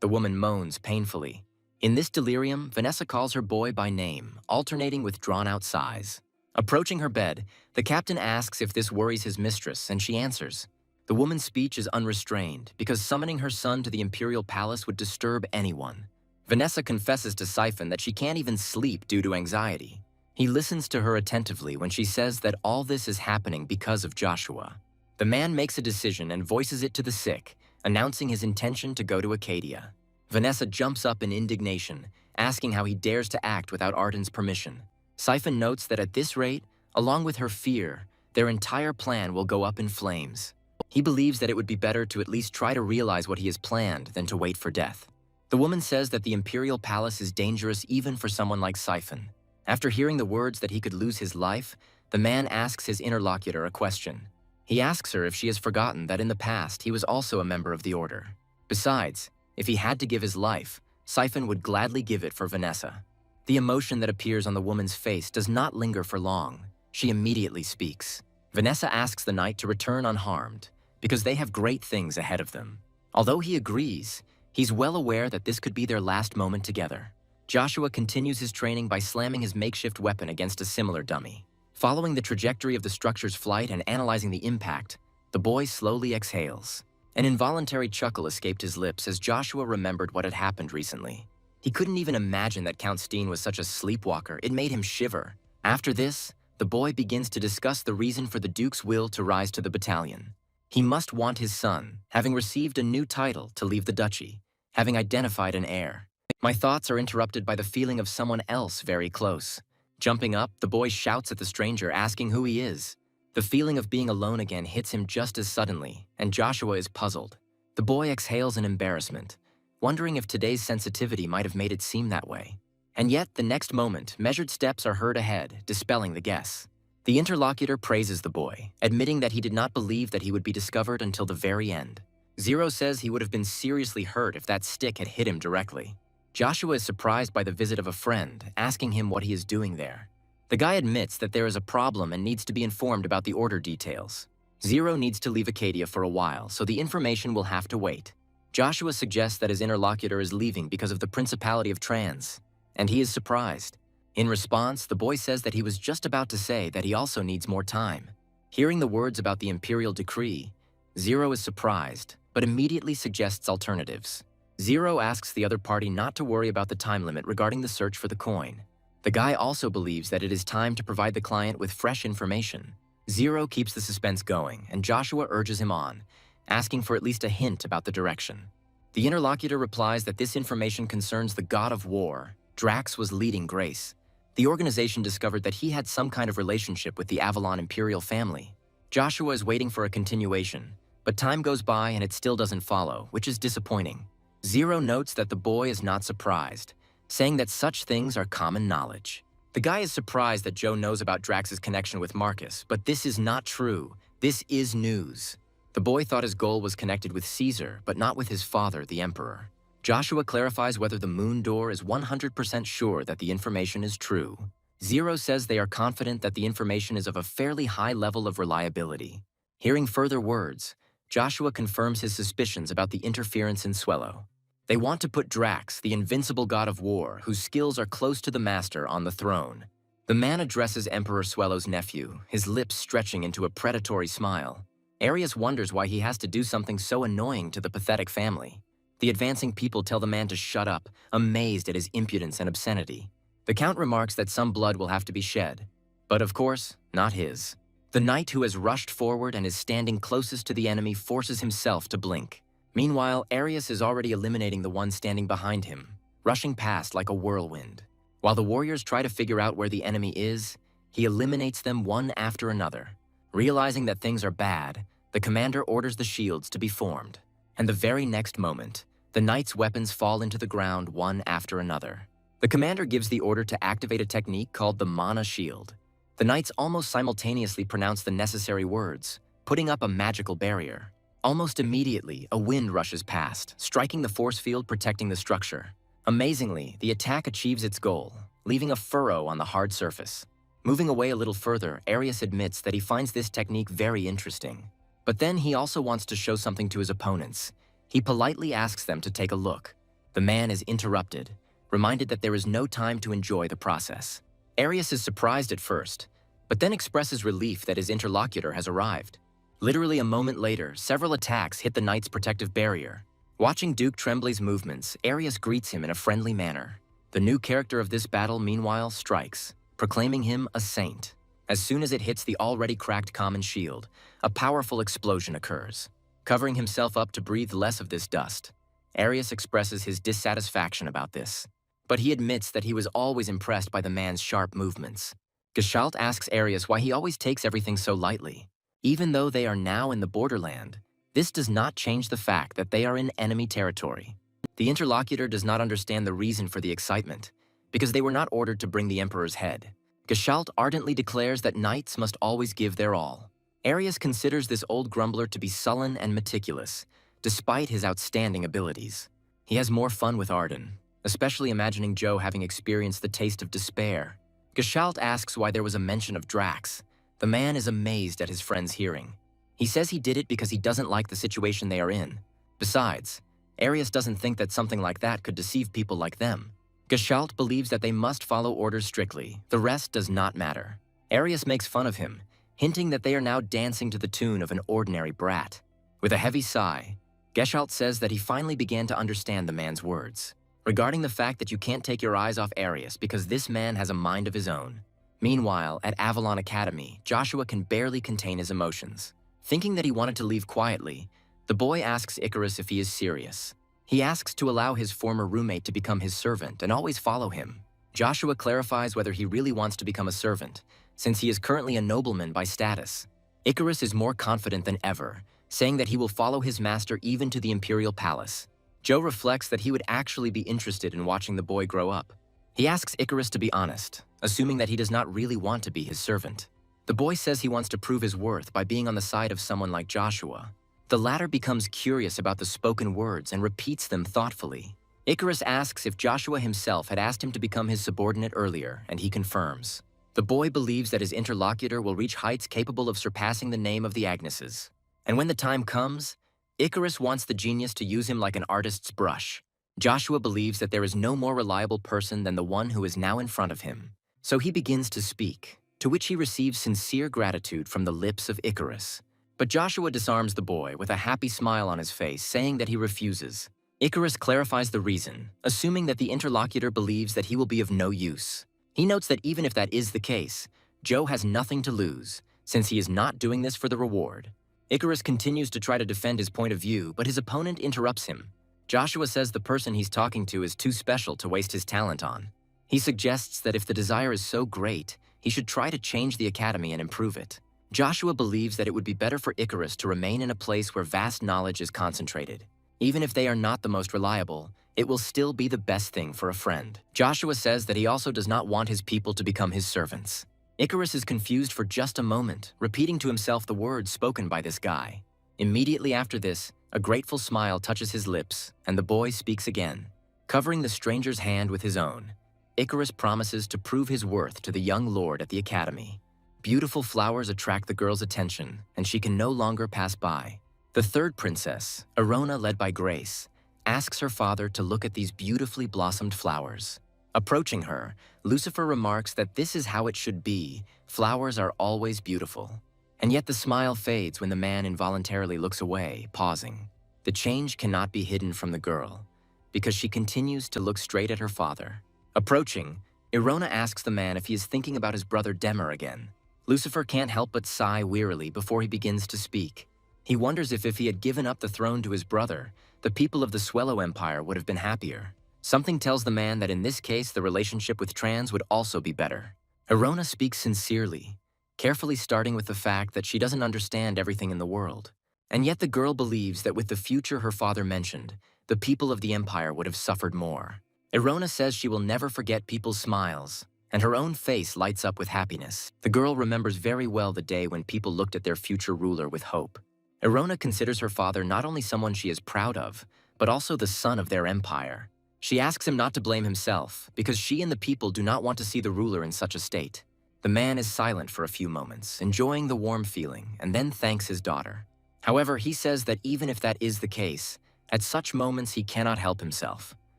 The woman moans painfully. In this delirium, Vanessa calls her boy by name, alternating with drawn-out sighs. Approaching her bed, the captain asks if this worries his mistress, and she answers. The woman's speech is unrestrained, because summoning her son to the Imperial Palace would disturb anyone. Vanessa confesses to Siphon that she can't even sleep due to anxiety. He listens to her attentively when she says that all this is happening because of Joshua. The man makes a decision and voices it to the sick, announcing his intention to go to Acadia. Vanessa jumps up in indignation, asking how he dares to act without Arden's permission. Siphon notes that at this rate, along with her fear, their entire plan will go up in flames. He believes that it would be better to at least try to realize what he has planned than to wait for death. The woman says that the Imperial Palace is dangerous even for someone like Siphon. After hearing the words that he could lose his life, the man asks his interlocutor a question. He asks her if she has forgotten that in the past he was also a member of the Order. Besides, if he had to give his life, Siphon would gladly give it for Vanessa. The emotion that appears on the woman's face does not linger for long. She immediately speaks. Vanessa asks the knight to return unharmed, because they have great things ahead of them. Although he agrees, he's well aware that this could be their last moment together. Joshua continues his training by slamming his makeshift weapon against a similar dummy. Following the trajectory of the structure's flight and analyzing the impact, the boy slowly exhales. An involuntary chuckle escaped his lips as Joshua remembered what had happened recently. He couldn't even imagine that Count Steen was such a sleepwalker. It made him shiver. After this, the boy begins to discuss the reason for the Duke's will to rise to the battalion. He must want his son, having received a new title, to leave the Duchy, having identified an heir. My thoughts are interrupted by the feeling of someone else very close. Jumping up, the boy shouts at the stranger, asking who he is. The feeling of being alone again hits him just as suddenly, and Joshua is puzzled. The boy exhales in embarrassment, wondering if today's sensitivity might have made it seem that way. And yet, the next moment, measured steps are heard ahead, dispelling the guess. The interlocutor praises the boy, admitting that he did not believe that he would be discovered until the very end. Zero says he would have been seriously hurt if that stick had hit him directly. Joshua is surprised by the visit of a friend, asking him what he is doing there. The guy admits that there is a problem and needs to be informed about the order details. Zero needs to leave Acadia for a while, so the information will have to wait. Joshua suggests that his interlocutor is leaving because of the Principality of Trans, and he is surprised. In response, the boy says that he was just about to say that he also needs more time. Hearing the words about the Imperial decree, Zero is surprised, but immediately suggests alternatives. Zero asks the other party not to worry about the time limit regarding the search for the coin. The guy also believes that it is time to provide the client with fresh information. Zero keeps the suspense going, and Joshua urges him on, asking for at least a hint about the direction. The interlocutor replies that this information concerns the god of war. Drax was leading Grace. The organization discovered that he had some kind of relationship with the Avalon Imperial family. Joshua is waiting for a continuation, but time goes by and it still doesn't follow, which is disappointing. Zero notes that the boy is not surprised, saying that such things are common knowledge. The guy is surprised that Joe knows about Drax's connection with Marcus, but this is not true. This is news. The boy thought his goal was connected with Caesar, but not with his father, the Emperor. Joshua clarifies whether the Moon Door is 100% sure that the information is true. Zero says they are confident that the information is of a fairly high level of reliability. Hearing further words, Joshua confirms his suspicions about the interference in Swello. They want to put Drax, the invincible god of war, whose skills are close to the master, on the throne. The man addresses Emperor Swello's nephew, his lips stretching into a predatory smile. Arius wonders why he has to do something so annoying to the pathetic family. The advancing people tell the man to shut up, amazed at his impudence and obscenity. The Count remarks that some blood will have to be shed, but of course, not his. The knight who has rushed forward and is standing closest to the enemy forces himself to blink. Meanwhile, Arius is already eliminating the one standing behind him, rushing past like a whirlwind. While the warriors try to figure out where the enemy is, he eliminates them one after another. Realizing that things are bad, the commander orders the shields to be formed. And the very next moment, the knight's weapons fall into the ground one after another. The commander gives the order to activate a technique called the Mana Shield. The knights almost simultaneously pronounce the necessary words, putting up a magical barrier. Almost immediately, a wind rushes past, striking the force field protecting the structure. Amazingly, the attack achieves its goal, leaving a furrow on the hard surface. Moving away a little further, Arius admits that he finds this technique very interesting. But then he also wants to show something to his opponents. He politely asks them to take a look. The man is interrupted, reminded that there is no time to enjoy the process. Arius is surprised at first, but then expresses relief that his interlocutor has arrived. Literally a moment later, several attacks hit the knight's protective barrier. Watching Duke Tremblay's movements, Arius greets him in a friendly manner. The new character of this battle, meanwhile, strikes, proclaiming him a saint. As soon as it hits the already cracked common shield, a powerful explosion occurs. Covering himself up to breathe less of this dust, Arius expresses his dissatisfaction about this. But he admits that he was always impressed by the man's sharp movements. Gestalt asks Arius why he always takes everything so lightly. Even though they are now in the borderland, this does not change the fact that they are in enemy territory. The interlocutor does not understand the reason for the excitement, because they were not ordered to bring the Emperor's head. Gestalt ardently declares that knights must always give their all. Arius considers this old grumbler to be sullen and meticulous, despite his outstanding abilities. He has more fun with Arden, especially imagining Joe having experienced the taste of despair. Gestalt asks why there was a mention of Drax. The man is amazed at his friend's hearing. He says he did it because he doesn't like the situation they are in. Besides, Arius doesn't think that something like that could deceive people like them. Gestalt believes that they must follow orders strictly. The rest does not matter. Arius makes fun of him, hinting that they are now dancing to the tune of an ordinary brat. With a heavy sigh, Geshalt says that he finally began to understand the man's words, regarding the fact that you can't take your eyes off Arius because this man has a mind of his own. Meanwhile, at Avalon Academy, Joshua can barely contain his emotions. Thinking that he wanted to leave quietly, the boy asks Icarus if he is serious. He asks to allow his former roommate to become his servant and always follow him. Joshua clarifies whether he really wants to become a servant, since he is currently a nobleman by status. Icarus is more confident than ever, saying that he will follow his master even to the Imperial palace. Joe reflects that he would actually be interested in watching the boy grow up. He asks Icarus to be honest, assuming that he does not really want to be his servant. The boy says he wants to prove his worth by being on the side of someone like Joshua. The latter becomes curious about the spoken words and repeats them thoughtfully. Icarus asks if Joshua himself had asked him to become his subordinate earlier, and he confirms. The boy believes that his interlocutor will reach heights capable of surpassing the name of the Agneses. And when the time comes, Icarus wants the genius to use him like an artist's brush. Joshua believes that there is no more reliable person than the one who is now in front of him. So he begins to speak, to which he receives sincere gratitude from the lips of Icarus. But Joshua disarms the boy with a happy smile on his face, saying that he refuses. Icarus clarifies the reason, assuming that the interlocutor believes that he will be of no use. He notes that even if that is the case, Joe has nothing to lose, since he is not doing this for the reward. Icarus continues to try to defend his point of view, but his opponent interrupts him. Joshua says the person he's talking to is too special to waste his talent on. He suggests that if the desire is so great, he should try to change the academy and improve it. Joshua believes that it would be better for Icarus to remain in a place where vast knowledge is concentrated. Even if they are not the most reliable, it will still be the best thing for a friend. Joshua says that he also does not want his people to become his servants. Icarus is confused for just a moment, repeating to himself the words spoken by this guy. Immediately after this, a grateful smile touches his lips, and the boy speaks again. Covering the stranger's hand with his own, Icarus promises to prove his worth to the young lord at the academy. Beautiful flowers attract the girl's attention, and she can no longer pass by. The third princess, Erona led by Grace, asks her father to look at these beautifully blossomed flowers. Approaching her, Lucifer remarks that this is how it should be. Flowers are always beautiful. And yet the smile fades when the man involuntarily looks away, pausing. The change cannot be hidden from the girl, because she continues to look straight at her father. Approaching, Erona asks the man if he is thinking about his brother Demer again. Lucifer can't help but sigh wearily before he begins to speak. He wonders if he had given up the throne to his brother, the people of the Swellow Empire would have been happier. Something tells the man that in this case the relationship with Trans would also be better. Erona speaks sincerely, carefully starting with the fact that she doesn't understand everything in the world. And yet the girl believes that with the future her father mentioned, the people of the Empire would have suffered more. Erona says she will never forget people's smiles, and her own face lights up with happiness. The girl remembers very well the day when people looked at their future ruler with hope. Erona considers her father not only someone she is proud of, but also the son of their empire. She asks him not to blame himself, because she and the people do not want to see the ruler in such a state. The man is silent for a few moments, enjoying the warm feeling, and then thanks his daughter. However, he says that even if that is the case, at such moments he cannot help himself.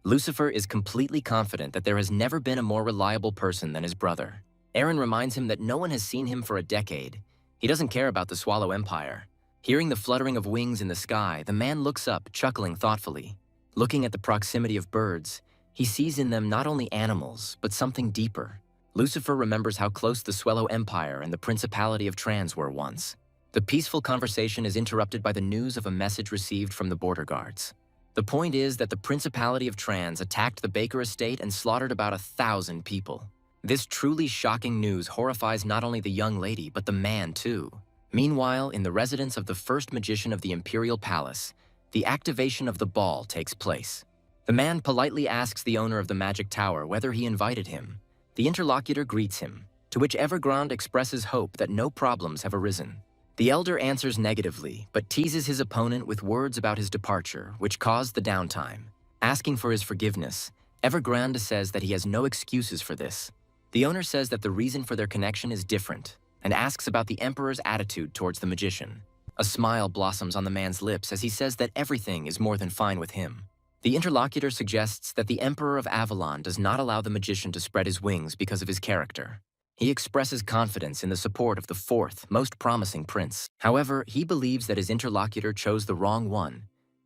Lucifer is completely confident that there has never been a more reliable person than his brother. Aaron reminds him that no one has seen him for a decade. He doesn't care about the Swallow Empire. Hearing the fluttering of wings in the sky, the man looks up, chuckling thoughtfully. Looking at the proximity of birds, he sees in them not only animals, but something deeper. Lucifer remembers how close the Swellow Empire and the Principality of Trans were once. The peaceful conversation is interrupted by the news of a message received from the border guards. The point is that the Principality of Trans attacked the Baker estate and slaughtered about 1,000 people. This truly shocking news horrifies not only the young lady, but the man too. Meanwhile, in the residence of the first magician of the Imperial Palace, the activation of the ball takes place. The man politely asks the owner of the magic tower whether he invited him. The interlocutor greets him, to which Evergrande expresses hope that no problems have arisen. The elder answers negatively, but teases his opponent with words about his departure, which caused the downtime. Asking for his forgiveness, Evergrande says that he has no excuses for this. The owner says that the reason for their connection is different, and asks about the Emperor's attitude towards the magician. A smile blossoms on the man's lips as he says that everything is more than fine with him. The interlocutor suggests that the Emperor of Avalon does not allow the magician to spread his wings because of his character. He expresses confidence in the support of the fourth, most promising prince. However, he believes that his interlocutor chose the wrong one.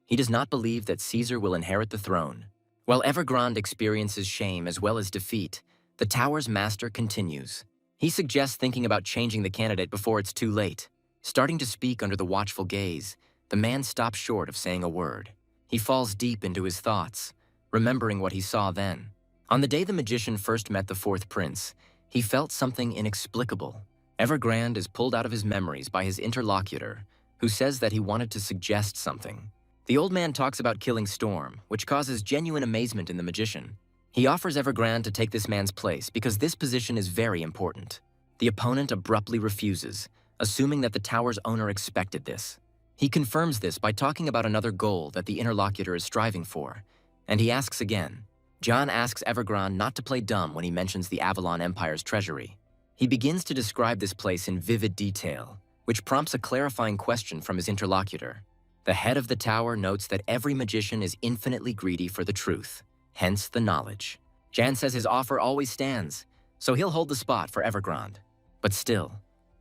He does not believe that Caesar will inherit the throne. While Evergrande experiences shame as well as defeat, the tower's master continues. He suggests thinking about changing the candidate before it's too late. Starting to speak under the watchful gaze, the man stops short of saying a word. He falls deep into his thoughts, remembering what he saw then. On the day the magician first met the fourth prince, he felt something inexplicable. Evergrande is pulled out of his memories by his interlocutor, who says that he wanted to suggest something. The old man talks about killing Storm, which causes genuine amazement in the magician. He offers Evergrande to take this man's place because this position is very important. The opponent abruptly refuses, assuming that the tower's owner expected this. He confirms this by talking about another goal that the interlocutor is striving for, and he asks again. John asks Evergrande not to play dumb when he mentions the Avalon Empire's treasury. He begins to describe this place in vivid detail, which prompts a clarifying question from his interlocutor. The head of the tower notes that every magician is infinitely greedy for the truth, hence the knowledge. Jan says his offer always stands, so he'll hold the spot for Evergrande. But still,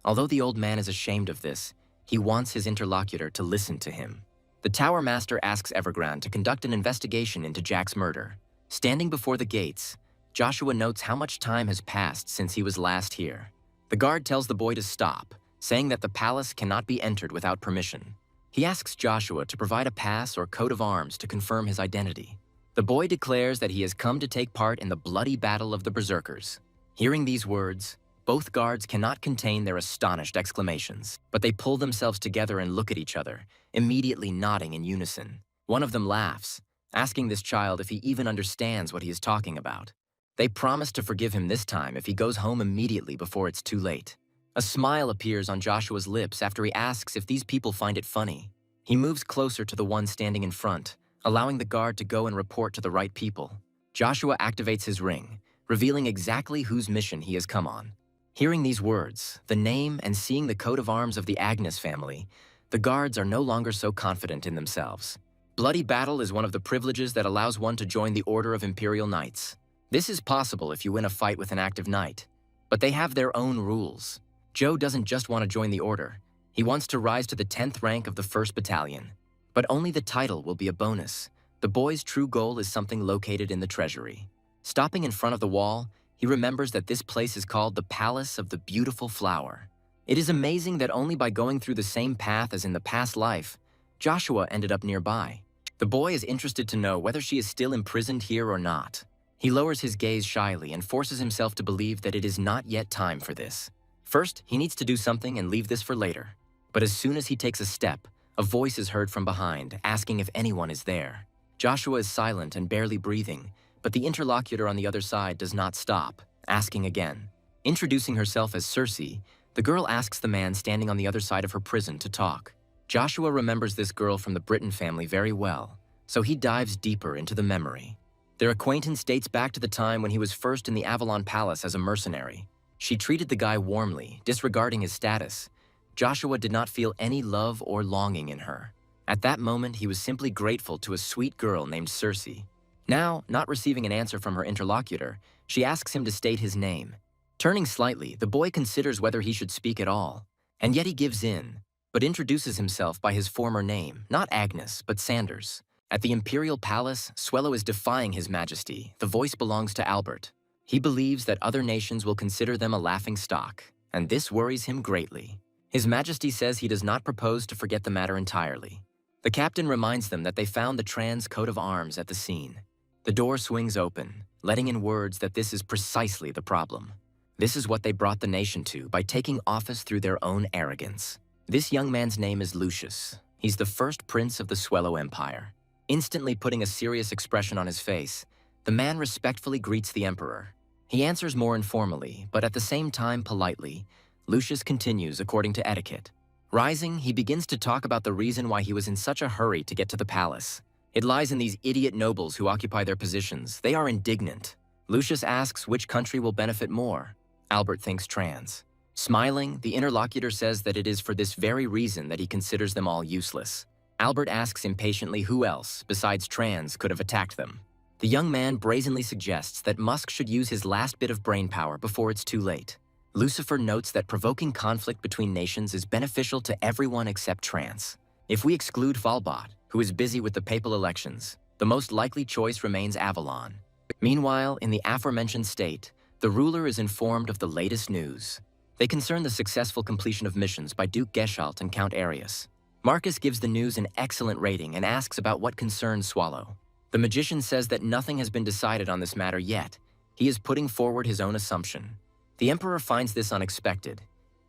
although the old man is ashamed of this, he wants his interlocutor to listen to him. The tower master asks Evergrande to conduct an investigation into Jack's murder. Standing before the gates, Joshua notes how much time has passed since he was last here. The guard tells the boy to stop, saying that the palace cannot be entered without permission. He asks Joshua to provide a pass or coat of arms to confirm his identity. The boy declares that he has come to take part in the bloody battle of the Berserkers. Hearing these words, both guards cannot contain their astonished exclamations, but they pull themselves together and look at each other, immediately nodding in unison. One of them laughs, asking this child if he even understands what he is talking about. They promise to forgive him this time if he goes home immediately before it's too late. A smile appears on Joshua's lips after he asks if these people find it funny. He moves closer to the one standing in front, allowing the guard to go and report to the right people. Joshua activates his ring, revealing exactly whose mission he has come on. Hearing these words, the name and seeing the coat of arms of the Agnes family, the guards are no longer so confident in themselves. Bloody battle is one of the privileges that allows one to join the Order of Imperial Knights. This is possible if you win a fight with an active knight, but they have their own rules. Joe doesn't just want to join the order. He wants to rise to the 10th rank of the 1st Battalion. But only the title will be a bonus. The boy's true goal is something located in the treasury. Stopping in front of the wall, he remembers that this place is called the Palace of the Beautiful Flower. It is amazing that only by going through the same path as in the past life, Joshua ended up nearby. The boy is interested to know whether she is still imprisoned here or not. He lowers his gaze shyly and forces himself to believe that it is not yet time for this. First, he needs to do something and leave this for later. But as soon as he takes a step, a voice is heard from behind, asking if anyone is there. Joshua is silent and barely breathing, but the interlocutor on the other side does not stop, asking again. Introducing herself as Circe, the girl asks the man standing on the other side of her prison to talk. Joshua remembers this girl from the Britton family very well, so he dives deeper into the memory. Their acquaintance dates back to the time when he was first in the Avalon Palace as a mercenary. She treated the guy warmly, disregarding his status. Joshua did not feel any love or longing in her. At that moment, he was simply grateful to a sweet girl named Circe. Now, not receiving an answer from her interlocutor, she asks him to state his name. Turning slightly, the boy considers whether he should speak at all. And yet he gives in, but introduces himself by his former name, not Agnes, but Sanders. At the Imperial Palace, Swello is defying His Majesty. The voice belongs to Albert. He believes that other nations will consider them a laughing stock, and this worries him greatly. His Majesty says he does not propose to forget the matter entirely. The captain reminds them that they found the trans coat of arms at the scene. The door swings open, letting in words that this is precisely the problem. This is what they brought the nation to by taking office through their own arrogance. This young man's name is Lucius. He's the first prince of the Swello Empire. Instantly putting a serious expression on his face, the man respectfully greets the emperor. He answers more informally, but at the same time politely. Lucius continues according to etiquette. Rising, he begins to talk about the reason why he was in such a hurry to get to the palace. It lies in these idiot nobles who occupy their positions. They are indignant. Lucius asks which country will benefit more. Albert thinks trans. Smiling, the interlocutor says that it is for this very reason that he considers them all useless. Albert asks impatiently who else, besides trans, could have attacked them. The young man brazenly suggests that Musk should use his last bit of brainpower before it's too late. Lucifer notes that provoking conflict between nations is beneficial to everyone except trans. If we exclude Falbot, who is busy with the papal elections. The most likely choice remains Avalon. Meanwhile, in the aforementioned state, the ruler is informed of the latest news. They concern the successful completion of missions by Duke Geschalt and Count Arius. Marcus gives the news an excellent rating and asks about what concerns Swallow. The magician says that nothing has been decided on this matter yet. He is putting forward his own assumption. The Emperor finds this unexpected.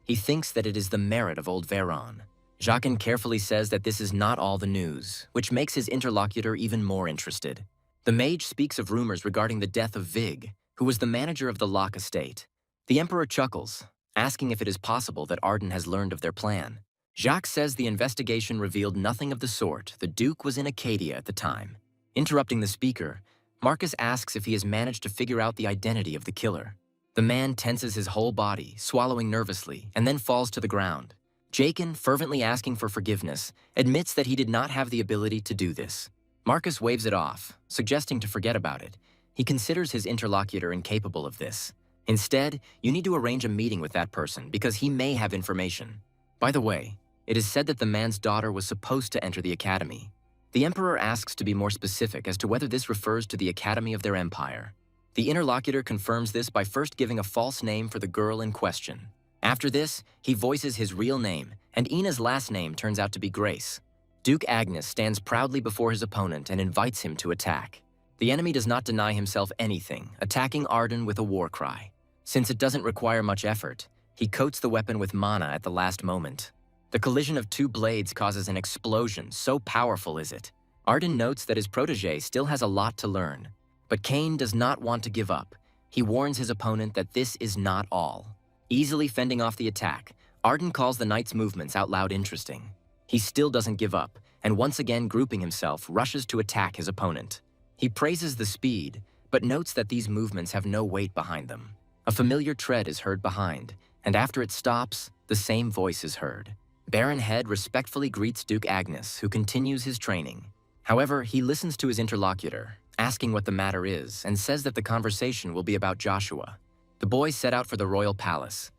He thinks that it is the merit of old Veron. Jacques carefully says that this is not all the news, which makes his interlocutor even more interested. The mage speaks of rumors regarding the death of Vig, who was the manager of the Locke estate. The Emperor chuckles, asking if it is possible that Arden has learned of their plan. Jacques says the investigation revealed nothing of the sort. The Duke was in Acadia at the time. Interrupting the speaker, Marcus asks if he has managed to figure out the identity of the killer. The man tenses his whole body, swallowing nervously, and then falls to the ground. Jachin, fervently asking for forgiveness, admits that he did not have the ability to do this. Marcus waves it off, suggesting to forget about it. He considers his interlocutor incapable of this. Instead, you need to arrange a meeting with that person because he may have information. By the way, it is said that the man's daughter was supposed to enter the academy. The Emperor asks to be more specific as to whether this refers to the academy of their empire. The interlocutor confirms this by first giving a false name for the girl in question. After this, he voices his real name, and Ina's last name turns out to be Grace. Duke Agnes stands proudly before his opponent and invites him to attack. The enemy does not deny himself anything, attacking Arden with a war cry. Since it doesn't require much effort, he coats the weapon with mana at the last moment. The collision of two blades causes an explosion, so powerful is it. Arden notes that his protege still has a lot to learn. But Cain does not want to give up. He warns his opponent that this is not all. Easily fending off the attack, Arden calls the knight's movements out loud interesting. He still doesn't give up, and once again grouping himself, rushes to attack his opponent. He praises the speed, but notes that these movements have no weight behind them. A familiar tread is heard behind, and after it stops, the same voice is heard. Baron Head respectfully greets Duke Agnes, who continues his training. However, he listens to his interlocutor, asking what the matter is, and says that the conversation will be about Joshua. The boys set out for the royal palace.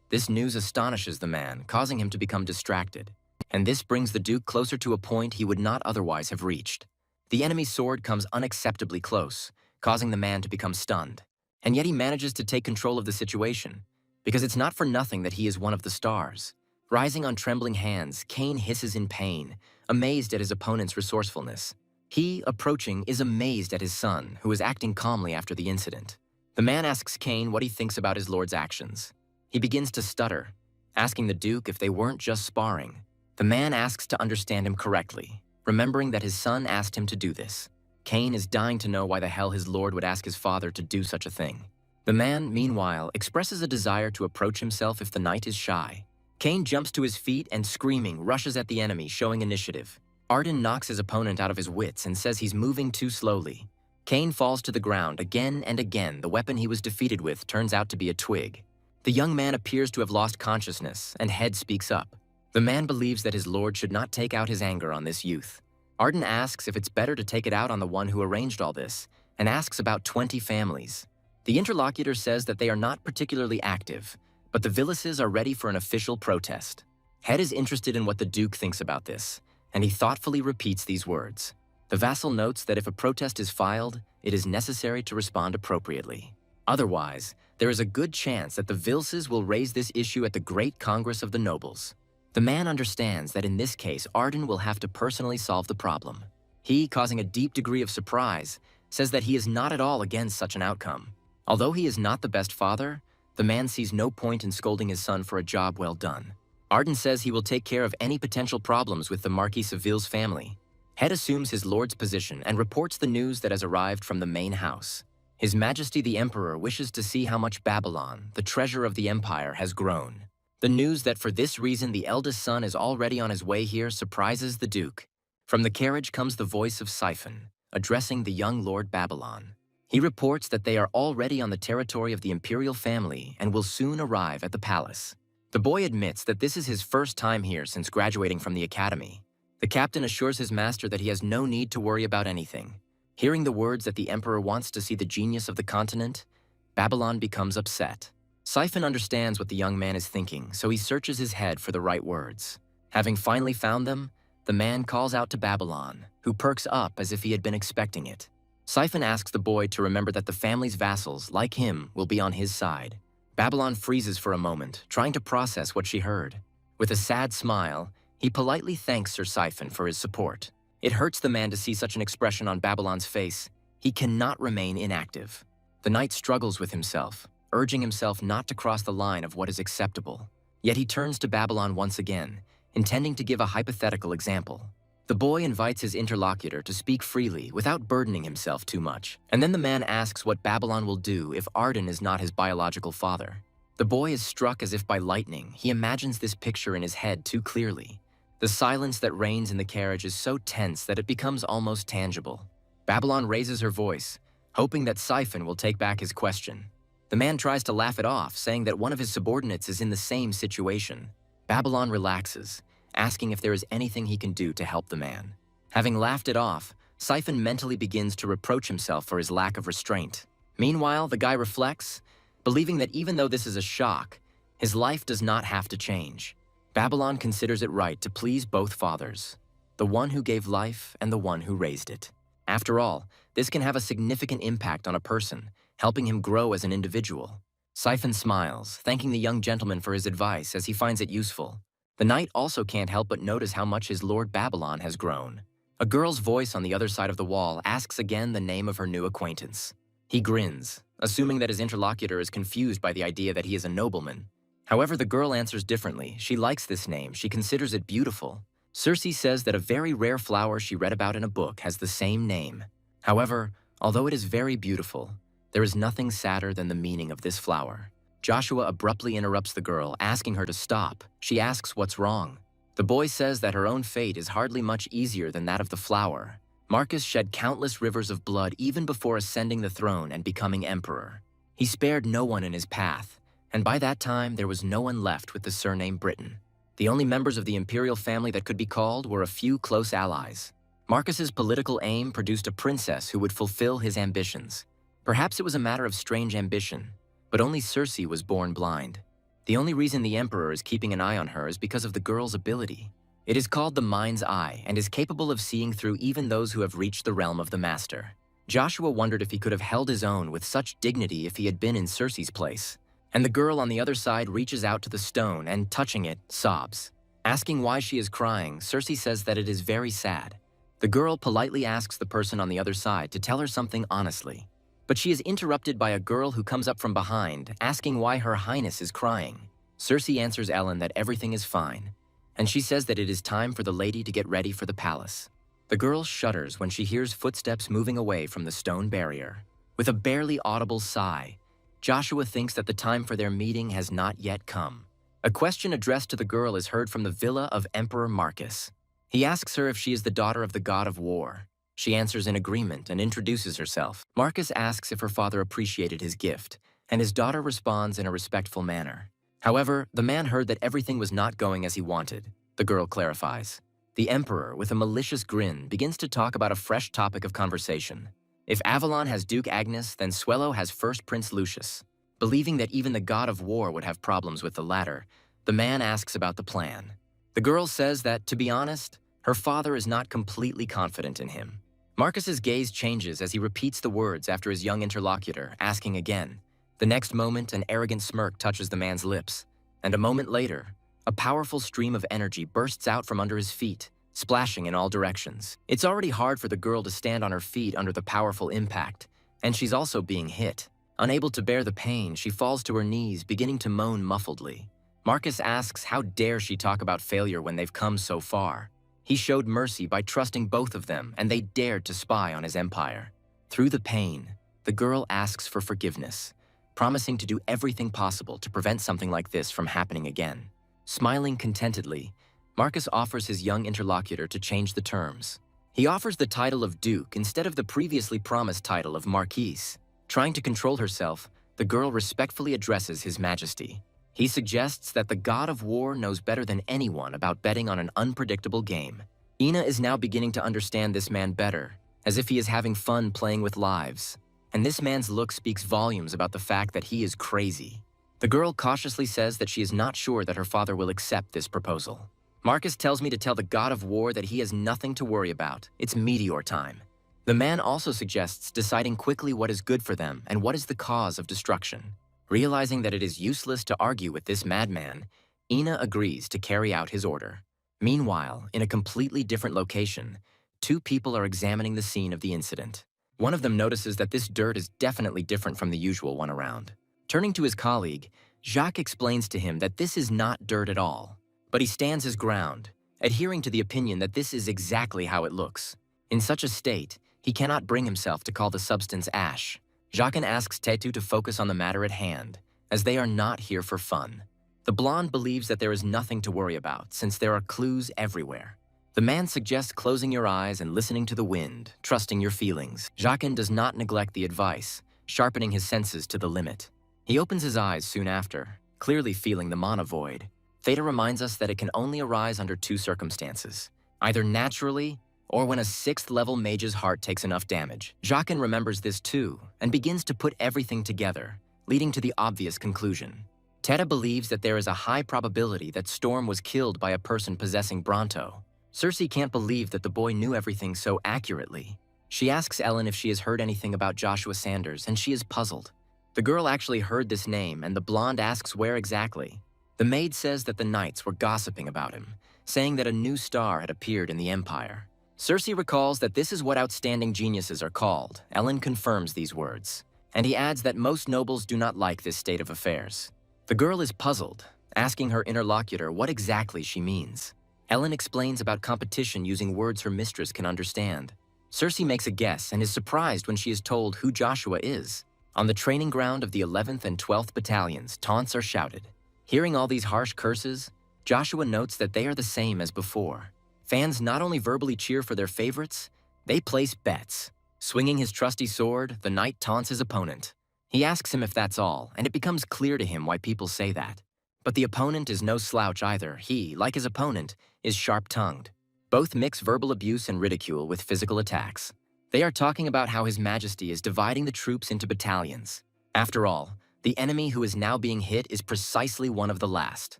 This news astonishes the man, causing him to become distracted. And this brings the Duke closer to a point he would not otherwise have reached. The enemy's sword comes unacceptably close, causing the man to become stunned. And yet he manages to take control of the situation, because it's not for nothing that he is one of the stars. Rising on trembling hands, Cain hisses in pain, amazed at his opponent's resourcefulness. He, approaching, is amazed at his son, who is acting calmly after the incident. The man asks Cain what he thinks about his lord's actions. He begins to stutter, asking the Duke if they weren't just sparring. The man asks to understand him correctly, remembering that his son asked him to do this. Cain is dying to know why the hell his lord would ask his father to do such a thing. The man, meanwhile, expresses a desire to approach himself if the knight is shy. Cain jumps to his feet and, screaming, rushes at the enemy, showing initiative. Arden knocks his opponent out of his wits and says he's moving too slowly. Cain falls to the ground again and again. The weapon he was defeated with turns out to be a twig. The young man appears to have lost consciousness, and Head speaks up. The man believes that his lord should not take out his anger on this youth. Arden asks if it's better to take it out on the one who arranged all this, and asks about 20 families. The interlocutor says that they are not particularly active, but the Villises are ready for an official protest. Head is interested in what the Duke thinks about this, and he thoughtfully repeats these words. The vassal notes that if a protest is filed, it is necessary to respond appropriately. Otherwise, there is a good chance that the Villises will raise this issue at the Great Congress of the Nobles. The man understands that in this case, Arden will have to personally solve the problem. He, causing a deep degree of surprise, says that he is not at all against such an outcome. Although he is not the best father, the man sees no point in scolding his son for a job well done. Arden says he will take care of any potential problems with the Marquis of Ville's family. Head assumes his lord's position and reports the news that has arrived from the main house. His Majesty the Emperor wishes to see how much Babylon, the treasure of the empire, has grown. The news that for this reason the eldest son is already on his way here surprises the Duke. From the carriage comes the voice of Siphon, addressing the young Lord Babylon. He reports that they are already on the territory of the Imperial family and will soon arrive at the palace. The boy admits that this is his first time here since graduating from the academy. The captain assures his master that he has no need to worry about anything. Hearing the words that the emperor wants to see the genius of the continent, Babylon becomes upset. Siphon understands what the young man is thinking, so he searches his head for the right words. Having finally found them, the the man calls out to Babylon, who perks up as if he had been expecting it. Siphon asks the boy to remember that the family's vassals, like him, will be on his side. Babylon freezes for a moment, trying to process what she heard. With a sad smile, he politely thanks Sir Siphon for his support. It hurts the man to see such an expression on Babylon's face. He cannot remain inactive. The knight struggles with himself, urging himself not to cross the line of what is acceptable. Yet he turns to Babylon once again, intending to give a hypothetical example. The boy invites his interlocutor to speak freely without burdening himself too much, and then the man asks what Babylon will do if Arden is not his biological father. The boy is struck as if by lightning. He imagines this picture in his head too clearly. The silence that reigns in the carriage is so tense that it becomes almost tangible. Babylon raises her voice, hoping that Siphon will take back his question. The man tries to laugh it off, saying that one of his subordinates is in the same situation. Babylon relaxes, asking if there is anything he can do to help the man. Having laughed it off, Siphon mentally begins to reproach himself for his lack of restraint. Meanwhile, the guy reflects, believing that even though this is a shock, his life does not have to change. Babylon considers it right to please both fathers, the one who gave life and the one who raised it. After all, this can have a significant impact on a person, helping him grow as an individual. Siphon smiles, thanking the young gentleman for his advice as he finds it useful. The knight also can't help but notice how much his Lord Babylon has grown. A girl's voice on the other side of the wall asks again the name of her new acquaintance. He grins, assuming that his interlocutor is confused by the idea that he is a nobleman. However, the girl answers differently. She likes this name. She considers it beautiful. Circe says that a very rare flower she read about in a book has the same name. However, although it is very beautiful, there is nothing sadder than the meaning of this flower. Joshua abruptly interrupts the girl, asking her to stop. She asks what's wrong. The boy says that her own fate is hardly much easier than that of the flower. Marcus shed countless rivers of blood even before ascending the throne and becoming emperor. He spared no one in his path, and by that time there was no one left with the surname Britain. The only members of the Imperial family that could be called were a few close allies. Marcus's political aim produced a princess who would fulfill his ambitions. Perhaps it was a matter of strange ambition, but only Circe was born blind. The only reason the Emperor is keeping an eye on her is because of the girl's ability. It is called the mind's eye and is capable of seeing through even those who have reached the realm of the master. Joshua wondered if he could have held his own with such dignity if he had been in Circe's place. And the girl on the other side reaches out to the stone and, touching it, sobs. Asking why she is crying, Circe says that it is very sad. The girl politely asks the person on the other side to tell her something honestly. But she is interrupted by a girl who comes up from behind, asking why her highness is crying. Circe answers Ellen that everything is fine, and she says that it is time for the lady to get ready for the palace. The girl shudders when she hears footsteps moving away from the stone barrier. With a barely audible sigh, Joshua thinks that the time for their meeting has not yet come. A question addressed to the girl is heard from the villa of Emperor Marcus. He asks her if she is the daughter of the god of war. She answers in agreement and introduces herself. Marcus asks if her father appreciated his gift, and his daughter responds in a respectful manner. However, the man heard that everything was not going as he wanted. The girl clarifies. The emperor, with a malicious grin, begins to talk about a fresh topic of conversation. If Avalon has Duke Agnes, then Swello has First Prince Lucius. Believing that even the god of war would have problems with the latter, the man asks about the plan. The girl says that, to be honest, her father is not completely confident in him. Marcus's gaze changes as he repeats the words after his young interlocutor, asking again. The next moment, an arrogant smirk touches the man's lips, and a moment later, a powerful stream of energy bursts out from under his feet, splashing in all directions. It's already hard for the girl to stand on her feet under the powerful impact, and she's also being hit. Unable to bear the pain, she falls to her knees, beginning to moan muffledly. Marcus asks how dare she talk about failure when they've come so far. He showed mercy by trusting both of them, and they dared to spy on his empire. Through the pain, the girl asks for forgiveness, promising to do everything possible to prevent something like this from happening again. Smiling contentedly, Marcus offers his young interlocutor to change the terms. He offers the title of Duke instead of the previously promised title of Marquise. Trying to control herself, the girl respectfully addresses His Majesty. He suggests that the god of war knows better than anyone about betting on an unpredictable game. Ina is now beginning to understand this man better, as if he is having fun playing with lives. And this man's look speaks volumes about the fact that he is crazy. The girl cautiously says that she is not sure that her father will accept this proposal. Marcus tells me to tell the god of war that he has nothing to worry about. It's meteor time. The man also suggests deciding quickly what is good for them and what is the cause of destruction. Realizing that it is useless to argue with this madman, Ina agrees to carry out his order. Meanwhile, in a completely different location, two people are examining the scene of the incident. One of them notices that this dirt is definitely different from the usual one around. Turning to his colleague, Jacques explains to him that this is not dirt at all, but he stands his ground, adhering to the opinion that this is exactly how it looks. In such a state, he cannot bring himself to call the substance ash. Jacques asks Tetu to focus on the matter at hand, as they are not here for fun. The blonde believes that there is nothing to worry about, since there are clues everywhere. The man suggests closing your eyes and listening to the wind, trusting your feelings. Jacques does not neglect the advice, sharpening his senses to the limit. He opens his eyes soon after, clearly feeling the mana void. Theta reminds us that it can only arise under two circumstances, either naturally or when a 6th-level mage's heart takes enough damage. Jacques remembers this too, and begins to put everything together, leading to the obvious conclusion. Theta believes that there is a high probability that Storm was killed by a person possessing Bronto. Cersei can't believe that the boy knew everything so accurately. She asks Ellen if she has heard anything about Joshua Sanders, and she is puzzled. The girl actually heard this name, and the blonde asks where exactly. The maid says that the knights were gossiping about him, saying that a new star had appeared in the Empire. Cersei recalls that this is what outstanding geniuses are called. Ellen confirms these words, and he adds that most nobles do not like this state of affairs. The girl is puzzled, asking her interlocutor what exactly she means. Ellen explains about competition using words her mistress can understand. Cersei makes a guess and is surprised when she is told who Joshua is. On the training ground of the 11th and 12th battalions, taunts are shouted. Hearing all these harsh curses, Joshua notes that they are the same as before. Fans not only verbally cheer for their favorites, they place bets. Swinging his trusty sword, the knight taunts his opponent. He asks him if that's all, and it becomes clear to him why people say that. But the opponent is no slouch either. He, like his opponent, is sharp-tongued. Both mix verbal abuse and ridicule with physical attacks. They are talking about how His Majesty is dividing the troops into battalions. After all, the enemy who is now being hit is precisely one of the last.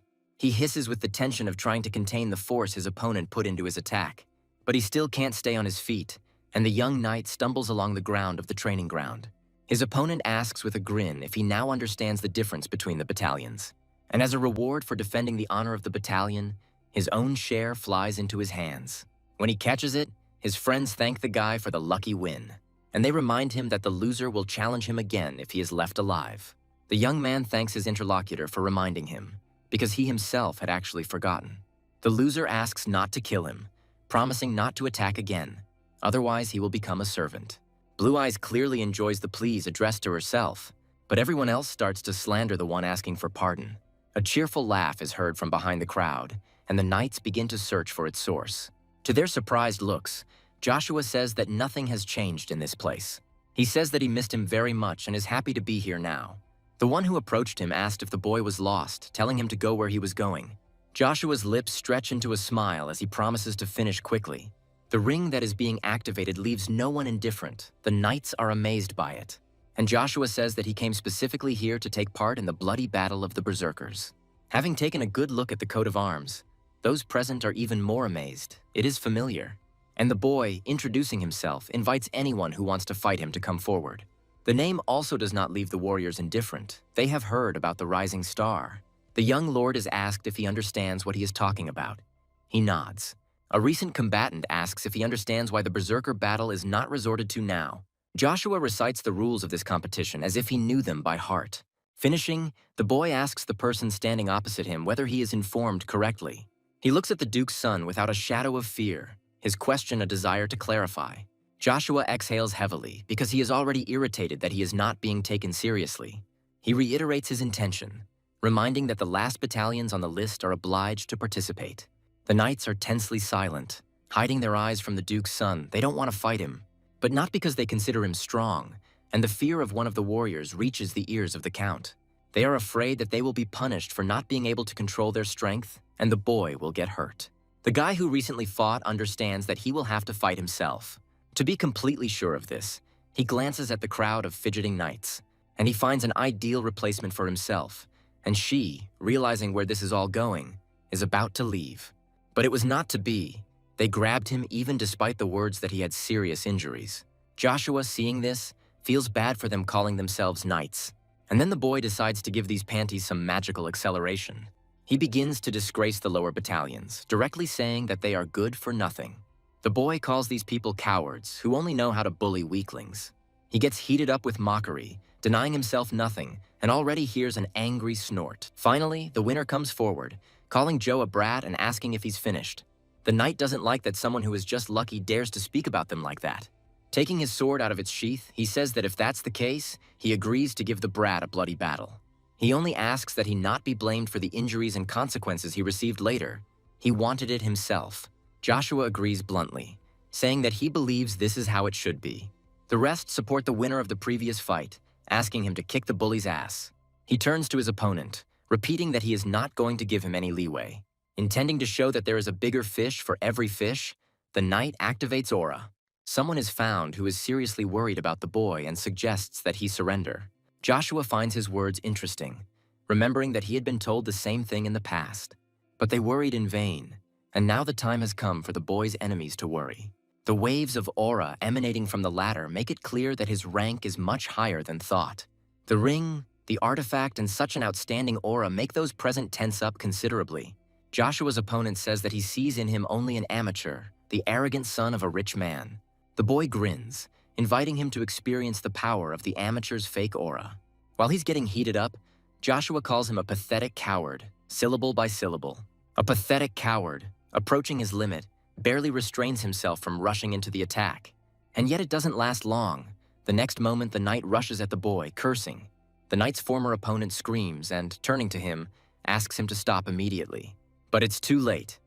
He hisses with the tension of trying to contain the force his opponent put into his attack. But he still can't stay on his feet, and the young knight stumbles along the ground of the training ground. His opponent asks with a grin if he now understands the difference between the battalions. And as a reward for defending the honor of the battalion, his own share flies into his hands. When he catches it, his friends thank the guy for the lucky win, and they remind him that the loser will challenge him again if he is left alive. The young man thanks his interlocutor for reminding him, because he himself had actually forgotten. The loser asks not to kill him, promising not to attack again, otherwise he will become a servant. Blue Eyes clearly enjoys the pleas addressed to herself, but everyone else starts to slander the one asking for pardon. A cheerful laugh is heard from behind the crowd, and the knights begin to search for its source. To their surprised looks, Joshua says that nothing has changed in this place. He says that he missed him very much and is happy to be here now. The one who approached him asked if the boy was lost, telling him to go where he was going. Joshua's lips stretch into a smile as he promises to finish quickly. The ring that is being activated leaves no one indifferent. The knights are amazed by it. And Joshua says that he came specifically here to take part in the bloody battle of the Berserkers. Having taken a good look at the coat of arms, those present are even more amazed. It is familiar. And the boy, introducing himself, invites anyone who wants to fight him to come forward. The name also does not leave the warriors indifferent. They have heard about the rising star. The young lord is asked if he understands what he is talking about. He nods. A recent combatant asks if he understands why the Berserker battle is not resorted to now. Joshua recites the rules of this competition as if he knew them by heart. Finishing, the boy asks the person standing opposite him whether he is informed correctly. He looks at the Duke's son without a shadow of fear, his question a desire to clarify. Joshua exhales heavily because he is already irritated that he is not being taken seriously. He reiterates his intention, reminding that the last battalions on the list are obliged to participate. The knights are tensely silent, hiding their eyes from the Duke's son. They don't want to fight him, but not because they consider him strong, and the fear of one of the warriors reaches the ears of the Count. They are afraid that they will be punished for not being able to control their strength, and the boy will get hurt. The guy who recently fought understands that he will have to fight himself. To be completely sure of this, he glances at the crowd of fidgeting knights, and he finds an ideal replacement for himself, and she, realizing where this is all going, is about to leave. But it was not to be. They grabbed him even despite the words that he had serious injuries. Joshua, seeing this, feels bad for them calling themselves knights. And then the boy decides to give these panties some magical acceleration. He begins to disgrace the lower battalions, directly saying that they are good for nothing. The boy calls these people cowards who only know how to bully weaklings. He gets heated up with mockery, denying himself nothing, and already hears an angry snort. Finally, the winner comes forward, calling Joe a brat and asking if he's finished. The knight doesn't like that someone who is just lucky dares to speak about them like that. Taking his sword out of its sheath, he says that if that's the case, he agrees to give the brat a bloody battle. He only asks that he not be blamed for the injuries and consequences he received later. He wanted it himself. Joshua agrees bluntly, saying that he believes this is how it should be. The rest support the winner of the previous fight, asking him to kick the bully's ass. He turns to his opponent, repeating that he is not going to give him any leeway. Intending to show that there is a bigger fish for every fish, the knight activates aura. Someone is found who is seriously worried about the boy and suggests that he surrender. Joshua finds his words interesting, remembering that he had been told the same thing in the past. But they worried in vain, and now the time has come for the boy's enemies to worry. The waves of aura emanating from the latter make it clear that his rank is much higher than thought. The ring, the artifact, and such an outstanding aura make those present tense up considerably. Joshua's opponent says that he sees in him only an amateur, the arrogant son of a rich man. The boy grins, inviting him to experience the power of the amateur's fake aura. While he's getting heated up, Joshua calls him a pathetic coward, syllable by syllable. A pathetic coward, approaching his limit, barely restrains himself from rushing into the attack. And yet it doesn't last long. The next moment, the knight rushes at the boy, cursing. The knight's former opponent screams and, turning to him, asks him to stop immediately. But it's too late.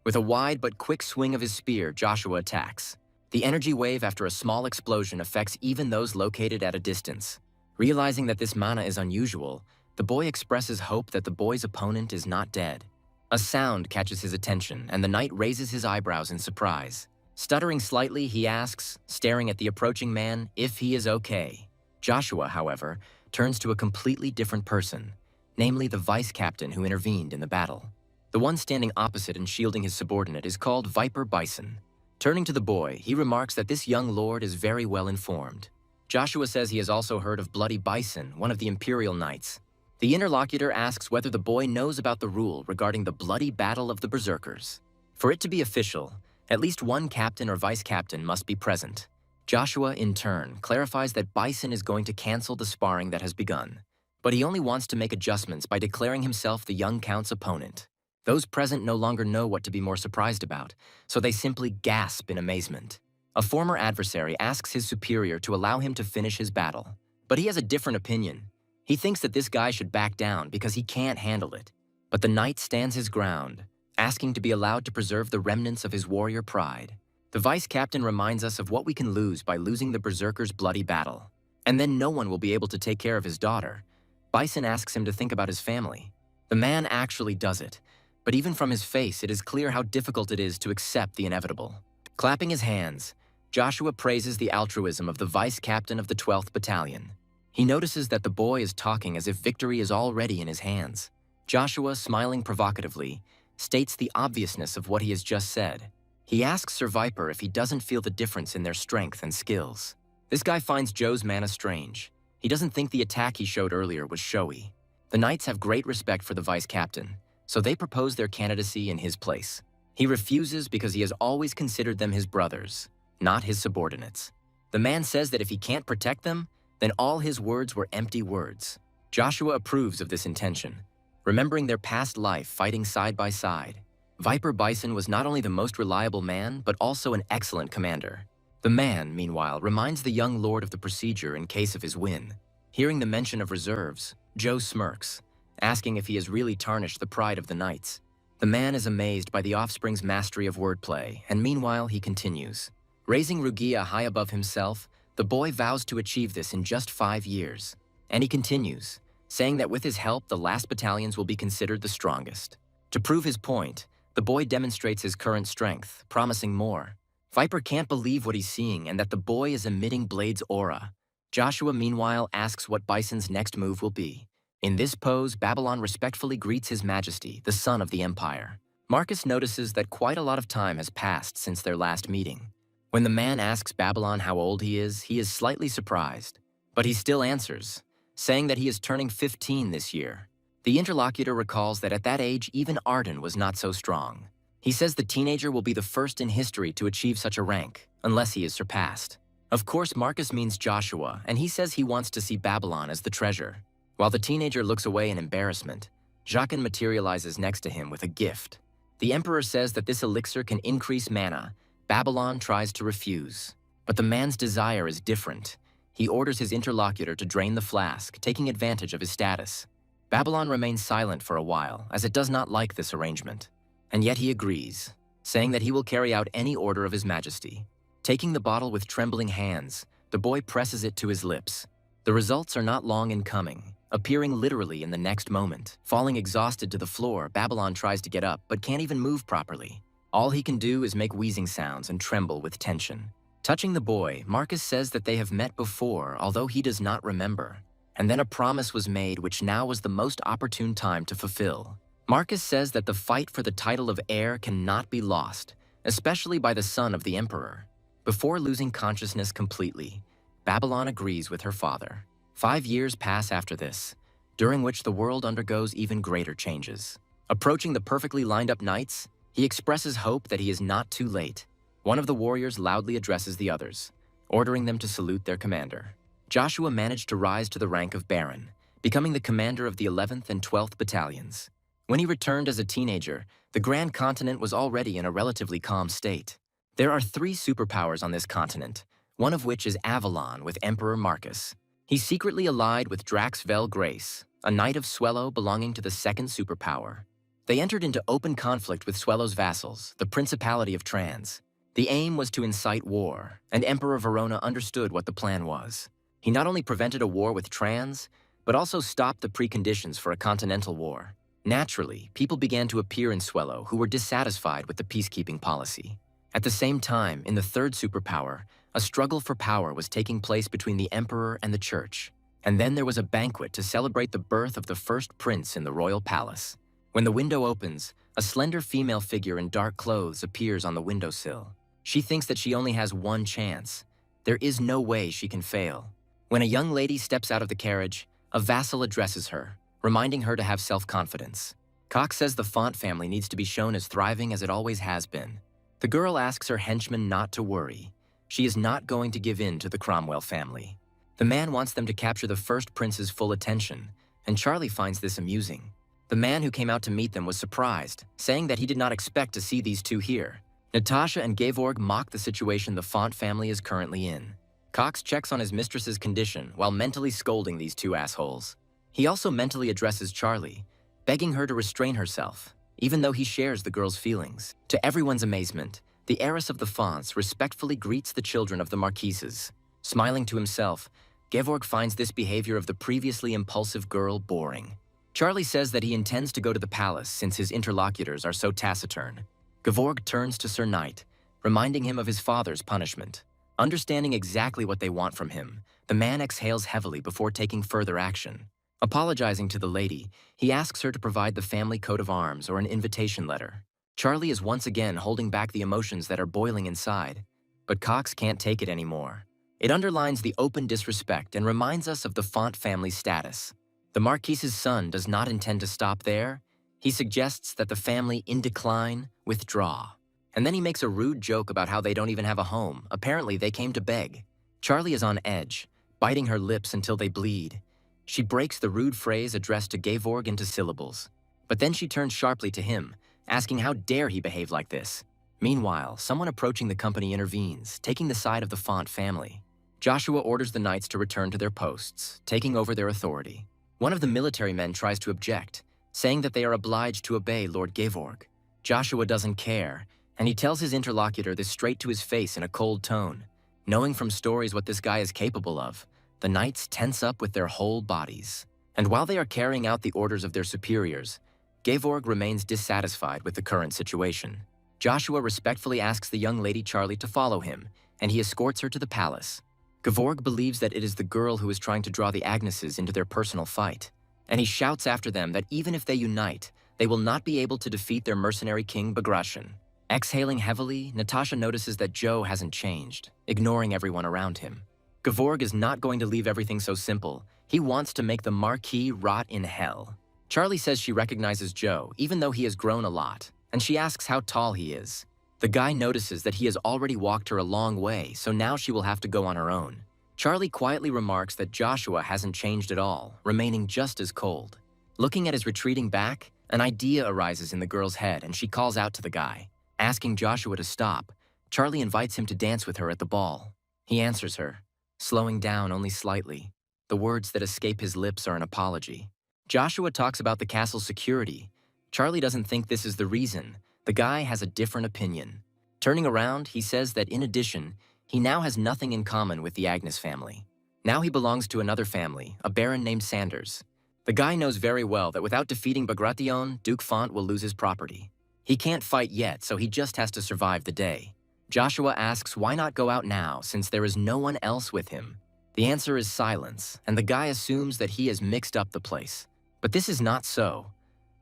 With a wide but quick swing of his spear, Joshua attacks. The energy wave after a small explosion affects even those located at a distance. Realizing that this mana is unusual, the boy expresses hope that the boy's opponent is not dead. A sound catches his attention, and the knight raises his eyebrows in surprise. Stuttering slightly, he asks, staring at the approaching man, if he is okay. Joshua, however, turns to a completely different person, namely the vice captain who intervened in the battle. The one standing opposite and shielding his subordinate is called Viper Bison. Turning to the boy, he remarks that this young lord is very well informed. Joshua says he has also heard of Bloody Bison, one of the Imperial knights. The interlocutor asks whether the boy knows about the rule regarding the bloody battle of the berserkers. For it to be official, at least one captain or vice captain must be present. Joshua, in turn, clarifies that Bison is going to cancel the sparring that has begun. But he only wants to make adjustments by declaring himself the young count's opponent. Those present no longer know what to be more surprised about, so they simply gasp in amazement. A former adversary asks his superior to allow him to finish his battle, but he has a different opinion. He thinks that this guy should back down because he can't handle it. But the knight stands his ground, asking to be allowed to preserve the remnants of his warrior pride. The vice captain reminds us of what we can lose by losing the berserker's bloody battle. And then no one will be able to take care of his daughter. Bison asks him to think about his family. The man actually does it. But even from his face, it is clear how difficult it is to accept the inevitable. Clapping his hands, Joshua praises the altruism of the vice captain of the 12th Battalion. He notices that the boy is talking as if victory is already in his hands. Joshua, smiling provocatively, states the obviousness of what he has just said. He asks Sir Viper if he doesn't feel the difference in their strength and skills. This guy finds Joe's mana strange. He doesn't think the attack he showed earlier was showy. The knights have great respect for the vice captain, so they propose their candidacy in his place. He refuses because he has always considered them his brothers, not his subordinates. The man says that if he can't protect them, then all his words were empty words. Joshua approves of this intention, remembering their past life fighting side by side. Viper Bison was not only the most reliable man, but also an excellent commander. The man, meanwhile, reminds the young lord of the procedure in case of his win. Hearing the mention of reserves, Joe smirks, asking if he has really tarnished the pride of the knights. The man is amazed by the offspring's mastery of wordplay, and meanwhile he continues. Raising Rugia high above himself, the boy vows to achieve this in just 5 years. And he continues, saying that with his help, the last battalions will be considered the strongest. To prove his point, the boy demonstrates his current strength, promising more. Viper can't believe what he's seeing and that the boy is emitting Blade's aura. Joshua, meanwhile, asks what Bison's next move will be. In this pose, Babylon respectfully greets His Majesty, the son of the Empire. Marcus notices that quite a lot of time has passed since their last meeting. When the man asks Babylon how old he is slightly surprised. But he still answers, saying that he is turning 15 this year. The interlocutor recalls that at that age, even Arden was not so strong. He says the teenager will be the first in history to achieve such a rank, unless he is surpassed. Of course, Marcus means Joshua, and he says he wants to see Babylon as the treasure. While the teenager looks away in embarrassment, Jaqen materializes next to him with a gift. The Emperor says that this elixir can increase mana. Babylon tries to refuse. But the man's desire is different. He orders his interlocutor to drain the flask, taking advantage of his status. Babylon remains silent for a while, as it does not like this arrangement. And yet he agrees, saying that he will carry out any order of His Majesty. Taking the bottle with trembling hands, the boy presses it to his lips. The results are not long in coming, appearing literally in the next moment. Falling exhausted to the floor, Babylon tries to get up, but can't even move properly. All he can do is make wheezing sounds and tremble with tension. Touching the boy, Marcus says that they have met before, although he does not remember. And then a promise was made which now was the most opportune time to fulfill. Marcus says that the fight for the title of heir cannot be lost, especially by the son of the Emperor. Before losing consciousness completely, Babylon agrees with her father. 5 years pass after this, during which the world undergoes even greater changes. Approaching the perfectly lined up knights, he expresses hope that he is not too late. One of the warriors loudly addresses the others, ordering them to salute their commander. Joshua managed to rise to the rank of Baron, becoming the commander of the 11th and 12th battalions. When he returned as a teenager, the Grand Continent was already in a relatively calm state. There are 3 superpowers on this continent, one of which is Avalon with Emperor Marcus. He's secretly allied with Drax Vel Grace, a knight of Swello belonging to the 2nd superpower. They entered into open conflict with Swello's vassals, the Principality of Trans. The aim was to incite war, and Emperor Verona understood what the plan was. He not only prevented a war with Trans, but also stopped the preconditions for a continental war. Naturally, people began to appear in Swello who were dissatisfied with the peacekeeping policy. At the same time, in the 3rd superpower, a struggle for power was taking place between the Emperor and the Church. And then there was a banquet to celebrate the birth of the first prince in the royal palace. When the window opens, a slender female figure in dark clothes appears on the windowsill. She thinks that she only has one chance. There is no way she can fail. When a young lady steps out of the carriage, a vassal addresses her, reminding her to have self-confidence. Cox says the Font family needs to be shown as thriving as it always has been. The girl asks her henchman not to worry. She is not going to give in to the Cromwell family. The man wants them to capture the first prince's full attention, and Charlie finds this amusing. The man who came out to meet them was surprised, saying that he did not expect to see these two here. Natasha and Gevorg mock the situation the Font family is currently in. Cox checks on his mistress's condition while mentally scolding these two assholes. He also mentally addresses Charlie, begging her to restrain herself, even though he shares the girl's feelings. To everyone's amazement, the heiress of the Fonts respectfully greets the children of the Marquises. Smiling to himself, Gevorg finds this behavior of the previously impulsive girl boring. Charlie says that he intends to go to the palace since his interlocutors are so taciturn. Gevorg turns to Sir Knight, reminding him of his father's punishment. Understanding exactly what they want from him, the man exhales heavily before taking further action. Apologizing to the lady, he asks her to provide the family coat of arms or an invitation letter. Charlie is once again holding back the emotions that are boiling inside, but Cox can't take it anymore. It underlines the open disrespect and reminds us of the Font family's status. The Marquise's son does not intend to stop there. He suggests that the family in decline withdraw. And then he makes a rude joke about how they don't even have a home. Apparently, they came to beg. Charlie is on edge, biting her lips until they bleed. She breaks the rude phrase addressed to Gevorg into syllables. But then she turns sharply to him, asking how dare he behave like this. Meanwhile, someone approaching the company intervenes, taking the side of the Font family. Joshua orders the knights to return to their posts, taking over their authority. One of the military men tries to object, saying that they are obliged to obey Lord Gevorg. Joshua doesn't care, and he tells his interlocutor this straight to his face in a cold tone. Knowing from stories what this guy is capable of, the knights tense up with their whole bodies. And while they are carrying out the orders of their superiors, Gevorg remains dissatisfied with the current situation. Joshua respectfully asks the young lady Charlie to follow him, and he escorts her to the palace. Gevorg believes that it is the girl who is trying to draw the Agneses into their personal fight, and he shouts after them that even if they unite, they will not be able to defeat their mercenary king Bagration. Exhaling heavily, Natasha notices that Joe hasn't changed, ignoring everyone around him. Gevorg is not going to leave everything so simple. He wants to make the Marquis rot in hell. Charlie says she recognizes Joe, even though he has grown a lot, and she asks how tall he is. The guy notices that he has already walked her a long way, so now she will have to go on her own. Charlie quietly remarks that Joshua hasn't changed at all, remaining just as cold. Looking at his retreating back, an idea arises in the girl's head and she calls out to the guy. Asking Joshua to stop, Charlie invites him to dance with her at the ball. He answers her, slowing down only slightly. The words that escape his lips are an apology. Joshua talks about the castle's security. Charlie doesn't think this is the reason. The guy has a different opinion. Turning around, he says that in addition, he now has nothing in common with the Agnes family. Now he belongs to another family, a baron named Sanders. The guy knows very well that without defeating Bagration, Duke Font will lose his property. He can't fight yet, so he just has to survive the day. Joshua asks why not go out now, since there is no one else with him. The answer is silence, and the guy assumes that he has mixed up the place. But this is not so.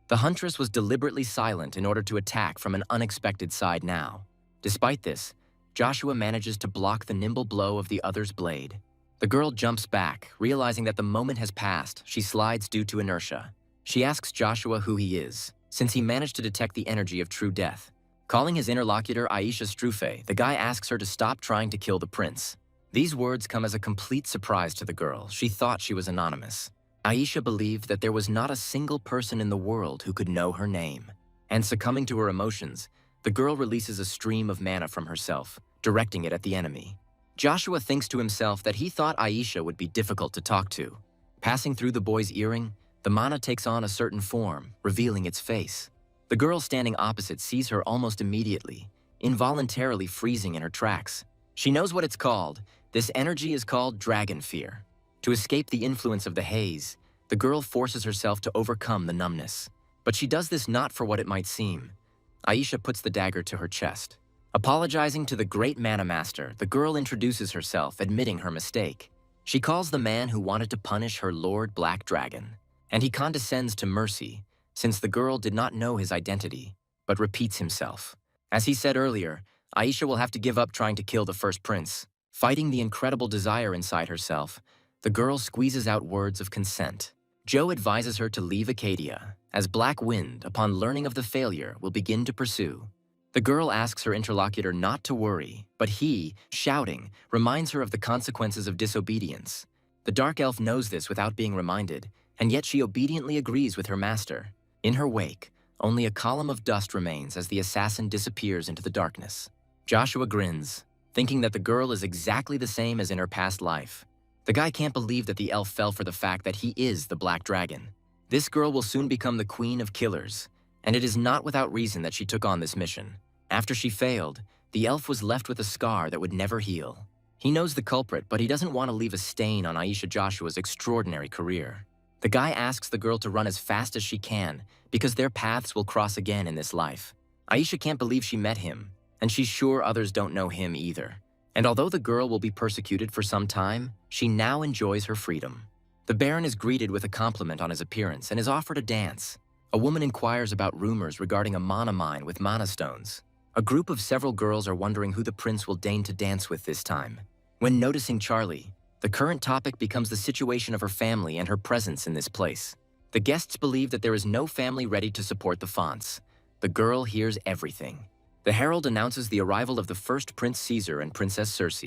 The huntress was deliberately silent in order to attack from an unexpected side now. Despite this, Joshua manages to block the nimble blow of the other's blade. The girl jumps back, realizing that the moment has passed. She slides due to inertia. She asks Joshua who he is, since he managed to detect the energy of true death. Calling his interlocutor Aisha Strufe, the guy asks her to stop trying to kill the prince. These words come as a complete surprise to the girl. She thought she was anonymous. Aisha believed that there was not a single person in the world who could know her name. And succumbing to her emotions, the girl releases a stream of mana from herself, directing it at the enemy. Joshua thinks to himself that he thought Aisha would be difficult to talk to. Passing through the boy's earring, the mana takes on a certain form, revealing its face. The girl standing opposite sees her almost immediately, involuntarily freezing in her tracks. She knows what it's called. This energy is called dragon fear. To escape the influence of the haze, the girl forces herself to overcome the numbness. But she does this not for what it might seem. Aisha puts the dagger to her chest. Apologizing to the great mana master, the girl introduces herself, admitting her mistake. She calls the man who wanted to punish her Lord Black Dragon, and he condescends to mercy, since the girl did not know his identity, but repeats himself. As he said earlier, Aisha will have to give up trying to kill the first prince. Fighting the incredible desire inside herself, the girl squeezes out words of consent. Joe advises her to leave Acadia, as Black Wind, upon learning of the failure, will begin to pursue. The girl asks her interlocutor not to worry, but he, shouting, reminds her of the consequences of disobedience. The dark elf knows this without being reminded, and yet she obediently agrees with her master. In her wake, only a column of dust remains as the assassin disappears into the darkness. Joshua grins, thinking that the girl is exactly the same as in her past life. The guy can't believe that the elf fell for the fact that he is the Black Dragon. This girl will soon become the queen of killers, and it is not without reason that she took on this mission. After she failed, the elf was left with a scar that would never heal. He knows the culprit, but he doesn't want to leave a stain on Aisha Joshua's extraordinary career. The guy asks the girl to run as fast as she can, because their paths will cross again in this life. Aisha can't believe she met him, and she's sure others don't know him either. And although the girl will be persecuted for some time, she now enjoys her freedom. The Baron is greeted with a compliment on his appearance and is offered a dance. A woman inquires about rumors regarding a mana mine with mana stones. A group of several girls are wondering who the prince will deign to dance with this time. When noticing Charlie, the current topic becomes the situation of her family and her presence in this place. The guests believe that there is no family ready to support the Fonts. The girl hears everything. The herald announces the arrival of the first Prince Caesar and Princess Circe.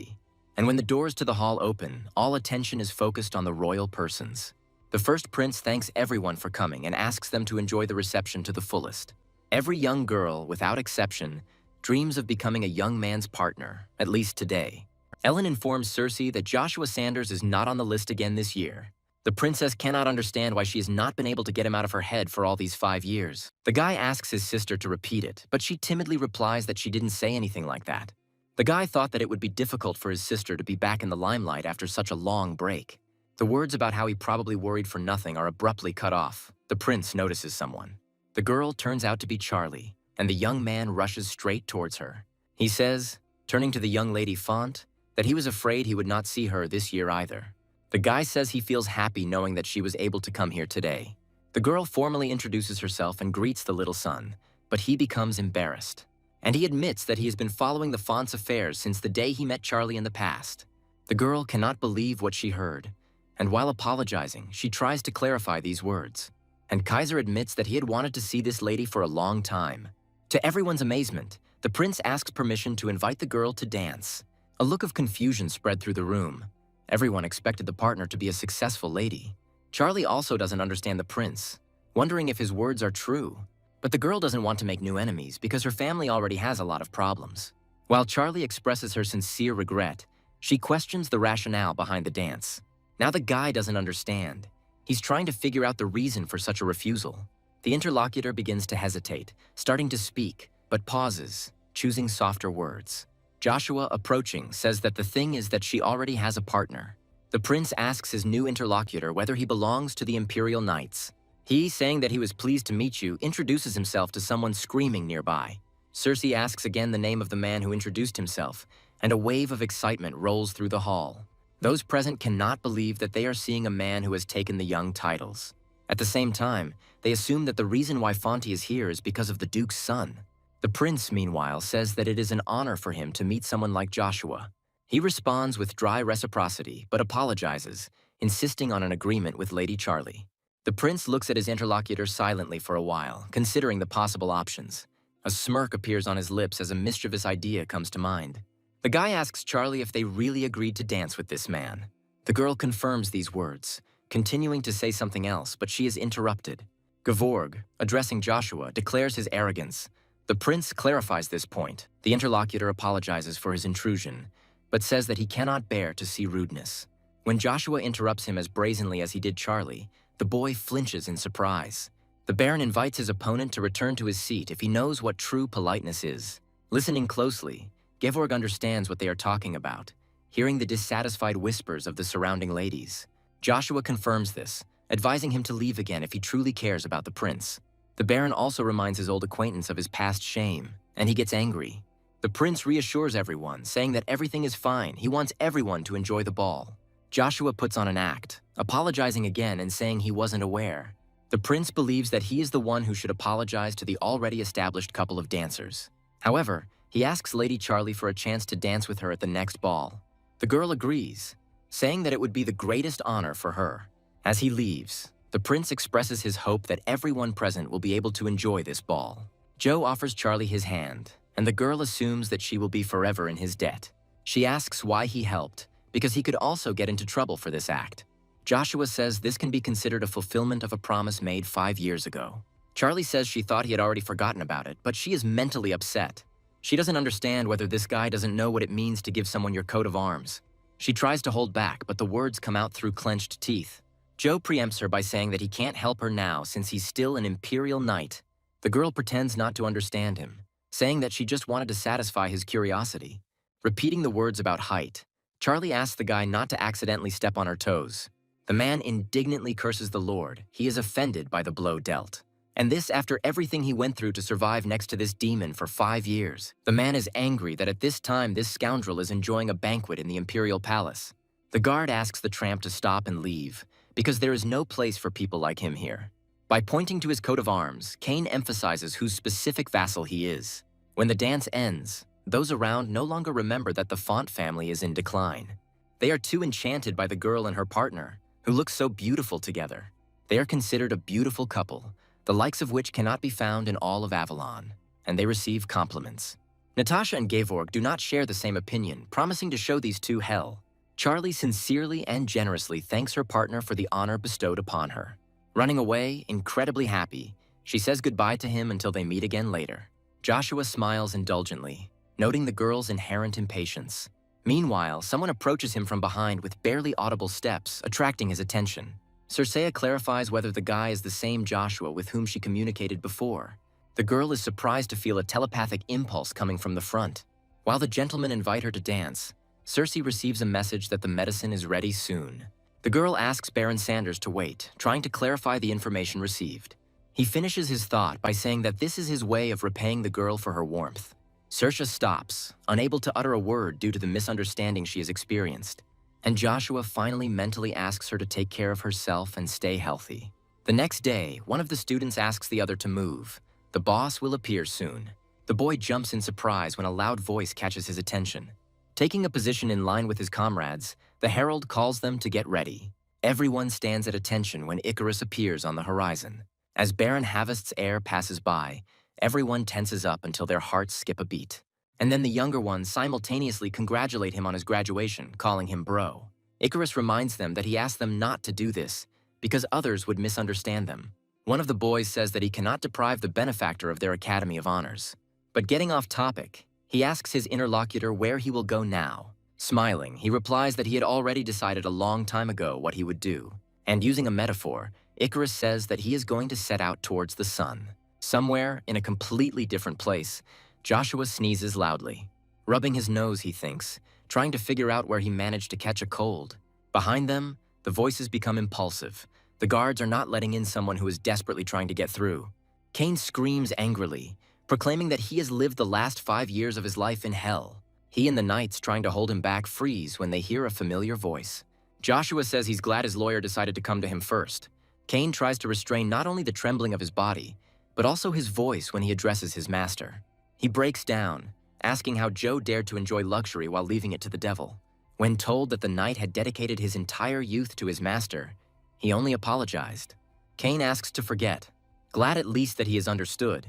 And when the doors to the hall open, all attention is focused on the royal persons. The first prince thanks everyone for coming and asks them to enjoy the reception to the fullest. Every young girl, without exception, dreams of becoming a young man's partner, at least today. Ellen informs Circe that Joshua Sanders is not on the list again this year. The princess cannot understand why she has not been able to get him out of her head for all these 5 years. The guy asks his sister to repeat it, but she timidly replies that she didn't say anything like that. The guy thought that it would be difficult for his sister to be back in the limelight after such a long break. The words about how he probably worried for nothing are abruptly cut off. The prince notices someone. The girl turns out to be Charlie, and the young man rushes straight towards her. He says, turning to the young lady Font, that he was afraid he would not see her this year either. The guy says he feels happy knowing that she was able to come here today. The girl formally introduces herself and greets the little son, but he becomes embarrassed. And he admits that he has been following the font's affairs since the day he met Charlie in the past. The girl cannot believe what she heard, and while apologizing, she tries to clarify these words. And Kaiser admits that he had wanted to see this lady for a long time. To everyone's amazement, the prince asks permission to invite the girl to dance. A look of confusion spread through the room. Everyone expected the partner to be a successful lady. Charlie also doesn't understand the prince, wondering if his words are true. But the girl doesn't want to make new enemies because her family already has a lot of problems. While Charlie expresses her sincere regret, she questions the rationale behind the dance. Now the guy doesn't understand. He's trying to figure out the reason for such a refusal. The interlocutor begins to hesitate, starting to speak, but pauses, choosing softer words. Joshua, approaching, says that the thing is that she already has a partner. The prince asks his new interlocutor whether he belongs to the Imperial Knights. He, saying that he was pleased to meet you, introduces himself to someone screaming nearby. Cersei asks again the name of the man who introduced himself, and a wave of excitement rolls through the hall. Those present cannot believe that they are seeing a man who has taken the young titles. At the same time, they assume that the reason why Fonty is here is because of the Duke's son. The prince, meanwhile, says that it is an honor for him to meet someone like Joshua. He responds with dry reciprocity, but apologizes, insisting on an agreement with Lady Charlie. The prince looks at his interlocutor silently for a while, considering the possible options. A smirk appears on his lips as a mischievous idea comes to mind. The guy asks Charlie if they really agreed to dance with this man. The girl confirms these words, continuing to say something else, but she is interrupted. Gevorg, addressing Joshua, declares his arrogance. The prince clarifies this point. The interlocutor apologizes for his intrusion, but says that he cannot bear to see rudeness. When Joshua interrupts him as brazenly as he did Charlie, the boy flinches in surprise. The Baron invites his opponent to return to his seat if he knows what true politeness is. Listening closely, Gevorg understands what they are talking about, hearing the dissatisfied whispers of the surrounding ladies. Joshua confirms this, advising him to leave again if he truly cares about the prince. The Baron also reminds his old acquaintance of his past shame, and he gets angry. The prince reassures everyone, saying that everything is fine. He wants everyone to enjoy the ball. Joshua puts on an act, apologizing again and saying he wasn't aware. The prince believes that he is the one who should apologize to the already established couple of dancers. However, he asks Lady Charlie for a chance to dance with her at the next ball. The girl agrees, saying that it would be the greatest honor for her. As he leaves, the prince expresses his hope that everyone present will be able to enjoy this ball. Joe offers Charlie his hand, and the girl assumes that she will be forever in his debt. She asks why he helped, because he could also get into trouble for this act. Joshua says this can be considered a fulfillment of a promise made 5 years ago. Charlie says she thought he had already forgotten about it, but she is mentally upset. She doesn't understand whether this guy doesn't know what it means to give someone your coat of arms. She tries to hold back, but the words come out through clenched teeth. Joe preempts her by saying that he can't help her now since he's still an Imperial Knight. The girl pretends not to understand him, saying that she just wanted to satisfy his curiosity. Repeating the words about height, Charlie asks the guy not to accidentally step on her toes. The man indignantly curses the Lord. He is offended by the blow dealt. And this after everything he went through to survive next to this demon for 5 years. The man is angry that at this time this scoundrel is enjoying a banquet in the Imperial Palace. The guard asks the tramp to stop and leave, because there is no place for people like him here. By pointing to his coat of arms, Kane emphasizes whose specific vassal he is. When the dance ends, those around no longer remember that the Font family is in decline. They are too enchanted by the girl and her partner, who look so beautiful together. They are considered a beautiful couple, the likes of which cannot be found in all of Avalon, and they receive compliments. Natasha and Gevorg do not share the same opinion, promising to show these two hell. Charlie sincerely and generously thanks her partner for the honor bestowed upon her. Running away, incredibly happy, she says goodbye to him until they meet again later. Joshua smiles indulgently, noting the girl's inherent impatience. Meanwhile, someone approaches him from behind with barely audible steps, attracting his attention. Cersei clarifies whether the guy is the same Joshua with whom she communicated before. The girl is surprised to feel a telepathic impulse coming from the front. While the gentlemen invite her to dance, Cersei receives a message that the medicine is ready soon. The girl asks Baron Sanders to wait, trying to clarify the information received. He finishes his thought by saying that this is his way of repaying the girl for her warmth. Cersei stops, unable to utter a word due to the misunderstanding she has experienced. And Joshua finally mentally asks her to take care of herself and stay healthy. The next day, one of the students asks the other to move. The boss will appear soon. The boy jumps in surprise when a loud voice catches his attention. Taking a position in line with his comrades, the herald calls them to get ready. Everyone stands at attention when Icarus appears on the horizon. As Baron Havist's heir passes by, everyone tenses up until their hearts skip a beat. And then the younger ones simultaneously congratulate him on his graduation, calling him bro. Icarus reminds them that he asked them not to do this, because others would misunderstand them. One of the boys says that he cannot deprive the benefactor of their Academy of Honors. But getting off topic, he asks his interlocutor where he will go now. Smiling, he replies that he had already decided a long time ago what he would do. And using a metaphor, Icarus says that he is going to set out towards the sun. Somewhere, in a completely different place, Joshua sneezes loudly. Rubbing his nose, he thinks, trying to figure out where he managed to catch a cold. Behind them, the voices become impulsive. The guards are not letting in someone who is desperately trying to get through. Kane screams angrily, proclaiming that he has lived the last 5 years of his life in hell. He and the knights trying to hold him back freeze when they hear a familiar voice. Joshua says he's glad his lawyer decided to come to him first. Kane tries to restrain not only the trembling of his body, but also his voice when he addresses his master. He breaks down, asking how Joe dared to enjoy luxury while leaving it to the devil. When told that the knight had dedicated his entire youth to his master, he only apologized. Kane asks to forget, glad at least that he is understood.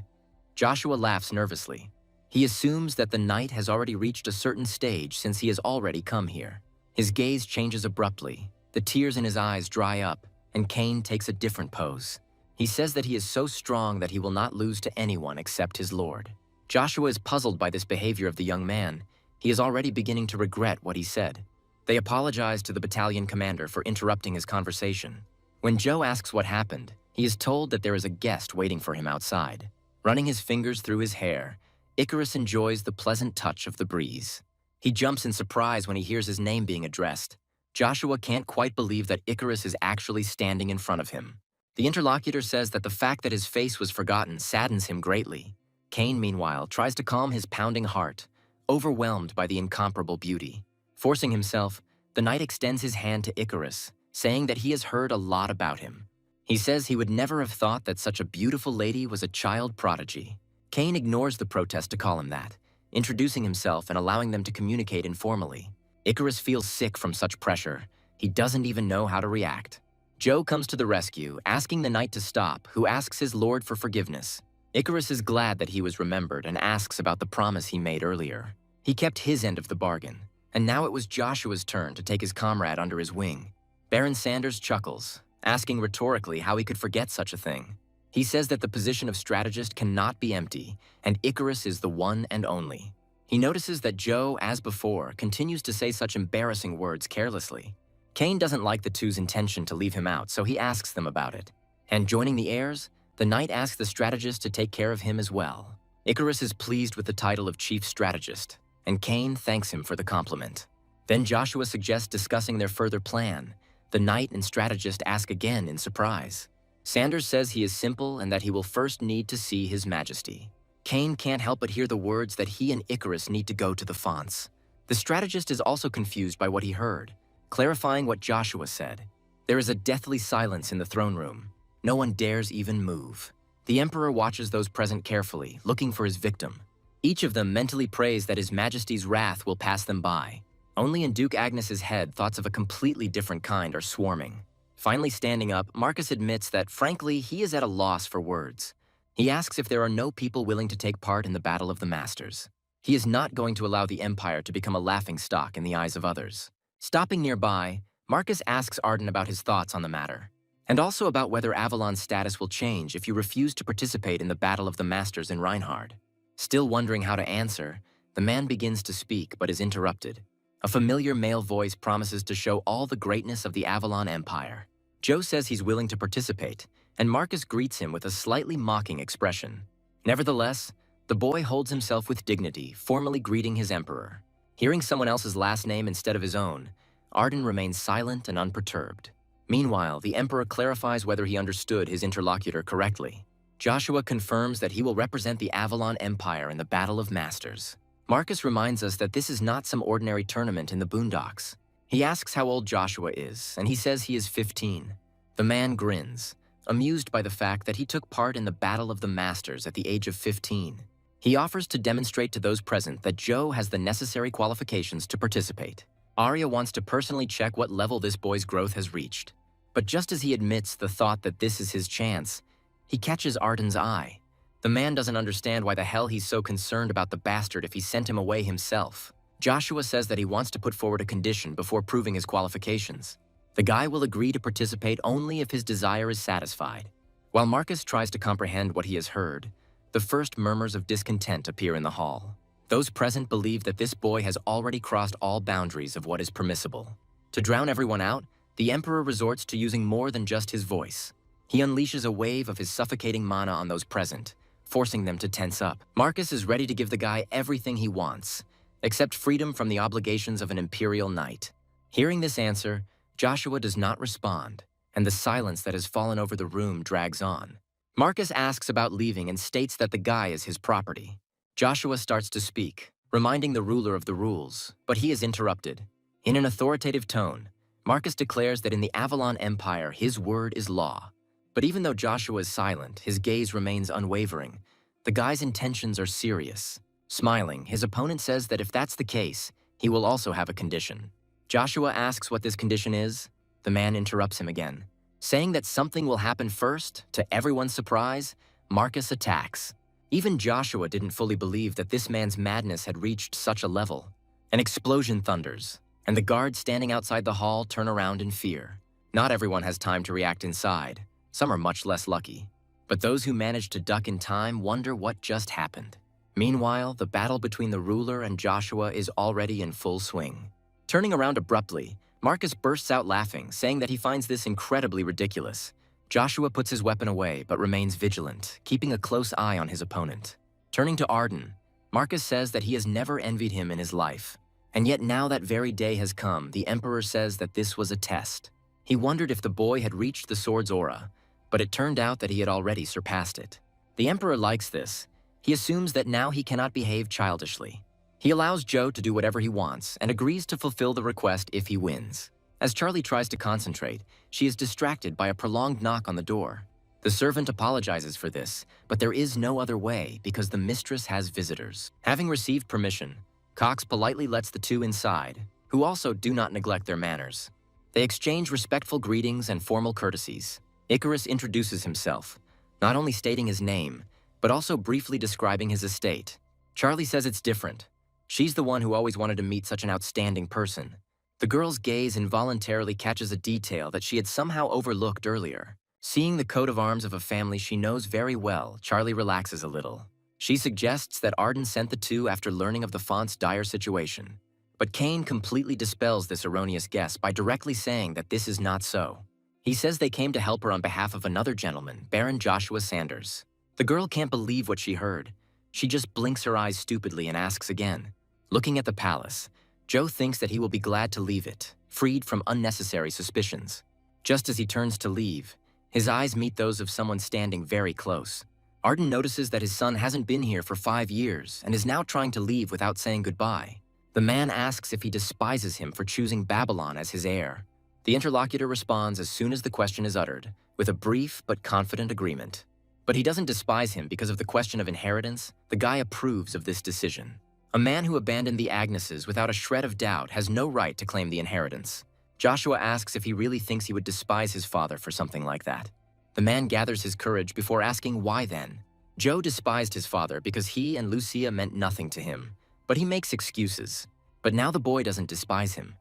Joshua laughs nervously. He assumes that the knight has already reached a certain stage since he has already come here. His gaze changes abruptly, the tears in his eyes dry up, and Kane takes a different pose. He says that he is so strong that he will not lose to anyone except his lord. Joshua is puzzled by this behavior of the young man. He is already beginning to regret what he said. They apologize to the battalion commander for interrupting his conversation. When Joe asks what happened, he is told that there is a guest waiting for him outside. Running his fingers through his hair, Icarus enjoys the pleasant touch of the breeze. He jumps in surprise when he hears his name being addressed. Joshua can't quite believe that Icarus is actually standing in front of him. The interlocutor says that the fact that his face was forgotten saddens him greatly. Kane, meanwhile, tries to calm his pounding heart, overwhelmed by the incomparable beauty. Forcing himself, the knight extends his hand to Icarus, saying that he has heard a lot about him. He says he would never have thought that such a beautiful lady was a child prodigy. Kane ignores the protest to call him that, introducing himself and allowing them to communicate informally. Icarus feels sick from such pressure. He doesn't even know how to react. Joe comes to the rescue, asking the knight to stop, who asks his lord for forgiveness. Icarus is glad that he was remembered and asks about the promise he made earlier. He kept his end of the bargain, and now it was Joshua's turn to take his comrade under his wing. Baron Sanders chuckles, asking rhetorically how he could forget such a thing. He says that the position of strategist cannot be empty, and Icarus is the one and only. He notices that Joe, as before, continues to say such embarrassing words carelessly. Kane doesn't like the two's intention to leave him out, so he asks them about it. And joining the heirs, the knight asks the strategist to take care of him as well. Icarus is pleased with the title of chief strategist, and Kane thanks him for the compliment. Then Joshua suggests discussing their further plan. The knight and strategist ask again in surprise. Sanders says he is simple and that he will first need to see His Majesty. Kane can't help but hear the words that he and Icarus need to go to the fonts. The strategist is also confused by what he heard, clarifying what Joshua said. There is a deathly silence in the throne room. No one dares even move. The Emperor watches those present carefully, looking for his victim. Each of them mentally prays that His Majesty's wrath will pass them by. Only in Duke Agnes's head, thoughts of a completely different kind are swarming. Finally standing up, Marcus admits that, frankly, he is at a loss for words. He asks if there are no people willing to take part in the Battle of the Masters. He is not going to allow the Empire to become a laughingstock in the eyes of others. Stopping nearby, Marcus asks Arden about his thoughts on the matter, and also about whether Avalon's status will change if you refuse to participate in the Battle of the Masters in Reinhard. Still wondering how to answer, the man begins to speak but is interrupted. A familiar male voice promises to show all the greatness of the Avalon Empire. Joe says he's willing to participate, and Marcus greets him with a slightly mocking expression. Nevertheless, the boy holds himself with dignity, formally greeting his emperor. Hearing someone else's last name instead of his own, Arden remains silent and unperturbed. Meanwhile, the emperor clarifies whether he understood his interlocutor correctly. Joshua confirms that he will represent the Avalon Empire in the Battle of Masters. Marcus reminds us that this is not some ordinary tournament in the boondocks. He asks how old Joshua is, and he says he is 15. The man grins. amused by the fact that he took part in the Battle of the Masters at the age of 15. He offers to demonstrate to those present that Joe has the necessary qualifications to participate. Arya wants to personally check what level this boy's growth has reached. But just as he admits the thought that this is his chance, he catches Arden's eye. The man doesn't understand why the hell he's so concerned about the bastard if he sent him away himself. Joshua says that he wants to put forward a condition before proving his qualifications. The guy will agree to participate only if his desire is satisfied. While Marcus tries to comprehend what he has heard, the first murmurs of discontent appear in the hall. Those present believe that this boy has already crossed all boundaries of what is permissible. To drown everyone out, the Emperor resorts to using more than just his voice. He unleashes a wave of his suffocating mana on those present, forcing them to tense up. Marcus is ready to give the guy everything he wants, except freedom from the obligations of an Imperial knight. Hearing this answer, Joshua does not respond, and the silence that has fallen over the room drags on. Marcus asks about leaving and states that the guy is his property. Joshua starts to speak, reminding the ruler of the rules, but he is interrupted. In an authoritative tone, Marcus declares that in the Avalon Empire, his word is law. But even though Joshua is silent, his gaze remains unwavering. The guy's intentions are serious. Smiling, his opponent says that if that's the case, he will also have a condition. Joshua asks what this condition is. The man interrupts him again. Saying that something will happen first, to everyone's surprise, Marcus attacks. Even Joshua didn't fully believe that this man's madness had reached such a level. An explosion thunders, and the guards standing outside the hall turn around in fear. Not everyone has time to react inside. Some are much less lucky. But those who manage to duck in time wonder what just happened. Meanwhile, the battle between the ruler and Joshua is already in full swing. Turning around abruptly, Marcus bursts out laughing, saying that he finds this incredibly ridiculous. Joshua puts his weapon away but remains vigilant, keeping a close eye on his opponent. Turning to Arden, Marcus says that he has never envied him in his life. And yet now that very day has come, the Emperor says that this was a test. He wondered if the boy had reached the sword's aura, but it turned out that he had already surpassed it. The Emperor likes this. He assumes that now he cannot behave childishly. He allows Joe to do whatever he wants and agrees to fulfill the request if he wins. As Charlie tries to concentrate, she is distracted by a prolonged knock on the door. The servant apologizes for this, but there is no other way because the mistress has visitors. Having received permission, Cox politely lets the two inside, who also do not neglect their manners. They exchange respectful greetings and formal courtesies. Icarus introduces himself, not only stating his name, but also briefly describing his estate. Charlie says it's different. She's the one who always wanted to meet such an outstanding person. The girl's gaze involuntarily catches a detail that she had somehow overlooked earlier. Seeing the coat of arms of a family she knows very well, Charlie relaxes a little. She suggests that Arden sent the two after learning of the font's dire situation. But Kane completely dispels this erroneous guess by directly saying that this is not so. He says they came to help her on behalf of another gentleman, Baron Joshua Sanders. The girl can't believe what she heard. She just blinks her eyes stupidly and asks again. Looking at the palace, Joe thinks that he will be glad to leave it, freed from unnecessary suspicions. Just as he turns to leave, his eyes meet those of someone standing very close. Arden notices that his son hasn't been here for 5 years and is now trying to leave without saying goodbye. The man asks if he despises him for choosing Babylon as his heir. The interlocutor responds as soon as the question is uttered, with a brief but confident agreement. But he doesn't despise him because of the question of inheritance. The guy approves of this decision. A man who abandoned the Agneses without a shred of doubt has no right to claim the inheritance. Joshua asks if he really thinks he would despise his father for something like that. The man gathers his courage before asking why then. Joe despised his father because he and Lucia meant nothing to him, but he makes excuses. But now the boy doesn't despise him,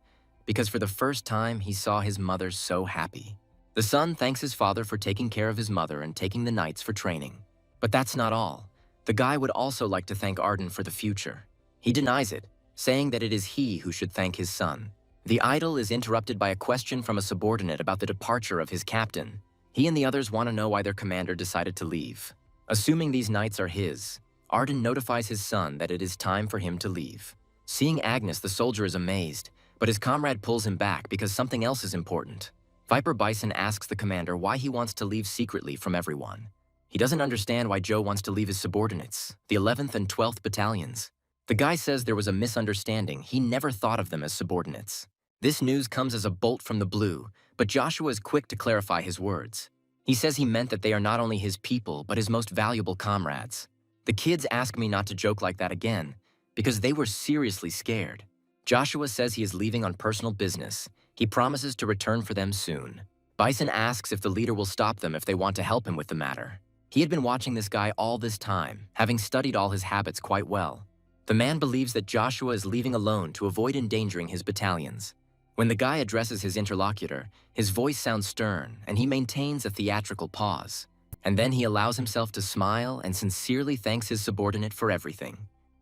because for the first time he saw his mother so happy. The son thanks his father for taking care of his mother and taking the knights for training. But that's not all. The guy would also like to thank Arden for the future. He denies it, saying that it is he who should thank his son. The idol is interrupted by a question from a subordinate about the departure of his captain. He and the others want to know why their commander decided to leave. Assuming these knights are his, Arden notifies his son that it is time for him to leave. Seeing Agnes, the soldier is amazed, but his comrade pulls him back because something else is important. Viper Bison asks the commander why he wants to leave secretly from everyone. He doesn't understand why Joe wants to leave his subordinates, the 11th and 12th battalions. The guy says there was a misunderstanding. He never thought of them as subordinates. This news comes as a bolt from the blue, but Joshua is quick to clarify his words. He says he meant that they are not only his people, but his most valuable comrades. The kids ask me not to joke like that again, because they were seriously scared. Joshua says he is leaving on personal business. He promises to return for them soon. Bison asks if the leader will stop them if they want to help him with the matter. He had been watching this guy all this time, having studied all his habits quite well. The man believes that Joshua is leaving alone to avoid endangering his battalions. When the guy addresses his interlocutor, his voice sounds stern, and he maintains a theatrical pause. And then he allows himself to smile and sincerely thanks his subordinate for everything.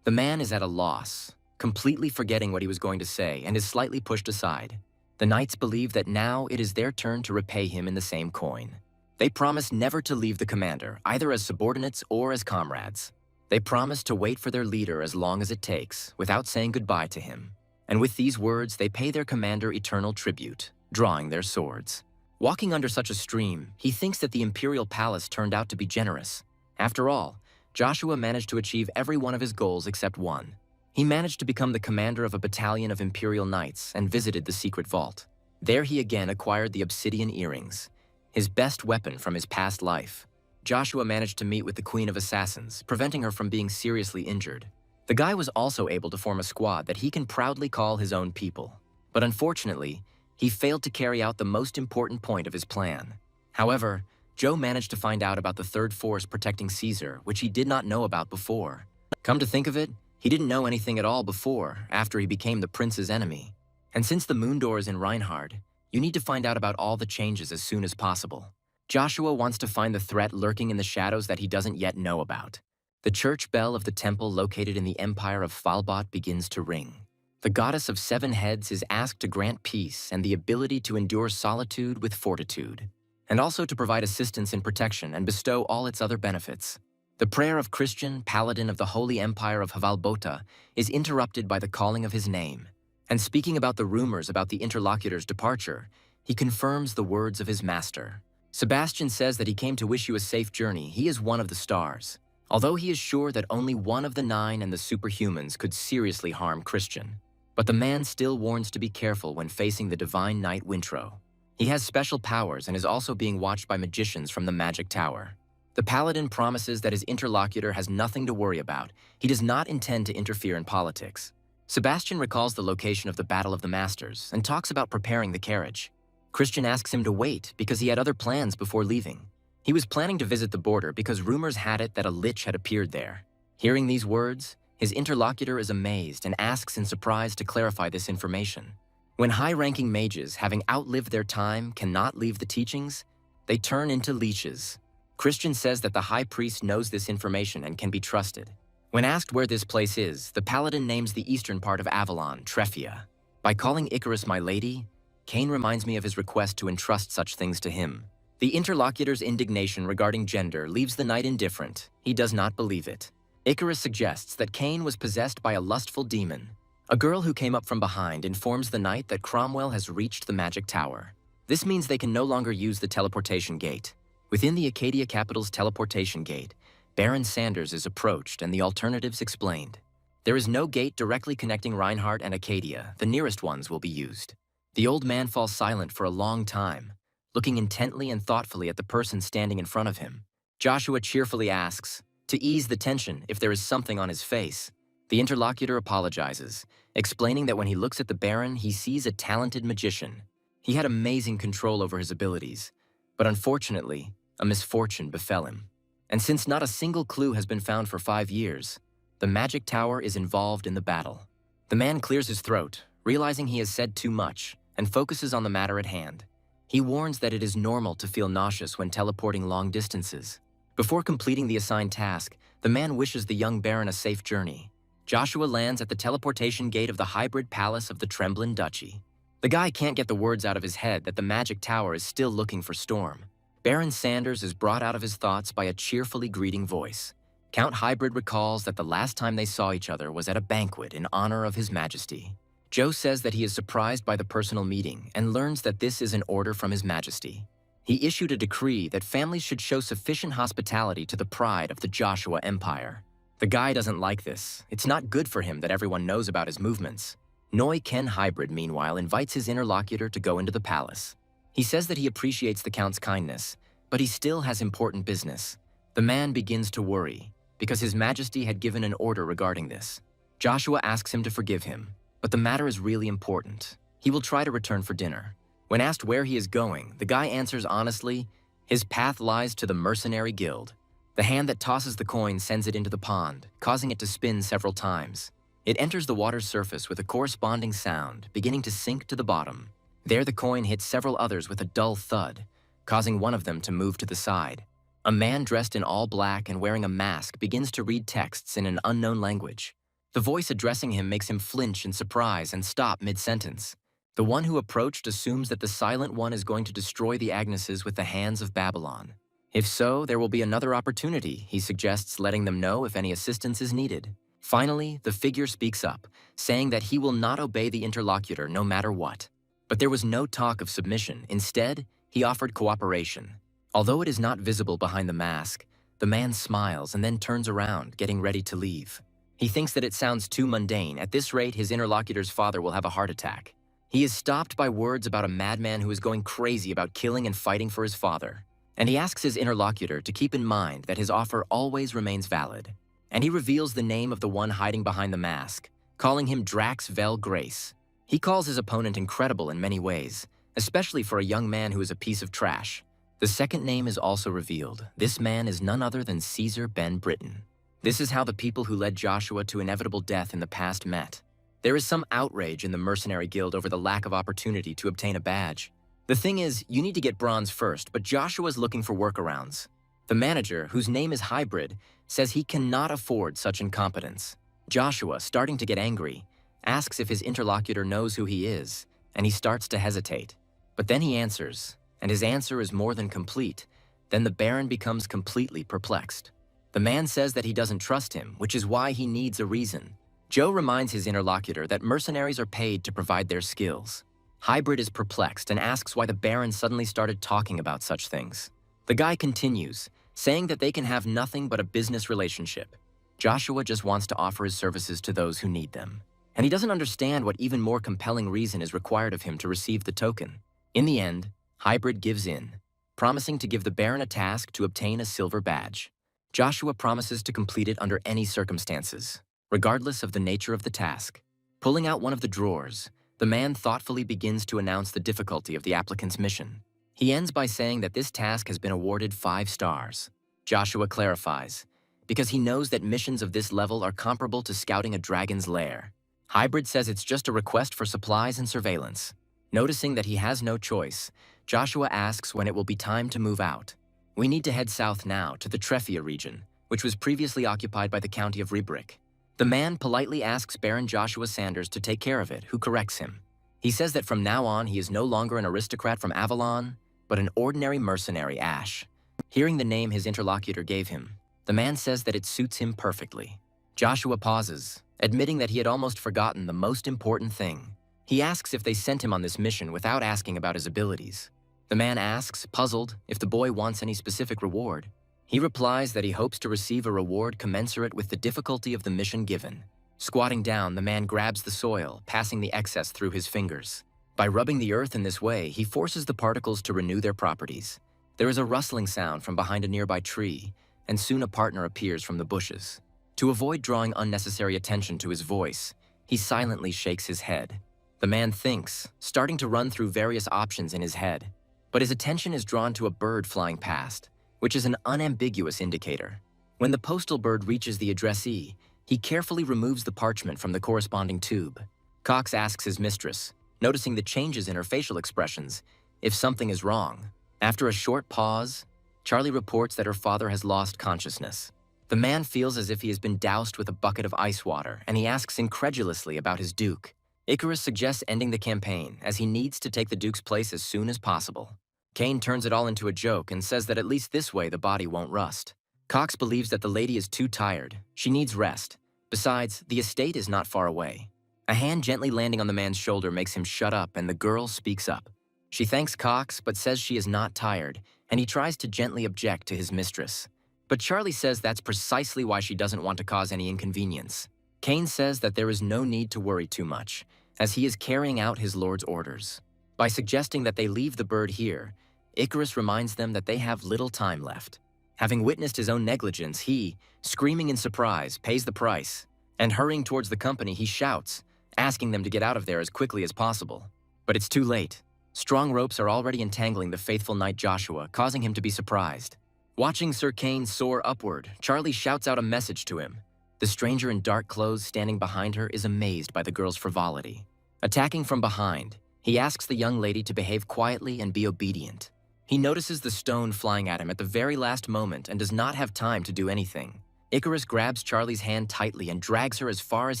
The man is at a loss, completely forgetting what he was going to say, and is slightly pushed aside. The knights believe that now it is their turn to repay him in the same coin. They promise never to leave the commander, either as subordinates or as comrades. They promise to wait for their leader as long as it takes, without saying goodbye to him. And with these words, they pay their commander eternal tribute, drawing their swords. Walking under such a stream, he thinks that the Imperial palace turned out to be generous. After all, Joshua managed to achieve every one of his goals except one. He managed to become the commander of a battalion of Imperial knights and visited the secret vault. There he again acquired the obsidian earrings, his best weapon from his past life. Joshua managed to meet with the Queen of Assassins, preventing her from being seriously injured. The guy was also able to form a squad that he can proudly call his own people. But unfortunately, he failed to carry out the most important point of his plan. However, Joe managed to find out about the third force protecting Caesar, which he did not know about before. Come to think of it, he didn't know anything at all before, after he became the prince's enemy. And since the moon door is in Reinhard, you need to find out about all the changes as soon as possible. Joshua wants to find the threat lurking in the shadows that he doesn't yet know about. The church bell of the temple located in the empire of Falbot begins to ring. The goddess of 7 heads is asked to grant peace and the ability to endure solitude with fortitude, and also to provide assistance in protection and bestow all its other benefits. The prayer of Christian, paladin of the Holy Empire of Hvalbota, is interrupted by the calling of his name. And speaking about the rumors about the interlocutor's departure, he confirms the words of his master. Sebastian says that he came to wish you a safe journey. He is one of the stars. Although he is sure that only one of the 9 and the superhumans could seriously harm Christian. But the man still warns to be careful when facing the divine knight Wintro. He has special powers and is also being watched by magicians from the magic tower. The paladin promises that his interlocutor has nothing to worry about. He does not intend to interfere in politics. Sebastian recalls the location of the Battle of the Masters and talks about preparing the carriage. Christian asks him to wait because he had other plans before leaving. He was planning to visit the border because rumors had it that a lich had appeared there. Hearing these words, his interlocutor is amazed and asks in surprise to clarify this information. When high-ranking mages, having outlived their time, cannot leave the teachings, they turn into leeches. Christian says that the high priest knows this information and can be trusted. When asked where this place is, the paladin names the eastern part of Avalon, Treffia. By calling Icarus my lady, Cain reminds me of his request to entrust such things to him. The interlocutor's indignation regarding gender leaves the knight indifferent. He does not believe it. Icarus suggests that Cain was possessed by a lustful demon. A girl who came up from behind informs the knight that Cromwell has reached the magic tower. This means they can no longer use the teleportation gate. Within the Acadia capital's teleportation gate, Baron Sanders is approached and the alternatives explained. There is no gate directly connecting Reinhardt and Acadia. The nearest ones will be used. The old man falls silent for a long time, looking intently and thoughtfully at the person standing in front of him. Joshua cheerfully asks to ease the tension if there is something on his face. The interlocutor apologizes, explaining that when he looks at the Baron, he sees a talented magician. He had amazing control over his abilities, but unfortunately, a misfortune befell him. And since not a single clue has been found for 5 years, the magic tower is involved in the battle. The man clears his throat, realizing he has said too much, and focuses on the matter at hand. He warns that it is normal to feel nauseous when teleporting long distances. Before completing the assigned task, the man wishes the young Baron a safe journey. Joshua lands at the teleportation gate of the hybrid palace of the Tremblin Duchy. The guy can't get the words out of his head that the magic tower is still looking for Storm. Baron Sanders is brought out of his thoughts by a cheerfully greeting voice. Count Hybrid recalls that the last time they saw each other was at a banquet in honor of His Majesty. Joe says that he is surprised by the personal meeting and learns that this is an order from His Majesty. He issued a decree that families should show sufficient hospitality to the pride of the Joshua Empire. The guy doesn't like this. It's not good for him that everyone knows about his movements. Noi Ken Hybrid, meanwhile, invites his interlocutor to go into the palace. He says that he appreciates the Count's kindness, But he still has important business. The man begins to worry, because His Majesty had given an order regarding this. Joshua asks him to forgive him, but the matter is really important. He will try to return for dinner. When asked where he is going, the guy answers honestly, his path lies to the mercenary guild. The hand that tosses the coin sends it into the pond, causing it to spin several times. It enters the water's surface with a corresponding sound, beginning to sink to the bottom. There the coin hits several others with a dull thud, causing one of them to move to the side. A man dressed in all black and wearing a mask begins to read texts in an unknown language. The voice addressing him makes him flinch in surprise and stop mid-sentence. The one who approached assumes that the Silent One is going to destroy the Agneses with the hands of Babylon. If so, there will be another opportunity, he suggests, letting them know if any assistance is needed. Finally, the figure speaks up, saying that he will not obey the interlocutor no matter what. But there was no talk of submission. Instead, he offered cooperation. Although it is not visible behind the mask, the man smiles and then turns around, getting ready to leave. He thinks that it sounds too mundane. At this rate, his interlocutor's father will have a heart attack. He is stopped by words about a madman who is going crazy about killing and fighting for his father. And he asks his interlocutor to keep in mind that his offer always remains valid. And he reveals the name of the one hiding behind the mask, calling him Drax Vel Grace. He calls his opponent incredible in many ways, especially for a young man who is a piece of trash. The second name is also revealed. This man is none other than Caesar Ben Britain. This is how the people who led Joshua to inevitable death in the past met. There is some outrage in the mercenary guild over the lack of opportunity to obtain a badge. The thing is, you need to get bronze first, but Joshua's looking for workarounds. The manager, whose name is Hybrid, says he cannot afford such incompetence. Joshua, starting to get angry, asks if his interlocutor knows who he is, and he starts to hesitate. But then he answers, and his answer is more than complete. Then the Baron becomes completely perplexed. The man says that he doesn't trust him, which is why he needs a reason. Joe reminds his interlocutor that mercenaries are paid to provide their skills. Hybrid is perplexed and asks why the Baron suddenly started talking about such things. The guy continues, saying that they can have nothing but a business relationship. Joshua just wants to offer his services to those who need them. And he doesn't understand what even more compelling reason is required of him to receive the token. In the end, Hybrid gives in, promising to give the Baron a task to obtain a silver badge. Joshua promises to complete it under any circumstances, regardless of the nature of the task. Pulling out one of the drawers, the man thoughtfully begins to announce the difficulty of the applicant's mission. He ends by saying that this task has been awarded 5 stars. Joshua clarifies, because he knows that missions of this level are comparable to scouting a dragon's lair. Hybrid says it's just a request for supplies and surveillance. Noticing that he has no choice, Joshua asks when it will be time to move out. We need to head south now to the Treffia region, which was previously occupied by the county of Rebrick. The man politely asks Baron Joshua Sanders to take care of it, who corrects him. He says that from now on he is no longer an aristocrat from Avalon, but an ordinary mercenary, Ash. Hearing the name his interlocutor gave him, the man says that it suits him perfectly. Joshua pauses, admitting that he had almost forgotten the most important thing. He asks if they sent him on this mission without asking about his abilities. The man asks, puzzled, if the boy wants any specific reward. He replies that he hopes to receive a reward commensurate with the difficulty of the mission given. Squatting down, the man grabs the soil, passing the excess through his fingers. By rubbing the earth in this way, he forces the particles to renew their properties. There is a rustling sound from behind a nearby tree, and soon a partner appears from the bushes. To avoid drawing unnecessary attention to his voice, he silently shakes his head. The man thinks, starting to run through various options in his head. But his attention is drawn to a bird flying past, which is an unambiguous indicator. When the postal bird reaches the addressee, he carefully removes the parchment from the corresponding tube. Cox asks his mistress, noticing the changes in her facial expressions, if something is wrong. After a short pause, Charlie reports that her father has lost consciousness. The man feels as if he has been doused with a bucket of ice water, and he asks incredulously about his Duke. Icarus suggests ending the campaign, as he needs to take the Duke's place as soon as possible. Kane turns it all into a joke and says that at least this way the body won't rust. Cox believes that the lady is too tired. She needs rest. Besides, the estate is not far away. A hand gently landing on the man's shoulder makes him shut up, and the girl speaks up. She thanks Cox, but says she is not tired, and he tries to gently object to his mistress. But Charlie says that's precisely why she doesn't want to cause any inconvenience. Kane says that there is no need to worry too much, as he is carrying out his lord's orders. By suggesting that they leave the bird here, Icarus reminds them that they have little time left. Having witnessed his own negligence, he, screaming in surprise, pays the price. And hurrying towards the company, he shouts, asking them to get out of there as quickly as possible. But it's too late. Strong ropes are already entangling the faithful knight Joshua, causing him to be surprised. Watching Sir Kane soar upward, Charlie shouts out a message to him. The stranger in dark clothes standing behind her is amazed by the girl's frivolity. Attacking from behind, he asks the young lady to behave quietly and be obedient. He notices the stone flying at him at the very last moment and does not have time to do anything. Icarus grabs Charlie's hand tightly and drags her as far as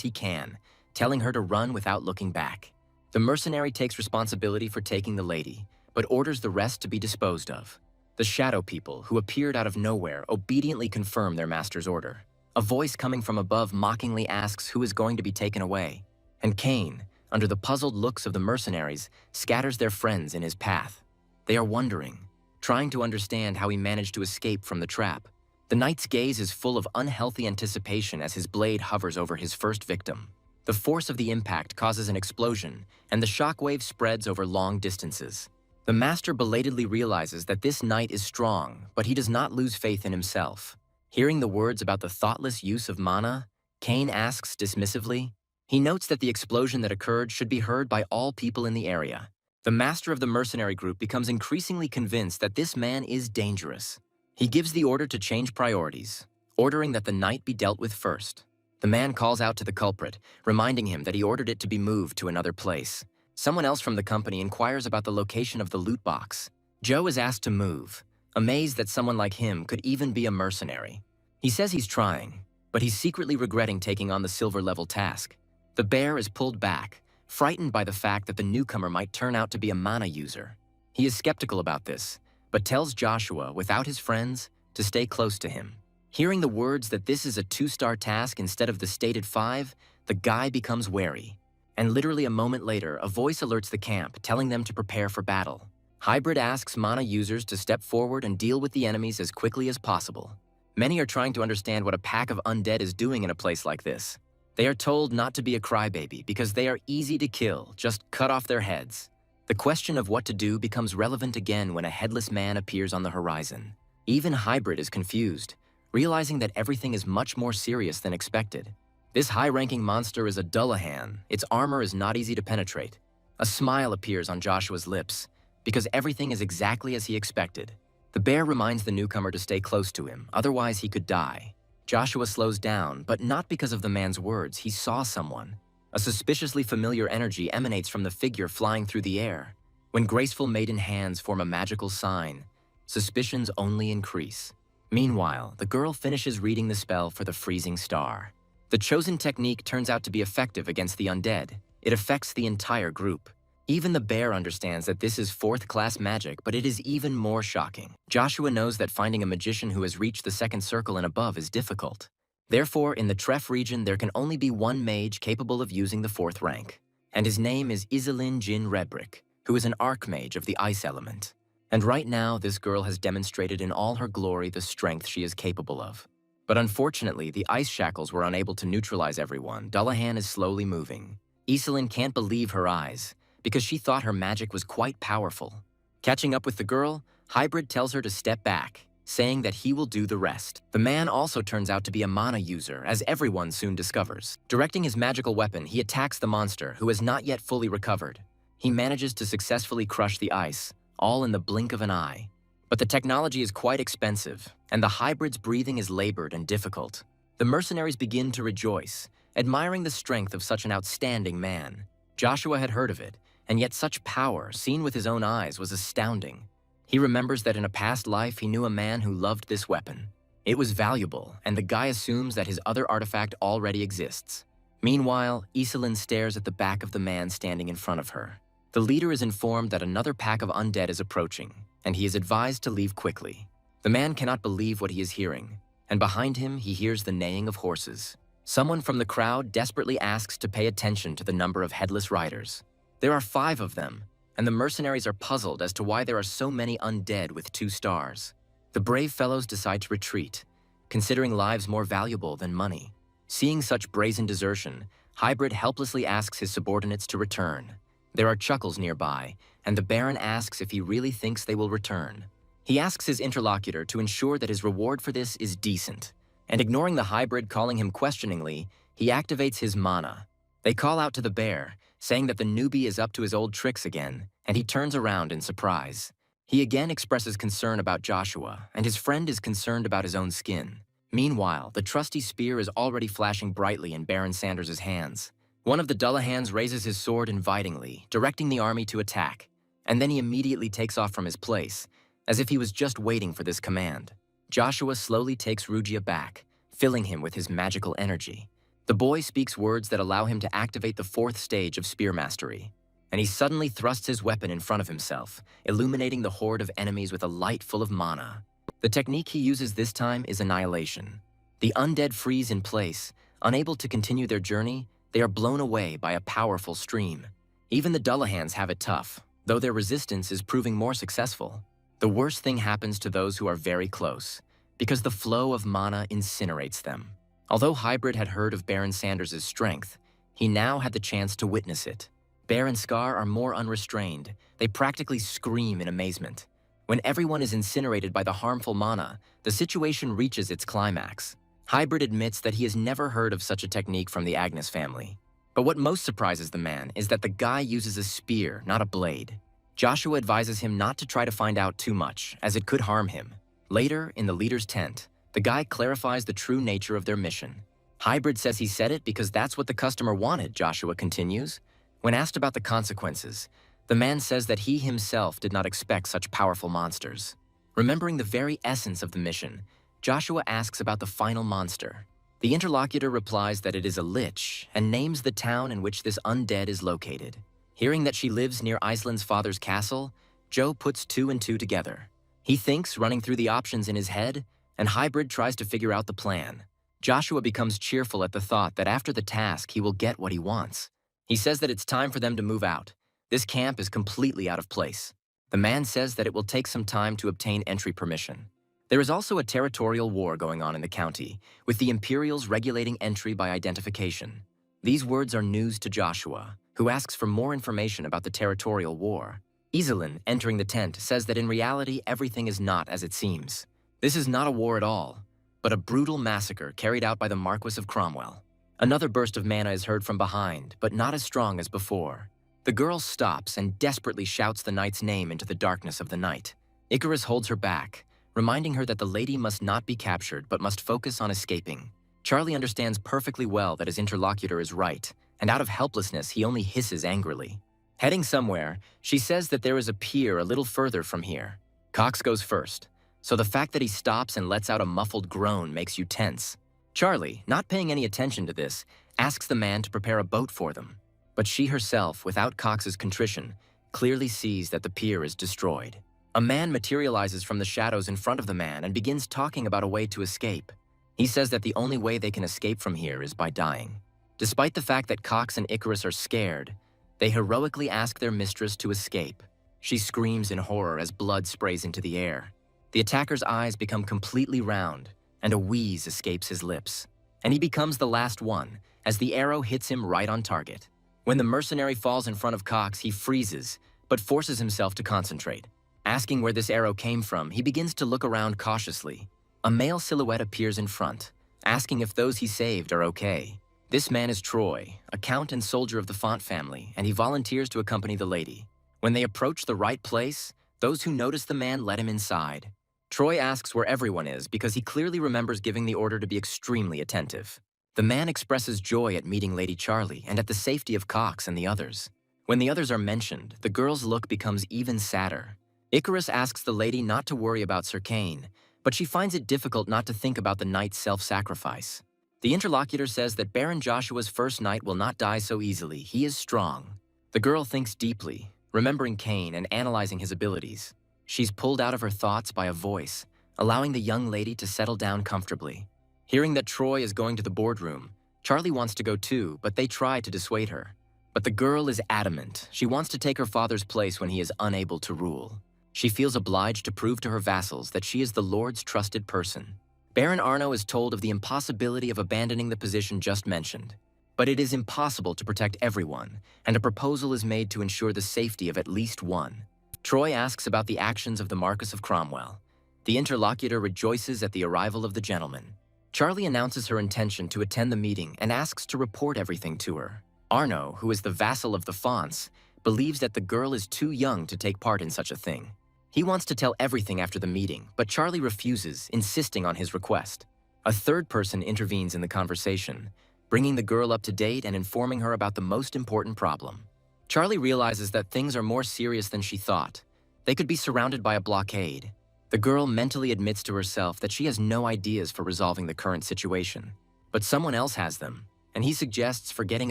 he can, telling her to run without looking back. The mercenary takes responsibility for taking the lady, but orders the rest to be disposed of. The shadow people, who appeared out of nowhere, obediently confirm their master's order. A voice coming from above mockingly asks who is going to be taken away, and Kane, under the puzzled looks of the mercenaries, scatters their friends in his path. They are wondering, trying to understand how he managed to escape from the trap. The knight's gaze is full of unhealthy anticipation as his blade hovers over his first victim. The force of the impact causes an explosion, and the shockwave spreads over long distances. The master belatedly realizes that this knight is strong, but he does not lose faith in himself. Hearing the words about the thoughtless use of mana, Kane asks dismissively. He notes that the explosion that occurred should be heard by all people in the area. The master of the mercenary group becomes increasingly convinced that this man is dangerous. He gives the order to change priorities, ordering that the knight be dealt with first. The man calls out to the culprit, reminding him that he ordered it to be moved to another place. Someone else from the company inquires about the location of the loot box. Joe is asked to move, amazed that someone like him could even be a mercenary. He says he's trying, but he's secretly regretting taking on the silver-level task. The bear is pulled back, frightened by the fact that the newcomer might turn out to be a mana user. He is skeptical about this, but tells Joshua, without his friends, to stay close to him. Hearing the words that this is a 2-star task instead of the stated 5, the guy becomes wary. And literally a moment later, a voice alerts the camp, telling them to prepare for battle. Hybrid asks mana users to step forward and deal with the enemies as quickly as possible. Many are trying to understand what a pack of undead is doing in a place like this. They are told not to be a crybaby because they are easy to kill, just cut off their heads. The question of what to do becomes relevant again when a headless man appears on the horizon. Even Hybrid is confused, realizing that everything is much more serious than expected. This high-ranking monster is a Dullahan. Its armor is not easy to penetrate. A smile appears on Joshua's lips, because everything is exactly as he expected. The bear reminds the newcomer to stay close to him, otherwise he could die. Joshua slows down, but not because of the man's words. He saw someone. A suspiciously familiar energy emanates from the figure flying through the air. When graceful maiden hands form a magical sign, suspicions only increase. Meanwhile, the girl finishes reading the spell for the freezing star. The chosen technique turns out to be effective against the undead. It affects the entire group. Even the bear understands that this is 4th-class magic, but it is even more shocking. Joshua knows that finding a magician who has reached the 2nd circle and above is difficult. Therefore, in the Tref region, there can only be one mage capable of using the 4th rank. And his name is Iselin Jin Rebrick, who is an archmage of the ice element. And right now, this girl has demonstrated in all her glory the strength she is capable of. But unfortunately, the ice shackles were unable to neutralize everyone. Dullahan is slowly moving. Iselin can't believe her eyes, because she thought her magic was quite powerful. Catching up with the girl, Hybrid tells her to step back, saying that he will do the rest. The man also turns out to be a mana user, as everyone soon discovers. Directing his magical weapon, he attacks the monster, who has not yet fully recovered. He manages to successfully crush the ice, all in the blink of an eye. But the technology is quite expensive, and the hybrid's breathing is labored and difficult. The mercenaries begin to rejoice, admiring the strength of such an outstanding man. Joshua had heard of it, and yet such power, seen with his own eyes, was astounding. He remembers that in a past life he knew a man who loved this weapon. It was valuable, and the guy assumes that his other artifact already exists. Meanwhile, Iselin stares at the back of the man standing in front of her. The leader is informed that another pack of undead is approaching, and he is advised to leave quickly. The man cannot believe what he is hearing, and behind him he hears the neighing of horses. Someone from the crowd desperately asks to pay attention to the number of headless riders. There are 5 of them, and the mercenaries are puzzled as to why there are so many undead with 2 stars. The brave fellows decide to retreat, considering lives more valuable than money. Seeing such brazen desertion, Hybrid helplessly asks his subordinates to return. There are chuckles nearby, and the Baron asks if he really thinks they will return. He asks his interlocutor to ensure that his reward for this is decent, and ignoring the hybrid calling him questioningly, he activates his mana. They call out to the bear, saying that the newbie is up to his old tricks again, and he turns around in surprise. He again expresses concern about Joshua, and his friend is concerned about his own skin. Meanwhile, the trusty spear is already flashing brightly in Baron Sanders' hands. One of the Dullahans raises his sword invitingly, directing the army to attack, and then he immediately takes off from his place, as if he was just waiting for this command. Joshua slowly takes Rugia back, filling him with his magical energy. The boy speaks words that allow him to activate the 4th stage of spear mastery, and he suddenly thrusts his weapon in front of himself, illuminating the horde of enemies with a light full of mana. The technique he uses this time is annihilation. The undead freeze in place, unable to continue their journey. They are blown away by a powerful stream. Even the Dullahans have it tough, though their resistance is proving more successful. The worst thing happens to those who are very close, because the flow of mana incinerates them. Although Hybrid had heard of Baron Sanders' strength, he now had the chance to witness it. Bear and Scar are more unrestrained. They practically scream in amazement. When everyone is incinerated by the harmful mana, the situation reaches its climax. Hybrid admits that he has never heard of such a technique from the Agnes family. But what most surprises the man is that the guy uses a spear, not a blade. Joshua advises him not to try to find out too much, as it could harm him. Later, in the leader's tent, the guy clarifies the true nature of their mission. Hybrid says he said it because that's what the customer wanted, Joshua continues. When asked about the consequences, the man says that he himself did not expect such powerful monsters. Remembering the very essence of the mission, Joshua asks about the final monster. The interlocutor replies that it is a lich and names the town in which this undead is located. Hearing that she lives near Iceland's father's castle, Joe puts 2 and 2 together. He thinks, running through the options in his head, and Hybrid tries to figure out the plan. Joshua becomes cheerful at the thought that after the task he will get what he wants. He says that it's time for them to move out. This camp is completely out of place. The man says that it will take some time to obtain entry permission. There is also a territorial war going on in the county, with the Imperials regulating entry by identification. These words are news to Joshua, who asks for more information about the territorial war. Iselin, entering the tent, says that in reality everything is not as it seems. This is not a war at all, but a brutal massacre carried out by the Marquis of Cromwell. Another burst of mana is heard from behind, but not as strong as before. The girl stops and desperately shouts the knight's name into the darkness of the night. Icarus holds her back, reminding her that the lady must not be captured but must focus on escaping. Charlie understands perfectly well that his interlocutor is right, and out of helplessness he only hisses angrily. Heading somewhere, she says that there is a pier a little further from here. Cox goes first, so the fact that he stops and lets out a muffled groan makes you tense. Charlie, not paying any attention to this, asks the man to prepare a boat for them. But she herself, without Cox's contrition, clearly sees that the pier is destroyed. A man materializes from the shadows in front of the man and begins talking about a way to escape. He says that the only way they can escape from here is by dying. Despite the fact that Cox and Icarus are scared, they heroically ask their mistress to escape. She screams in horror as blood sprays into the air. The attacker's eyes become completely round, and a wheeze escapes his lips. And he becomes the last one, as the arrow hits him right on target. When the mercenary falls in front of Cox, he freezes, but forces himself to concentrate. Asking where this arrow came from, he begins to look around cautiously. A male silhouette appears in front, asking if those he saved are okay. This man is Troy, a count and soldier of the Font family, and he volunteers to accompany the lady. When they approach the right place, those who notice the man let him inside. Troy asks where everyone is because he clearly remembers giving the order to be extremely attentive. The man expresses joy at meeting Lady Charlie and at the safety of Cox and the others. When the others are mentioned, the girl's look becomes even sadder. Icarus asks the lady not to worry about Sir Kane, but she finds it difficult not to think about the knight's self-sacrifice. The interlocutor says that Baron Joshua's first knight will not die so easily. He is strong. The girl thinks deeply, remembering Kane and analyzing his abilities. She's pulled out of her thoughts by a voice, allowing the young lady to settle down comfortably. Hearing that Troy is going to the boardroom, Charlie wants to go too, but they try to dissuade her. But the girl is adamant. She wants to take her father's place when he is unable to rule. She feels obliged to prove to her vassals that she is the Lord's trusted person. Baron Arno is told of the impossibility of abandoning the position just mentioned. But it is impossible to protect everyone, and a proposal is made to ensure the safety of at least one. Troy asks about the actions of the Marquis of Cromwell. The interlocutor rejoices at the arrival of the gentleman. Charlie announces her intention to attend the meeting and asks to report everything to her. Arno, who is the vassal of the Fonts, believes that the girl is too young to take part in such a thing. He wants to tell everything after the meeting, but Charlie refuses, insisting on his request. A third person intervenes in the conversation, bringing the girl up to date and informing her about the most important problem. Charlie realizes that things are more serious than she thought. They could be surrounded by a blockade. The girl mentally admits to herself that she has no ideas for resolving the current situation. But someone else has them, and he suggests forgetting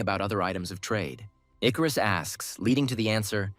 about other items of trade. Icarus asks, leading to the answer,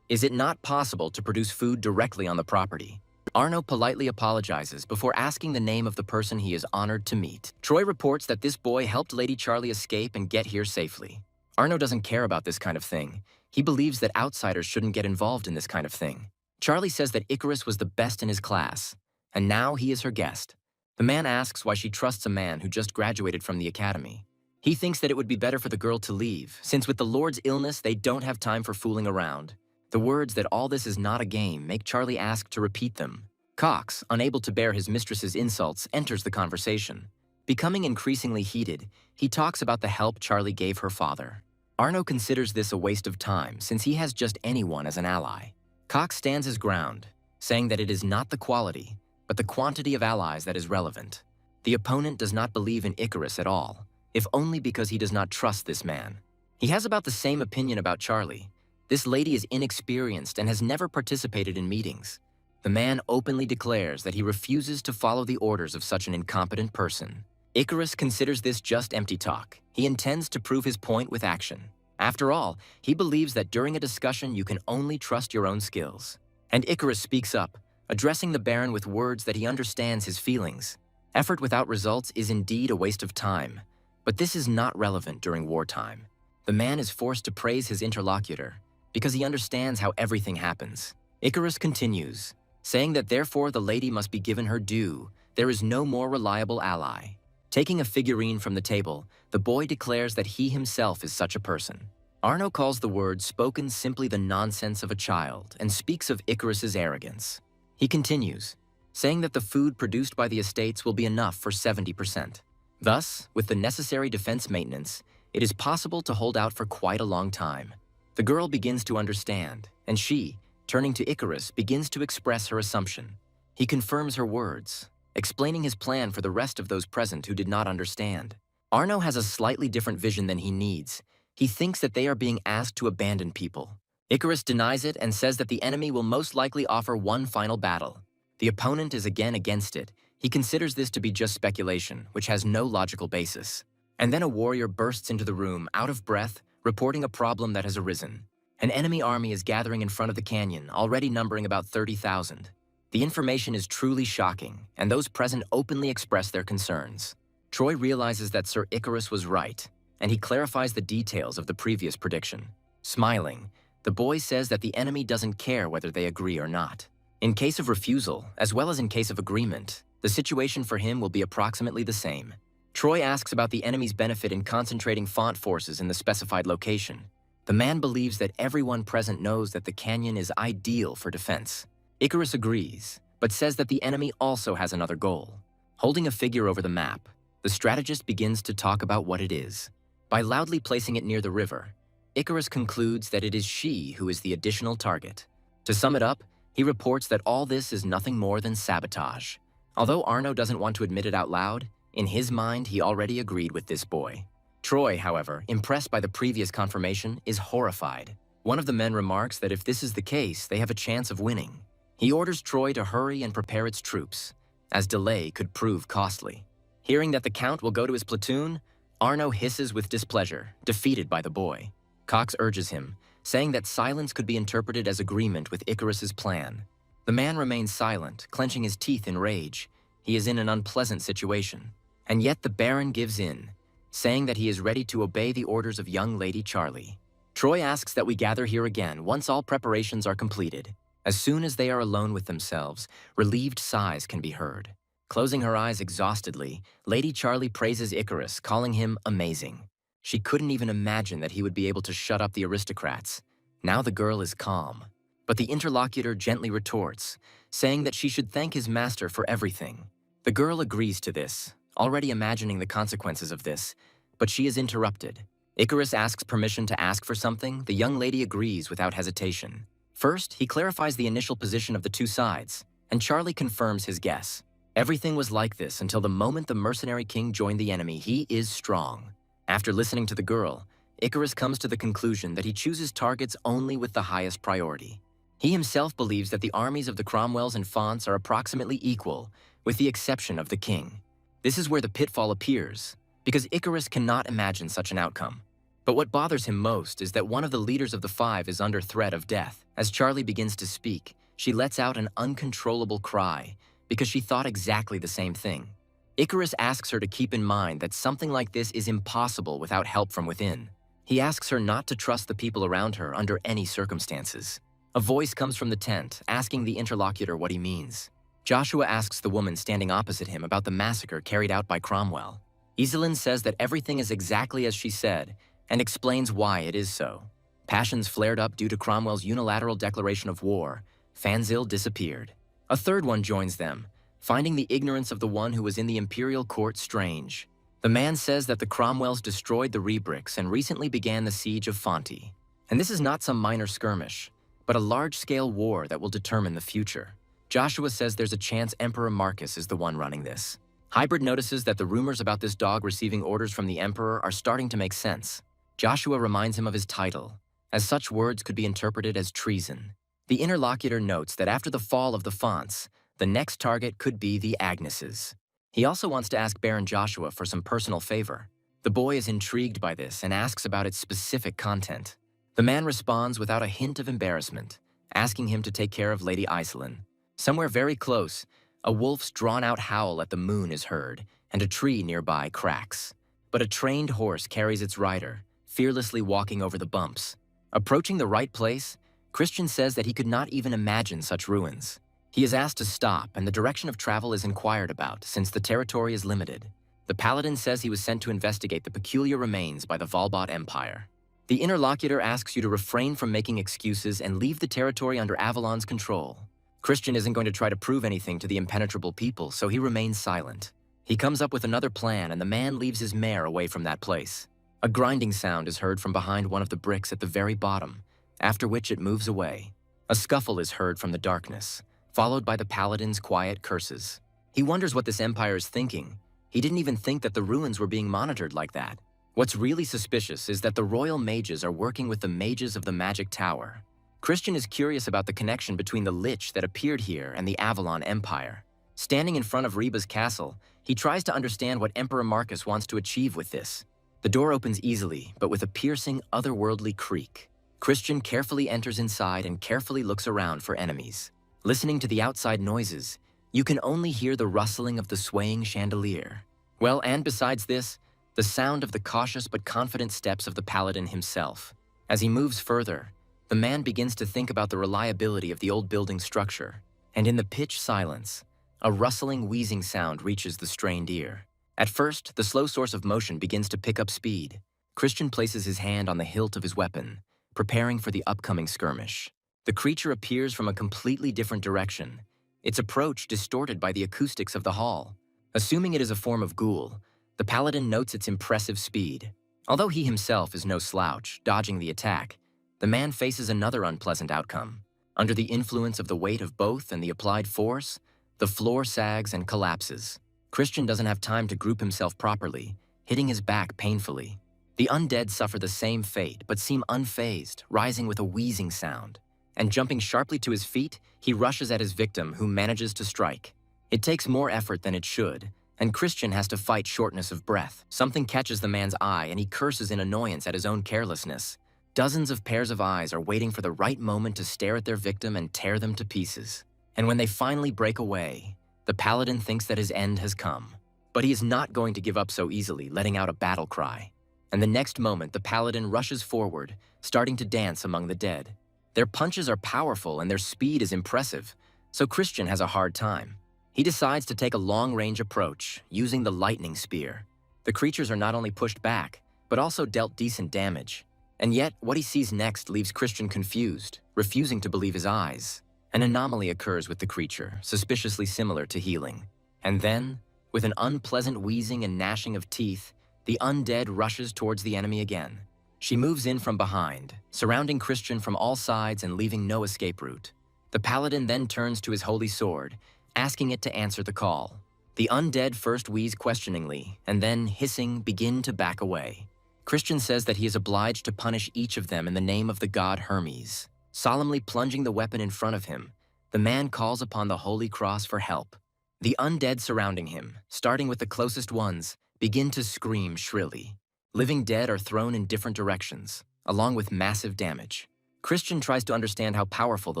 "Is it not possible to produce food directly on the property?" Arno politely apologizes before asking the name of the person he is honored to meet. Troy reports that this boy helped Lady Charlie escape and get here safely. Arno doesn't care about this kind of thing. He believes that outsiders shouldn't get involved in this kind of thing. Charlie says that Icarus was the best in his class, and now he is her guest. The man asks why she trusts a man who just graduated from the academy. He thinks that it would be better for the girl to leave, since with the Lord's illness, they don't have time for fooling around. The words that all this is not a game make Charlie ask to repeat them. Cox, unable to bear his mistress's insults, enters the conversation. Becoming increasingly heated, he talks about the help Charlie gave her father. Arno considers this a waste of time, since he has just anyone as an ally. Cox stands his ground, saying that it is not the quality, but the quantity of allies that is relevant. The opponent does not believe in Icarus at all, if only because he does not trust this man. He has about the same opinion about Charlie. This lady is inexperienced and has never participated in meetings. The man openly declares that he refuses to follow the orders of such an incompetent person. Icarus considers this just empty talk. He intends to prove his point with action. After all, he believes that during a discussion you can only trust your own skills. And Icarus speaks up, addressing the Baron with words that he understands his feelings. Effort without results is indeed a waste of time, but this is not relevant during wartime. The man is forced to praise his interlocutor because he understands how everything happens. Icarus continues, saying that therefore the lady must be given her due. There is no more reliable ally. Taking a figurine from the table, the boy declares that he himself is such a person. Arno calls the word spoken simply the nonsense of a child and speaks of Icarus's arrogance. He continues, saying that the food produced by the estates will be enough for 70%. Thus, with the necessary defense maintenance, it is possible to hold out for quite a long time. The girl begins to understand, and she, turning to Icarus, begins to express her assumption. He confirms her words, explaining his plan for the rest of those present who did not understand. Arno has a slightly different vision than he needs. He thinks that they are being asked to abandon people. Icarus denies it and says that the enemy will most likely offer one final battle. The opponent is again against it. He considers this to be just speculation, which has no logical basis. And then a warrior bursts into the room, out of breath, reporting a problem that has arisen. An enemy army is gathering in front of the canyon, already numbering about 30,000. The information is truly shocking, and those present openly express their concerns. Troy realizes that Sir Icarus was right, and he clarifies the details of the previous prediction. Smiling, the boy says that the enemy doesn't care whether they agree or not. In case of refusal, as well as in case of agreement, the situation for him will be approximately the same. Troy asks about the enemy's benefit in concentrating Font forces in the specified location. The man believes that everyone present knows that the canyon is ideal for defense. Icarus agrees, but says that the enemy also has another goal. Holding a figure over the map, the strategist begins to talk about what it is. By loudly placing it near the river, Icarus concludes that it is she who is the additional target. To sum it up, he reports that all this is nothing more than sabotage. Although Arno doesn't want to admit it out loud, in his mind he already agreed with this boy. Troy, however, impressed by the previous confirmation, is horrified. One of the men remarks that if this is the case, they have a chance of winning. He orders Troy to hurry and prepare its troops, as delay could prove costly. Hearing that the Count will go to his platoon, Arno hisses with displeasure, defeated by the boy. Cox urges him, saying that silence could be interpreted as agreement with Icarus's plan. The man remains silent, clenching his teeth in rage. He is in an unpleasant situation. And yet the Baron gives in, saying that he is ready to obey the orders of young Lady Charlie. Troy asks that we gather here again once all preparations are completed. As soon as they are alone with themselves, relieved sighs can be heard. Closing her eyes exhaustedly, Lady Charlie praises Icarus, calling him amazing. She couldn't even imagine that he would be able to shut up the aristocrats. Now the girl is calm. But the interlocutor gently retorts, saying that she should thank his master for everything. The girl agrees to this, already imagining the consequences of this, but she is interrupted. Icarus asks permission to ask for something. The young lady agrees without hesitation. First, he clarifies the initial position of the two sides, and Charlie confirms his guess. Everything was like this until the moment the mercenary king joined the enemy. He is strong. After listening to the girl, Icarus comes to the conclusion that he chooses targets only with the highest priority. He himself believes that the armies of the Cromwells and Fonts are approximately equal, with the exception of the king. This is where the pitfall appears, because Icarus cannot imagine such an outcome. But what bothers him most is that one of the leaders of the five is under threat of death. As Charlie begins to speak, she lets out an uncontrollable cry, because she thought exactly the same thing. Icarus asks her to keep in mind that something like this is impossible without help from within. He asks her not to trust the people around her under any circumstances. A voice comes from the tent, asking the interlocutor what he means. Joshua asks the woman standing opposite him about the massacre carried out by Cromwell. Iselin says that everything is exactly as she said, and explains why it is so. Passions flared up due to Cromwell's unilateral declaration of war. Fanzil disappeared. A third one joins them, finding the ignorance of the one who was in the Imperial court strange. The man says that the Cromwells destroyed the Rebricks and recently began the siege of Fonti. And this is not some minor skirmish, but a large-scale war that will determine the future. Joshua says there's a chance Emperor Marcus is the one running this. Hybrid notices that the rumors about this dog receiving orders from the Emperor are starting to make sense. Joshua reminds him of his title, as such words could be interpreted as treason. The interlocutor notes that after the fall of the Fonts, the next target could be the Agneses. He also wants to ask Baron Joshua for some personal favor. The boy is intrigued by this and asks about its specific content. The man responds without a hint of embarrassment, asking him to take care of Lady Iselin. Somewhere very close, a wolf's drawn-out howl at the moon is heard, and a tree nearby cracks. But a trained horse carries its rider, fearlessly walking over the bumps. Approaching the right place, Christian says that he could not even imagine such ruins. He is asked to stop, and the direction of travel is inquired about, since the territory is limited. The paladin says he was sent to investigate the peculiar remains by the Valbot Empire. The interlocutor asks you to refrain from making excuses and leave the territory under Avalon's control. Christian isn't going to try to prove anything to the impenetrable people, so he remains silent. He comes up with another plan, and the man leaves his mare away from that place. A grinding sound is heard from behind one of the bricks at the very bottom, after which it moves away. A scuffle is heard from the darkness, followed by the paladin's quiet curses. He wonders what this empire is thinking. He didn't even think that the ruins were being monitored like that. What's really suspicious is that the royal mages are working with the mages of the Magic Tower. Christian is curious about the connection between the Lich that appeared here and the Avalon Empire. Standing in front of Reba's castle, he tries to understand what Emperor Marcus wants to achieve with this. The door opens easily, but with a piercing, otherworldly creak. Christian carefully enters inside and carefully looks around for enemies. Listening to the outside noises, you can only hear the rustling of the swaying chandelier. Well, and besides this, the sound of the cautious but confident steps of the paladin himself. As he moves further, the man begins to think about the reliability of the old building structure, and in the pitch silence, a rustling, wheezing sound reaches the strained ear. At first, the slow source of motion begins to pick up speed. Christian places his hand on the hilt of his weapon, preparing for the upcoming skirmish. The creature appears from a completely different direction, its approach distorted by the acoustics of the hall. Assuming it is a form of ghoul, the paladin notes its impressive speed. Although he himself is no slouch, dodging the attack, the man faces another unpleasant outcome. Under the influence of the weight of both and the applied force, the floor sags and collapses. Christian doesn't have time to group himself properly, hitting his back painfully. The undead suffer the same fate, but seem unfazed, rising with a wheezing sound. And jumping sharply to his feet, he rushes at his victim, who manages to strike. It takes more effort than it should, and Christian has to fight shortness of breath. Something catches the man's eye, and he curses in annoyance at his own carelessness. Dozens of pairs of eyes are waiting for the right moment to stare at their victim and tear them to pieces. And when they finally break away, the paladin thinks that his end has come. But he is not going to give up so easily, letting out a battle cry. And the next moment, the paladin rushes forward, starting to dance among the dead. Their punches are powerful and their speed is impressive, so Christian has a hard time. He decides to take a long-range approach, using the lightning spear. The creatures are not only pushed back, but also dealt decent damage. And yet, what he sees next leaves Christian confused, refusing to believe his eyes. An anomaly occurs with the creature, suspiciously similar to healing. And then, with an unpleasant wheezing and gnashing of teeth, the undead rushes towards the enemy again. She moves in from behind, surrounding Christian from all sides and leaving no escape route. The paladin then turns to his holy sword, asking it to answer the call. The undead first wheeze questioningly, and then, hissing, begin to back away. Christian says that he is obliged to punish each of them in the name of the god Hermes. Solemnly plunging the weapon in front of him, the man calls upon the holy cross for help. The undead surrounding him, starting with the closest ones, begin to scream shrilly. Living dead are thrown in different directions, along with massive damage. Christian tries to understand how powerful the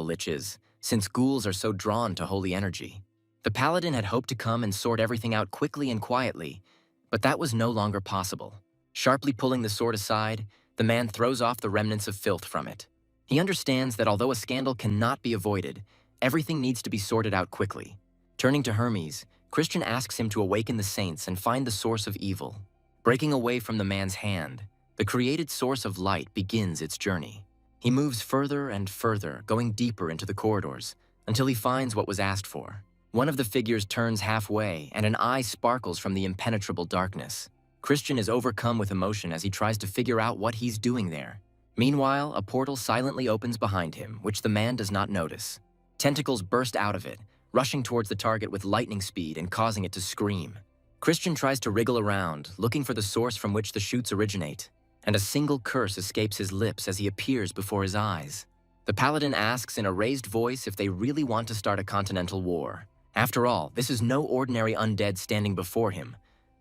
lich is, since ghouls are so drawn to holy energy. The paladin had hoped to come and sort everything out quickly and quietly, but that was no longer possible. Sharply pulling the sword aside, the man throws off the remnants of filth from it. He understands that although a scandal cannot be avoided, everything needs to be sorted out quickly. Turning to Hermes, Christian asks him to awaken the saints and find the source of evil. Breaking away from the man's hand, the created source of light begins its journey. He moves further and further, going deeper into the corridors, until he finds what was asked for. One of the figures turns halfway, and an eye sparkles from the impenetrable darkness. Christian is overcome with emotion as he tries to figure out what he's doing there. Meanwhile, a portal silently opens behind him, which the man does not notice. Tentacles burst out of it, rushing towards the target with lightning speed and causing it to scream. Christian tries to wriggle around, looking for the source from which the shoots originate, and a single curse escapes his lips as he appears before his eyes. The paladin asks in a raised voice if they really want to start a continental war. After all, this is no ordinary undead standing before him.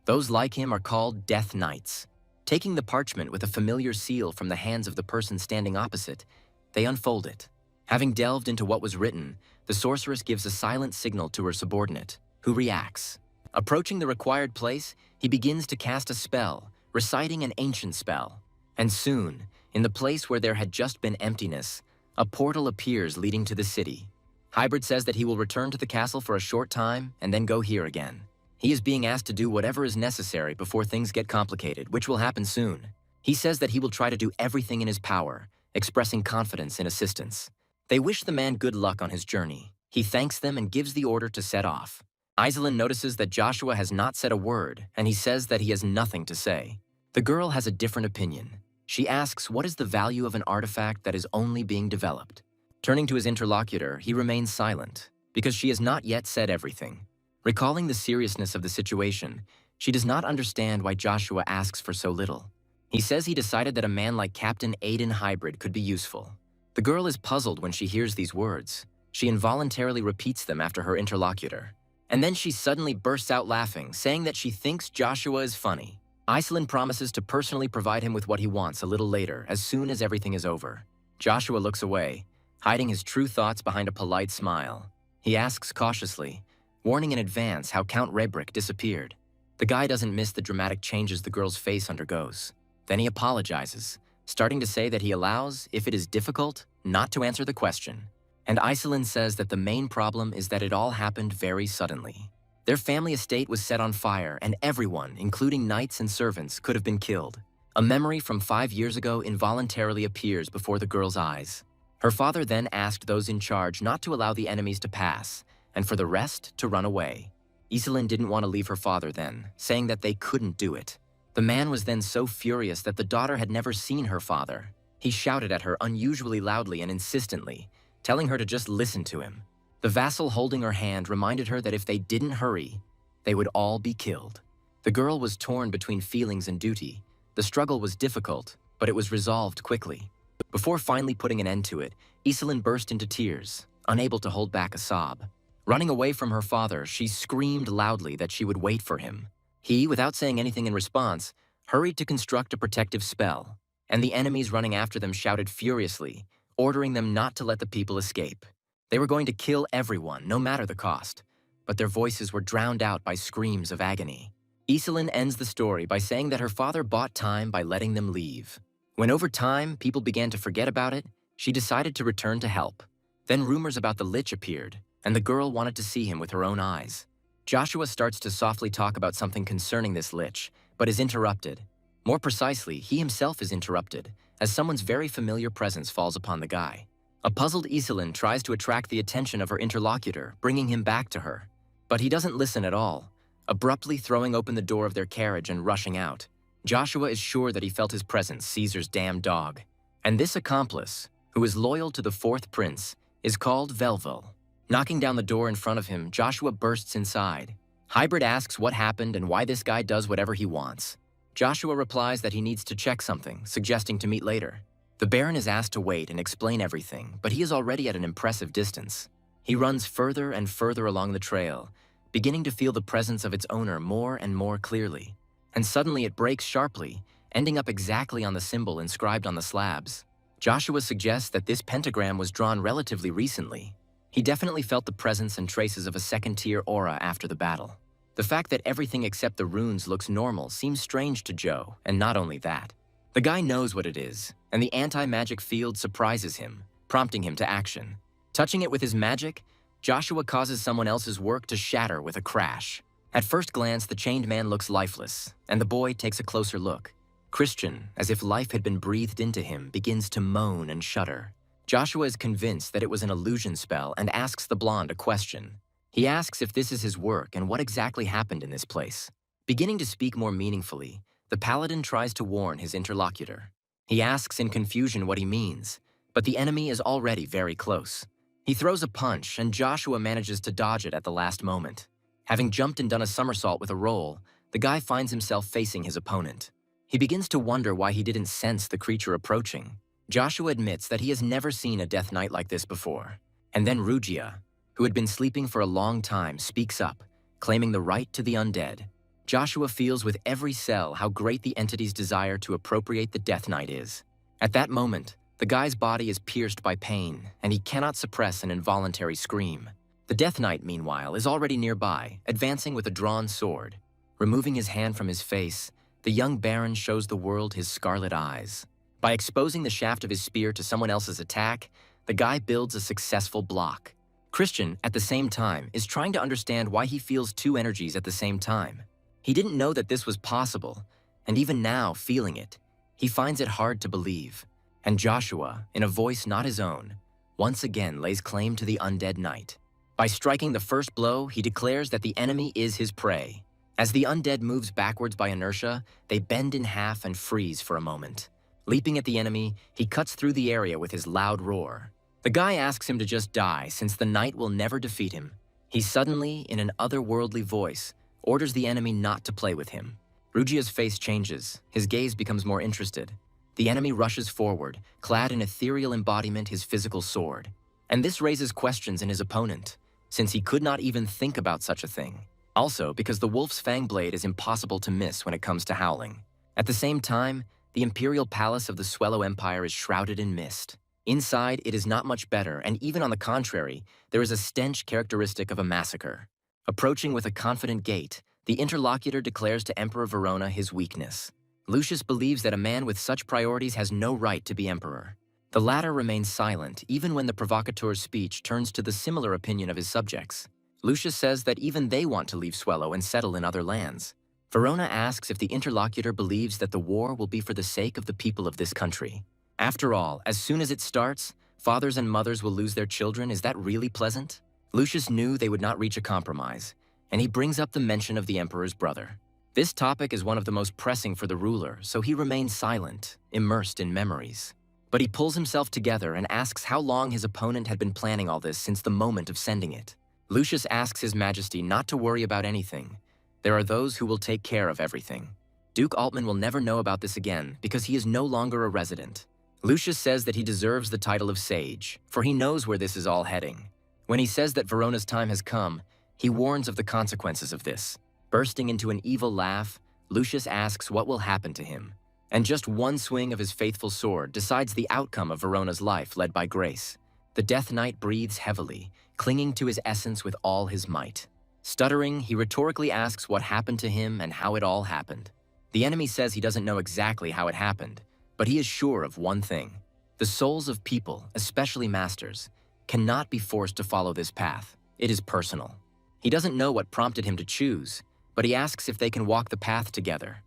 Those like him are called Death Knights. Taking the parchment with a familiar seal from the hands of the person standing opposite, they unfold it. Having delved into what was written, the sorceress gives a silent signal to her subordinate, who reacts. Approaching the required place, he begins to cast a spell, reciting an ancient spell. And soon, in the place where there had just been emptiness, a portal appears leading to the city. Hybrid says that he will return to the castle for a short time and then go here again. He is being asked to do whatever is necessary before things get complicated, which will happen soon. He says that he will try to do everything in his power, expressing confidence in assistance. They wish the man good luck on his journey. He thanks them and gives the order to set off. Iselin notices that Joshua has not said a word, and he says that he has nothing to say. The girl has a different opinion. She asks what is the value of an artifact that is only being developed. Turning to his interlocutor, he remains silent, because she has not yet said everything. Recalling the seriousness of the situation, she does not understand why Joshua asks for so little. He says he decided that a man like Captain Aiden Hybrid could be useful. The girl is puzzled when she hears these words. She involuntarily repeats them after her interlocutor. And then she suddenly bursts out laughing, saying that she thinks Joshua is funny. Iselin promises to personally provide him with what he wants a little later, as soon as everything is over. Joshua looks away, hiding his true thoughts behind a polite smile. He asks cautiously, warning in advance how Count Rebrick disappeared. The guy doesn't miss the dramatic changes the girl's face undergoes. Then he apologizes, starting to say that he allows, if it is difficult, not to answer the question. And Iselin says that the main problem is that it all happened very suddenly. Their family estate was set on fire, and everyone, including knights and servants, could have been killed. A memory from 5 years ago involuntarily appears before the girl's eyes. Her father then asked those in charge not to allow the enemies to pass, and for the rest to run away. Iselin didn't want to leave her father then, saying that they couldn't do it. The man was then so furious that the daughter had never seen her father. He shouted at her unusually loudly and insistently, telling her to just listen to him. The vassal holding her hand reminded her that if they didn't hurry, they would all be killed. The girl was torn between feelings and duty. The struggle was difficult, but it was resolved quickly. Before finally putting an end to it, Iselin burst into tears, unable to hold back a sob. Running away from her father, she screamed loudly that she would wait for him. He, without saying anything in response, hurried to construct a protective spell, and the enemies running after them shouted furiously, ordering them not to let the people escape. They were going to kill everyone, no matter the cost, but their voices were drowned out by screams of agony. Iselin ends the story by saying that her father bought time by letting them leave. When over time, people began to forget about it, she decided to return to help. Then rumors about the Lich appeared, and the girl wanted to see him with her own eyes. Joshua starts to softly talk about something concerning this Lich, but is interrupted. More precisely, he himself is interrupted, as someone's very familiar presence falls upon the guy. A puzzled Iselin tries to attract the attention of her interlocutor, bringing him back to her. But he doesn't listen at all, abruptly throwing open the door of their carriage and rushing out. Joshua is sure that he felt his presence, Caesar's damn dog. And this accomplice, who is loyal to the fourth prince, is called Velvel. Knocking down the door in front of him, Joshua bursts inside. Hybrid asks what happened and why this guy does whatever he wants. Joshua replies that he needs to check something, suggesting to meet later. The Baron is asked to wait and explain everything, but he is already at an impressive distance. He runs further and further along the trail, beginning to feel the presence of its owner more and more clearly. And suddenly it breaks sharply, ending up exactly on the symbol inscribed on the slabs. Joshua suggests that this pentagram was drawn relatively recently. He definitely felt the presence and traces of a second-tier aura after the battle. The fact that everything except the runes looks normal seems strange to Joe, and not only that. The guy knows what it is, and the anti-magic field surprises him, prompting him to action. Touching it with his magic, Joshua causes someone else's work to shatter with a crash. At first glance, the chained man looks lifeless, and the boy takes a closer look. Christian, as if life had been breathed into him, begins to moan and shudder. Joshua is convinced that it was an illusion spell and asks the blonde a question. He asks if this is his work and what exactly happened in this place. Beginning to speak more meaningfully, the paladin tries to warn his interlocutor. He asks in confusion what he means, but the enemy is already very close. He throws a punch, and Joshua manages to dodge it at the last moment. Having jumped and done a somersault with a roll, the guy finds himself facing his opponent. He begins to wonder why he didn't sense the creature approaching. Joshua admits that he has never seen a death knight like this before. And then Rugia, who had been sleeping for a long time, speaks up, claiming the right to the undead. Joshua feels with every cell how great the entity's desire to appropriate the Death Knight is. At that moment, the guy's body is pierced by pain, and he cannot suppress an involuntary scream. The Death Knight, meanwhile, is already nearby, advancing with a drawn sword. Removing his hand from his face, the young Baron shows the world his scarlet eyes. By exposing the shaft of his spear to someone else's attack, the guy builds a successful block. Christian, at the same time, is trying to understand why he feels two energies at the same time. He didn't know that this was possible, and even now, feeling it, he finds it hard to believe. And Joshua, in a voice not his own, once again lays claim to the undead knight. By striking the first blow, he declares that the enemy is his prey. As the undead moves backwards by inertia, they bend in half and freeze for a moment. Leaping at the enemy, he cuts through the area with his loud roar. The guy asks him to just die, since the knight will never defeat him. He suddenly, in an otherworldly voice, orders the enemy not to play with him. Rugia's face changes. His gaze becomes more interested. The enemy rushes forward, clad in ethereal embodiment his physical sword. And this raises questions in his opponent, since he could not even think about such a thing. Also, because the wolf's fang blade is impossible to miss when it comes to howling. At the same time, the Imperial palace of the Swellow Empire is shrouded in mist. Inside, it is not much better, and even on the contrary, there is a stench characteristic of a massacre. Approaching with a confident gait, the interlocutor declares to Emperor Verona his weakness. Lucius believes that a man with such priorities has no right to be emperor. The latter remains silent, even when the provocateur's speech turns to the similar opinion of his subjects. Lucius says that even they want to leave Swellow and settle in other lands. Verona asks if the interlocutor believes that the war will be for the sake of the people of this country. After all, as soon as it starts, fathers and mothers will lose their children. Is that really pleasant? Lucius knew they would not reach a compromise, and he brings up the mention of the emperor's brother. This topic is one of the most pressing for the ruler, so he remains silent, immersed in memories. But he pulls himself together and asks how long his opponent had been planning all this since the moment of sending it. Lucius asks His Majesty not to worry about anything. There are those who will take care of everything. Duke Altman will never know about this again because he is no longer a resident. Lucius says that he deserves the title of sage, for he knows where this is all heading. When he says that Verona's time has come, he warns of the consequences of this. Bursting into an evil laugh, Lucius asks what will happen to him. And just one swing of his faithful sword decides the outcome of Verona's life led by Grace. The Death Knight breathes heavily, clinging to his essence with all his might. Stuttering, he rhetorically asks what happened to him and how it all happened. The enemy says he doesn't know exactly how it happened, but he is sure of one thing. The souls of people, especially masters, cannot be forced to follow this path. It is personal. He doesn't know what prompted him to choose, but he asks if they can walk the path together.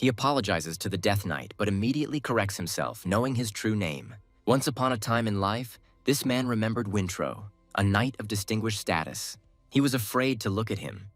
He apologizes to the Death Knight, but immediately corrects himself, knowing his true name. Once upon a time in life, this man remembered Wintro, a knight of distinguished status. He was afraid to look at him.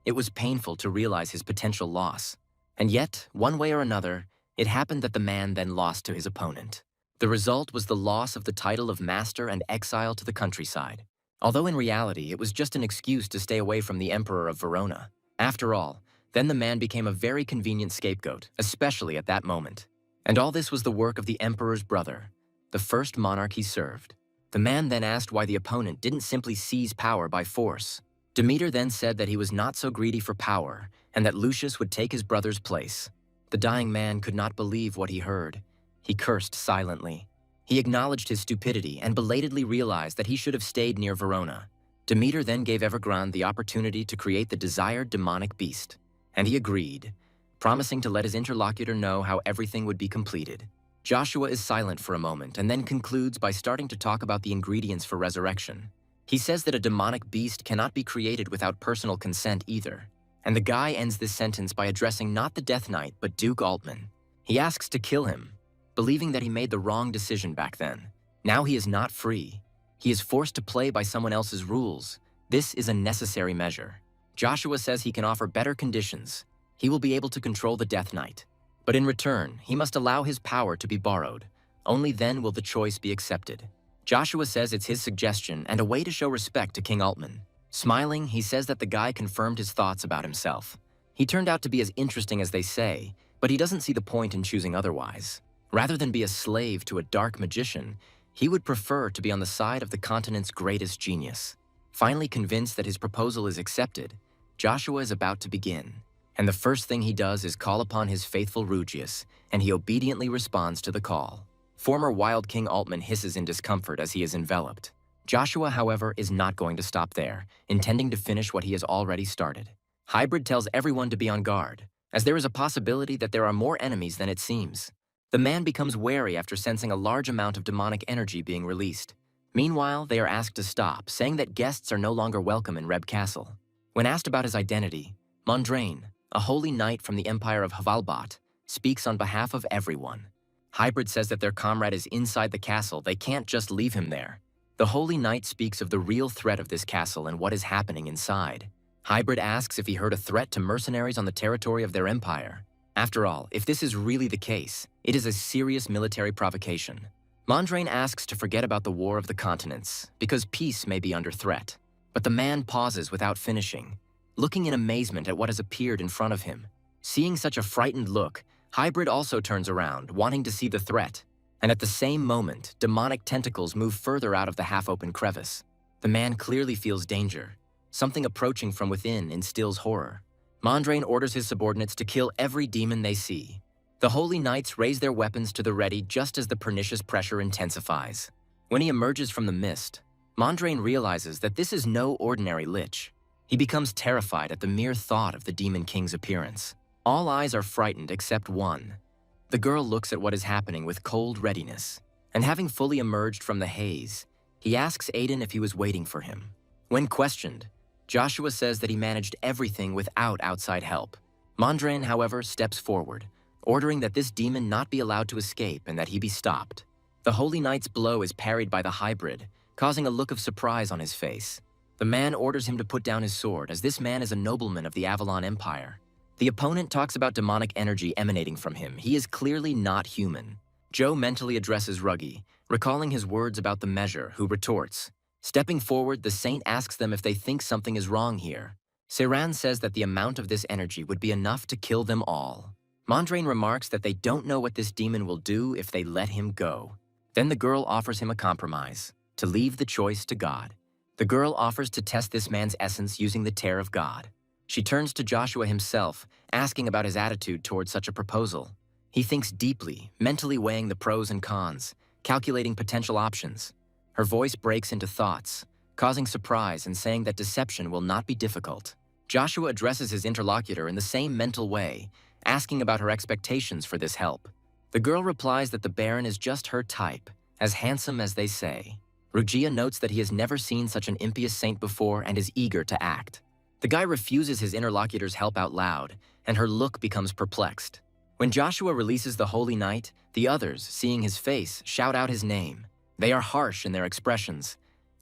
It was painful to realize his potential loss. And yet, one way or another, it happened that the man then lost to his opponent. The result was the loss of the title of master and exile to the countryside. Although in reality, it was just an excuse to stay away from the Emperor of Verona. After all, then the man became a very convenient scapegoat, especially at that moment. And all this was the work of the Emperor's brother, the first monarch he served. The man then asked why the opponent didn't simply seize power by force. Demeter then said that he was not so greedy for power, and that Lucius would take his brother's place. The dying man could not believe what he heard. He cursed silently. He acknowledged his stupidity and belatedly realized that he should have stayed near Verona. Demeter then gave Evergrande the opportunity to create the desired demonic beast, and he agreed, promising to let his interlocutor know how everything would be completed. Joshua is silent for a moment and then concludes by starting to talk about the ingredients for resurrection. He says that a demonic beast cannot be created without personal consent either, and the guy ends this sentence by addressing not the Death Knight but Duke Altman. He asks to kill him, believing that he made the wrong decision back then. Now he is not free. He is forced to play by someone else's rules. This is a necessary measure. Joshua says he can offer better conditions. He will be able to control the Death Knight. But in return, he must allow his power to be borrowed. Only then will the choice be accepted. Joshua says it's his suggestion and a way to show respect to King Altman. Smiling, he says that the guy confirmed his thoughts about himself. He turned out to be as interesting as they say, but he doesn't see the point in choosing otherwise. Rather than be a slave to a dark magician, he would prefer to be on the side of the continent's greatest genius. Finally convinced that his proposal is accepted, Joshua is about to begin. And the first thing he does is call upon his faithful Rugius, and he obediently responds to the call. Former Wild King Altman hisses in discomfort as he is enveloped. Joshua, however, is not going to stop there, intending to finish what he has already started. Hybrid tells everyone to be on guard, as there is a possibility that there are more enemies than it seems. The man becomes wary after sensing a large amount of demonic energy being released. Meanwhile, they are asked to stop, saying that guests are no longer welcome in Reb Castle. When asked about his identity, Mondrain, a holy knight from the Empire of Hvalbat, speaks on behalf of everyone. Hybrid says that their comrade is inside the castle, they can't just leave him there. The holy knight speaks of the real threat of this castle and what is happening inside. Hybrid asks if he heard a threat to mercenaries on the territory of their empire. After all, if this is really the case, it is a serious military provocation. Mondrain asks to forget about the War of the Continents, because peace may be under threat. But the man pauses without finishing, looking in amazement at what has appeared in front of him. Seeing such a frightened look, Hybrid also turns around, wanting to see the threat. And at the same moment, demonic tentacles move further out of the half-open crevice. The man clearly feels danger. Something approaching from within instills horror. Mondrain orders his subordinates to kill every demon they see. The holy knights raise their weapons to the ready just as the pernicious pressure intensifies. When he emerges from the mist, Mondrain realizes that this is no ordinary lich. He becomes terrified at the mere thought of the Demon King's appearance. All eyes are frightened except one. The girl looks at what is happening with cold readiness, and having fully emerged from the haze, he asks Aiden if he was waiting for him. When questioned, Joshua says that he managed everything without outside help. Mondrain, however, steps forward, ordering that this demon not be allowed to escape and that he be stopped. The Holy Knight's blow is parried by the hybrid, causing a look of surprise on his face. The man orders him to put down his sword, as this man is a nobleman of the Avalon Empire. The opponent talks about demonic energy emanating from him. He is clearly not human. Joe mentally addresses Ruggy, recalling his words about the measure, who retorts. Stepping forward, the saint asks them if they think something is wrong here. Seiran says that the amount of this energy would be enough to kill them all. Mondrain remarks that they don't know what this demon will do if they let him go. Then the girl offers him a compromise, to leave the choice to God. The girl offers to test this man's essence using the tear of God. She turns to Joshua himself, asking about his attitude towards such a proposal. He thinks deeply, mentally weighing the pros and cons, calculating potential options. Her voice breaks into thoughts, causing surprise and saying that deception will not be difficult. Joshua addresses his interlocutor in the same mental way, asking about her expectations for this help. The girl replies that the Baron is just her type, as handsome as they say. Rugia notes that he has never seen such an impious saint before and is eager to act. The guy refuses his interlocutor's help out loud, and her look becomes perplexed. When Joshua releases the Holy Knight, the others, seeing his face, shout out his name. They are harsh in their expressions,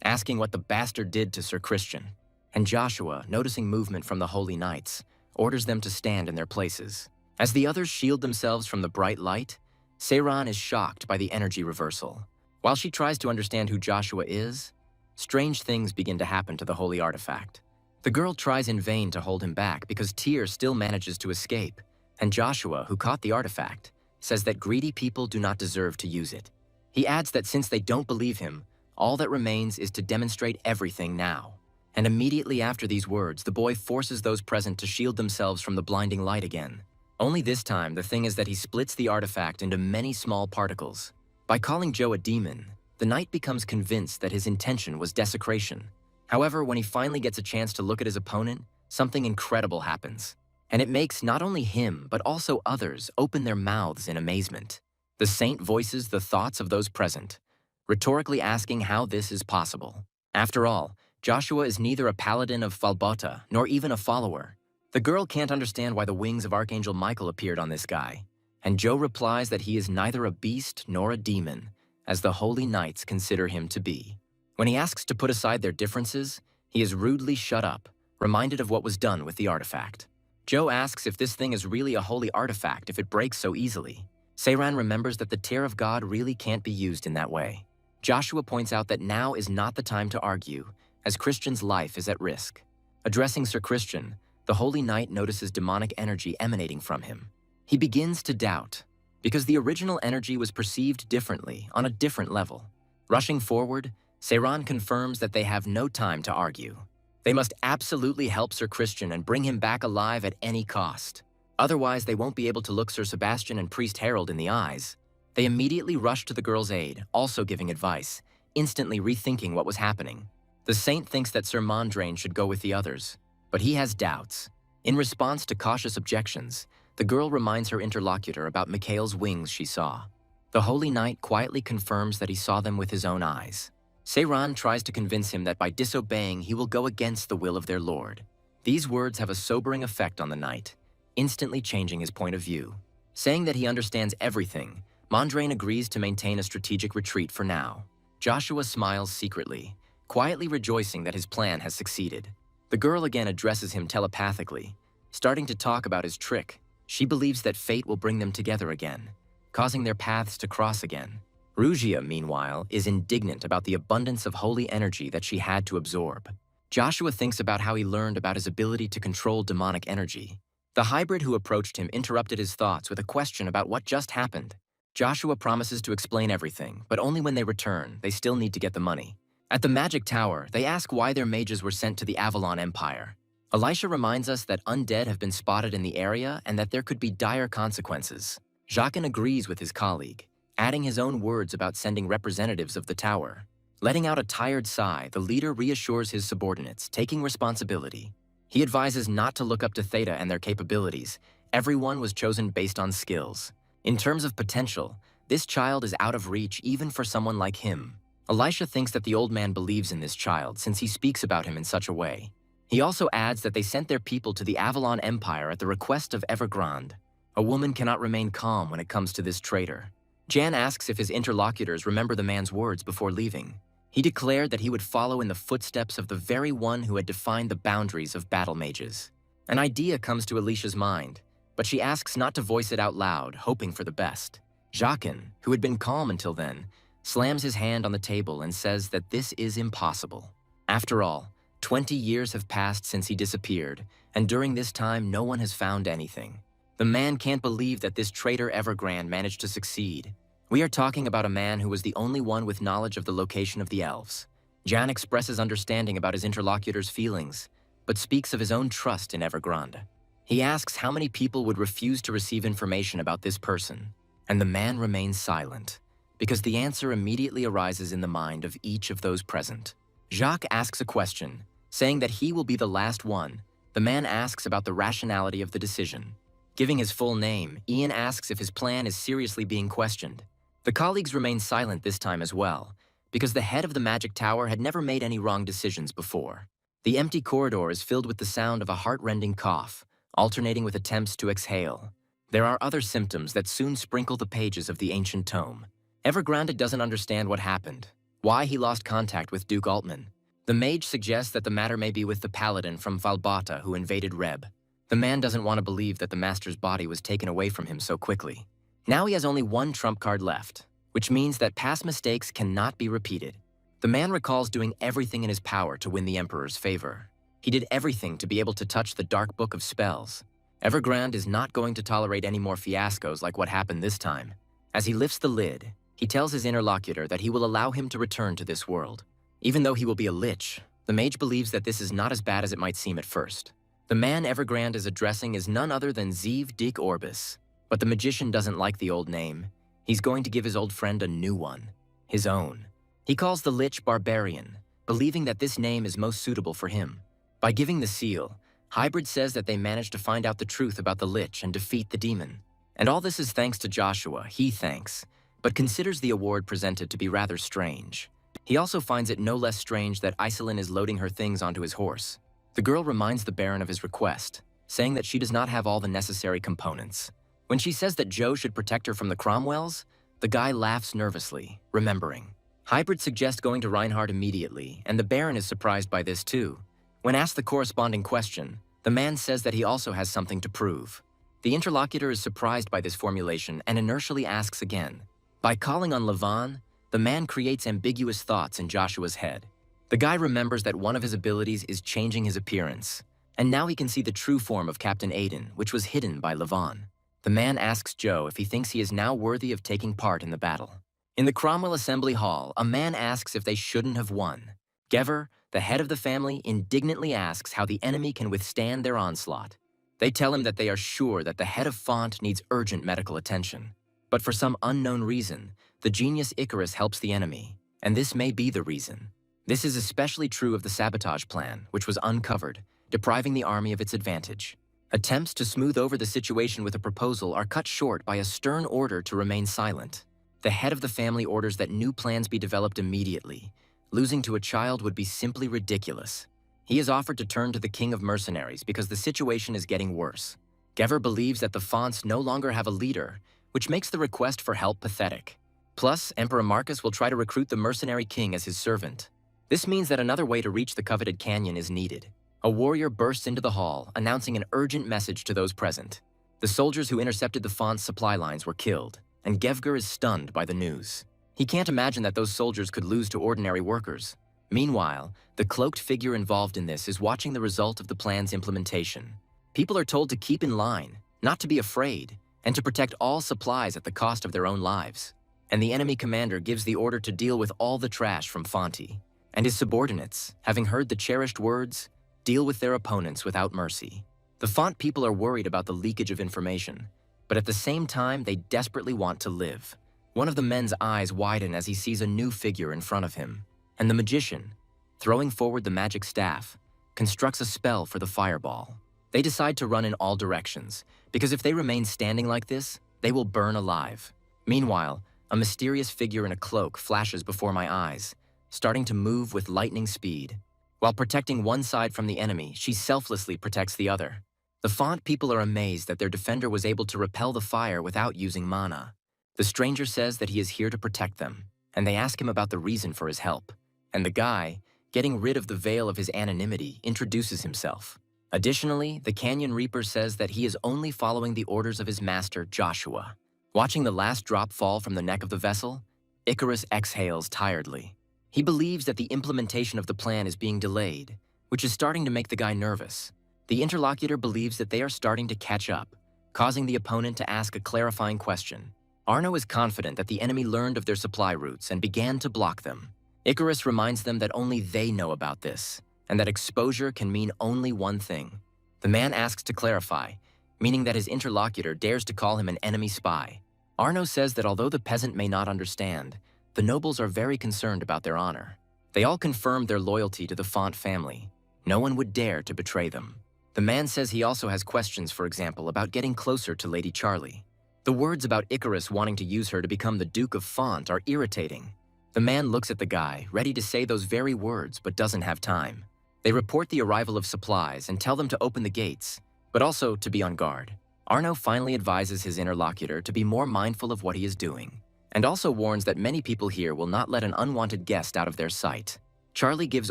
asking what the bastard did to Sir Christian. And Joshua, noticing movement from the Holy Knights, orders them to stand in their places. As the others shield themselves from the bright light, Seiran is shocked by the energy reversal. While she tries to understand who Joshua is, strange things begin to happen to the holy artifact. The girl tries in vain to hold him back because Tyr still manages to escape, and Joshua, who caught the artifact, says that greedy people do not deserve to use it. He adds that since they don't believe him, all that remains is to demonstrate everything now. And immediately after these words, the boy forces those present to shield themselves from the blinding light again. Only this time, the thing is that he splits the artifact into many small particles. By calling Joe a demon, the knight becomes convinced that his intention was desecration. However, when he finally gets a chance to look at his opponent, something incredible happens. And it makes not only him, but also others open their mouths in amazement. The saint voices the thoughts of those present, rhetorically asking how this is possible. After all, Joshua is neither a paladin of Falbota nor even a follower. The girl can't understand why the wings of Archangel Michael appeared on this guy, and Joe replies that he is neither a beast nor a demon, as the holy knights consider him to be. When he asks to put aside their differences, he is rudely shut up, reminded of what was done with the artifact. Joe asks if this thing is really a holy artifact if it breaks so easily. Seiran remembers that the tear of God really can't be used in that way. Joshua points out that now is not the time to argue, as Christian's life is at risk. Addressing Sir Christian, the Holy Knight notices demonic energy emanating from him. He begins to doubt, because the original energy was perceived differently, on a different level. Rushing forward, Seiran confirms that they have no time to argue. They must absolutely help Sir Christian and bring him back alive at any cost. Otherwise, they won't be able to look Sir Sebastian and Priest Harold in the eyes. They immediately rush to the girl's aid, also giving advice, instantly rethinking what was happening. The saint thinks that Sir Mondrain should go with the others, but he has doubts. In response to cautious objections, the girl reminds her interlocutor about Mikhail's wings she saw. The Holy Knight quietly confirms that he saw them with his own eyes. Seiran tries to convince him that by disobeying he will go against the will of their lord. These words have a sobering effect on the knight, instantly changing his point of view. Saying that he understands everything, Mondrain agrees to maintain a strategic retreat for now. Joshua smiles secretly, quietly rejoicing that his plan has succeeded. The girl again addresses him telepathically, starting to talk about his trick. She believes that fate will bring them together again, causing their paths to cross again. Rugia, meanwhile, is indignant about the abundance of holy energy that she had to absorb. Joshua thinks about how he learned about his ability to control demonic energy. The hybrid who approached him interrupted his thoughts with a question about what just happened. Joshua promises to explain everything, but only when they return. They still need to get the money. At the Magic Tower, they ask why their mages were sent to the Avalon Empire. Elisha reminds us that undead have been spotted in the area and that there could be dire consequences. Jacques agrees with his colleague, adding his own words about sending representatives of the tower. Letting out a tired sigh, the leader reassures his subordinates, taking responsibility. He advises not to look up to Theta and their capabilities. Everyone was chosen based on skills. In terms of potential, this child is out of reach even for someone like him. Elisha thinks that the old man believes in this child since he speaks about him in such a way. He also adds that they sent their people to the Avalon Empire at the request of Evergrande. A woman cannot remain calm when it comes to this traitor. Jan asks if his interlocutors remember the man's words before leaving. He declared that he would follow in the footsteps of the very one who had defined the boundaries of battle mages. An idea comes to Alicia's mind, but she asks not to voice it out loud, hoping for the best. Jacques, who had been calm until then, slams his hand on the table and says that this is impossible. After all, 20 years have passed since he disappeared, and during this time no one has found anything. The man can't believe that this traitor Evergrande managed to succeed. We are talking about a man who was the only one with knowledge of the location of the elves. Jan expresses understanding about his interlocutor's feelings, but speaks of his own trust in Evergrande. He asks how many people would refuse to receive information about this person, and the man remains silent, because the answer immediately arises in the mind of each of those present. Jacques asks a question, saying that he will be the last one. The man asks about the rationality of the decision. Giving his full name, Ian asks if his plan is seriously being questioned. The colleagues remain silent this time as well, because the head of the Magic Tower had never made any wrong decisions before. The empty corridor is filled with the sound of a heart-rending cough, alternating with attempts to exhale. There are other symptoms that soon sprinkle the pages of the ancient tome. Evergrande doesn't understand what happened, why he lost contact with Duke Altman. The mage suggests that the matter may be with the paladin from Valbata who invaded Reb. The man doesn't want to believe that the master's body was taken away from him so quickly. Now he has only one trump card left, which means that past mistakes cannot be repeated. The man recalls doing everything in his power to win the Emperor's favor. He did everything to be able to touch the Dark Book of Spells. Evergrande is not going to tolerate any more fiascos like what happened this time. As he lifts the lid, he tells his interlocutor that he will allow him to return to this world. Even though he will be a lich, the mage believes that this is not as bad as it might seem at first. The man Evergrande is addressing is none other than Zeev Dik Orbis. But the magician doesn't like the old name. He's going to give his old friend a new one, his own. He calls the lich Barbarian, believing that this name is most suitable for him. By giving the seal, Hybrid says that they managed to find out the truth about the lich and defeat the demon. And all this is thanks to Joshua, he thanks, but considers the award presented to be rather strange. He also finds it no less strange that Iselin is loading her things onto his horse. The girl reminds the Baron of his request, saying that she does not have all the necessary components. When she says that Joe should protect her from the Cromwells, the guy laughs nervously, remembering. Hybrid suggests going to Reinhardt immediately, and the Baron is surprised by this too. When asked the corresponding question, the man says that he also has something to prove. The interlocutor is surprised by this formulation and inertially asks again. By calling on Levon, the man creates ambiguous thoughts in Joshua's head. The guy remembers that one of his abilities is changing his appearance, and now he can see the true form of Captain Aiden, which was hidden by Levon. The man asks Joe if he thinks he is now worthy of taking part in the battle. In the Cromwell Assembly Hall, a man asks if they shouldn't have won. Gever, the head of the family, indignantly asks how the enemy can withstand their onslaught. They tell him that they are sure that the head of Font needs urgent medical attention. But for some unknown reason, the genius Icarus helps the enemy, and this may be the reason. This is especially true of the sabotage plan, which was uncovered, depriving the army of its advantage. Attempts to smooth over the situation with a proposal are cut short by a stern order to remain silent. The head of the family orders that new plans be developed immediately. Losing to a child would be simply ridiculous. He is offered to turn to the king of mercenaries because the situation is getting worse. Gever believes that the Fonts no longer have a leader, which makes the request for help pathetic. Plus, Emperor Marcus will try to recruit the mercenary king as his servant. This means that another way to reach the coveted canyon is needed. A warrior bursts into the hall, announcing an urgent message to those present. The soldiers who intercepted the Font's supply lines were killed, and Gevger is stunned by the news. He can't imagine that those soldiers could lose to ordinary workers. Meanwhile, the cloaked figure involved in this is watching the result of the plan's implementation. People are told to keep in line, not to be afraid, and to protect all supplies at the cost of their own lives. And the enemy commander gives the order to deal with all the trash from Fonti. And his subordinates, having heard the cherished words, deal with their opponents without mercy. The Font people are worried about the leakage of information, but at the same time, they desperately want to live. One of the men's eyes widen as he sees a new figure in front of him, and the magician, throwing forward the magic staff, constructs a spell for the fireball. They decide to run in all directions, because if they remain standing like this, they will burn alive. Meanwhile, a mysterious figure in a cloak flashes before my eyes, starting to move with lightning speed. While protecting one side from the enemy, she selflessly protects the other. The Font people are amazed that their defender was able to repel the fire without using mana. The stranger says that he is here to protect them, and they ask him about the reason for his help. And the guy, getting rid of the veil of his anonymity, introduces himself. Additionally, the Canyon Reaper says that he is only following the orders of his master, Joshua. Watching the last drop fall from the neck of the vessel, Icarus exhales tiredly. He believes that the implementation of the plan is being delayed, which is starting to make the guy nervous. The interlocutor believes that they are starting to catch up, causing the opponent to ask a clarifying question. Arno is confident that the enemy learned of their supply routes and began to block them. Icarus reminds them that only they know about this, and that exposure can mean only one thing. The man asks to clarify, meaning that his interlocutor dares to call him an enemy spy. Arno says that although the peasant may not understand, the nobles are very concerned about their honor. They all confirm their loyalty to the Font family. No one would dare to betray them. The man says he also has questions, for example, about getting closer to Lady Charlie. The words about Icarus wanting to use her to become the Duke of Font are irritating. The man looks at the guy, ready to say those very words, but doesn't have time. They report the arrival of supplies and tell them to open the gates, but also to be on guard. Arno finally advises his interlocutor to be more mindful of what he is doing, and also warns that many people here will not let an unwanted guest out of their sight. Charlie gives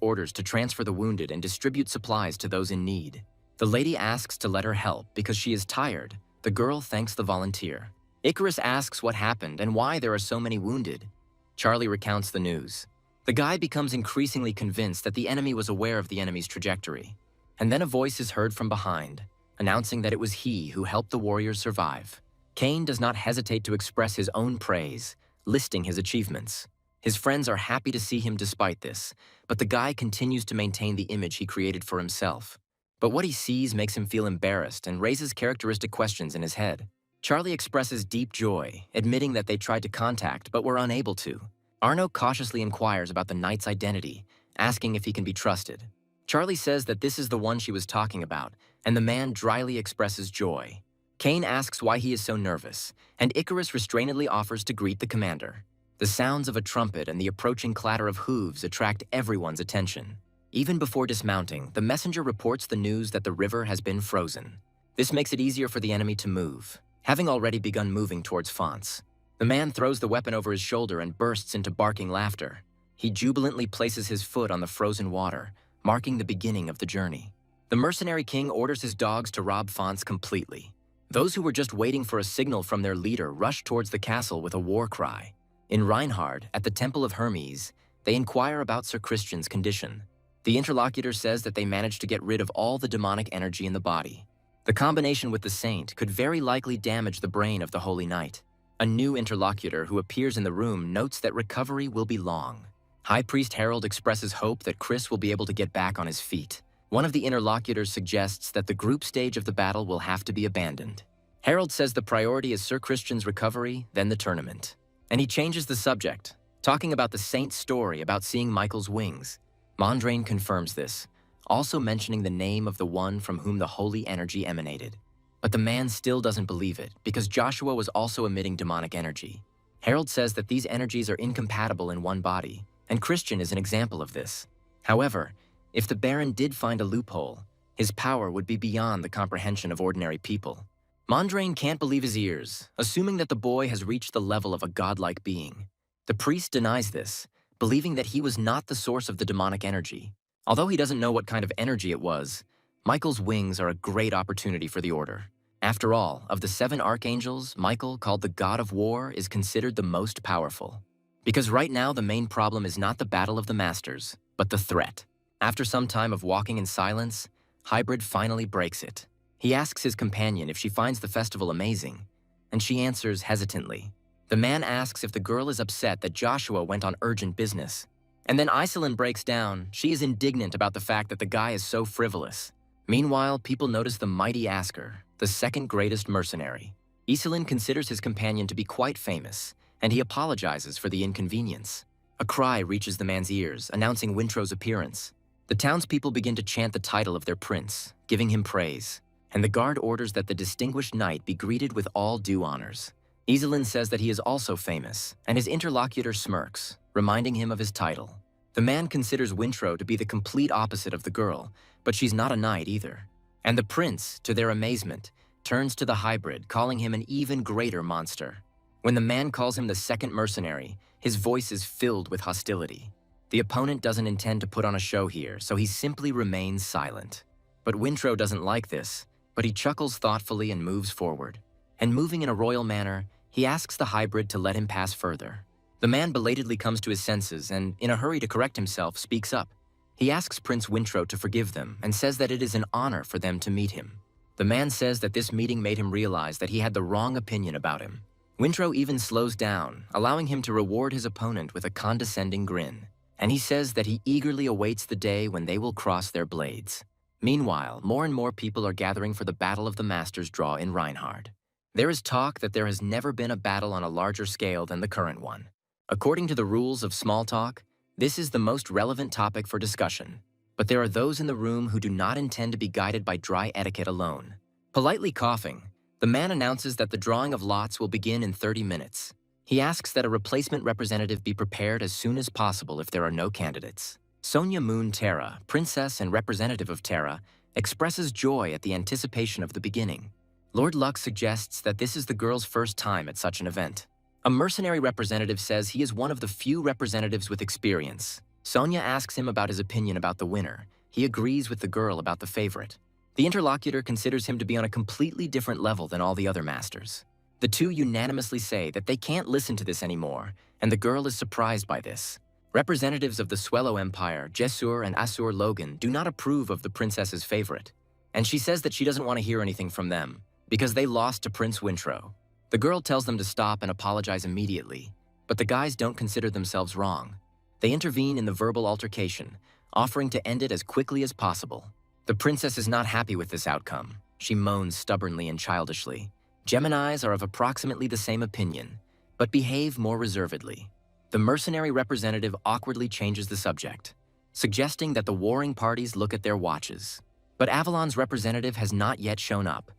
orders to transfer the wounded and distribute supplies to those in need. The lady asks to let her help because she is tired. The girl thanks the volunteer. Icarus asks what happened and why there are so many wounded. Charlie recounts the news. The guy becomes increasingly convinced that the enemy was aware of the enemy's trajectory. And then a voice is heard from behind, announcing that it was he who helped the warriors survive. Kane does not hesitate to express his own praise, listing his achievements. His friends are happy to see him despite this, but the guy continues to maintain the image he created for himself. But what he sees makes him feel embarrassed and raises characteristic questions in his head. Charlie expresses deep joy, admitting that they tried to contact but were unable to. Arno cautiously inquires about the knight's identity, asking if he can be trusted. Charlie says that this is the one she was talking about, and the man dryly expresses joy. Kane asks why he is so nervous, and Icarus restrainedly offers to greet the commander. The sounds of a trumpet and the approaching clatter of hooves attract everyone's attention. Even before dismounting, the messenger reports the news that the river has been frozen. This makes it easier for the enemy to move, having already begun moving towards Fonts. The man throws the weapon over his shoulder and bursts into barking laughter. He jubilantly places his foot on the frozen water, marking the beginning of the journey. The mercenary king orders his dogs to rob Fonts completely. Those who were just waiting for a signal from their leader rush towards the castle with a war cry. In Reinhard, at the Temple of Hermes, they inquire about Sir Christian's condition. The interlocutor says that they managed to get rid of all the demonic energy in the body. The combination with the saint could very likely damage the brain of the Holy Knight. A new interlocutor who appears in the room notes that recovery will be long. High Priest Harold expresses hope that Chris will be able to get back on his feet. One of the interlocutors suggests that the group stage of the battle will have to be abandoned. Harold says the priority is Sir Christian's recovery, then the tournament. And he changes the subject, talking about the saint's story about seeing Michael's wings. Mondrain confirms this, also mentioning the name of the one from whom the holy energy emanated. But the man still doesn't believe it, because Joshua was also emitting demonic energy. Harold says that these energies are incompatible in one body, and Christian is an example of this. However, if the Baron did find a loophole, his power would be beyond the comprehension of ordinary people. Mondrain can't believe his ears, assuming that the boy has reached the level of a godlike being. The priest denies this, believing that he was not the source of the demonic energy. Although he doesn't know what kind of energy it was, Michael's wings are a great opportunity for the Order. After all, of the 7 archangels, Michael, called the God of War, is considered the most powerful. Because right now the main problem is not the battle of the masters, but the threat. After some time of walking in silence, Hybrid finally breaks it. He asks his companion if she finds the festival amazing, and she answers hesitantly. The man asks if the girl is upset that Joshua went on urgent business. And then Iselin breaks down. She is indignant about the fact that the guy is so frivolous. Meanwhile, people notice the mighty Asker, the second greatest mercenary. Iselin considers his companion to be quite famous, and he apologizes for the inconvenience. A cry reaches the man's ears, announcing Wintrow's appearance. The townspeople begin to chant the title of their prince, giving him praise, and the guard orders that the distinguished knight be greeted with all due honors. Iselin says that he is also famous, and his interlocutor smirks, reminding him of his title. The man considers Wintrow to be the complete opposite of the girl, but she's not a knight either. And the prince, to their amazement, turns to the hybrid, calling him an even greater monster. When the man calls him the second mercenary, his voice is filled with hostility. The opponent doesn't intend to put on a show here, so he simply remains silent. But Wintrow doesn't like this, but he chuckles thoughtfully and moves forward. And moving in a royal manner, he asks the hybrid to let him pass further. The man belatedly comes to his senses and, in a hurry to correct himself, speaks up. He asks Prince Wintrow to forgive them and says that it is an honor for them to meet him. The man says that this meeting made him realize that he had the wrong opinion about him. Wintrow even slows down, allowing him to reward his opponent with a condescending grin. And he says that he eagerly awaits the day when they will cross their blades. Meanwhile, more and more people are gathering for the Battle of the Masters draw in Reinhard. There is talk that there has never been a battle on a larger scale than the current one. According to the rules of small talk, this is the most relevant topic for discussion. But there are those in the room who do not intend to be guided by dry etiquette alone. Politely coughing, the man announces that the drawing of lots will begin in 30 minutes. He asks that a replacement representative be prepared as soon as possible if there are no candidates. Sonia Moon Terra, princess and representative of Terra, expresses joy at the anticipation of the beginning. Lord Luck suggests that this is the girl's first time at such an event. A mercenary representative says he is one of the few representatives with experience. Sonia asks him about his opinion about the winner. He agrees with the girl about the favorite. The interlocutor considers him to be on a completely different level than all the other masters. The two unanimously say that they can't listen to this anymore, and the girl is surprised by this. Representatives of the Swello Empire, Jesur and Asur Logan, do not approve of the princess's favorite, and she says that she doesn't want to hear anything from them, because they lost to Prince Wintro. The girl tells them to stop and apologize immediately, but the guys don't consider themselves wrong. They intervene in the verbal altercation, offering to end it as quickly as possible. The princess is not happy with this outcome. She moans stubbornly and childishly. Geminis are of approximately the same opinion, but behave more reservedly. The mercenary representative awkwardly changes the subject, suggesting that the warring parties look at their watches. But Avalon's representative has not yet shown up,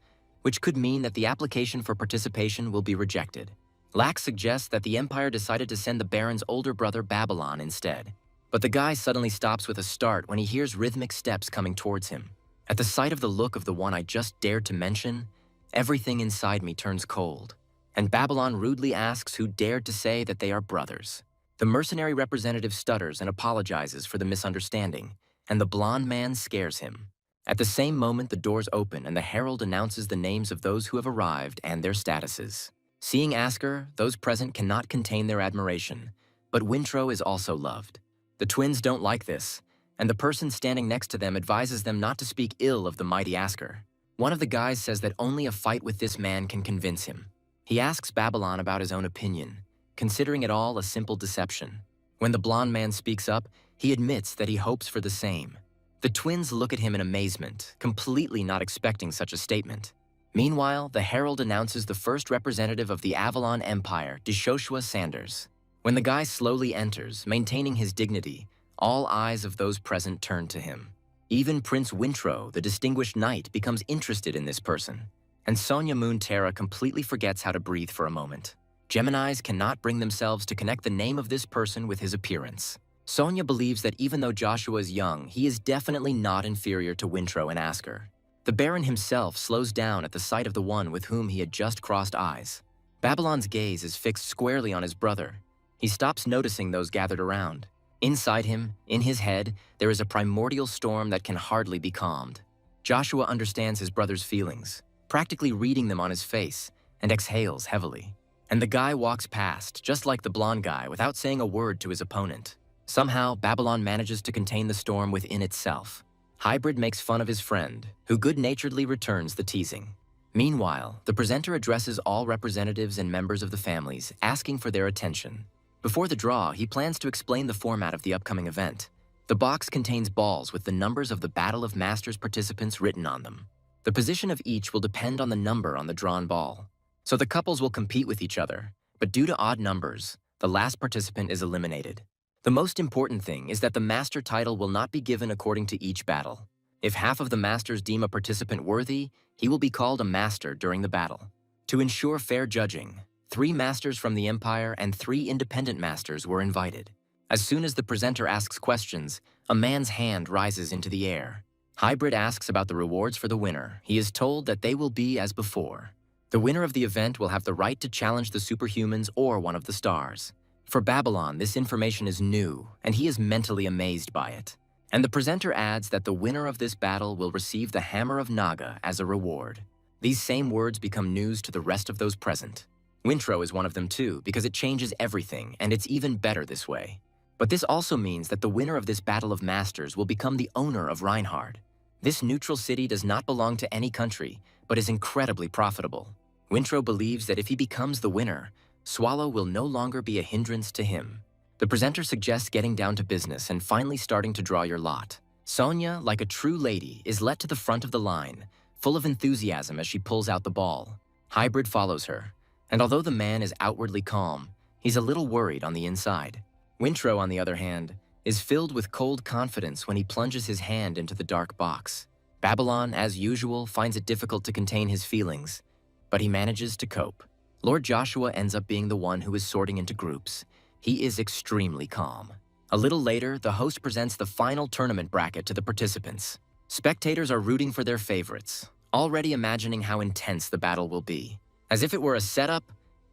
which could mean that the application for participation will be rejected. Lax suggests that the Empire decided to send the Baron's older brother Babylon instead. But the guy suddenly stops with a start when he hears rhythmic steps coming towards him. At the sight of the look of the one I just dared to mention, everything inside me turns cold, and Babylon rudely asks who dared to say that they are brothers. The mercenary representative stutters and apologizes for the misunderstanding, and the blonde man scares him. At the same moment, the doors open and the herald announces the names of those who have arrived and their statuses. Seeing Asker, those present cannot contain their admiration, but Wintro is also loved. The twins don't like this, and the person standing next to them advises them not to speak ill of the mighty Asker. One of the guys says that only a fight with this man can convince him. He asks Babylon about his own opinion, considering it all a simple deception. When the blonde man speaks up, he admits that he hopes for the same. The twins look at him in amazement, completely not expecting such a statement. Meanwhile, the herald announces the first representative of the Avalon Empire, Deshoshua Sanders. When the guy slowly enters, maintaining his dignity, all eyes of those present turn to him. Even Prince Wintro, the distinguished knight, becomes interested in this person. And Sonia Moon Terra completely forgets how to breathe for a moment. Geminis cannot bring themselves to connect the name of this person with his appearance. Sonia believes that even though Joshua is young, he is definitely not inferior to Wintro and Asker. The Baron himself slows down at the sight of the one with whom he had just crossed eyes. Babylon's gaze is fixed squarely on his brother. He stops noticing those gathered around. Inside him, in his head, there is a primordial storm that can hardly be calmed. Joshua understands his brother's feelings, practically reading them on his face, and exhales heavily. And the guy walks past, just like the blonde guy, without saying a word to his opponent. Somehow, Babylon manages to contain the storm within itself. Hybrid makes fun of his friend, who good-naturedly returns the teasing. Meanwhile, the presenter addresses all representatives and members of the families, asking for their attention. Before the draw, he plans to explain the format of the upcoming event. The box contains balls with the numbers of the Battle of Masters participants written on them. The position of each will depend on the number on the drawn ball. So the couples will compete with each other, but due to odd numbers, the last participant is eliminated. The most important thing is that the master title will not be given according to each battle. If half of the masters deem a participant worthy, he will be called a master during the battle. To ensure fair judging, 3 masters from the Empire and 3 independent masters were invited. As soon as the presenter asks questions, a man's hand rises into the air. Hybrid asks about the rewards for the winner. He is told that they will be as before. The winner of the event will have the right to challenge the superhumans or one of the stars. For Babylon, this information is new, and he is mentally amazed by it. And the presenter adds that the winner of this battle will receive the Hammer of Naga as a reward. These same words become news to the rest of those present. Wintro is one of them too, because it changes everything, and it's even better this way. But this also means that the winner of this Battle of Masters will become the owner of Reinhard. This neutral city does not belong to any country, but is incredibly profitable. Wintro believes that if he becomes the winner, Swallow will no longer be a hindrance to him. The presenter suggests getting down to business and finally starting to draw your lot. Sonia, like a true lady, is let to the front of the line, full of enthusiasm as she pulls out the ball. Hybrid follows her, and although the man is outwardly calm, he's a little worried on the inside. Wintro, on the other hand, is filled with cold confidence when he plunges his hand into the dark box. Babylon, as usual, finds it difficult to contain his feelings, but he manages to cope. Lord Joshua ends up being the one who is sorting into groups. He is extremely calm. A little later, the host presents the final tournament bracket to the participants. Spectators are rooting for their favorites. already imagining how intense the battle will be. As if it were a setup,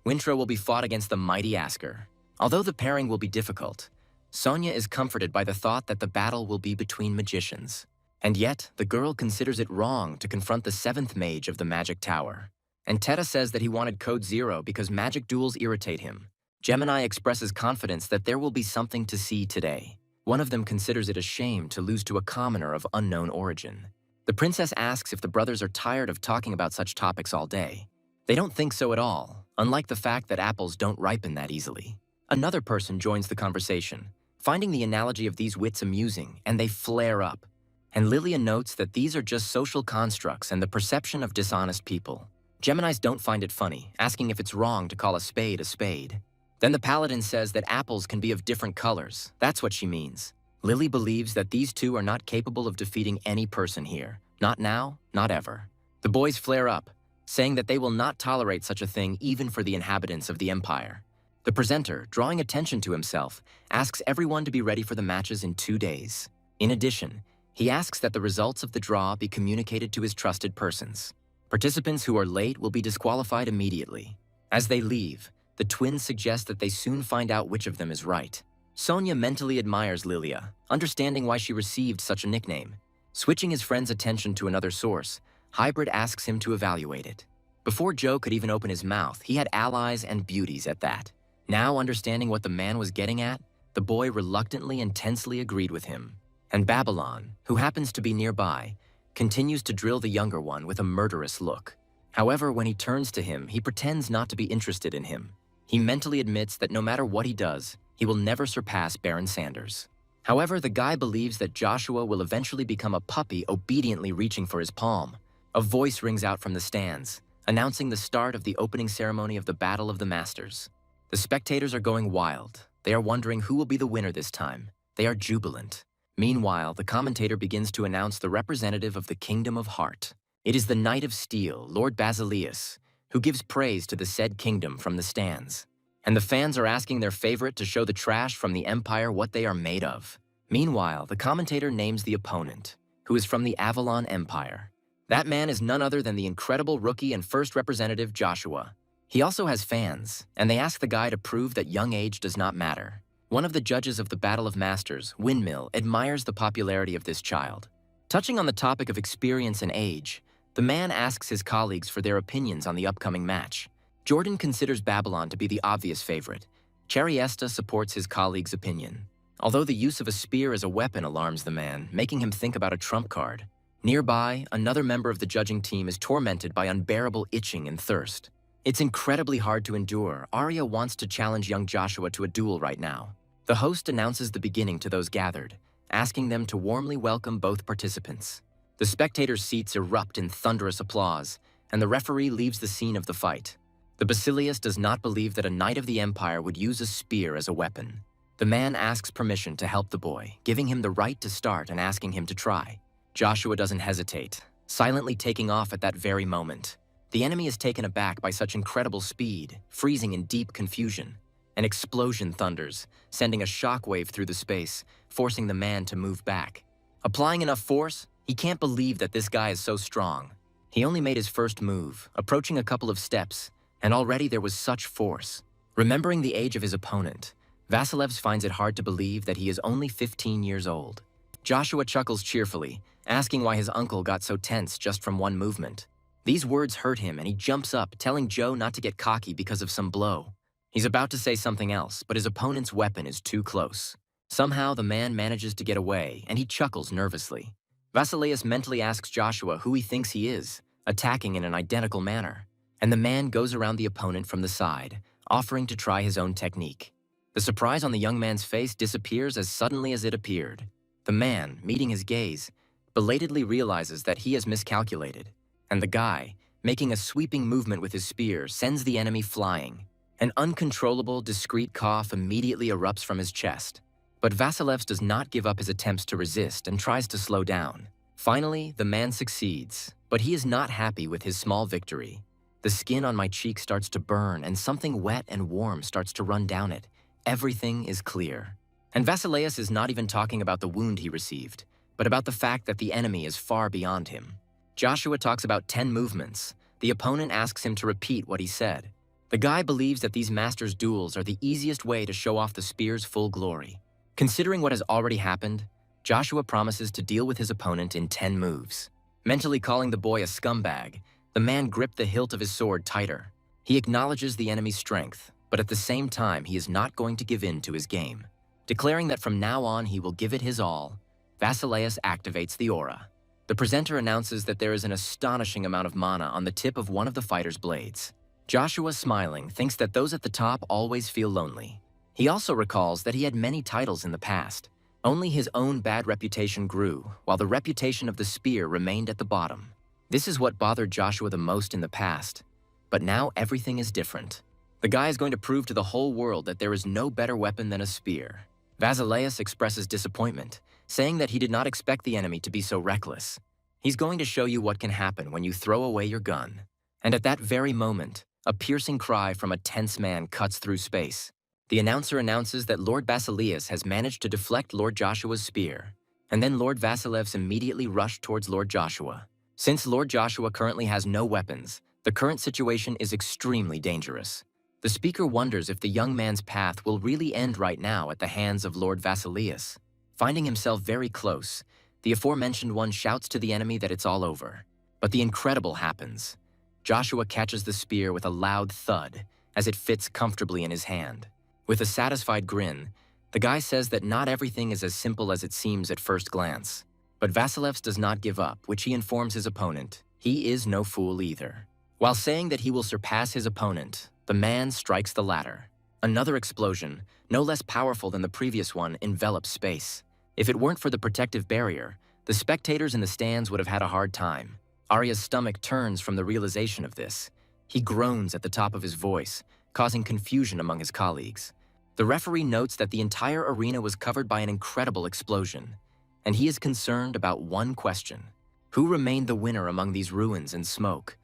Wintra will be fought against the mighty Asker. Although the pairing will be difficult, Sonia is comforted by the thought that the battle will be between magicians. And yet, the girl considers it wrong to confront the 7th mage of the Magic Tower. And Teta says that he wanted Code Zero because magic duels irritate him. Gemini expresses confidence that there will be something to see today. One of them considers it a shame to lose to a commoner of unknown origin. The princess asks if the brothers are tired of talking about such topics all day. They don't think so at all, unlike the fact that apples don't ripen that easily. Another person joins the conversation, finding the analogy of these wits amusing, and they flare up. And Lilia notes that these are just social constructs and the perception of dishonest people. Geminis don't find it funny, asking if it's wrong to call a spade a spade. Then the paladin says that apples can be of different colors. That's what she means. Lily believes that these two are not capable of defeating any person here. Not now, not ever. The boys flare up, saying that they will not tolerate such a thing even for the inhabitants of the Empire. The presenter, drawing attention to himself, asks everyone to be ready for the matches in 2 days. In addition, he asks that the results of the draw be communicated to his trusted persons. Participants who are late will be disqualified immediately. As they leave, the twins suggest that they soon find out which of them is right. Sonia mentally admires Lilia, understanding why she received such a nickname. Switching his friend's attention to another source, Hybrid asks him to evaluate it. Before Joe could even open his mouth, he had allies and beauties at that. Now understanding what the man was getting at, the boy reluctantly and tensely agreed with him. And Babylon, who happens to be nearby, continues to drill the younger one with a murderous look. However, when he turns to him, he pretends not to be interested in him. He mentally admits that no matter what he does, he will never surpass Baron Sanders. However, the guy believes that Joshua will eventually become a puppy obediently reaching for his palm. A voice rings out from the stands, announcing the start of the opening ceremony of the Battle of the Masters. The spectators are going wild. They are wondering who will be the winner this time. They are jubilant. Meanwhile, the commentator begins to announce the representative of the Kingdom of Heart. It is the Knight of Steel, Lord Basileus, who gives praise to the said kingdom from the stands. And the fans are asking their favorite to show the trash from the Empire what they are made of. Meanwhile, the commentator names the opponent, who is from the Avalon Empire. That man is none other than the incredible rookie and first representative Joshua. He also has fans, and they ask the guy to prove that young age does not matter. One of the judges of the Battle of Masters, Windmill, admires the popularity of this child. Touching on the topic of experience and age, the man asks his colleagues for their opinions on the upcoming match. Jordan considers Babylon to be the obvious favorite. Chariesta supports his colleague's opinion, although the use of a spear as a weapon alarms the man, making him think about a trump card. Nearby, another member of the judging team is tormented by unbearable itching and thirst. It's incredibly hard to endure. Arya wants to challenge young Joshua to a duel right now. The host announces the beginning to those gathered, asking them to warmly welcome both participants. The spectators' seats erupt in thunderous applause, and the referee leaves the scene of the fight. The Basilius does not believe that a knight of the Empire would use a spear as a weapon. The man asks permission to help the boy, giving him the right to start and asking him to try. Joshua doesn't hesitate, silently taking off at that very moment. The enemy is taken aback by such incredible speed, freezing in deep confusion. An explosion thunders, sending a shockwave through the space, forcing the man to move back. Applying enough force, he can't believe that this guy is so strong. He only made his first move, approaching a couple of steps, and already there was such force. Remembering the age of his opponent, Vasilevs finds it hard to believe that he is only 15 years old. Joshua chuckles cheerfully, asking why his uncle got so tense just from one movement. These words hurt him and he jumps up, telling Joe not to get cocky because of some blow. He's about to say something else, but his opponent's weapon is too close. Somehow, the man manages to get away, and he chuckles nervously. Vasileus mentally asks Joshua who he thinks he is, attacking in an identical manner. And the man goes around the opponent from the side, offering to try his own technique. The surprise on the young man's face disappears as suddenly as it appeared. The man, meeting his gaze, belatedly realizes that he has miscalculated, and the guy, making a sweeping movement with his spear, sends the enemy flying. An uncontrollable, discreet cough immediately erupts from his chest. But Vasilevs does not give up his attempts to resist and tries to slow down. Finally, the man succeeds, but he is not happy with his small victory. The skin on my cheek starts to burn and something wet and warm starts to run down it. Everything is clear. And Vasileus is not even talking about the wound he received, but about the fact that the enemy is far beyond him. Joshua talks about 10 movements. The opponent asks him to repeat what he said. The guy believes that these masters' duels are the easiest way to show off the spear's full glory. Considering what has already happened, Joshua promises to deal with his opponent in 10 moves. Mentally calling the boy a scumbag, the man gripped the hilt of his sword tighter. He acknowledges the enemy's strength, but at the same time he is not going to give in to his game. Declaring that from now on he will give it his all, Basileus activates the aura. The presenter announces that there is an astonishing amount of mana on the tip of one of the fighter's blades. Joshua, smiling, thinks that those at the top always feel lonely. He also recalls that he had many titles in the past. Only his own bad reputation grew, while the reputation of the spear remained at the bottom. This is what bothered Joshua the most in the past. But now everything is different. The guy is going to prove to the whole world that there is no better weapon than a spear. Basileus expresses disappointment, saying that he did not expect the enemy to be so reckless. He's going to show you what can happen when you throw away your gun. And at that very moment, a piercing cry from a tense man cuts through space. The announcer announces that Lord Basileus has managed to deflect Lord Joshua's spear, and then Lord Vasilevs immediately rushed towards Lord Joshua. Since Lord Joshua currently has no weapons, the current situation is extremely dangerous. The speaker wonders if the young man's path will really end right now at the hands of Lord Basileus. Finding himself very close, the aforementioned one shouts to the enemy that it's all over. But the incredible happens. Joshua catches the spear with a loud thud as it fits comfortably in his hand. With a satisfied grin, the guy says that not everything is as simple as it seems at first glance. But Vasilevs does not give up, which he informs his opponent. He is no fool either. While saying that he will surpass his opponent, the man strikes the ladder. Another explosion, no less powerful than the previous one, envelops space. If it weren't for the protective barrier, the spectators in the stands would have had a hard time. Arya's stomach turns from the realization of this. He groans at the top of his voice, causing confusion among his colleagues. The referee notes that the entire arena was covered by an incredible explosion, and he is concerned about one question. Who remained the winner among these ruins and smoke?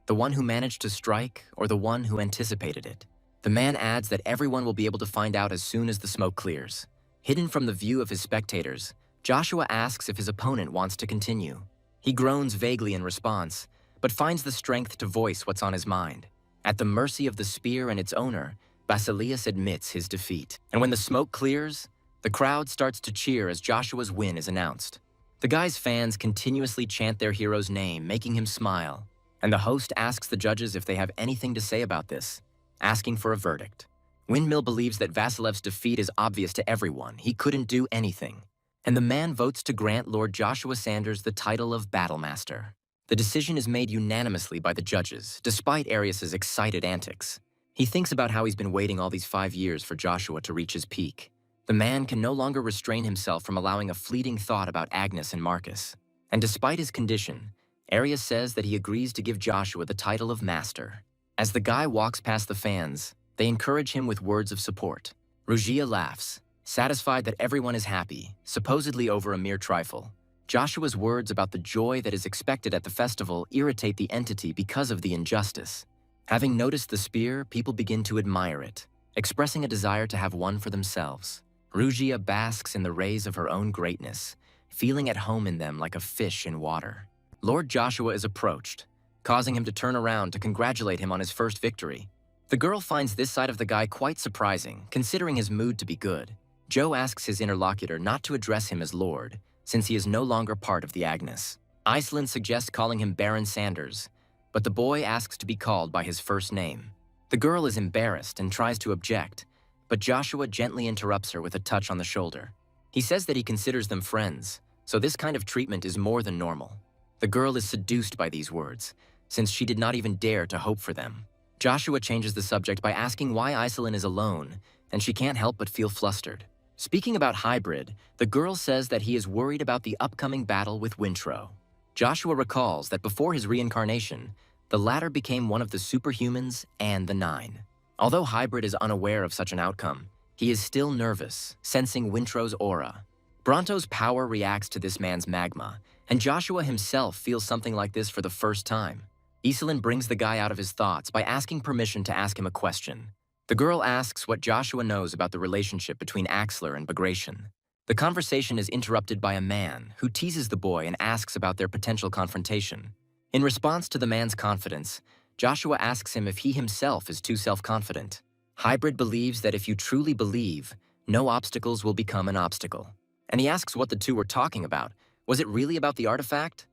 The one who managed to strike, or the one who anticipated it? The man adds that everyone will be able to find out as soon as the smoke clears. Hidden from the view of his spectators, Joshua asks if his opponent wants to continue. He groans vaguely in response, but finds the strength to voice what's on his mind. At the mercy of the spear and its owner, Basileus admits his defeat. And when the smoke clears, the crowd starts to cheer as Joshua's win is announced. The guy's fans continuously chant their hero's name, making him smile. And the host asks the judges if they have anything to say about this, asking for a verdict. Windmill believes that Vasilev's defeat is obvious to everyone. He couldn't do anything. And the man votes to grant Lord Joshua Sanders the title of Battlemaster. The decision is made unanimously by the judges, despite Arius's excited antics. He thinks about how he's been waiting all these 5 years for Joshua to reach his peak. The man can no longer restrain himself from allowing a fleeting thought about Agnes and Marcus. And despite his condition, Arius says that he agrees to give Joshua the title of Master. As the guy walks past the fans, they encourage him with words of support. Rugia laughs, satisfied that everyone is happy, supposedly over a mere trifle. Joshua's words about the joy that is expected at the festival irritate the entity because of the injustice. Having noticed the spear, people begin to admire it, expressing a desire to have one for themselves. Rugia basks in the rays of her own greatness, feeling at home in them like a fish in water. Lord Joshua is approached, causing him to turn around to congratulate him on his first victory. The girl finds this side of the guy quite surprising, considering his mood to be good. Joe asks his interlocutor not to address him as Lord, since he is no longer part of the Agnes. Iceland suggests calling him Baron Sanders, but the boy asks to be called by his first name. The girl is embarrassed and tries to object, but Joshua gently interrupts her with a touch on the shoulder. He says that he considers them friends, so this kind of treatment is more than normal. The girl is seduced by these words, since she did not even dare to hope for them. Joshua changes the subject by asking why Iceland is alone, and she can't help but feel flustered. Speaking about Hybrid, the girl says that he is worried about the upcoming battle with Wintro. Joshua recalls that before his reincarnation, the latter became one of the superhumans and the Nine. Although Hybrid is unaware of such an outcome, he is still nervous, sensing Wintro's aura. Bronto's power reacts to this man's magma, and Joshua himself feels something like this for the first time. Iselin brings the guy out of his thoughts by asking permission to ask him a question. The girl asks what Joshua knows about the relationship between Axler and Bagration. The conversation is interrupted by a man who teases the boy and asks about their potential confrontation. In response to the man's confidence, Joshua asks him if he himself is too self-confident. Hybrid believes that if you truly believe, no obstacles will become an obstacle. And he asks what the two were talking about. Was it really about the artifact?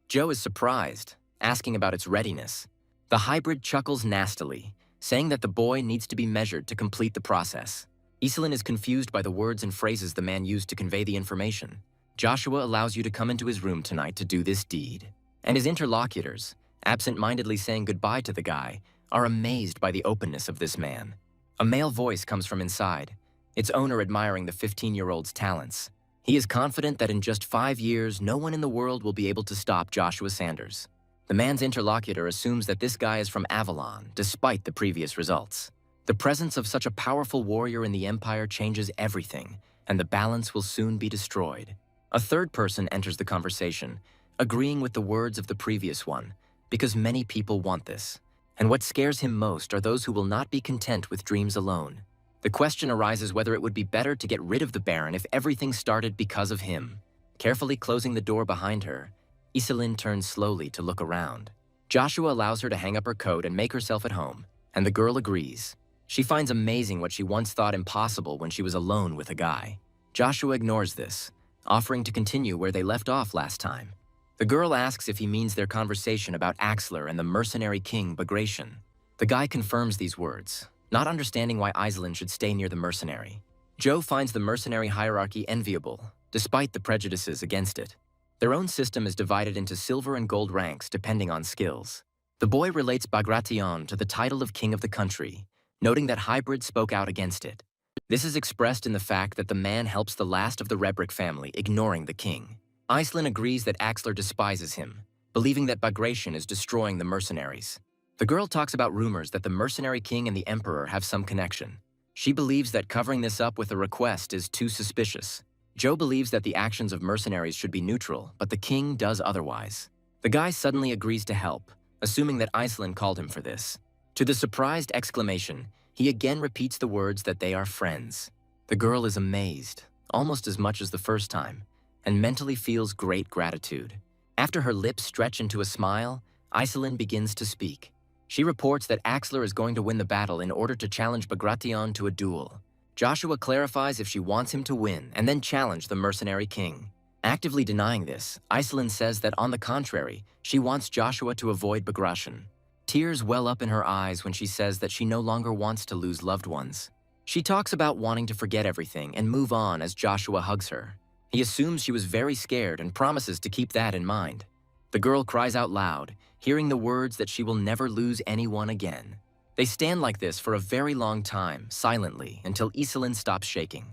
Joe is surprised, asking about its readiness. The hybrid chuckles nastily, saying that the boy needs to be measured to complete the process. Iselin is confused by the words and phrases the man used to convey the information. Joshua allows you to come into his room tonight to do this deed. And his interlocutors, absent-mindedly saying goodbye to the guy, are amazed by the openness of this man. A male voice comes from inside, its owner admiring the 15-year-old's talents. He is confident that in just 5 years, no one in the world will be able to stop Joshua Sanders. The man's interlocutor assumes that this guy is from Avalon, despite the previous results. The presence of such a powerful warrior in the Empire changes everything, and the balance will soon be destroyed. A third person enters the conversation, agreeing with the words of the previous one, because many people want this. And what scares him most are those who will not be content with dreams alone. The question arises whether it would be better to get rid of the Baron if everything started because of him. Carefully closing the door behind her, Iselin turns slowly to look around. Joshua allows her to hang up her coat and make herself at home, and the girl agrees. She finds amazing what she once thought impossible when she was alone with a guy. Joshua ignores this, offering to continue where they left off last time. The girl asks if he means their conversation about Axler and the mercenary king Bagration. The guy confirms these words, not understanding why Iselin should stay near the mercenary. Joe finds the mercenary hierarchy enviable, despite the prejudices against it. Their own system is divided into silver and gold ranks depending on skills. The boy relates Bagration to the title of king of the country, noting that Hybrid spoke out against it. This is expressed in the fact that the man helps the last of the Rebrick family, ignoring the king. Iselin agrees that Axler despises him, believing that Bagration is destroying the mercenaries. The girl talks about rumors that the mercenary king and the emperor have some connection. She believes that covering this up with a request is too suspicious. Joe believes that the actions of mercenaries should be neutral, but the king does otherwise. The guy suddenly agrees to help, assuming that Iselin called him for this. To the surprised exclamation, he again repeats the words that they are friends. The girl is amazed, almost as much as the first time, and mentally feels great gratitude. After her lips stretch into a smile, Iselin begins to speak. She reports that Axler is going to win the battle in order to challenge Bagration to a duel. Joshua clarifies if she wants him to win and then challenge the mercenary king. Actively denying this, Iselin says that on the contrary, she wants Joshua to avoid Bagration. Tears well up in her eyes when she says that she no longer wants to lose loved ones. She talks about wanting to forget everything and move on as Joshua hugs her. He assumes she was very scared and promises to keep that in mind. The girl cries out loud, hearing the words that she will never lose anyone again. They stand like this for a very long time, silently, until Iselin stops shaking.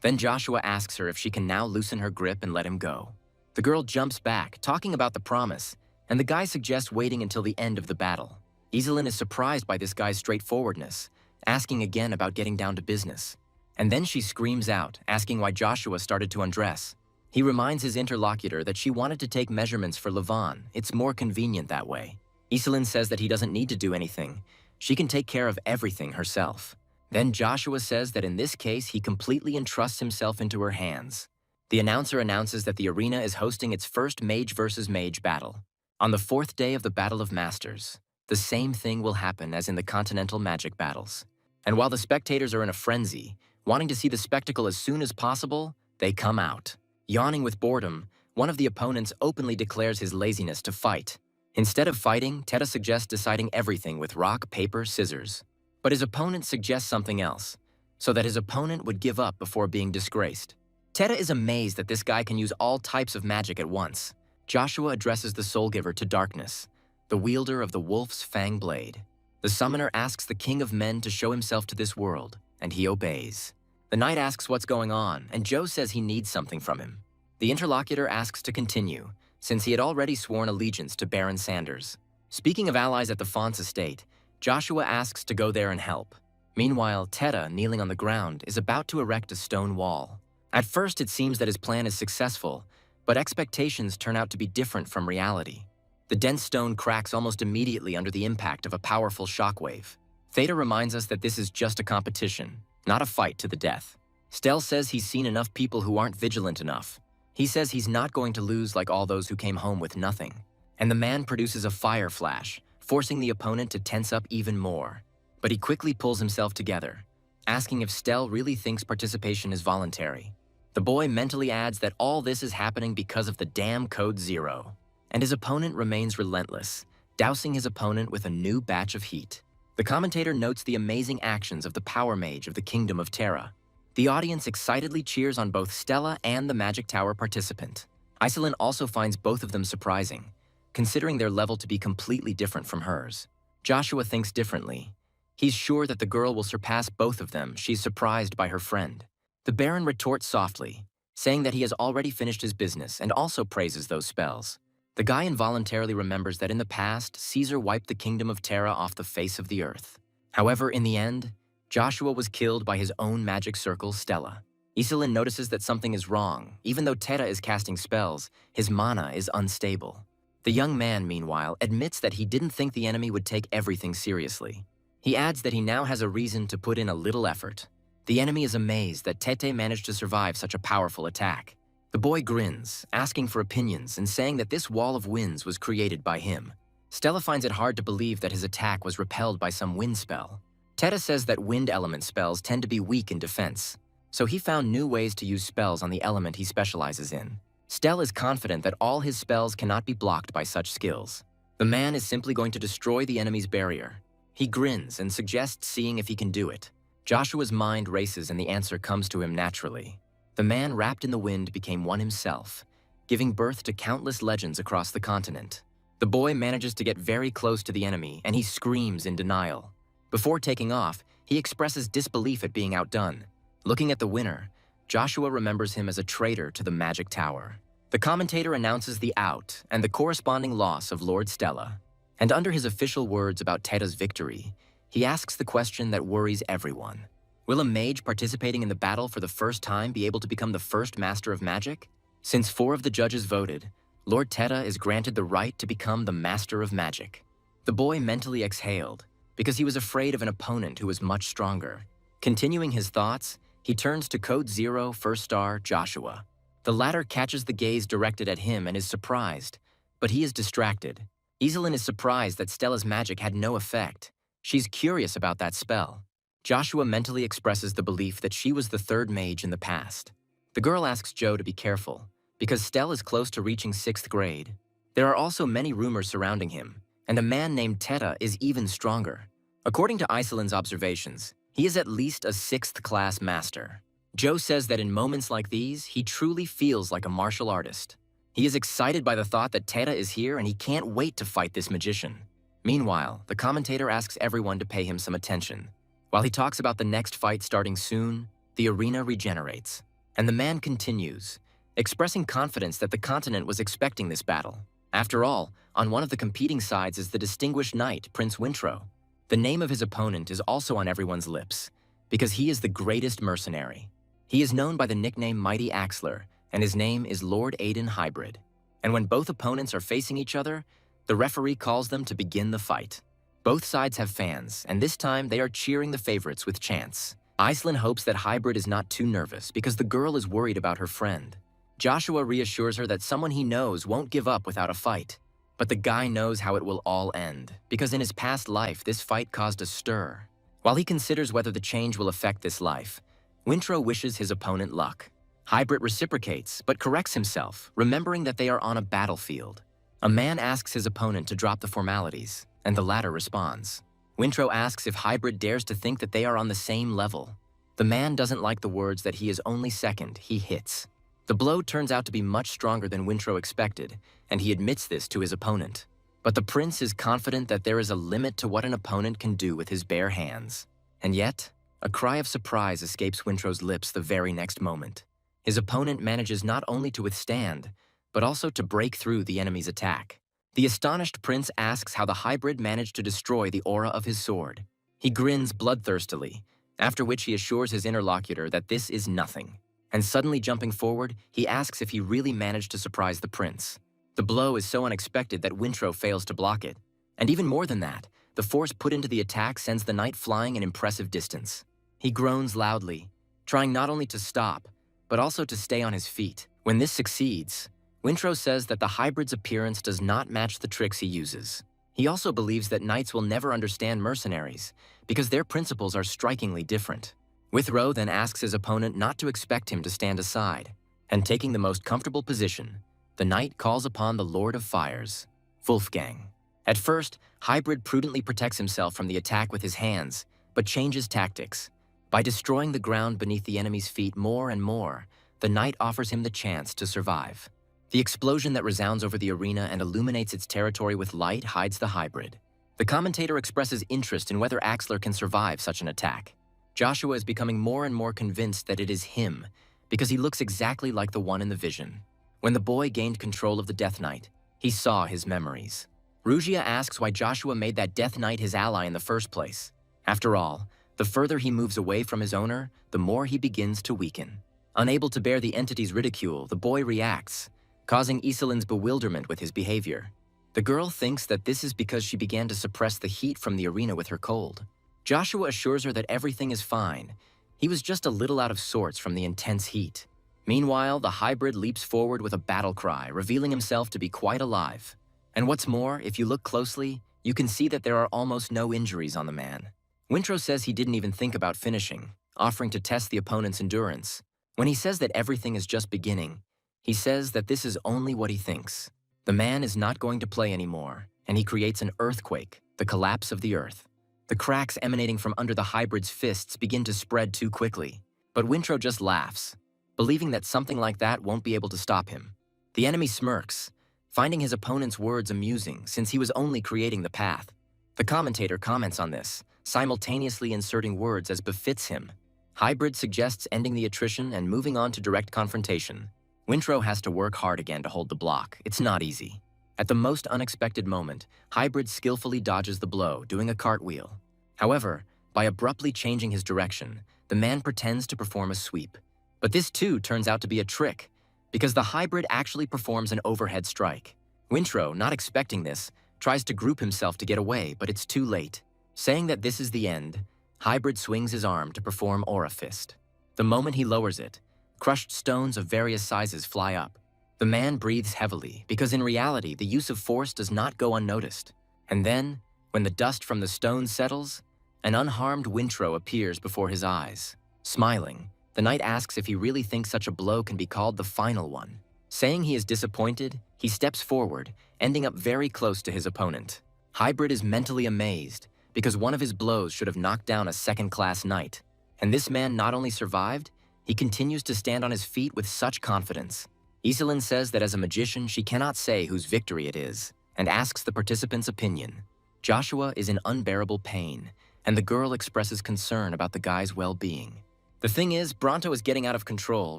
Then Joshua asks her if she can now loosen her grip and let him go. The girl jumps back, talking about the promise, and the guy suggests waiting until the end of the battle. Iselin is surprised by this guy's straightforwardness, asking again about getting down to business. And then she screams out, asking why Joshua started to undress. He reminds his interlocutor that she wanted to take measurements for Levon. It's more convenient that way. Iselin says that he doesn't need to do anything. She can take care of everything herself. Then Joshua says that in this case, he completely entrusts himself into her hands. The announcer announces that the arena is hosting its first mage versus mage battle. On the 4th day of the Battle of Masters, the same thing will happen as in the Continental Magic battles. And while the spectators are in a frenzy, wanting to see the spectacle as soon as possible, they come out. Yawning with boredom, one of the opponents openly declares his laziness to fight. Instead of fighting, Teta suggests deciding everything with rock, paper, scissors. But his opponent suggests something else, so that his opponent would give up before being disgraced. Teta is amazed that this guy can use all types of magic at once. Joshua addresses the Soul Giver to Darkness, the wielder of the Wolf's Fang Blade. The summoner asks the King of Men to show himself to this world, and he obeys. The knight asks what's going on, and Joe says he needs something from him. The interlocutor asks to continue, since he had already sworn allegiance to Baron Sanders. Speaking of allies at the Fawn's estate, Joshua asks to go there and help. Meanwhile, Teta, kneeling on the ground, is about to erect a stone wall. At first, it seems that his plan is successful, but expectations turn out to be different from reality. The dense stone cracks almost immediately under the impact of a powerful shockwave. Theta reminds us that this is just a competition, not a fight to the death. Stell says he's seen enough people who aren't vigilant enough. He says he's not going to lose like all those who came home with nothing. and the man produces a fire flash, forcing the opponent to tense up even more. But he quickly pulls himself together, asking if Stell really thinks participation is voluntary. The boy mentally adds that all this is happening because of the damn Code Zero, and his opponent remains relentless, dousing his opponent with a new batch of heat. The commentator notes the amazing actions of the power mage of the Kingdom of Terra. The audience excitedly cheers on both Stella and the Magic Tower participant. Iselin also finds both of them surprising, considering their level to be completely different from hers. Joshua thinks differently. He's sure that the girl will surpass both of them. She's surprised by her friend. The Baron retorts softly, saying that he has already finished his business and also praises those spells. The guy involuntarily remembers that in the past, Caesar wiped the Kingdom of Terra off the face of the earth. However, in the end, Joshua was killed by his own magic circle, Stella. Iselin notices that something is wrong. Even though Terra is casting spells, his mana is unstable. The young man, meanwhile, admits that he didn't think the enemy would take everything seriously. He adds that he now has a reason to put in a little effort. The enemy is amazed that Tete managed to survive such a powerful attack. The boy grins, asking for opinions and saying that this wall of winds was created by him. Stella finds it hard to believe that his attack was repelled by some wind spell. Teta says that wind element spells tend to be weak in defense, so he found new ways to use spells on the element he specializes in. Stell is confident that all his spells cannot be blocked by such skills. The man is simply going to destroy the enemy's barrier. He grins and suggests seeing if he can do it. Joshua's mind races and the answer comes to him naturally. The man wrapped in the wind became one himself, giving birth to countless legends across the continent. The boy manages to get very close to the enemy and he screams in denial. Before taking off, he expresses disbelief at being outdone. Looking at the winner, Joshua remembers him as a traitor to the Magic Tower. The commentator announces the out and the corresponding loss of Lord Stella. And under his official words about Teta's victory, he asks the question that worries everyone. Will a mage participating in the battle for the first time be able to become the first master of magic? Since 4 of the judges voted, Lord Teta is granted the right to become the master of magic. The boy mentally exhaled, because he was afraid of an opponent who was much stronger. Continuing his thoughts, he turns to Code Zero first star Joshua. The latter catches the gaze directed at him and is surprised, but he is distracted. Iselin is surprised that Stella's magic had no effect. She's curious about that spell. Joshua mentally expresses the belief that she was the 3rd mage in the past. The girl asks Joe to be careful, because Stell is close to reaching 6th grade. There are also many rumors surrounding him, and a man named Teta is even stronger. According to Iselin's observations, he is at least a 6th class master. Joe says that in moments like these, he truly feels like a martial artist. He is excited by the thought that Teta is here and he can't wait to fight this magician. Meanwhile, the commentator asks everyone to pay him some attention. While he talks about the next fight starting soon, the arena regenerates. And the man continues, expressing confidence that the continent was expecting this battle. After all, on one of the competing sides is the distinguished knight, Prince Wintro. The name of his opponent is also on everyone's lips, because he is the greatest mercenary. He is known by the nickname Mighty Axler, and his name is Lord Aiden Hybrid. And when both opponents are facing each other, the referee calls them to begin the fight. Both sides have fans, and this time they are cheering the favorites with chants. Iselin hopes that Hybrid is not too nervous because the girl is worried about her friend. Joshua reassures her that someone he knows won't give up without a fight. But the guy knows how it will all end, because in his past life, this fight caused a stir. While he considers whether the change will affect this life, Wintro wishes his opponent luck. Hybrid reciprocates, but corrects himself, remembering that they are on a battlefield. A man asks his opponent to drop the formalities, and the latter responds. Wintro asks if Hybrid dares to think that they are on the same level. The man doesn't like the words that he is only second, he hits. The blow turns out to be much stronger than Wintro expected, and he admits this to his opponent. But the prince is confident that there is a limit to what an opponent can do with his bare hands. And yet, a cry of surprise escapes Wintro's lips the very next moment. His opponent manages not only to withstand, but also to break through the enemy's attack. The astonished prince asks how the Hybrid managed to destroy the aura of his sword. He grins bloodthirstily, after which he assures his interlocutor that this is nothing. And suddenly jumping forward, he asks if he really managed to surprise the prince. The blow is so unexpected that Wintro fails to block it. And even more than that, the force put into the attack sends the knight flying an impressive distance. He groans loudly, trying not only to stop, but also to stay on his feet. When this succeeds, Winthrop says that the hybrid's appearance does not match the tricks he uses. He also believes that knights will never understand mercenaries because their principles are strikingly different. Winthrop then asks his opponent not to expect him to stand aside, and taking the most comfortable position, the knight calls upon the Lord of Fires, Wolfgang. At first, Hybrid prudently protects himself from the attack with his hands, but changes tactics. By destroying the ground beneath the enemy's feet more and more, the knight offers him the chance to survive. The explosion that resounds over the arena and illuminates its territory with light hides the hybrid. The commentator expresses interest in whether Axler can survive such an attack. Joshua is becoming more and more convinced that it is him, because he looks exactly like the one in the vision. When the boy gained control of the Death Knight, he saw his memories. Rugia asks why Joshua made that Death Knight his ally in the first place. After all, the further he moves away from his owner, the more he begins to weaken. Unable to bear the entity's ridicule, the boy reacts, causing Iselin's bewilderment with his behavior. The girl thinks that this is because she began to suppress the heat from the arena with her cold. Joshua assures her that everything is fine. He was just a little out of sorts from the intense heat. Meanwhile, the hybrid leaps forward with a battle cry, revealing himself to be quite alive. And what's more, if you look closely, you can see that there are almost no injuries on the man. Winthrop says he didn't even think about finishing, offering to test the opponent's endurance. When he says that everything is just beginning, he says that this is only what he thinks. The man is not going to play anymore, and he creates an earthquake, the collapse of the earth. The cracks emanating from under the hybrid's fists begin to spread too quickly, but Winthrop just laughs, believing that something like that won't be able to stop him. The enemy smirks, finding his opponent's words amusing since he was only creating the path. The commentator comments on this, simultaneously inserting words as befits him. Hybrid suggests ending the attrition and moving on to direct confrontation. Winthrop has to work hard again to hold the block. It's not easy. At the most unexpected moment, Hybrid skillfully dodges the blow, doing a cartwheel. However, by abruptly changing his direction, the man pretends to perform a sweep. But this too turns out to be a trick, because the hybrid actually performs an overhead strike. Winthrop, not expecting this, tries to group himself to get away, but it's too late. Saying that this is the end, Hybrid swings his arm to perform Aura Fist. The moment he lowers it, crushed stones of various sizes fly up. The man breathes heavily, because in reality, the use of force does not go unnoticed. And then, when the dust from the stones settles, an unharmed Winthrop appears before his eyes. Smiling, the knight asks if he really thinks such a blow can be called the final one. Saying he is disappointed, he steps forward, ending up very close to his opponent. Hybrid is mentally amazed, because one of his blows should have knocked down a second-class knight. And this man not only survived, he continues to stand on his feet with such confidence. Iselin says that as a magician, she cannot say whose victory it is, and asks the participants' opinion. Joshua is in unbearable pain, and the girl expresses concern about the guy's well-being. The thing is, Bronto is getting out of control.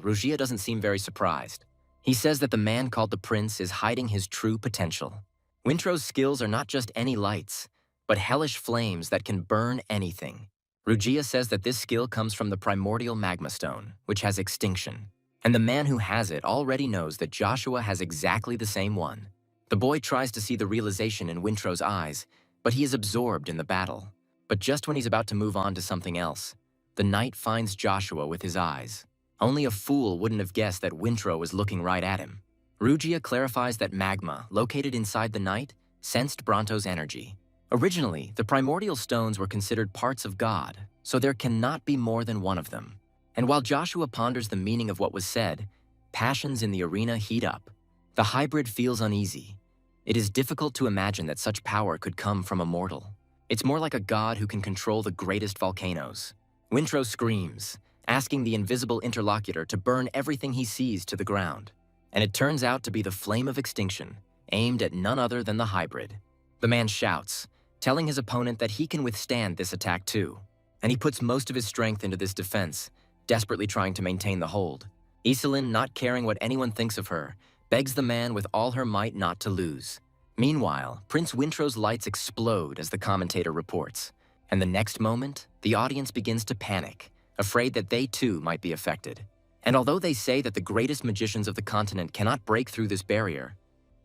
Rugia doesn't seem very surprised. He says that the man called the Prince is hiding his true potential. Wintrop's skills are not just any lights, but hellish flames that can burn anything. Rugia says that this skill comes from the primordial magma stone, which has extinction. And the man who has it already knows that Joshua has exactly the same one. The boy tries to see the realization in Wintrop's eyes, but he is absorbed in the battle. But just when he's about to move on to something else, the knight finds Joshua with his eyes. Only a fool wouldn't have guessed that Winthrop was looking right at him. Rugia clarifies that magma, located inside the knight, sensed Bronto's energy. Originally, the primordial stones were considered parts of God, so there cannot be more than one of them. And while Joshua ponders the meaning of what was said, passions in the arena heat up. The hybrid feels uneasy. It is difficult to imagine that such power could come from a mortal. It's more like a god who can control the greatest volcanoes. Winthrop screams, asking the invisible interlocutor to burn everything he sees to the ground. And it turns out to be the flame of extinction, aimed at none other than the hybrid. The man shouts, telling his opponent that he can withstand this attack too. And he puts most of his strength into this defense, desperately trying to maintain the hold. Iselin, not caring what anyone thinks of her, begs the man with all her might not to lose. Meanwhile, Prince Wintrop's lights explode as the commentator reports. And the next moment, the audience begins to panic, afraid that they too might be affected. And although they say that the greatest magicians of the continent cannot break through this barrier,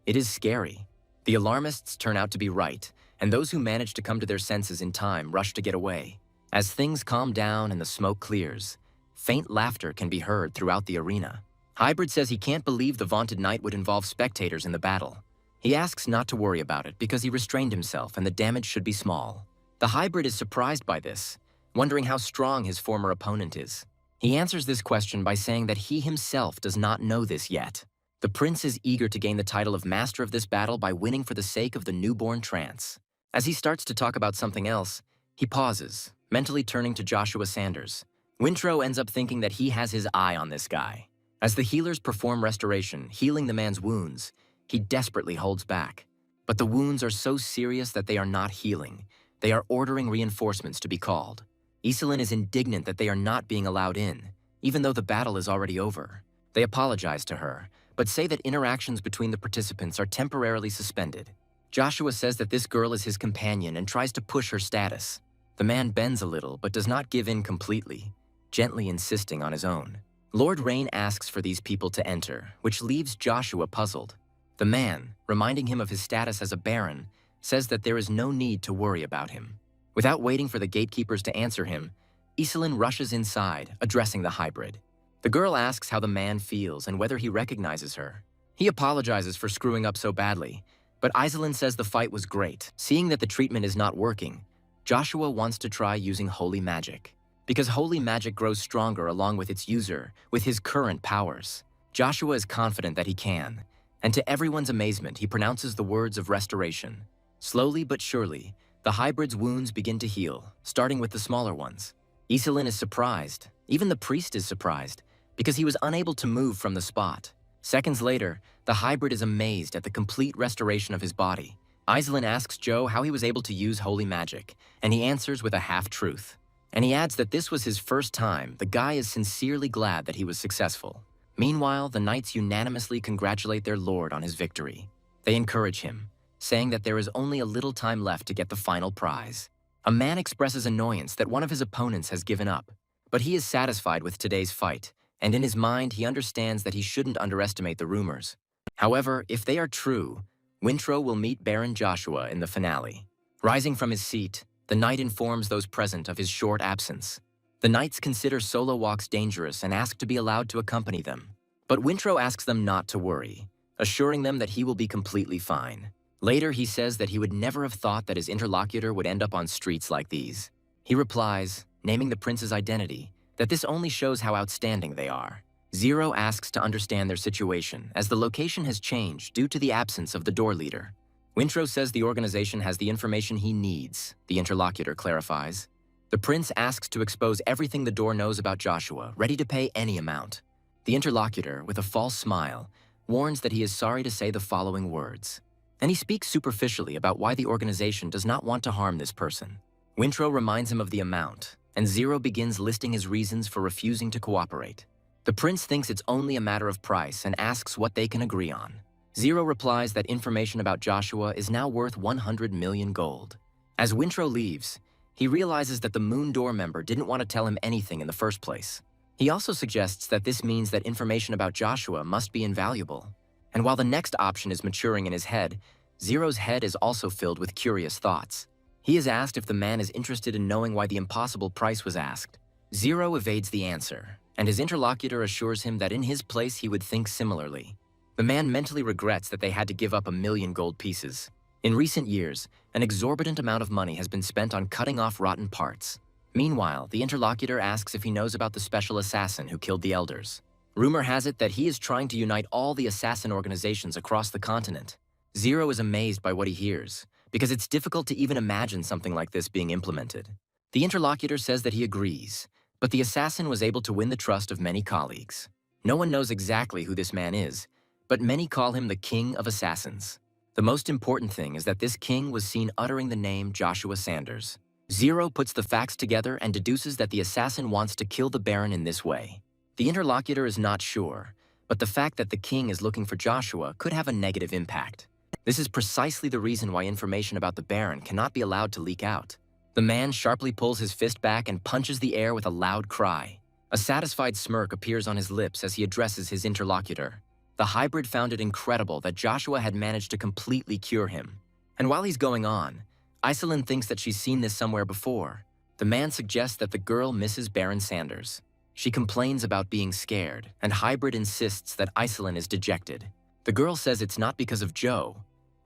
it is scary. The alarmists turn out to be right, and those who manage to come to their senses in time rush to get away. As things calm down and the smoke clears, faint laughter can be heard throughout the arena. Hybrid says he can't believe the vaunted knight would involve spectators in the battle. He asks not to worry about it because he restrained himself and the damage should be small. The Hybrid is surprised by this, wondering how strong his former opponent is. He answers this question by saying that he himself does not know this yet. The prince is eager to gain the title of master of this battle by winning for the sake of the newborn trance. As he starts to talk about something else, he pauses, mentally turning to Joshua Sanders. Wintro ends up thinking that he has his eye on this guy. As the healers perform restoration, healing the man's wounds, he desperately holds back. But the wounds are so serious that they are not healing. They are ordering reinforcements to be called. Iselin is indignant that they are not being allowed in, even though the battle is already over. They apologize to her, but say that interactions between the participants are temporarily suspended. Joshua says that this girl is his companion and tries to push her status. The man bends a little but does not give in completely, gently insisting on his own. Lord Rain asks for these people to enter, which leaves Joshua puzzled. The man, reminding him of his status as a baron, says that there is no need to worry about him. Without waiting for the gatekeepers to answer him, Iselin rushes inside, addressing the Hybrid. The girl asks how the man feels and whether he recognizes her. He apologizes for screwing up so badly, but Iselin says the fight was great. Seeing that the treatment is not working, Joshua wants to try using holy magic. Because holy magic grows stronger along with its user, with his current powers. Joshua is confident that he can, and to everyone's amazement, he pronounces the words of restoration. Slowly but surely, the Hybrid's wounds begin to heal, starting with the smaller ones. Iselin is surprised, even the priest is surprised, because he was unable to move from the spot. Seconds later, the Hybrid is amazed at the complete restoration of his body. Iselin asks Joe how he was able to use holy magic, and he answers with a half-truth. And he adds that this was his first time. The guy is sincerely glad that he was successful. Meanwhile, the knights unanimously congratulate their lord on his victory. They encourage him, saying that there is only a little time left to get the final prize. A man expresses annoyance that one of his opponents has given up, but he is satisfied with today's fight, and in his mind he understands that he shouldn't underestimate the rumors. However, if they are true, Wintro will meet Baron Joshua in the finale. Rising from his seat, the knight informs those present of his short absence. The knights consider solo walks dangerous and ask to be allowed to accompany them. But Wintro asks them not to worry, assuring them that he will be completely fine. Later, he says that he would never have thought that his interlocutor would end up on streets like these. He replies, naming the prince's identity, that this only shows how outstanding they are. Zero asks to understand their situation, as the location has changed due to the absence of the door leader. Wintro says the organization has the information he needs, the interlocutor clarifies. The prince asks to expose everything the door knows about Joshua, ready to pay any amount. The interlocutor, with a false smile, warns that he is sorry to say the following words. And he speaks superficially about why the organization does not want to harm this person. Wintro reminds him of the amount, and Zero begins listing his reasons for refusing to cooperate. The prince thinks it's only a matter of price and asks what they can agree on. Zero replies that information about Joshua is now worth 100 million gold. As Wintro leaves, he realizes that the Moon Door member didn't want to tell him anything in the first place. He also suggests that this means that information about Joshua must be invaluable. And while the next option is maturing in his head, Zero's head is also filled with curious thoughts. He is asked if the man is interested in knowing why the impossible price was asked. Zero evades the answer, and his interlocutor assures him that in his place he would think similarly. The man mentally regrets that they had to give up 1 million gold pieces. In recent years, an exorbitant amount of money has been spent on cutting off rotten parts. Meanwhile, the interlocutor asks if he knows about the special assassin who killed the elders. Rumor has it that he is trying to unite all the assassin organizations across the continent. Zero is amazed by what he hears, because it's difficult to even imagine something like this being implemented. The interlocutor says that he agrees, but the assassin was able to win the trust of many colleagues. No one knows exactly who this man is, but many call him the King of Assassins. The most important thing is that this king was seen uttering the name Joshua Sanders. Zero puts the facts together and deduces that the assassin wants to kill the Baron in this way. The interlocutor is not sure, but the fact that the king is looking for Joshua could have a negative impact. This is precisely the reason why information about the Baron cannot be allowed to leak out. The man sharply pulls his fist back and punches the air with a loud cry. A satisfied smirk appears on his lips as he addresses his interlocutor. The hybrid found it incredible that Joshua had managed to completely cure him. And while he's going on, Iselin thinks that she's seen this somewhere before. The man suggests that the girl misses Baron Sanders. She complains about being scared, and Hybrid insists that Iselin is dejected. The girl says it's not because of Joe,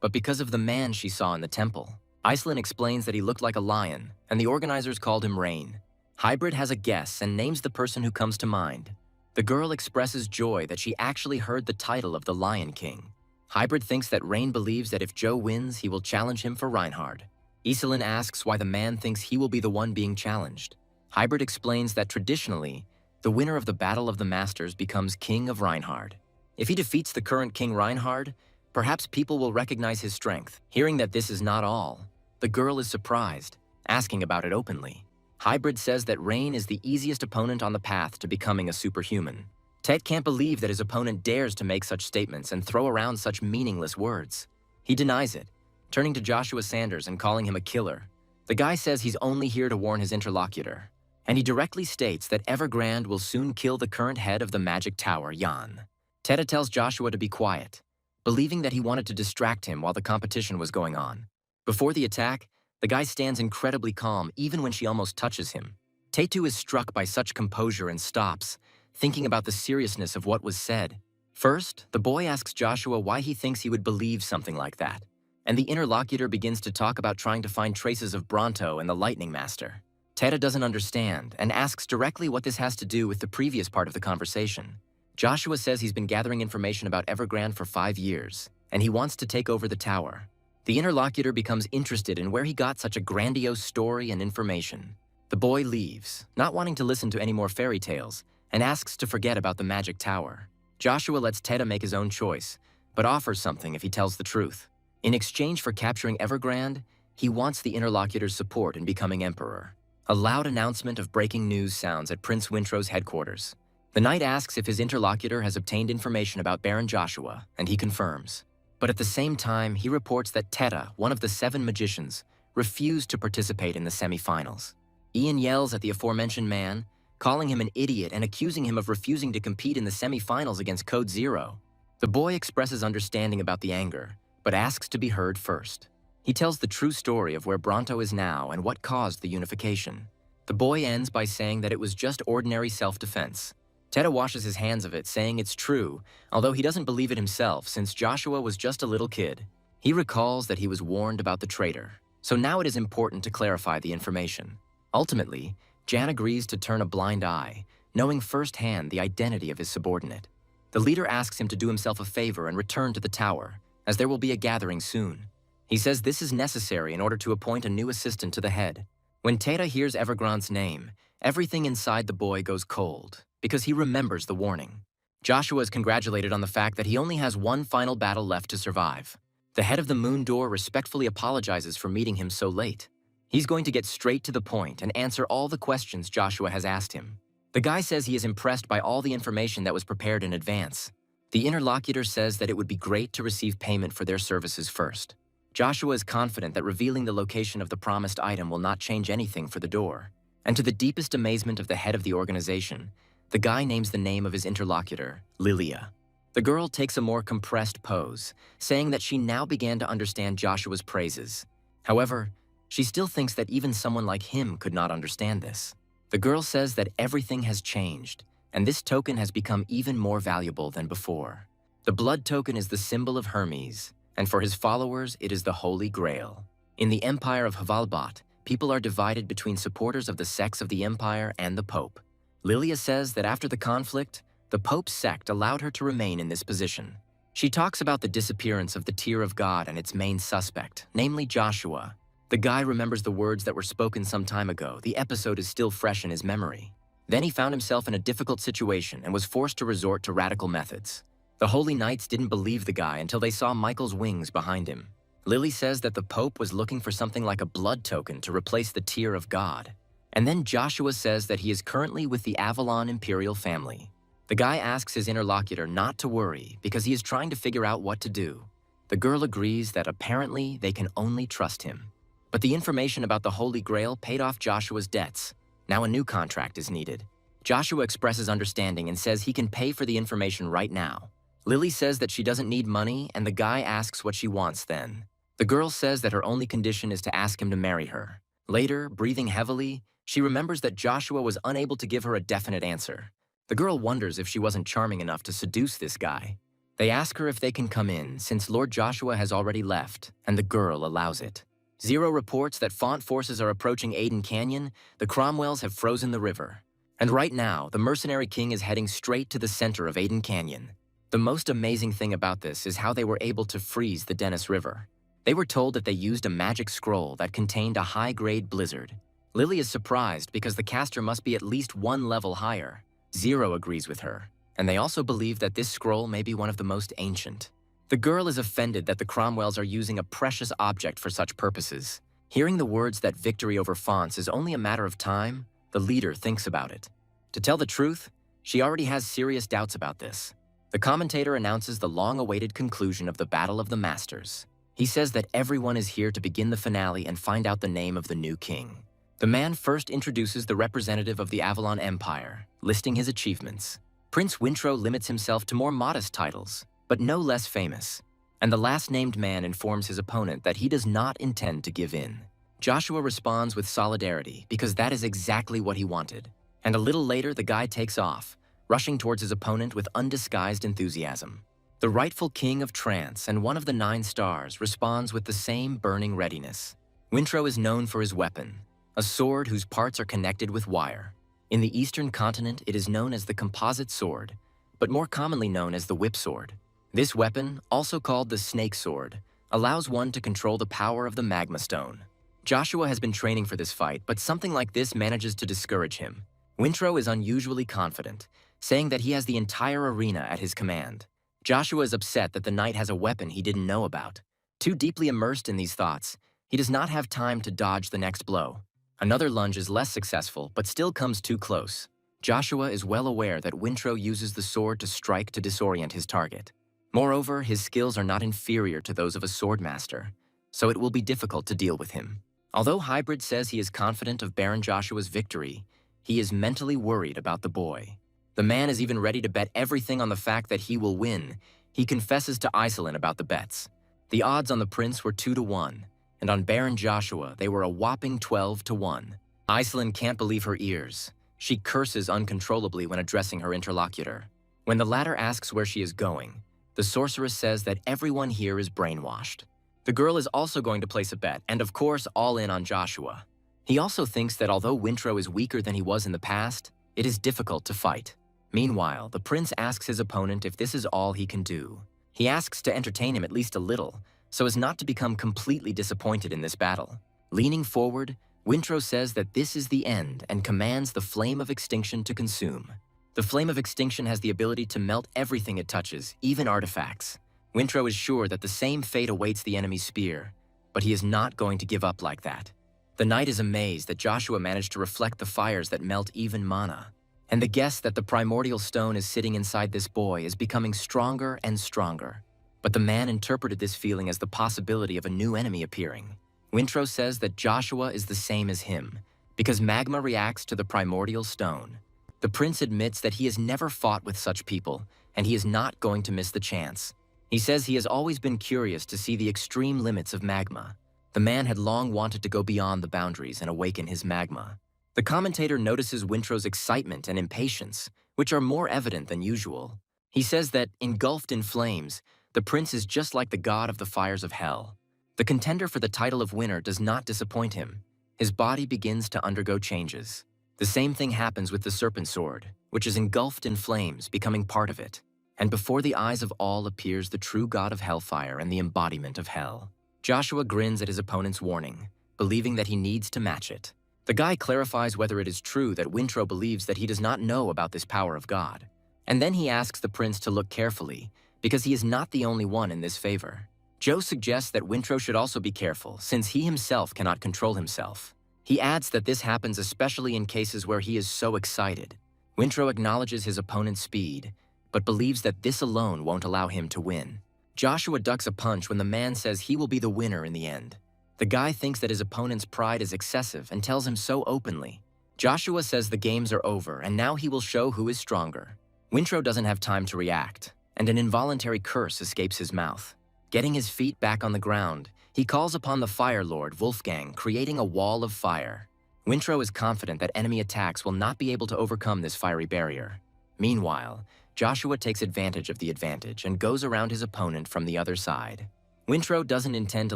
but because of the man she saw in the temple. Iselin explains that he looked like a lion, and the organizers called him Rain. Hybrid has a guess and names the person who comes to mind. The girl expresses joy that she actually heard the title of the Lion King. Hybrid thinks that Rain believes that if Joe wins, he will challenge him for Reinhard. Iselin asks why the man thinks he will be the one being challenged. Hybrid explains that traditionally, the winner of the Battle of the Masters becomes King of Reinhard. If he defeats the current King Reinhard, perhaps people will recognize his strength. Hearing that this is not all, the girl is surprised, asking about it openly. Hybrid says that Rain is the easiest opponent on the path to becoming a superhuman. Ted can't believe that his opponent dares to make such statements and throw around such meaningless words. He denies it, turning to Joshua Sanders and calling him a killer. The guy says he's only here to warn his interlocutor, and he directly states that Evergrande will soon kill the current head of the Magic Tower, Jan. Tedda tells Joshua to be quiet, believing that he wanted to distract him while the competition was going on. Before the attack, the guy stands incredibly calm even when she almost touches him. Tetu is struck by such composure and stops, thinking about the seriousness of what was said. First, the boy asks Joshua why he thinks he would believe something like that, and the interlocutor begins to talk about trying to find traces of Bronto and the Lightning Master. Tedda doesn't understand and asks directly what this has to do with the previous part of the conversation. Joshua says he's been gathering information about Evergrande for 5 years, and he wants to take over the tower. The interlocutor becomes interested in where he got such a grandiose story and information. The boy leaves, not wanting to listen to any more fairy tales, and asks to forget about the Magic Tower. Joshua lets Tedda make his own choice, but offers something if he tells the truth. In exchange for capturing Evergrande, he wants the interlocutor's support in becoming emperor. A loud announcement of breaking news sounds at Prince Wintrow's headquarters. The knight asks if his interlocutor has obtained information about Baron Joshua, and he confirms. But at the same time, he reports that Tedda, one of the 7 magicians, refused to participate in the semifinals. Ian yells at the aforementioned man, calling him an idiot and accusing him of refusing to compete in the semifinals against Code Zero. The boy expresses understanding about the anger, but asks to be heard first. He tells the true story of where Bronto is now and what caused the unification. The boy ends by saying that it was just ordinary self-defense. Tedda washes his hands of it, saying it's true, although he doesn't believe it himself since Joshua was just a little kid. He recalls that he was warned about the traitor, so now it is important to clarify the information. Ultimately, Jan agrees to turn a blind eye, knowing firsthand the identity of his subordinate. The leader asks him to do himself a favor and return to the tower, as there will be a gathering soon. He says this is necessary in order to appoint a new assistant to the head. When Tedda hears Evergrande's name, everything inside the boy goes cold, because he remembers the warning. Joshua is congratulated on the fact that he only has one final battle left to survive. The head of the Moon Door respectfully apologizes for meeting him so late. He's going to get straight to the point and answer all the questions Joshua has asked him. The guy says he is impressed by all the information that was prepared in advance. The interlocutor says that it would be great to receive payment for their services first. Joshua is confident that revealing the location of the promised item will not change anything for the door. And to the deepest amazement of the head of the organization, the guy names the name of his interlocutor, Lilia. The girl takes a more compressed pose, saying that she now began to understand Joshua's praises. However, she still thinks that even someone like him could not understand this. The girl says that everything has changed, and this token has become even more valuable than before. The blood token is the symbol of Hermes, and for his followers, it is the Holy Grail. In the Empire of Hvalbat, people are divided between supporters of the sects of the Empire and the Pope. Lilia says that after the conflict, the Pope's sect allowed her to remain in this position. She talks about the disappearance of the Tier of God and its main suspect, namely Joshua. The guy remembers the words that were spoken some time ago. The episode is still fresh in his memory. Then he found himself in a difficult situation and was forced to resort to radical methods. The Holy Knights didn't believe the guy until they saw Michael's wings behind him. Lily says that the Pope was looking for something like a blood token to replace the Tier of God. And then Joshua says that he is currently with the Avalon Imperial family. The guy asks his interlocutor not to worry because he is trying to figure out what to do. The girl agrees that apparently they can only trust him. But the information about the Holy Grail paid off Joshua's debts. Now a new contract is needed. Joshua expresses understanding and says he can pay for the information right now. Lily says that she doesn't need money, and the guy asks what she wants then. The girl says that her only condition is to ask him to marry her. Later, breathing heavily, she remembers that Joshua was unable to give her a definite answer. The girl wonders if she wasn't charming enough to seduce this guy. They ask her if they can come in, since Lord Joshua has already left, and the girl allows it. Zero reports that Font forces are approaching Aden Canyon. The Cromwells have frozen the river. And right now, the mercenary king is heading straight to the center of Aden Canyon. The most amazing thing about this is how they were able to freeze the Dennis River. They were told that they used a magic scroll that contained a high-grade blizzard. Lily is surprised because the caster must be at least one level higher. Zero agrees with her, and they also believe that this scroll may be one of the most ancient. The girl is offended that the Cromwells are using a precious object for such purposes. Hearing the words that victory over Fonts is only a matter of time, the leader thinks about it. To tell the truth, she already has serious doubts about this. The commentator announces the long-awaited conclusion of the Battle of the Masters. He says that everyone is here to begin the finale and find out the name of the new king. The man first introduces the representative of the Avalon Empire, listing his achievements. Prince Wintro limits himself to more modest titles, but no less famous. And the last-named man informs his opponent that he does not intend to give in. Joshua responds with solidarity because that is exactly what he wanted. And a little later, the guy takes off, rushing towards his opponent with undisguised enthusiasm. The rightful king of trance and one of the 9 stars responds with the same burning readiness. Wintro is known for his weapon, a sword whose parts are connected with wire. In the eastern continent, it is known as the composite sword, but more commonly known as the whip sword. This weapon, also called the snake sword, allows one to control the power of the magma stone. Joshua has been training for this fight, but something like this manages to discourage him. Wintro is unusually confident, saying that he has the entire arena at his command. Joshua is upset that the knight has a weapon he didn't know about. Too deeply immersed in these thoughts, he does not have time to dodge the next blow. Another lunge is less successful, but still comes too close. Joshua is well aware that Wintro uses the sword to strike to disorient his target. Moreover, his skills are not inferior to those of a swordmaster, so it will be difficult to deal with him. Although Hybrid says he is confident of Baron Joshua's victory, he is mentally worried about the boy. The man is even ready to bet everything on the fact that he will win. He confesses to Iselin about the bets. The odds on the prince were 2-1, and on Baron Joshua they were a whopping 12-1. Iselin can't believe her ears. She curses uncontrollably when addressing her interlocutor. When the latter asks where she is going, the sorceress says that everyone here is brainwashed. The girl is also going to place a bet, and of course all in on Joshua. He also thinks that although Wintro is weaker than he was in the past, it is difficult to fight. Meanwhile, the prince asks his opponent if this is all he can do. He asks to entertain him at least a little, so as not to become completely disappointed in this battle. Leaning forward, Wintro says that this is the end and commands the flame of extinction to consume. The flame of extinction has the ability to melt everything it touches, even artifacts. Wintro is sure that the same fate awaits the enemy's spear, but he is not going to give up like that. The knight is amazed that Joshua managed to reflect the fires that melt even mana, and the guess that the primordial stone is sitting inside this boy is becoming stronger and stronger. But the man interpreted this feeling as the possibility of a new enemy appearing. Wintro says that Joshua is the same as him, because magma reacts to the primordial stone. The prince admits that he has never fought with such people, and he is not going to miss the chance. He says he has always been curious to see the extreme limits of magma. The man had long wanted to go beyond the boundaries and awaken his magma. The commentator notices Wintro's excitement and impatience, which are more evident than usual. He says that, engulfed in flames, the prince is just like the god of the fires of hell. The contender for the title of winner does not disappoint him. His body begins to undergo changes. The same thing happens with the serpent sword, which is engulfed in flames, becoming part of it. And before the eyes of all appears the true god of hellfire and the embodiment of hell. Joshua grins at his opponent's warning, believing that he needs to match it. The guy clarifies whether it is true that Wintro believes that he does not know about this power of God. And then he asks the prince to look carefully, because he is not the only one in this favor. Joe suggests that Wintro should also be careful, since he himself cannot control himself. He adds that this happens especially in cases where he is so excited. Wintro acknowledges his opponent's speed, but believes that this alone won't allow him to win. Joshua ducks a punch when the man says he will be the winner in the end. The guy thinks that his opponent's pride is excessive and tells him so openly. Joshua says the games are over and now he will show who is stronger. Wintro doesn't have time to react, and an involuntary curse escapes his mouth. Getting his feet back on the ground, He calls upon the Fire Lord Wolfgang, creating a wall of fire. Wintro is confident that enemy attacks will not be able to overcome this fiery barrier. Meanwhile, Joshua takes advantage of the advantage and goes around his opponent from the other side. Wintro doesn't intend to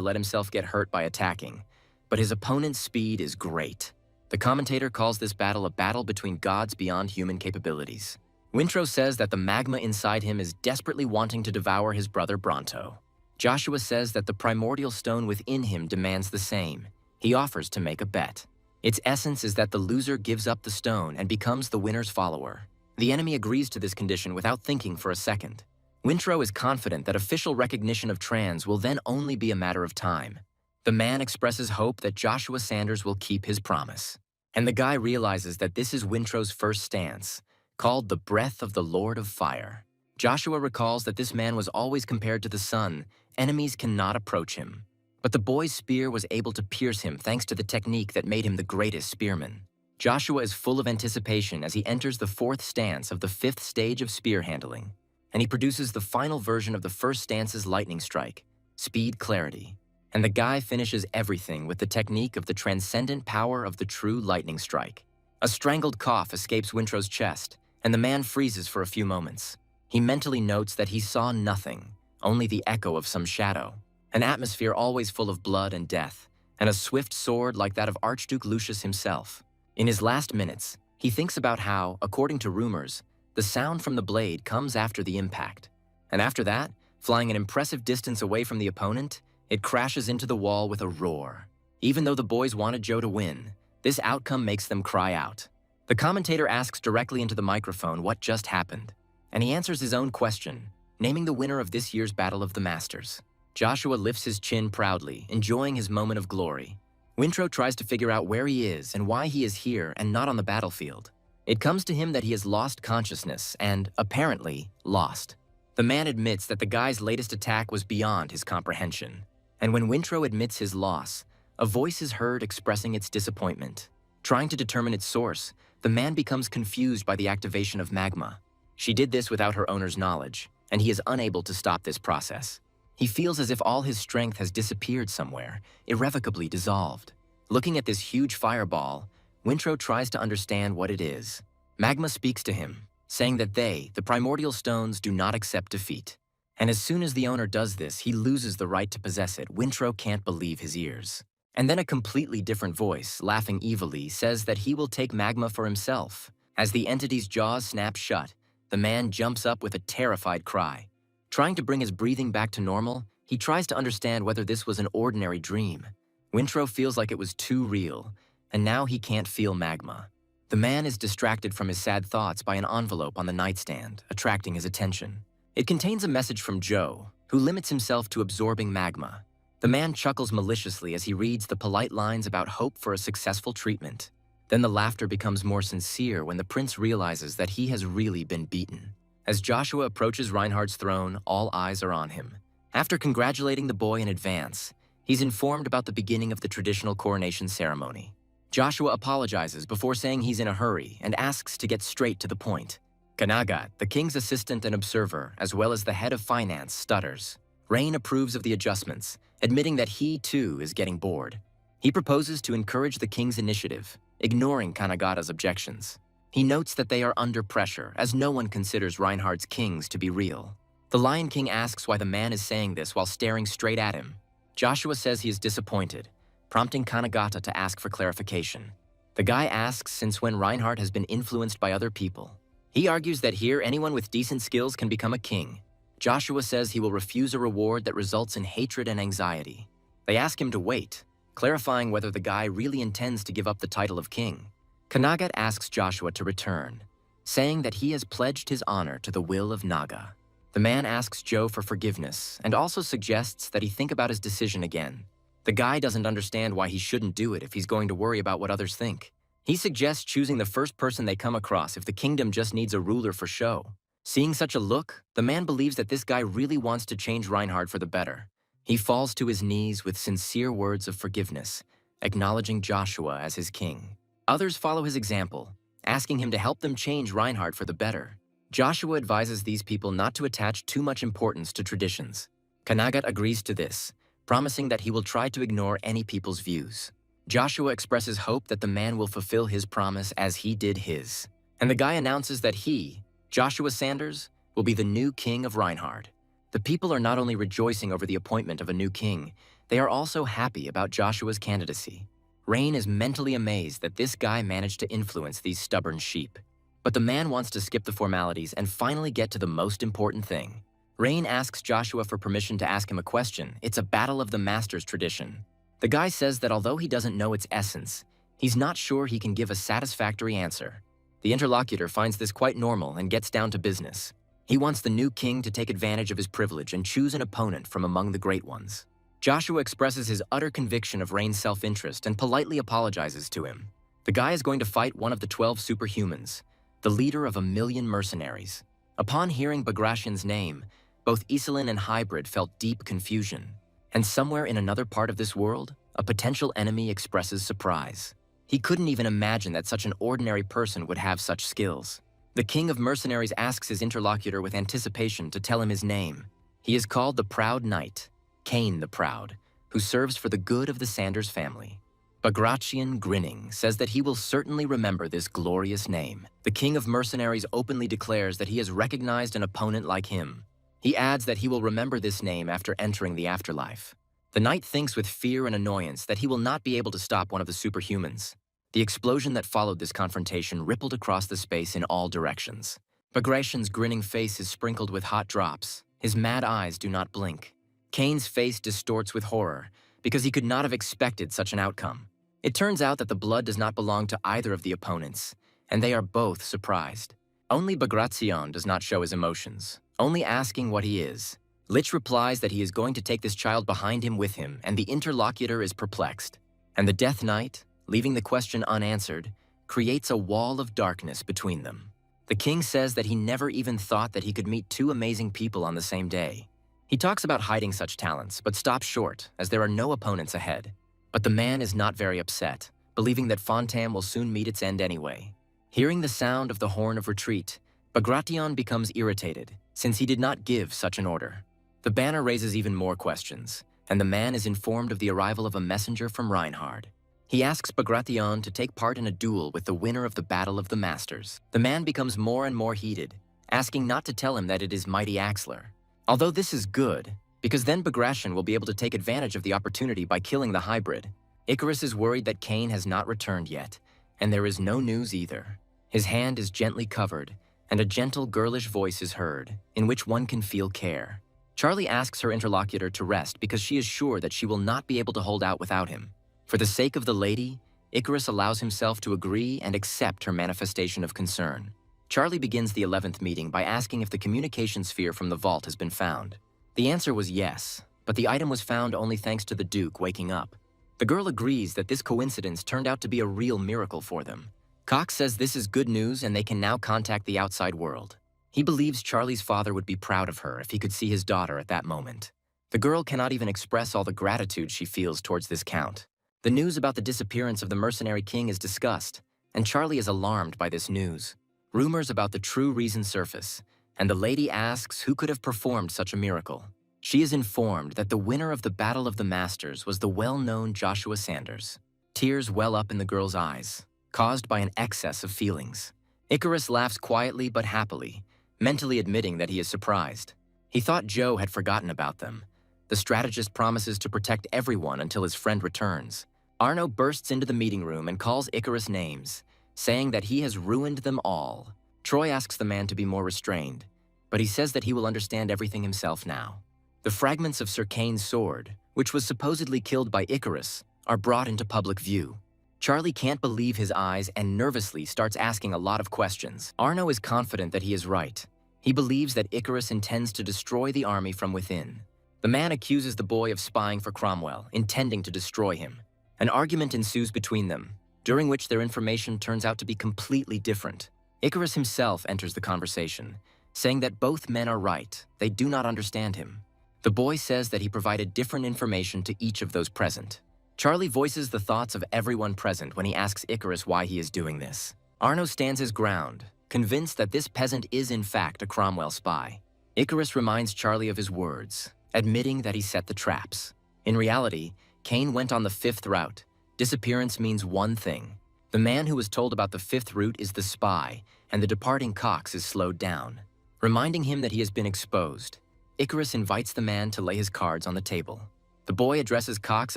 let himself get hurt by attacking, but his opponent's speed is great. The commentator calls this battle a battle between gods beyond human capabilities. Wintro says that the magma inside him is desperately wanting to devour his brother Bronto. Joshua says that the primordial stone within him demands the same. He offers to make a bet. Its essence is that the loser gives up the stone and becomes the winner's follower. The enemy agrees to this condition without thinking for a second. Wintro is confident that official recognition of trans will then only be a matter of time. The man expresses hope that Joshua Sanders will keep his promise. And the guy realizes that this is Wintro's first stance, called the breath of the Lord of Fire. Joshua recalls that this man was always compared to the sun. Enemies cannot approach him. But the boy's spear was able to pierce him thanks to the technique that made him the greatest spearman. Joshua is full of anticipation as he enters the fourth stance of the fifth stage of spear handling, and he produces the final version of the first stance's lightning strike, Speed Clarity. And the guy finishes everything with the technique of the transcendent power of the true lightning strike. A strangled cough escapes Wintro's chest, and the man freezes for a few moments. He mentally notes that he saw nothing, only the echo of some shadow, an atmosphere always full of blood and death, and a swift sword like that of Archduke Lucius himself. In his last minutes, he thinks about how, according to rumors, the sound from the blade comes after the impact. And after that, flying an impressive distance away from the opponent, it crashes into the wall with a roar. Even though the boys wanted Joe to win, this outcome makes them cry out. The commentator asks directly into the microphone what just happened, and he answers his own question, naming the winner of this year's Battle of the Masters. Joshua lifts his chin proudly, enjoying his moment of glory. Wintro tries to figure out where he is and why he is here and not on the battlefield. It comes to him that he has lost consciousness and, apparently, lost. The man admits that the guy's latest attack was beyond his comprehension. And when Wintro admits his loss, a voice is heard expressing its disappointment. Trying to determine its source, the man becomes confused by the activation of magma. She did this without her owner's knowledge, and he is unable to stop this process. He feels as if all his strength has disappeared somewhere, irrevocably dissolved. Looking at this huge fireball, Wintro tries to understand what it is. Magma speaks to him, saying that they, the primordial stones, do not accept defeat. And as soon as the owner does this, he loses the right to possess it. Wintro can't believe his ears. And then a completely different voice, laughing evilly, says that he will take magma for himself. As the entity's jaws snap shut, the man jumps up with a terrified cry. Trying to bring his breathing back to normal, he tries to understand whether this was an ordinary dream. Wintro feels like it was too real, and now he can't feel magma. The man is distracted from his sad thoughts by an envelope on the nightstand, attracting his attention. It contains a message from Joe, who limits himself to absorbing magma. The man chuckles maliciously as he reads the polite lines about hope for a successful treatment. Then the laughter becomes more sincere when the prince realizes that he has really been beaten. As Joshua approaches Reinhardt's throne, all eyes are on him. After congratulating the boy in advance, he's informed about the beginning of the traditional coronation ceremony. Joshua apologizes before saying he's in a hurry and asks to get straight to the point. Kanagat, the king's assistant and observer, as well as the head of finance, stutters. Rain approves of the adjustments, admitting that he, too, is getting bored. He proposes to encourage the king's initiative, ignoring Kanagata's objections. He notes that they are under pressure, as no one considers Reinhardt's kings to be real. The Lion King asks why the man is saying this while staring straight at him. Joshua says he is disappointed, prompting Kanagata to ask for clarification. The guy asks since when Reinhardt has been influenced by other people. He argues that here anyone with decent skills can become a king. Joshua says he will refuse a reward that results in hatred and anxiety. They ask him to wait, clarifying whether the guy really intends to give up the title of king. Kanagat asks Joshua to return, saying that he has pledged his honor to the will of Naga. The man asks Joe for forgiveness and also suggests that he think about his decision again. The guy doesn't understand why he shouldn't do it if he's going to worry about what others think. He suggests choosing the first person they come across if the kingdom just needs a ruler for show. Seeing such a look, the man believes that this guy really wants to change Reinhardt for the better. He falls to his knees with sincere words of forgiveness, acknowledging Joshua as his king. Others follow his example, asking him to help them change Reinhardt for the better. Joshua advises these people not to attach too much importance to traditions. Kanagat agrees to this, promising that he will try to ignore any people's views. Joshua expresses hope that the man will fulfill his promise as he did his. And the guy announces that he, Joshua Sanders, will be the new king of Reinhard. The people are not only rejoicing over the appointment of a new king, they are also happy about Joshua's candidacy. Rain is mentally amazed that this guy managed to influence these stubborn sheep. But the man wants to skip the formalities and finally get to the most important thing. Rain asks Joshua for permission to ask him a question. It's a battle of the masters tradition. The guy says that although he doesn't know its essence, he's not sure he can give a satisfactory answer. The interlocutor finds this quite normal and gets down to business. He wants the new king to take advantage of his privilege and choose an opponent from among the great ones. Joshua expresses his utter conviction of Rain's self-interest and politely apologizes to him. The guy is going to fight one of the 12 superhumans, the leader of 1,000,000 mercenaries. Upon hearing Bagratian's name, both Iselin and Hybrid felt deep confusion. And somewhere in another part of this world, a potential enemy expresses surprise. He couldn't even imagine that such an ordinary person would have such skills. The king of mercenaries asks his interlocutor with anticipation to tell him his name. He is called the Proud Knight, Cain the Proud, who serves for the good of the Sanders family. Bagratian, grinning, says that he will certainly remember this glorious name. The king of mercenaries openly declares that he has recognized an opponent like him. He adds that he will remember this name after entering the afterlife. The knight thinks with fear and annoyance that he will not be able to stop one of the superhumans. The explosion that followed this confrontation rippled across the space in all directions. Bagratian's grinning face is sprinkled with hot drops. His mad eyes do not blink. Cain's face distorts with horror, because he could not have expected such an outcome. It turns out that the blood does not belong to either of the opponents, and they are both surprised. Only Bagration does not show his emotions, only asking what he is. Lich replies that he is going to take this child behind him with him, and the interlocutor is perplexed. And the Death Knight, leaving the question unanswered, creates a wall of darkness between them. The king says that he never even thought that he could meet two amazing people on the same day. He talks about hiding such talents, but stops short, as there are no opponents ahead. But the man is not very upset, believing that Fontaine will soon meet its end anyway. Hearing the sound of the horn of retreat, Bagration becomes irritated, since he did not give such an order. The banner raises even more questions, and the man is informed of the arrival of a messenger from Reinhard. He asks Bagration to take part in a duel with the winner of the Battle of the Masters. The man becomes more and more heated, asking not to tell him that it is Mighty Axler. Although this is good, because then Bagration will be able to take advantage of the opportunity by killing the hybrid. Icarus is worried that Cain has not returned yet, and there is no news either. His hand is gently covered, and a gentle girlish voice is heard, in which one can feel care. Charlie asks her interlocutor to rest because she is sure that she will not be able to hold out without him. For the sake of the lady, Icarus allows himself to agree and accept her manifestation of concern. Charlie begins the 11th meeting by asking if the communication sphere from the vault has been found. The answer was yes, but the item was found only thanks to the Duke waking up. The girl agrees that this coincidence turned out to be a real miracle for them. Cox says this is good news and they can now contact the outside world. He believes Charlie's father would be proud of her if he could see his daughter at that moment. The girl cannot even express all the gratitude she feels towards this count. The news about the disappearance of the mercenary king is discussed, and Charlie is alarmed by this news. Rumors about the true reason surface, and the lady asks who could have performed such a miracle. She is informed that the winner of the Battle of the Masters was the well-known Joshua Sanders. Tears well up in the girl's eyes, caused by an excess of feelings. Icarus laughs quietly but happily, mentally admitting that he is surprised. He thought Joe had forgotten about them. The strategist promises to protect everyone until his friend returns. Arno bursts into the meeting room and calls Icarus names, saying that he has ruined them all. Troy asks the man to be more restrained, but he says that he will understand everything himself now. The fragments of Sir Kane's sword, which was supposedly killed by Icarus, are brought into public view. Charlie can't believe his eyes and nervously starts asking a lot of questions. Arno is confident that he is right. He believes that Icarus intends to destroy the army from within. The man accuses the boy of spying for Cromwell, intending to destroy him. An argument ensues between them, during which their information turns out to be completely different. Icarus himself enters the conversation, saying that both men are right, they do not understand him. The boy says that he provided different information to each of those present. Charlie voices the thoughts of everyone present when he asks Icarus why he is doing this. Arno stands his ground, convinced that this peasant is in fact a Cromwell spy. Icarus reminds Charlie of his words, admitting that he set the traps. In reality, Kane went on the fifth route. Disappearance means one thing. The man who was told about the fifth route is the spy, and the departing Cox is slowed down, reminding him that he has been exposed. Icarus invites the man to lay his cards on the table. The boy addresses Cox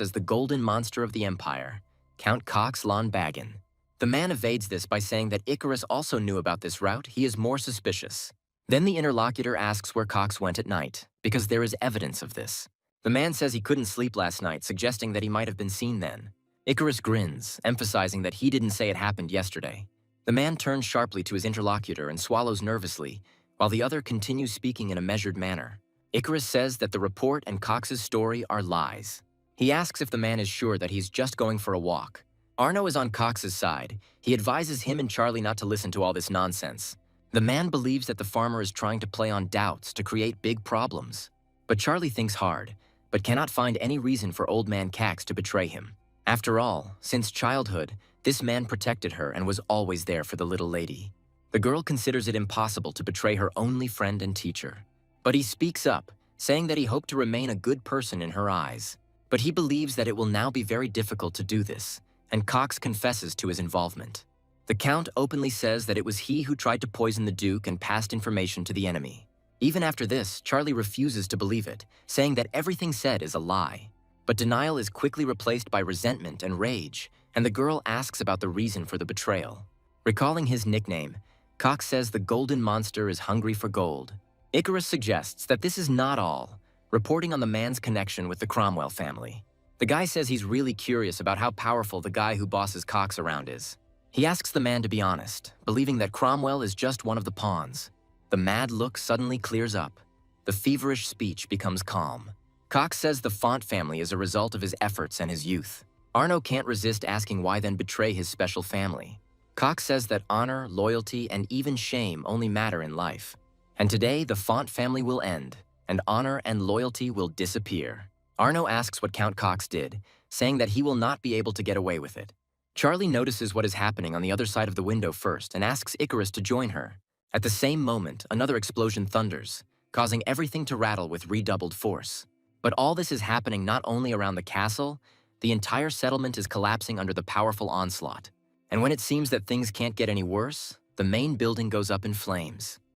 as the golden monster of the Empire, Count Cox Lonbagan. The man evades this by saying that Icarus also knew about this route. He is more suspicious. Then the interlocutor asks where Cox went at night, because there is evidence of this. The man says he couldn't sleep last night, suggesting that he might have been seen then. Icarus grins, emphasizing that he didn't say it happened yesterday. The man turns sharply to his interlocutor and swallows nervously, while the other continues speaking in a measured manner. Icarus says that the report and Cox's story are lies. He asks if the man is sure that he's just going for a walk. Arno is on Cox's side. He advises him and Charlie not to listen to all this nonsense. The man believes that the farmer is trying to play on doubts to create big problems. But Charlie thinks hard, but cannot find any reason for old man Cax to betray him. After all, since childhood, this man protected her and was always there for the little lady. The girl considers it impossible to betray her only friend and teacher. But he speaks up, saying that he hoped to remain a good person in her eyes. But he believes that it will now be very difficult to do this, and Cox confesses to his involvement. The Count openly says that it was he who tried to poison the Duke and passed information to the enemy. Even after this, Charlie refuses to believe it, saying that everything said is a lie. But denial is quickly replaced by resentment and rage, and the girl asks about the reason for the betrayal. Recalling his nickname, Cox says the golden monster is hungry for gold. Icarus suggests that this is not all, reporting on the man's connection with the Cromwell family. The guy says he's really curious about how powerful the guy who bosses Cox around is. He asks the man to be honest, believing that Cromwell is just one of the pawns. The mad look suddenly clears up. The feverish speech becomes calm. Cox says the Font family is a result of his efforts and his youth. Arno can't resist asking why then betray his special family. Cox says that honor, loyalty, and even shame only matter in life. And today, the Font family will end, and honor and loyalty will disappear. Arno asks what Count Cox did, saying that he will not be able to get away with it. Charlie notices what is happening on the other side of the window first and asks Icarus to join her. At the same moment, another explosion thunders, causing everything to rattle with redoubled force. But all this is happening not only around the castle, the entire settlement is collapsing under the powerful onslaught. And when it seems that things can't get any worse, the main building goes up in flames.